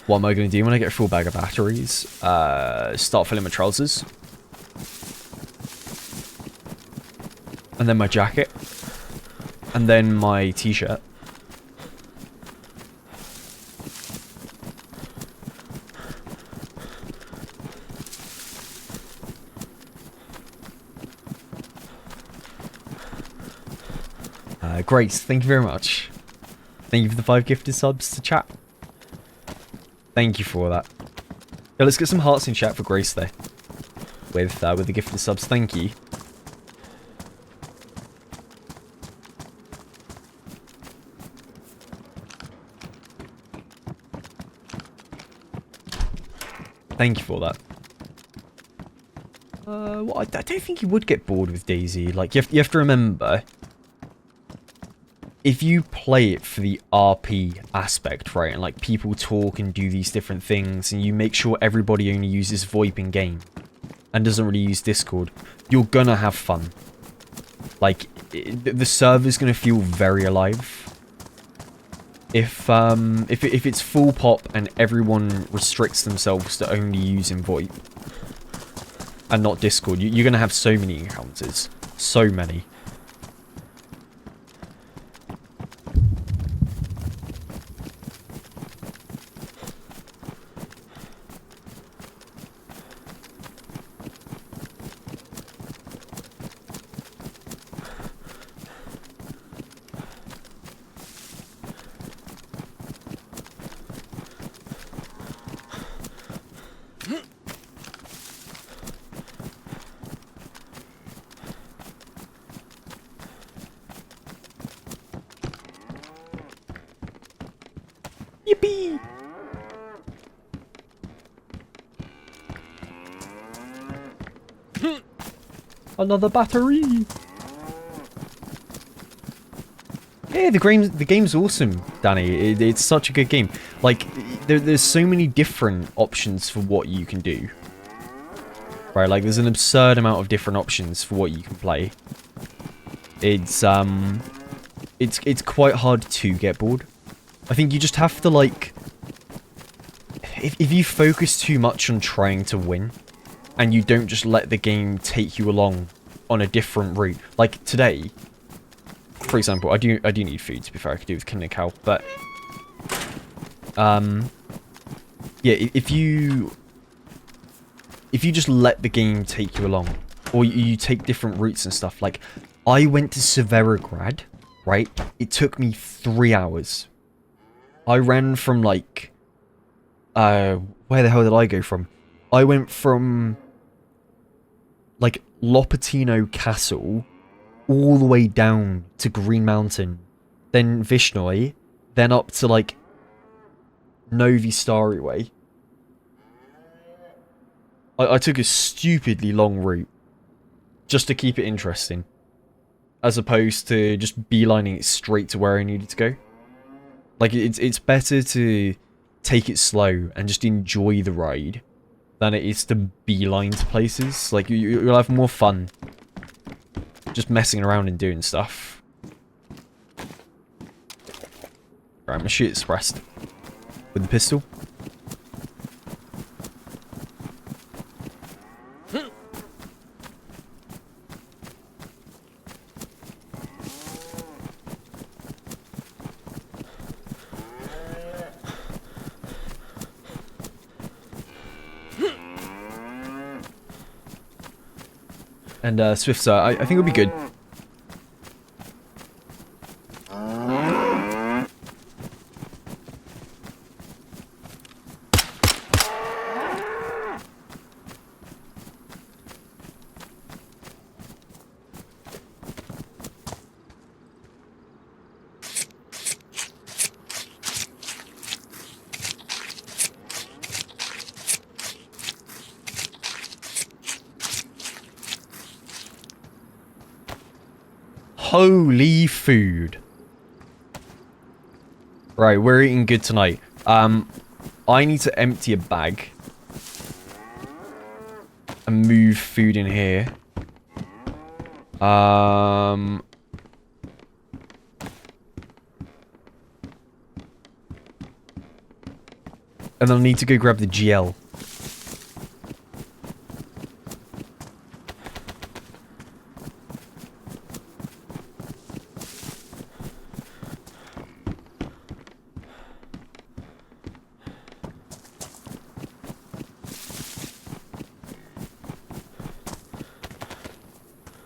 S1: What am I going to do when I get a full bag of batteries? Start filling my trousers. And then my jacket. And then my t-shirt. Grace, thank you very much. Thank you for the 5 gifted subs to chat. Thank you for that. Yeah, let's get some hearts in chat for Grace there. With the gifted subs, thank you. Thank you for that. Well, I don't think you would get bored with DayZ. Like, you have to remember, if you play it for the RP aspect, right, and like people talk and do these different things, and you make sure everybody only uses VoIP in game and doesn't really use Discord, you're gonna have fun. Like, the server's gonna feel very alive. If it's full pop and everyone restricts themselves to only using VoIP and not Discord, you're gonna have so many encounters, so many. Yippee! Another battery! Yeah, the game's awesome, Danny. It's such a good game. Like, there's so many different options for what you can do. Right, like, there's an absurd amount of different options for what you can play. It's quite hard to get bored. I think you just have to, like... If you focus too much on trying to win, and you don't just let the game take you along on a different route. Like, today, for example, I do need food, to be fair. I could do with killing a cow, but... yeah, if you just let the game take you along, or you take different routes and stuff, like, I went to Severograd, right? It took me 3 hours. I ran from, like, where the hell did I go from? I went from, like, Lopatino Castle all the way down to Green Mountain, then Vishnoi, then up to, like, Novi Starry Way. I took a stupidly long route just to keep it interesting, as opposed to just beelining it straight to where I needed to go. Like, it's better to take it slow and just enjoy the ride than it is to beeline to places. Like, you'll have more fun just messing around and doing stuff. Right, I'm gonna shoot it suppressed with the pistol. And Swift, sir, I think it would be good. Holy food. Right, we're eating good tonight. I need to empty a bag and move food in here. And I'll need to go grab the GL.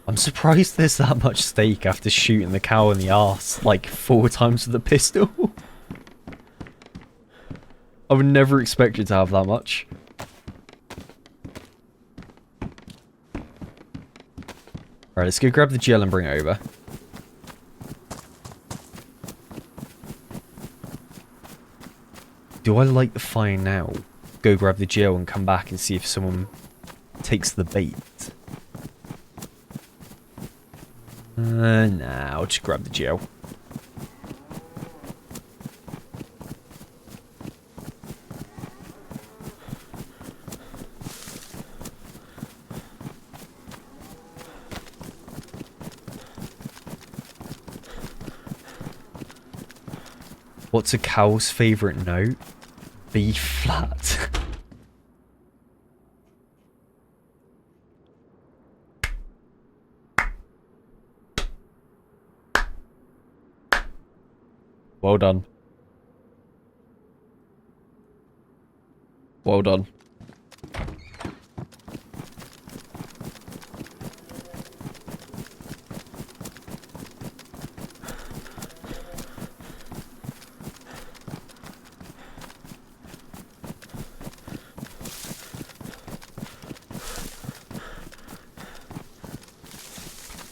S1: I'm surprised there's that much steak after shooting the cow in the arse like 4 times with a pistol. I would never expect you to have that much. Alright, let's go grab the gel and bring it over. Do I light the fire now? go grab the gel and come back and see if someone takes the bait. Nah, I'll just grab the gel. What's a cow's favourite note? B flat. Well done. Well done.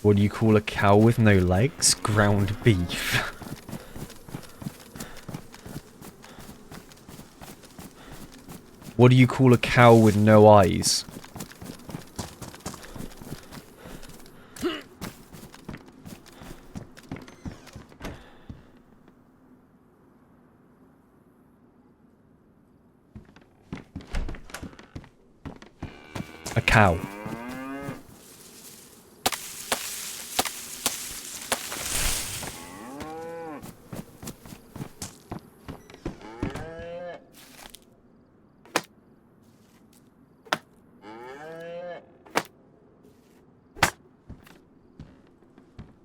S1: What do you call a cow with no legs? Ground beef. What do you call a cow with no eyes? A cow.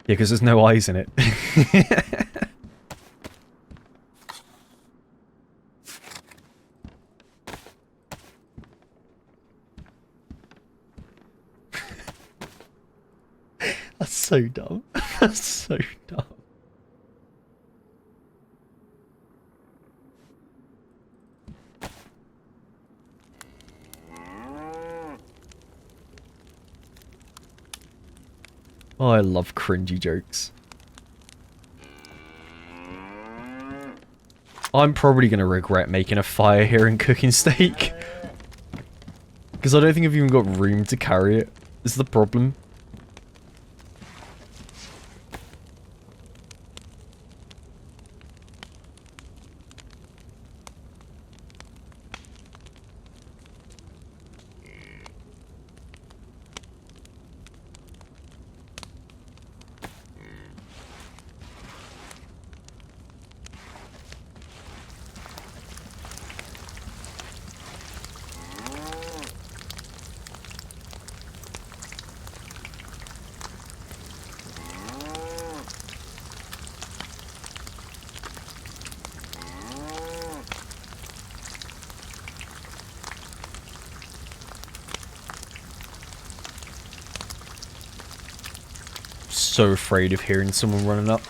S1: Yeah, because there's no eyes in it. That's so dumb. That's so dumb. Oh, I love cringy jokes. I'm probably going to regret making a fire here and cooking steak. Because I don't think I've even got room to carry it. This is the problem. So afraid of hearing someone running up.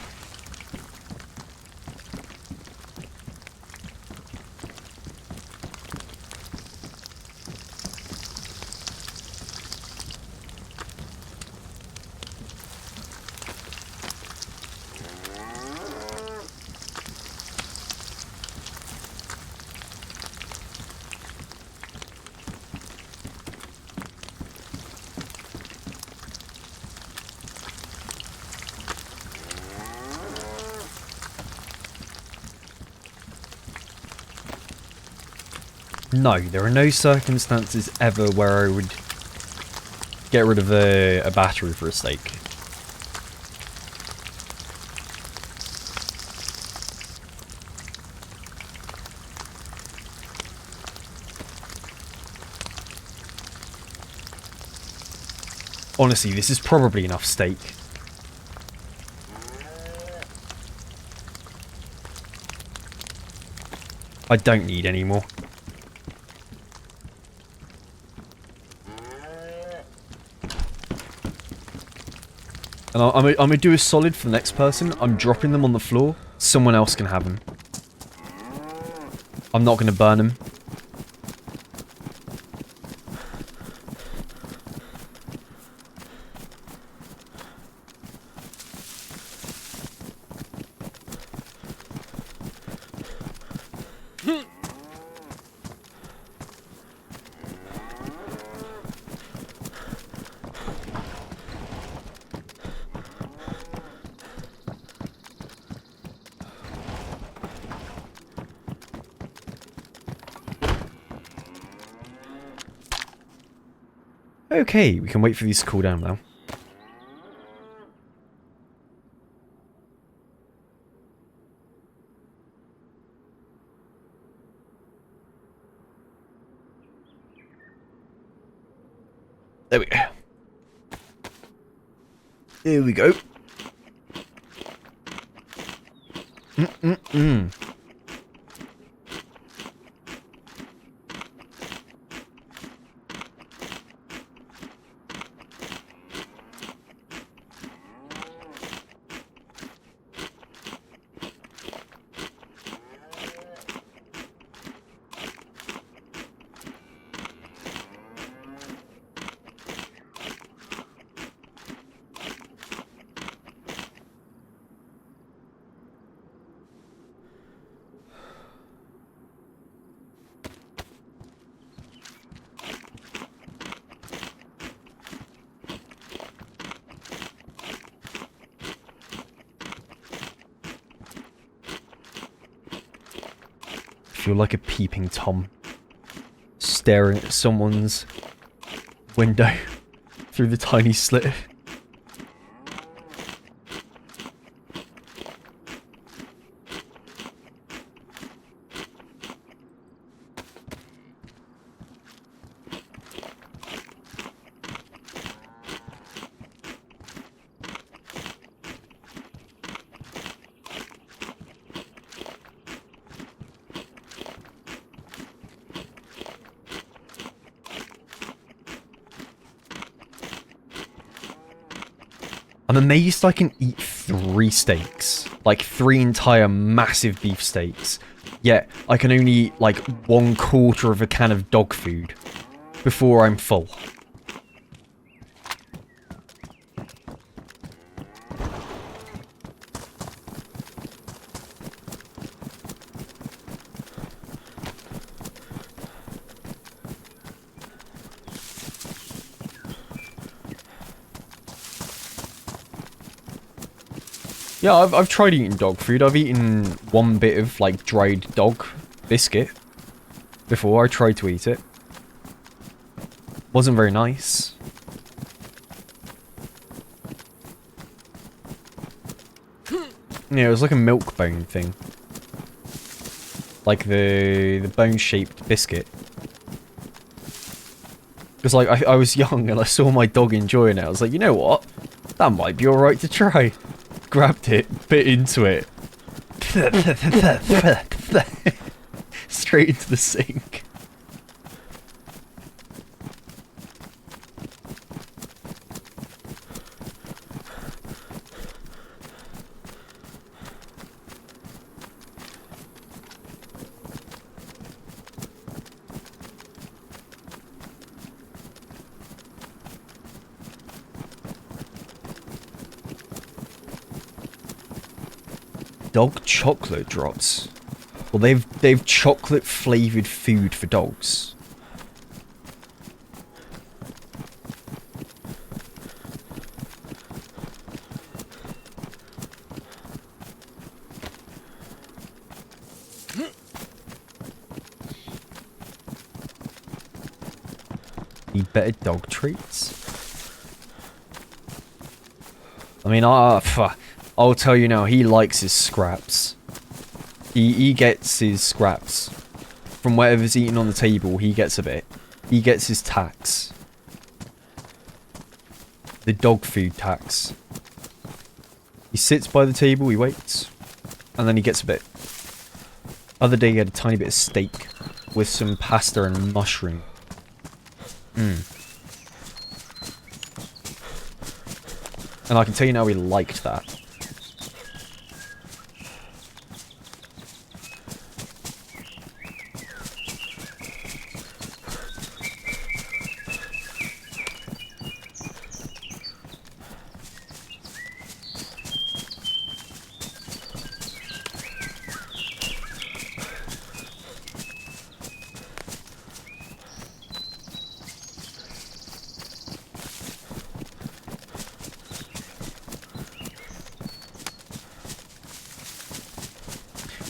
S1: No, there are no circumstances ever where I would get rid of a battery for a steak. Honestly, this is probably enough steak. I don't need any more. And I'm gonna do a solid for the next person. I'm dropping them on the floor. Someone else can have them. I'm not gonna burn them. Okay, we can wait for these to cool down now. There we go. Here we go. Feel like a peeping Tom staring at someone's window through the tiny slit. I'm amazed I can eat 3 steaks. Like 3 entire massive beef steaks. Yet I can only eat like 1/4 of a can of dog food before I'm full. Yeah, I've tried eating dog food. I've eaten 1 bit of, like, dried dog biscuit before I tried to eat it. Wasn't very nice. Yeah, it was like a milk bone thing. Like the bone-shaped biscuit. Because, like, I was young and I saw my dog enjoying it. I was like, you know what? That might be alright to try. Grabbed it, bit into it. Straight into the sink. Dog chocolate drops. Well, they've chocolate flavored food for dogs. Need better dog treats. I mean, I'll tell you now, he likes his scraps. He gets his scraps. From whatever's eaten on the table, he gets a bit. He gets his tax. The dog food tax. He sits by the table, he waits, and then he gets a bit. Other day he had a tiny bit of steak with some pasta and mushroom. And I can tell you now he liked that.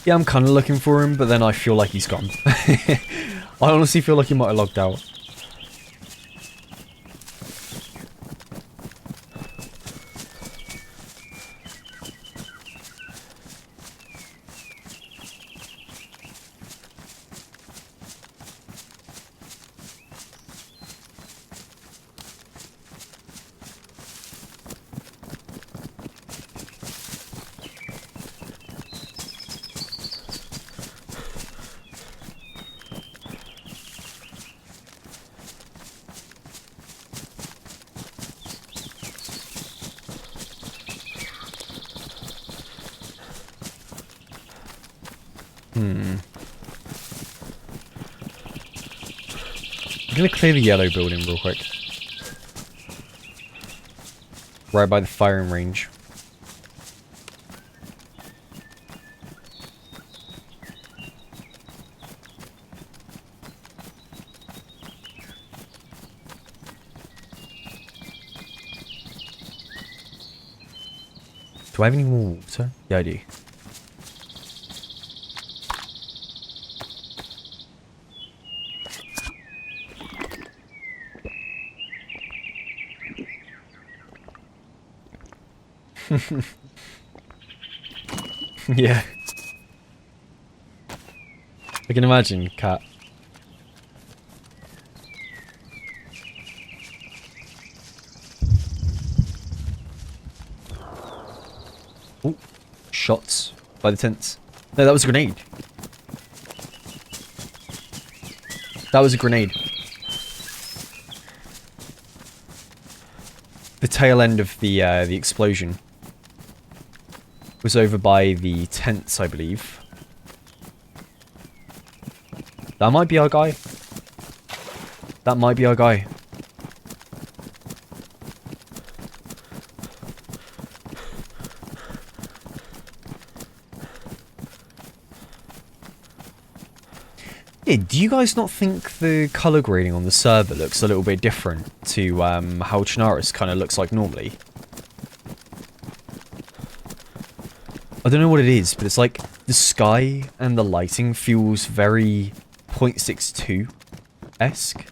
S1: Yeah, I'm kind of looking for him, but then I feel like he's gone. I honestly feel like he might have logged out. I'm gonna clear the yellow building real quick. Right by the firing range. Do I have any more water? Yeah, I do. Yeah. I can imagine, cat. Ooh, shots by the tents. No, that was a grenade. That was a grenade. The tail end of the explosion was over by the tents, I believe. That might be our guy. That might be our guy. Yeah, do you guys not think the colour grading on the server looks a little bit different to how Chernarus kind of looks like normally? I don't know what it is, but it's like the sky and the lighting feels very 0.62-esque.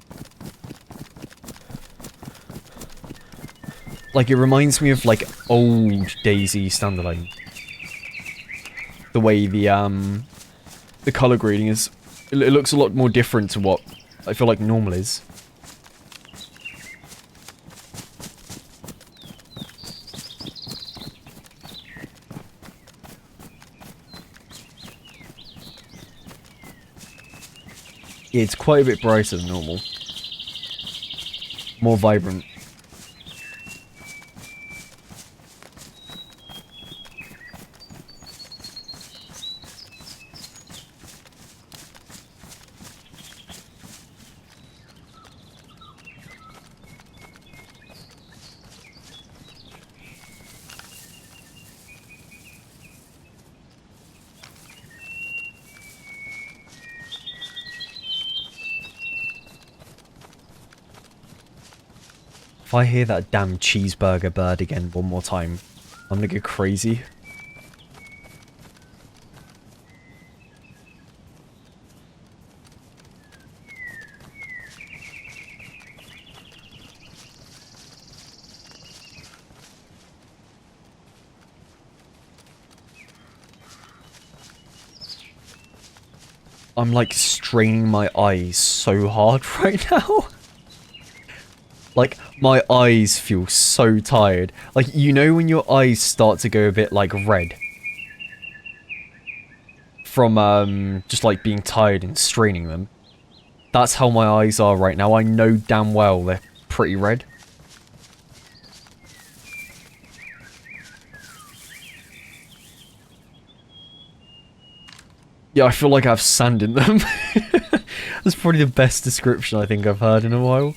S1: Like, it reminds me of, like, old DayZ standalone. The way the colour grading is. It looks a lot more different to what I feel like normal is. Yeah, it's quite a bit brighter than normal. More vibrant. If I hear that damn cheeseburger bird again one more time, I'm gonna go crazy. I'm like straining my eyes so hard right now. Like, my eyes feel so tired. Like, you know when your eyes start to go a bit, like, red? From, just, like, being tired and straining them. That's how my eyes are right now. I know damn well they're pretty red. Yeah, I feel like I have sand in them. That's probably the best description I think I've heard in a while.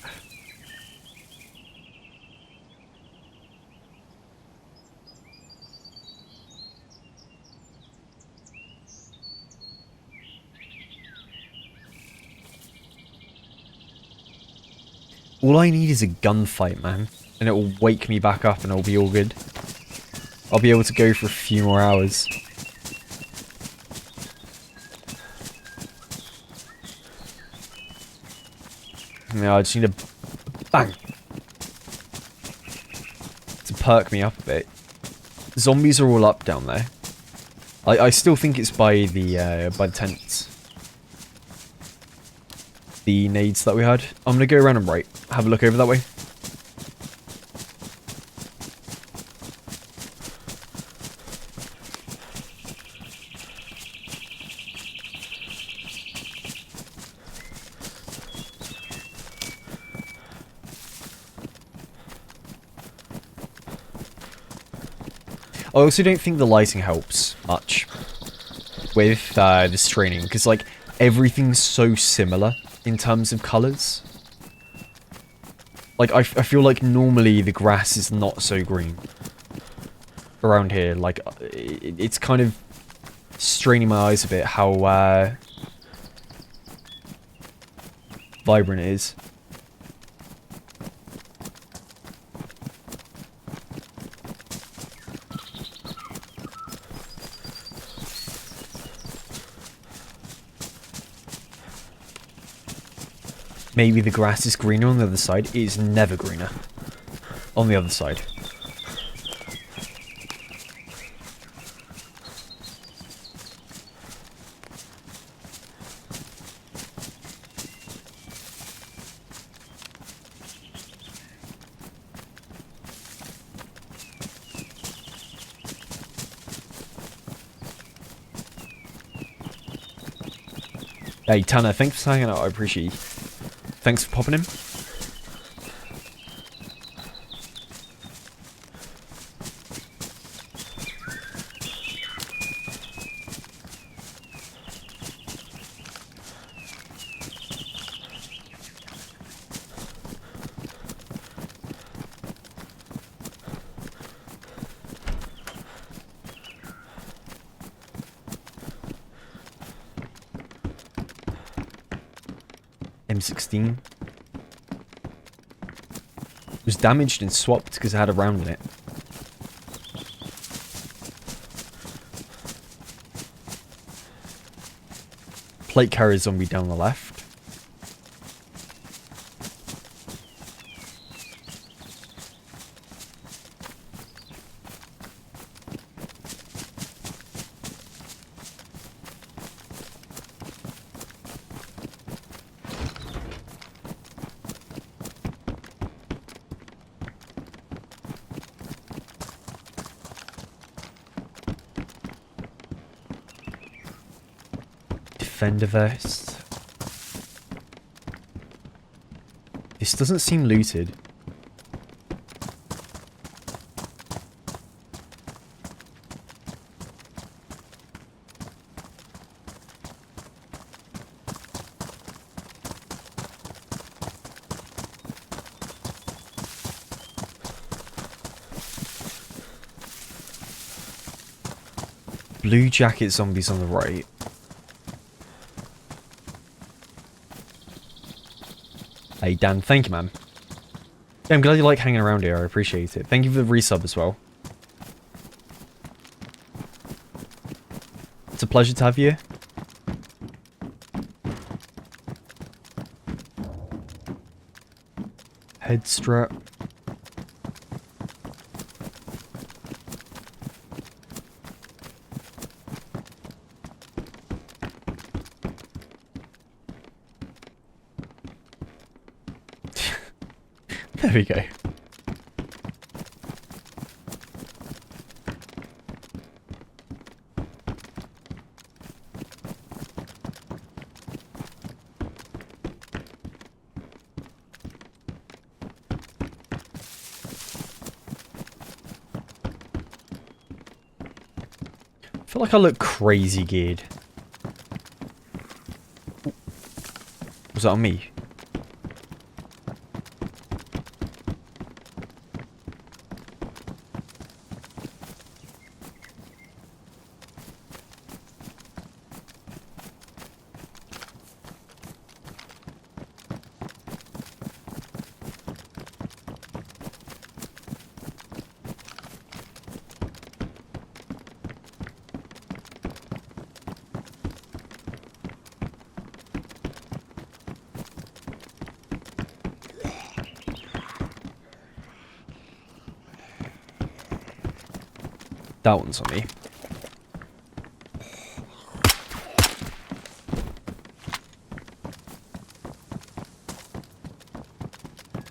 S1: All I need is a gunfight, man. And it will wake me back up and it'll be all good. I'll be able to go for a few more hours. Yeah, I just need a bang to perk me up a bit. Zombies are all up down there. I still think it's by the tents. The nades that we had. I'm gonna go around and right. Have a look over that way. I also don't think the lighting helps much. with this training, because like everything's so similar in terms of colours. Like I feel like normally the grass is not so green around here. Like it's kind of straining my eyes a bit how vibrant it is. Maybe the grass is greener on the other side. It is never greener on the other side. Hey, Tanner, thanks for hanging out. I appreciate you. Thanks for popping in. M16 was damaged and swapped because it had a round in it. Plate carrier zombie down the left. Defender vest. This doesn't seem looted. Blue jacket zombies on the right. Hey Dan, thank you, man. Yeah, I'm glad you like hanging around here. I appreciate it. Thank you for the resub as well. It's a pleasure to have you. Head strap. There we go. I feel like I look crazy geared. Was that on me? That one's on me.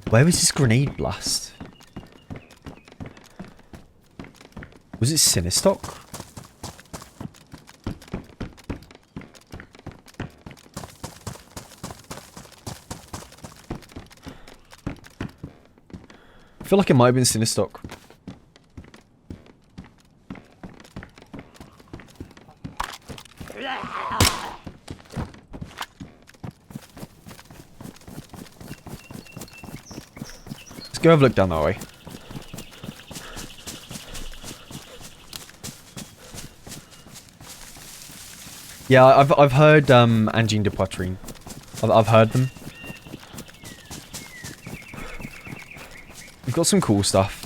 S1: Where was this grenade blast? Was it Sinistock? I feel like it might have been Sinistock. Let's go have a look down that way. Yeah, I've heard Angine de Poitrine. I've heard them. We've got some cool stuff.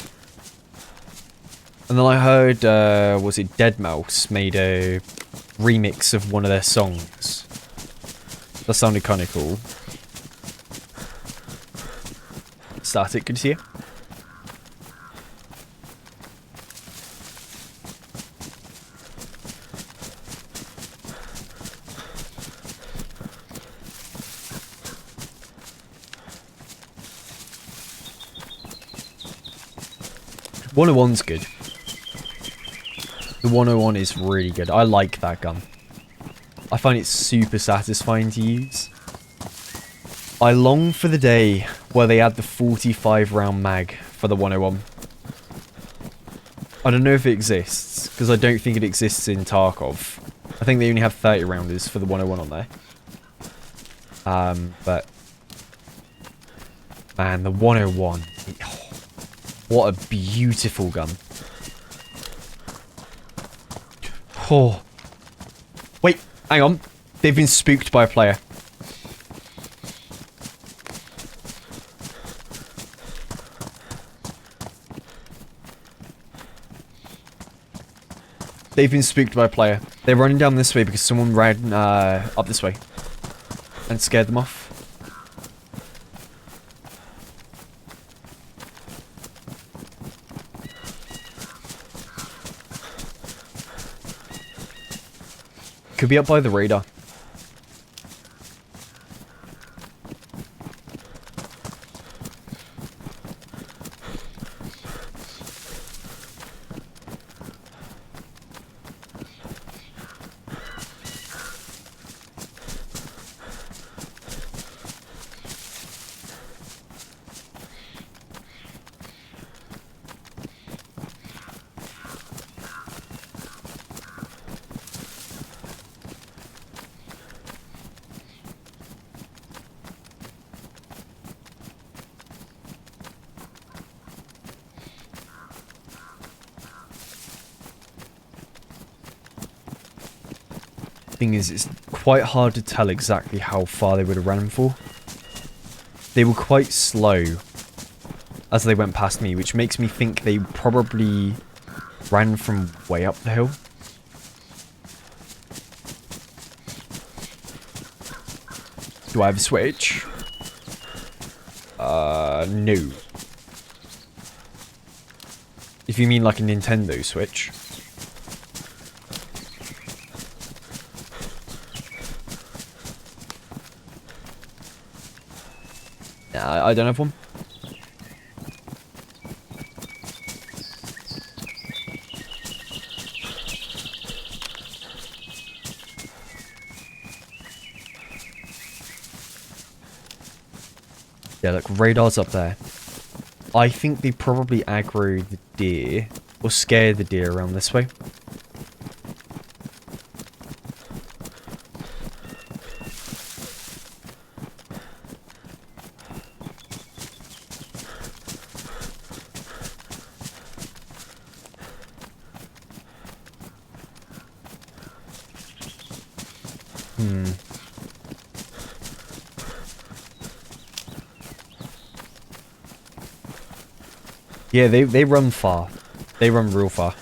S1: And then I heard, was it Dead Mouse made a remix of one of their songs. That sounded kind of cool. Static, good to see you. .101's good. The 101 is really good. I like that gun. I find it super satisfying to use. I long for the day where they add the 45 round mag for the 101. I don't know if it exists, because I don't think it exists in Tarkov. I think they only have 30 rounders for the 101 on there. But man, the 101. What a beautiful gun. Oh. Wait, hang on. They've been spooked by a player. They've been spooked by a player. They're running down this way because someone ran up this way and scared them off. Could be up by the radar. Thing is, it's quite hard to tell exactly how far they would have ran for. They were quite slow as they went past me, which makes me think they probably ran from way up the hill. Do I have a switch? No. If you mean like a Nintendo Switch. I don't have one. Yeah, look, radar's up there. I think they probably aggroed the deer, or scared the deer around this way. Yeah, they run far. They run real far.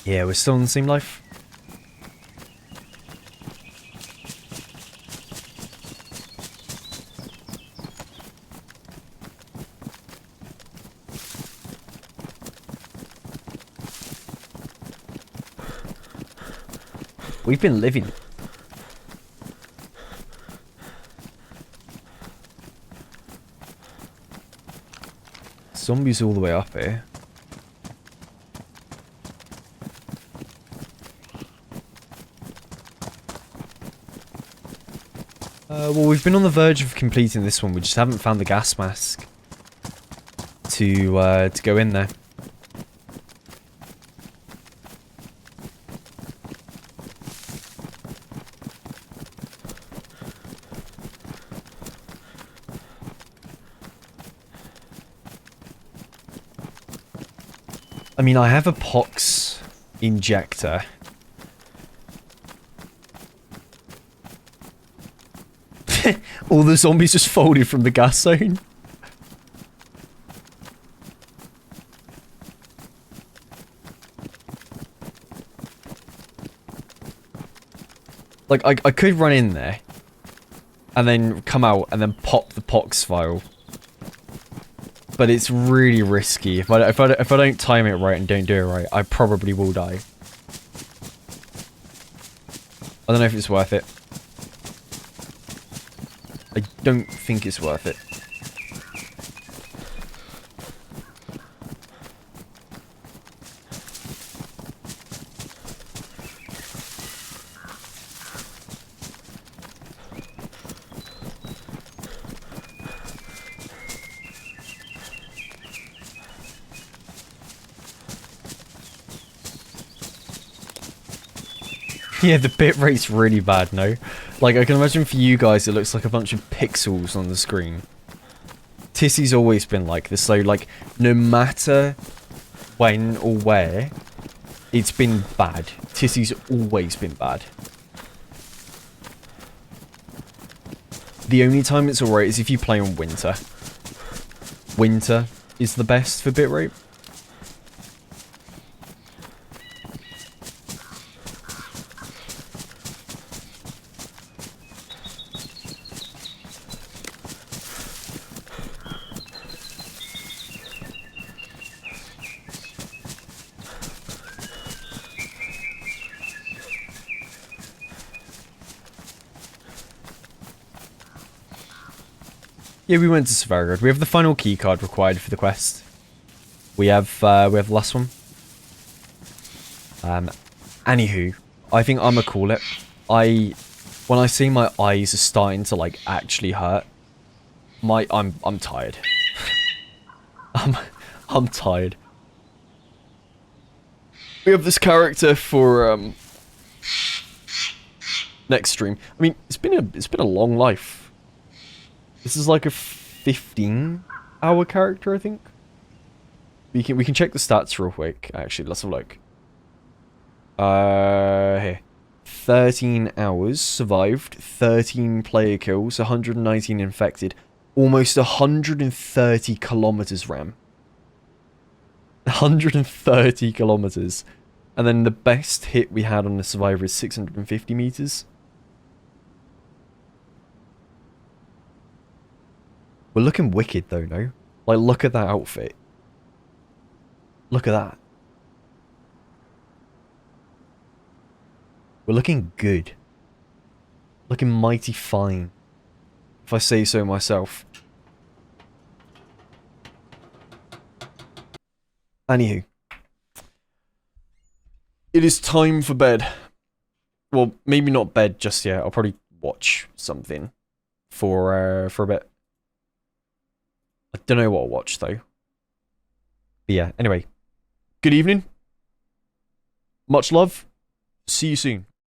S1: Yeah, we're still in the same life. We've been living. Zombies all the way up here. Well, we've been on the verge of completing this one. We just haven't found the gas mask to go in there. I mean, I have a pox injector. All the zombies just folded from the gas zone. Like, I could run in there and then come out and then pop the pox vial. But it's really risky. If I don't time it right and don't do it right, I probably will die. I don't know if it's worth it. I don't think it's worth it. Yeah, the bitrate's really bad, no? Like, I can imagine for you guys it looks like a bunch of pixels on the screen. Tissy's always been like this, so, like, no matter when or where, it's been bad. Tissy's always been bad. The only time it's alright is if you play on winter. Winter is the best for bitrate. Yeah, we went to Svargard. We have the final key card required for the quest. We have the last one. Anywho, I think I'm gonna call it. When I see my eyes are starting to like actually hurt, I'm tired. I'm tired. We have this character for next stream. I mean, it's been a long life. This is like a 15-hour character, I think. We can check the stats real quick. Actually, let's have a look. Here. 13 hours survived, 13 player kills, 119 infected, almost 130 kilometers ram. 130 kilometers. And then the best hit we had on the survivor is 650 meters. We're looking wicked though, no? Like, look at that outfit. Look at that. We're looking good. Looking mighty fine. If I say so myself. Anywho. It is time for bed. Well, maybe not bed just yet. I'll probably watch something for a bit. I don't know what I'll watch, though. But yeah, anyway. Good evening. Much love. See you soon.